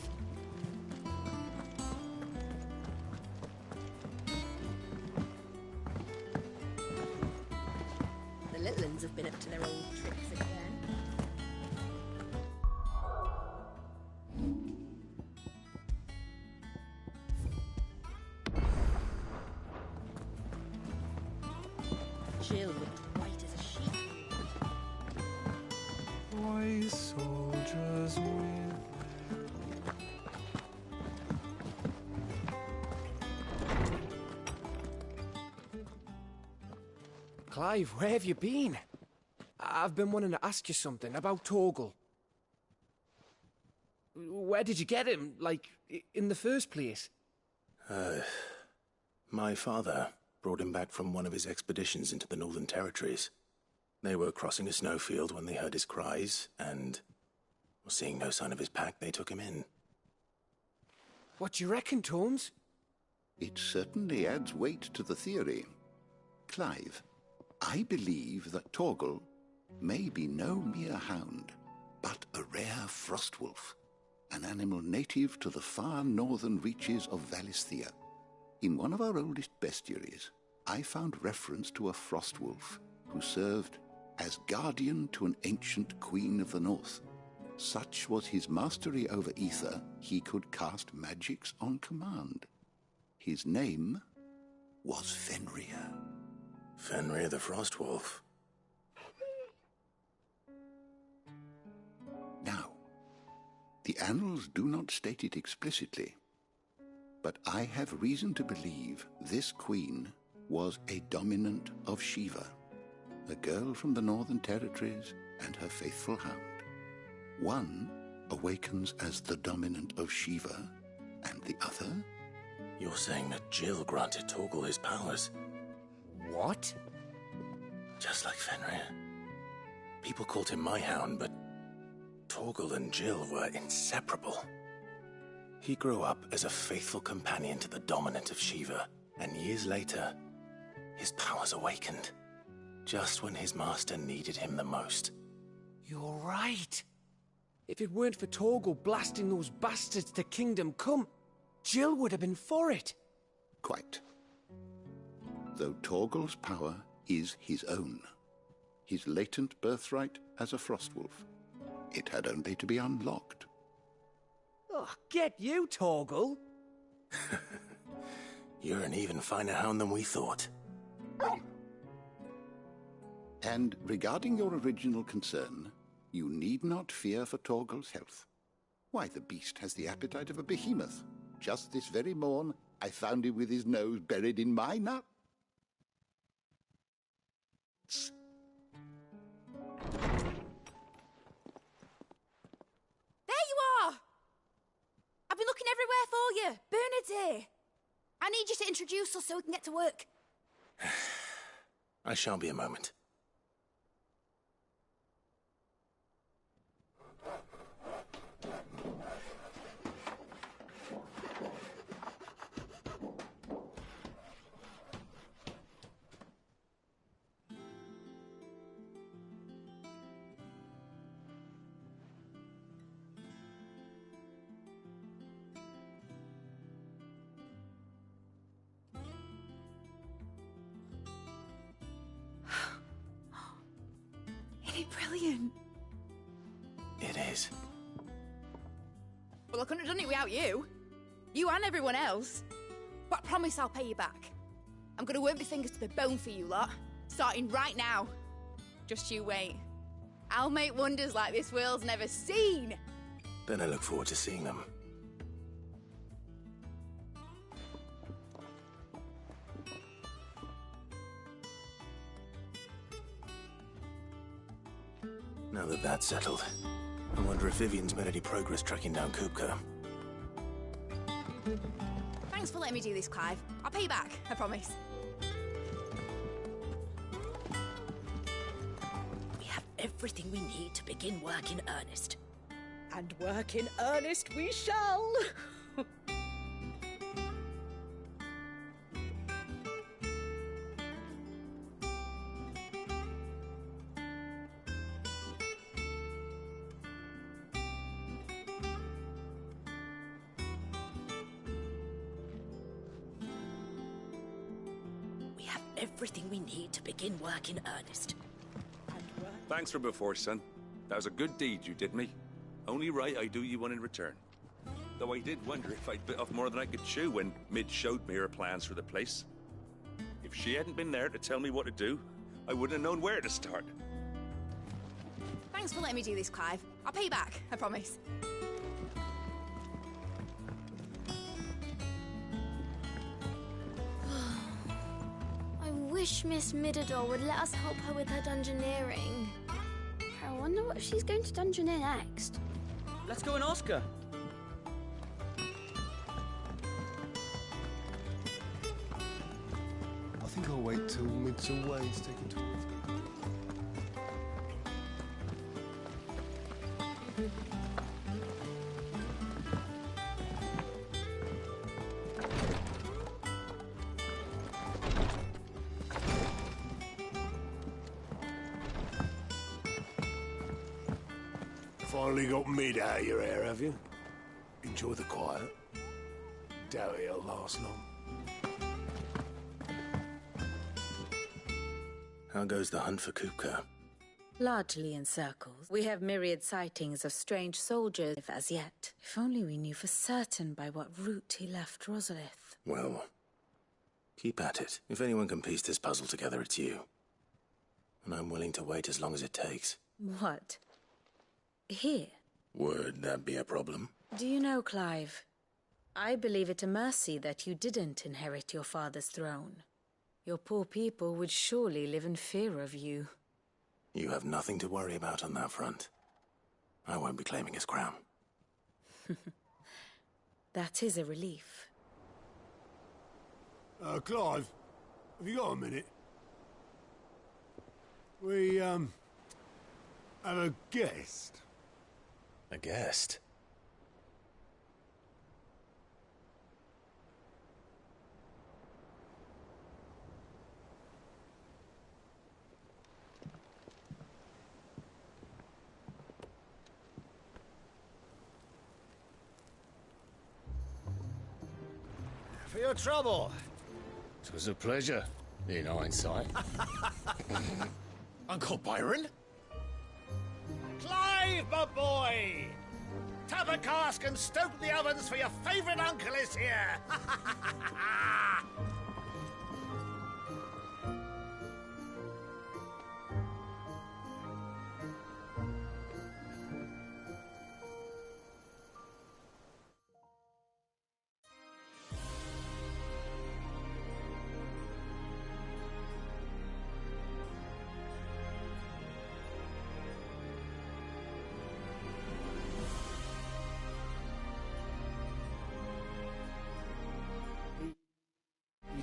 The little ones have been up to their old tricks again. Jill looked white as a sheet. Why soldiers with... Clive, where have you been? I've been wanting to ask you something about Torgal. Where did you get him, like, in the first place? My father brought him back from one of his expeditions into the Northern Territories. They were crossing a snowfield when they heard his cries, and, seeing no sign of his pack, they took him in. What do you reckon, Tomes? It certainly adds weight to the theory. Clive, I believe that Torgal may be no mere hound, but a rare frostwolf, an animal native to the far northern reaches of Valisthea. In one of our oldest bestiaries, I found reference to a frostwolf who served as guardian to an ancient queen of the north. Such was his mastery over ether, he could cast magics on command. His name was Fenrir. Fenrir the Frostwolf. Now, the annals do not state it explicitly, but I have reason to believe this queen was a dominant of Shiva, a girl from the Northern Territories and her faithful hound. One awakens as the dominant of Shiva, and the other? You're saying that Jill granted Torgal his powers? What? Just like Fenrir. People called him my hound, but Torgal and Jill were inseparable. He grew up as a faithful companion to the dominant of Shiva, and years later, his powers awakened, just when his master needed him the most. You're right. If it weren't for Torgal blasting those bastards to Kingdom Come, Jill would have been for it. Quite. Though Torgal's power is his own, his latent birthright as a Frostwolf, it had only to be unlocked. Oh, get you, Torgal! You're an even finer hound than we thought. And regarding your original concern, you need not fear for Torgal's health. Why, the beast has the appetite of a behemoth. Just this very morn, I found him with his nose buried in my nuts. There you are! I've been looking everywhere for you. Bernard's here. I need you to introduce us so we can get to work. I shan't be a moment. Brilliant. It is. Well, I couldn't have done it without you. You and everyone else. But I promise I'll pay you back. I'm gonna work my fingers to the bone for you lot. Starting right now. Just you wait. I'll make wonders like this world's never seen. Then I look forward to seeing them. Now that that's settled, I wonder if Vivian's made any progress tracking down Kupka. Thanks for letting me do this, Clive. I'll pay you back, I promise. We have everything we need to begin work in earnest. And work in earnest we shall! Everything we need to begin work in earnest. Thanks for before, son. That was a good deed you did me. Only right I do you one in return. Though I did wonder if I'd bit off more than I could chew when Mid showed me her plans for the place. If she hadn't been there to tell me what to do, I wouldn't have known where to start. Thanks for letting me do this, Clive. I'll pay you back, I promise. I wish Miss Midador would let us help her with her dungeoneering. I wonder what she's going to dungeoneer next. Let's go and ask her. I think I'll wait till Mid's away to take a tour. Finally got Mid out of your hair, have you? Enjoy the quiet. Doubt it'll last long. How goes the hunt for Kupka? Largely in circles. We have myriad sightings of strange soldiers as yet. If only we knew for certain by what route he left Rosalith. Well, keep at it. If anyone can piece this puzzle together, it's you. And I'm willing to wait as long as it takes. What? Here? Would that be a problem? Do you know, Clive? I believe it a mercy that you didn't inherit your father's throne. Your poor people would surely live in fear of you. You have nothing to worry about on that front. I won't be claiming his crown. That is a relief. Clive, have you got a minute? We, have a guest. A guest? For your trouble. 'Twas a pleasure, in hindsight. Uncle Byron? Clive, my boy! Tap a cask and stoke the ovens, for your favourite uncle is here!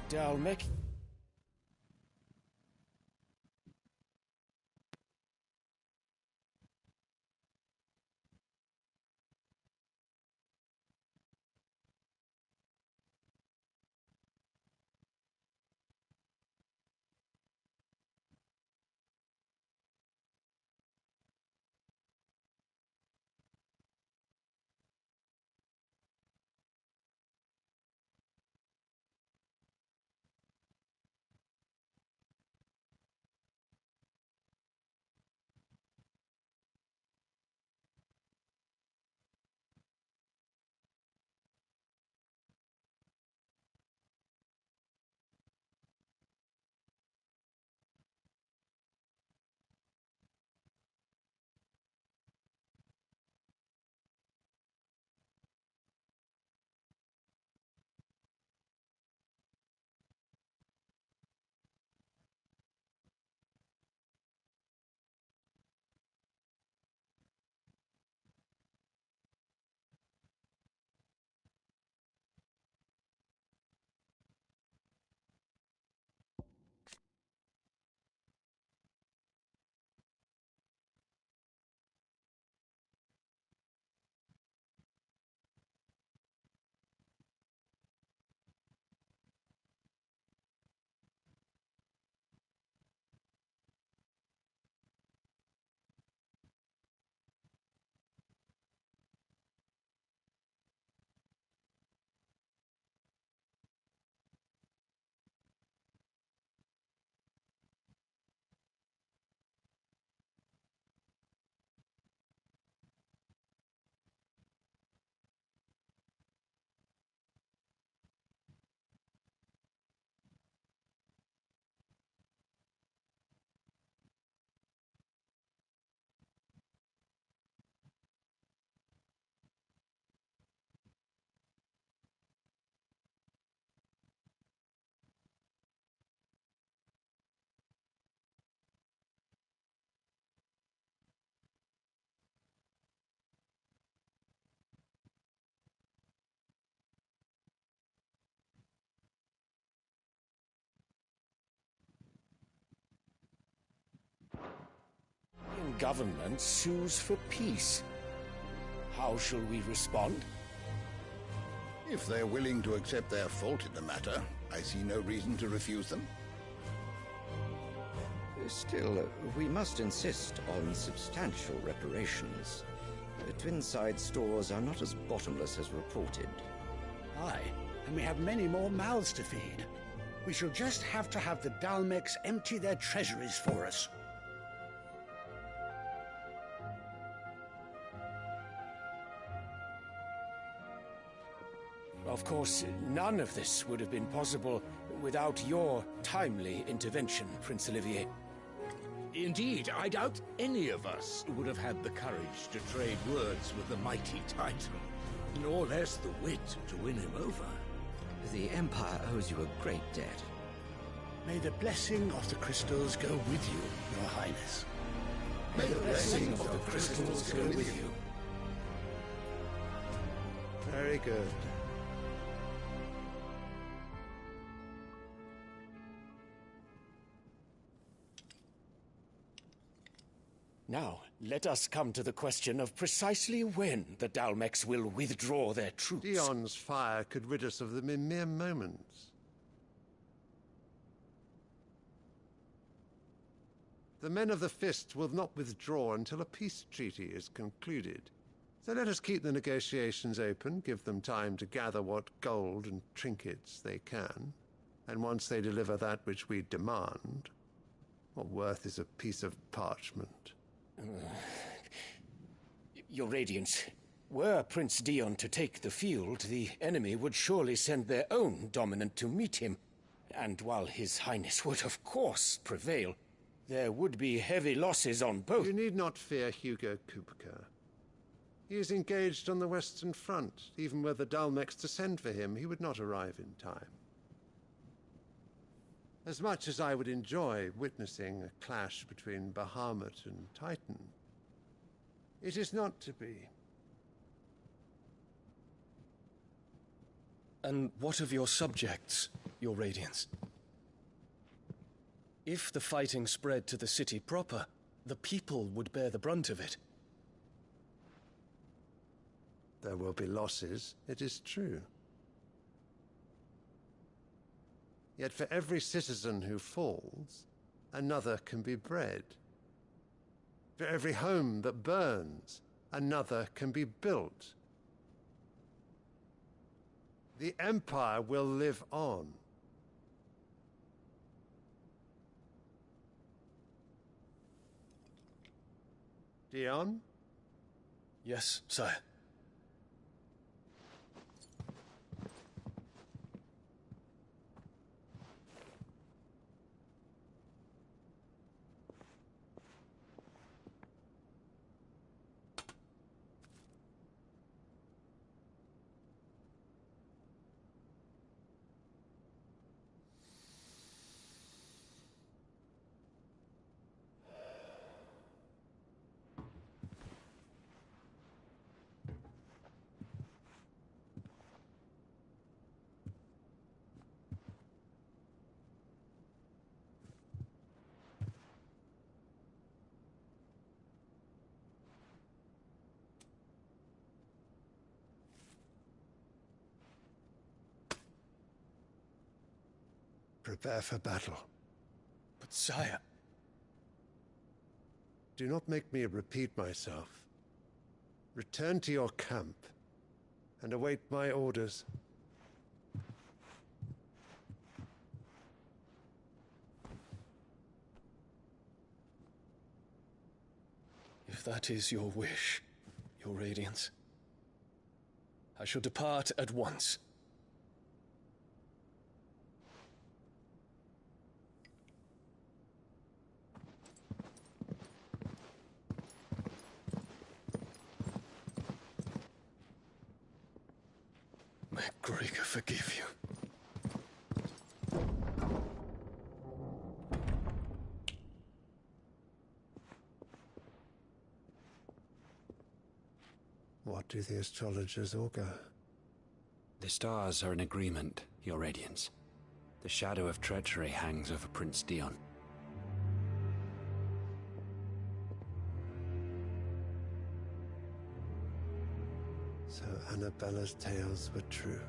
Dalmec. government sues for peace. How shall we respond? If they're willing to accept their fault in the matter, I see no reason to refuse them. Still, we must insist on substantial reparations. The Twinside stores are not as bottomless as reported. Aye, and we have many more mouths to feed. We shall just have to have the Dalmex empty their treasuries for us. Of course, none of this would have been possible without your timely intervention, Prince Olivier. Indeed, I doubt any of us would have had the courage to trade words with the mighty Titan, nor less the wit to win him over. The Empire owes you a great debt. May the blessing of the crystals go with you, Your Highness. May the blessing of the crystals go with you. Very good. Now, let us come to the question of precisely when the Dalmex will withdraw their troops. Dion's fire could rid us of them in mere moments. The men of the Fist will not withdraw until a peace treaty is concluded. So let us keep the negotiations open, give them time to gather what gold and trinkets they can, and once they deliver that which we demand, what worth is a piece of parchment? Your Radiance, were Prince Dion to take the field, the enemy would surely send their own dominant to meet him. And while His Highness would of course prevail, there would be heavy losses on both. You need not fear Hugo Kupka. He is engaged on the Western Front. Even were the Dalmex to send for him, he would not arrive in time. As much as I would enjoy witnessing a clash between Bahamut and Titan, it is not to be. And what of your subjects, Your Radiance? If the fighting spread to the city proper, the people would bear the brunt of it. There will be losses, it is true. Yet for every citizen who falls, another can be bred. For every home that burns, another can be built. The Empire will live on. Dion? Yes, sire. Prepare for battle. But sire... Do not make me repeat myself. Return to your camp and await my orders. If that is your wish, Your Radiance, I shall depart at once. May Gregor forgive you. What do the astrologers augur? The stars are in agreement, Your Radiance. The shadow of treachery hangs over Prince Dion. Annabella's tales were true.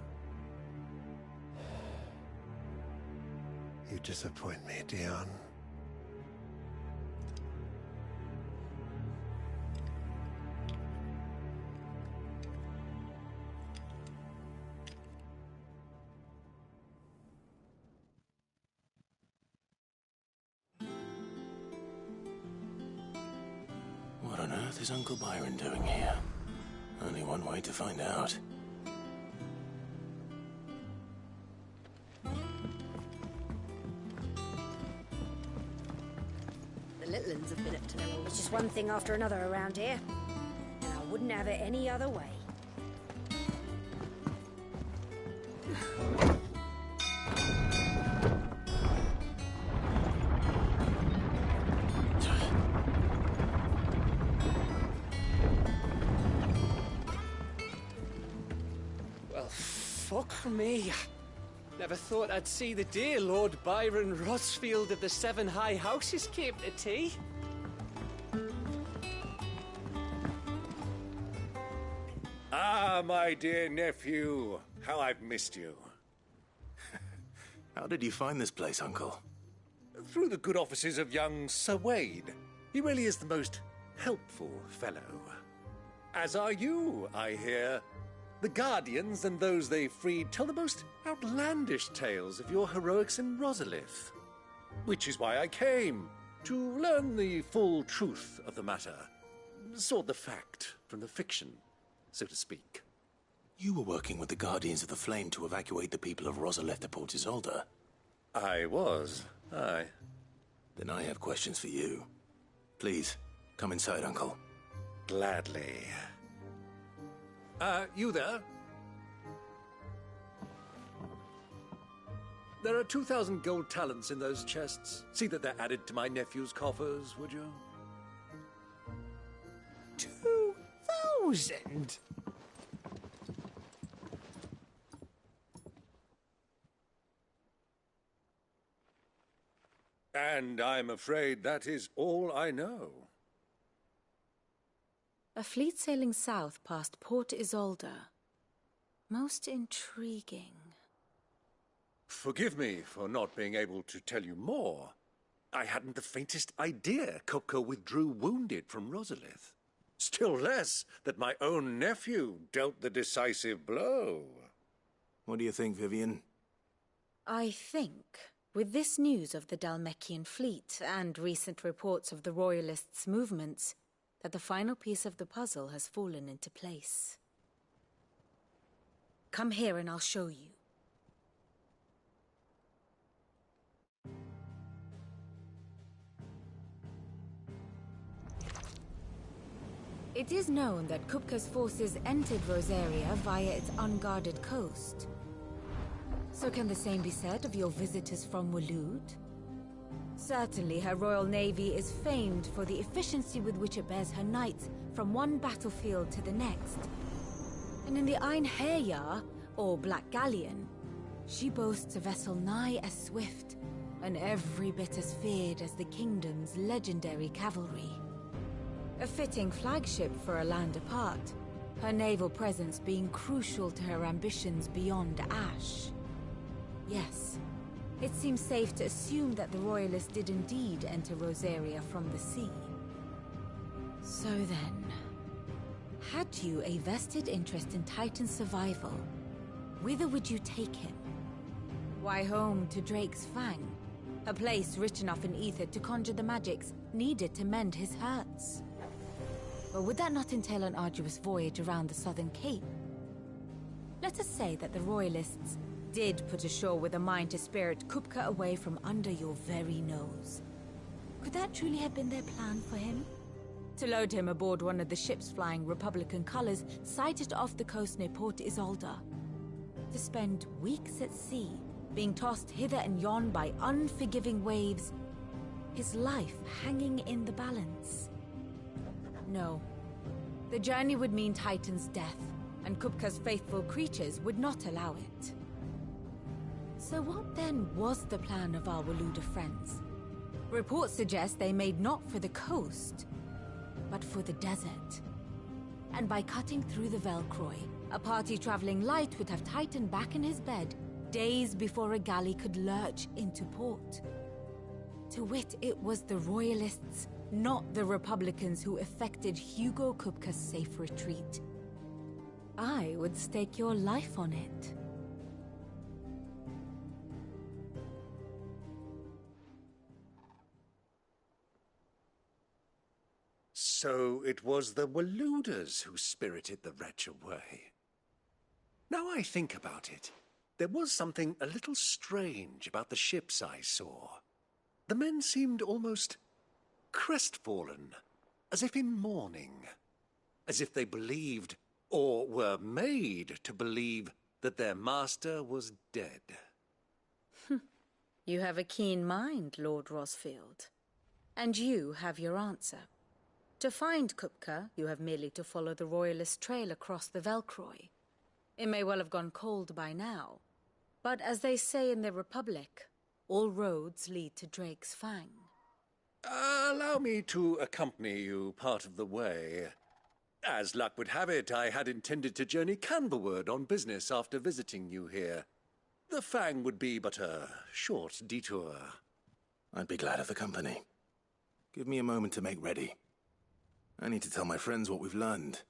You disappoint me, Dion. What on earth is Uncle Byron doing here? Only one way to find out. The little uns have been up to no old. It's just one thing after another around here. And I wouldn't have it any other way. Fuck me. Never thought I'd see the dear Lord Byron Rosfield of the Seven High Houses came to tea. Ah, my dear nephew. How I've missed you. How did you find this place, Uncle? Through the good offices of young Sir Wade. He really is the most helpful fellow. As are you, I hear. The Guardians and those they freed tell the most outlandish tales of your heroics in Rosalith. Which is why I came, to learn the full truth of the matter. Sort the fact from the fiction, so to speak. You were working with the Guardians of the Flame to evacuate the people of Rosalith to Port Isolde. I was, aye. Then I have questions for you. Please, come inside, Uncle. Gladly. You there? There are 2,000 gold talents in those chests. See that they're added to my nephew's coffers, would you? 2,000? And I'm afraid that is all I know. A fleet sailing south past Port Isolde. Most intriguing. Forgive me for not being able to tell you more. I hadn't the faintest idea Kupka withdrew wounded from Rosalith. Still less that my own nephew dealt the decisive blow. What do you think, Vivian? I think, with this news of the Dhalmekian fleet and recent reports of the Royalists' movements, that the final piece of the puzzle has fallen into place. Come here and I'll show you. It is known that Kupka's forces entered Rosaria via its unguarded coast. So can the same be said of your visitors from Waloed? Certainly, her Royal Navy is famed for the efficiency with which it bears her knights from one battlefield to the next. And in the Einherjar, or Black Galleon, she boasts a vessel nigh as swift, and every bit as feared as the kingdom's legendary cavalry. A fitting flagship for a land apart, her naval presence being crucial to her ambitions beyond Ash. Yes. It seems safe to assume that the Royalists did indeed enter Rosaria from the sea. So then, had you a vested interest in Titan's survival, whither would you take him? Why, home to Drake's Fang, a place rich enough in ether to conjure the magics needed to mend his hurts. But would that not entail an arduous voyage around the southern cape? Let us say that the Royalists did put ashore with a mind to spirit Kupka away from under your very nose. Could that truly have been their plan for him? To load him aboard one of the ships flying Republican colors sighted off the coast near Port Isolde. To spend weeks at sea, being tossed hither and yon by unforgiving waves, his life hanging in the balance. No. The journey would mean Titan's death, and Kupka's faithful creatures would not allow it. So what then was the plan of our Waloed friends? Reports suggest they made not for the coast, but for the desert. And by cutting through the Velcroy, A party traveling light would have Titan back in his bed days before a galley could lurch into port. To wit, it was the Royalists, not the Republicans, who effected Hugo Kupka's safe retreat. I would stake your life on it. So it was the Waluders who spirited the wretch away. Now I think about it, there was something a little strange about the ships I saw. The men seemed almost crestfallen, as if in mourning, as if they believed, or were made to believe, that their master was dead. You have a keen mind, Lord Rosfield. And you have your answer. To find Kupka, you have merely to follow the Royalist trail across the Velcroy. It may well have gone cold by now, but as they say in the Republic, all roads lead to Drake's Fang. Allow me to accompany you part of the way. As luck would have it, I had intended to journey Canberward on business after visiting you here. The Fang would be but a short detour. I'd be glad of the company. Give me a moment to make ready. I need to tell my friends what we've learned,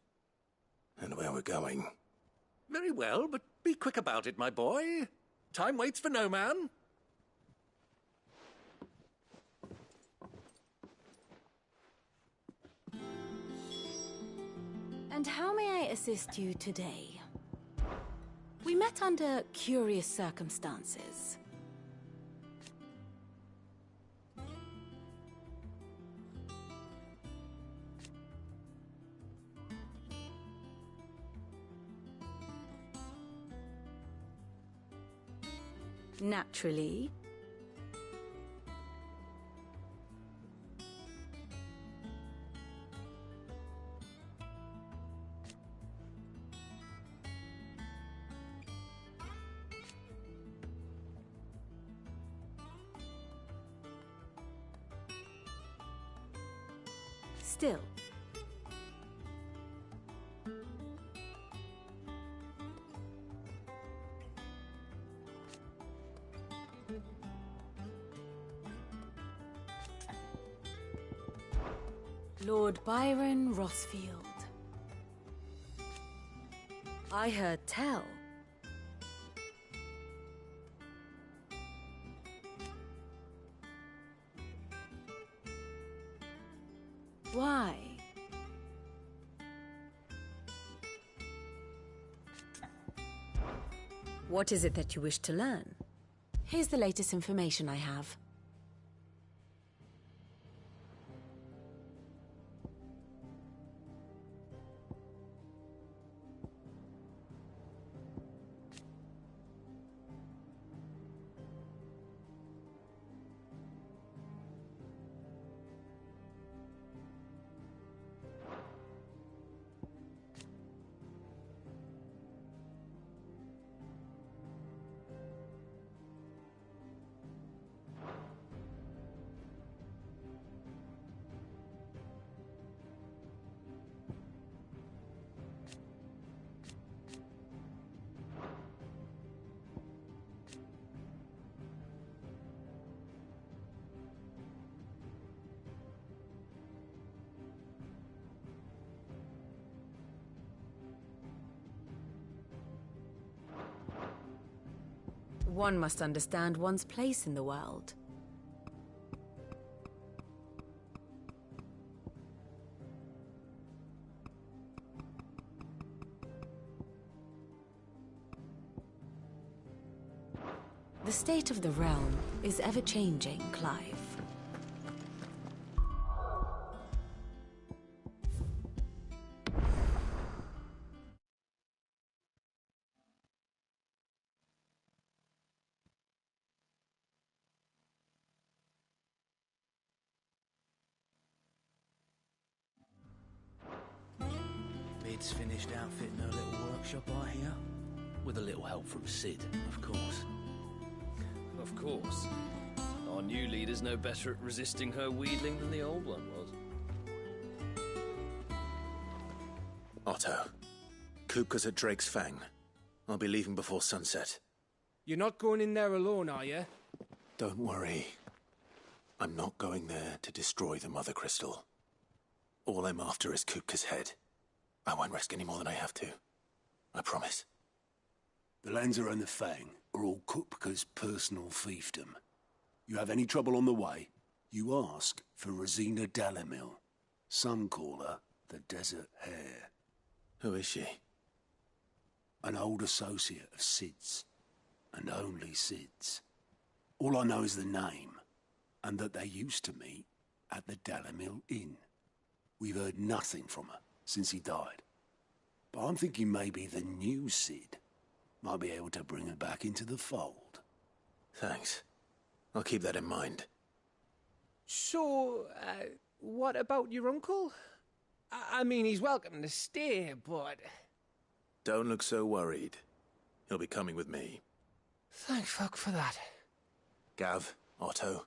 and where we're going. Very well, but be quick about it, my boy. Time waits for no man. And how may I assist you today? We met under curious circumstances. Naturally. Still. Lord Byron Rosfield. I heard tell. Why? What is it that you wish to learn? Here's the latest information I have. One must understand one's place in the world. The state of the realm is ever-changing, Clive. Mid's finished outfitting her little workshop, I hear. With a little help from Cid, of course. Of course. Our new leader's no better at resisting her wheedling than the old one was. Otto, Kupka's at Drake's Fang. I'll be leaving before sunset. You're not going in there alone, are you? Don't worry. I'm not going there to destroy the Mother Crystal. All I'm after is Kupka's head. I won't risk any more than I have to. I promise. The Lanza and the Fang are all Kupka's personal fiefdom. You have any trouble on the way, you ask for Rosina Dalimil. Some call her the Desert Hare. Who is she? An old associate of Sid's, and only Sid's. All I know is the name, and that they used to meet at the Dalimil Inn. We've heard nothing from her since he died. But I'm thinking maybe the new Sid might be able to bring her back into the fold. Thanks. I'll keep that in mind. So, what about your uncle? I mean, he's welcome to stay, but... Don't look so worried. He'll be coming with me. Thank fuck for that. Gav, Otto,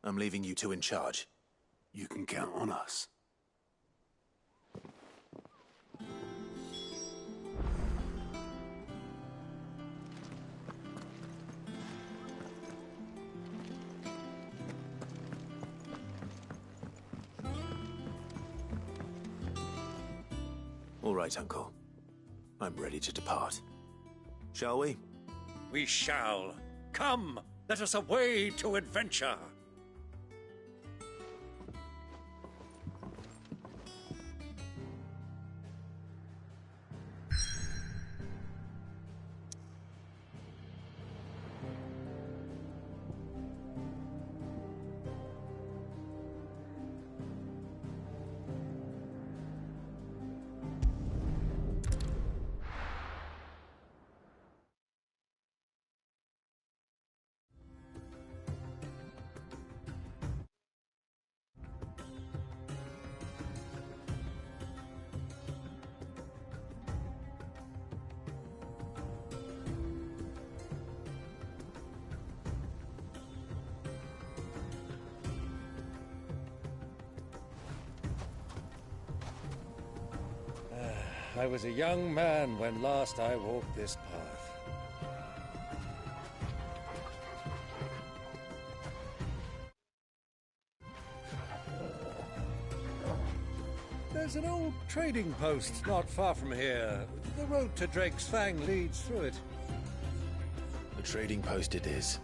I'm leaving you two in charge. You can count on us. All right, Uncle. I'm ready to depart. Shall we? We shall. Come, let us away to adventure. I was a young man when last I walked this path. There's an old trading post not far from here. The road to Drake's Fang leads through it. The trading post it is.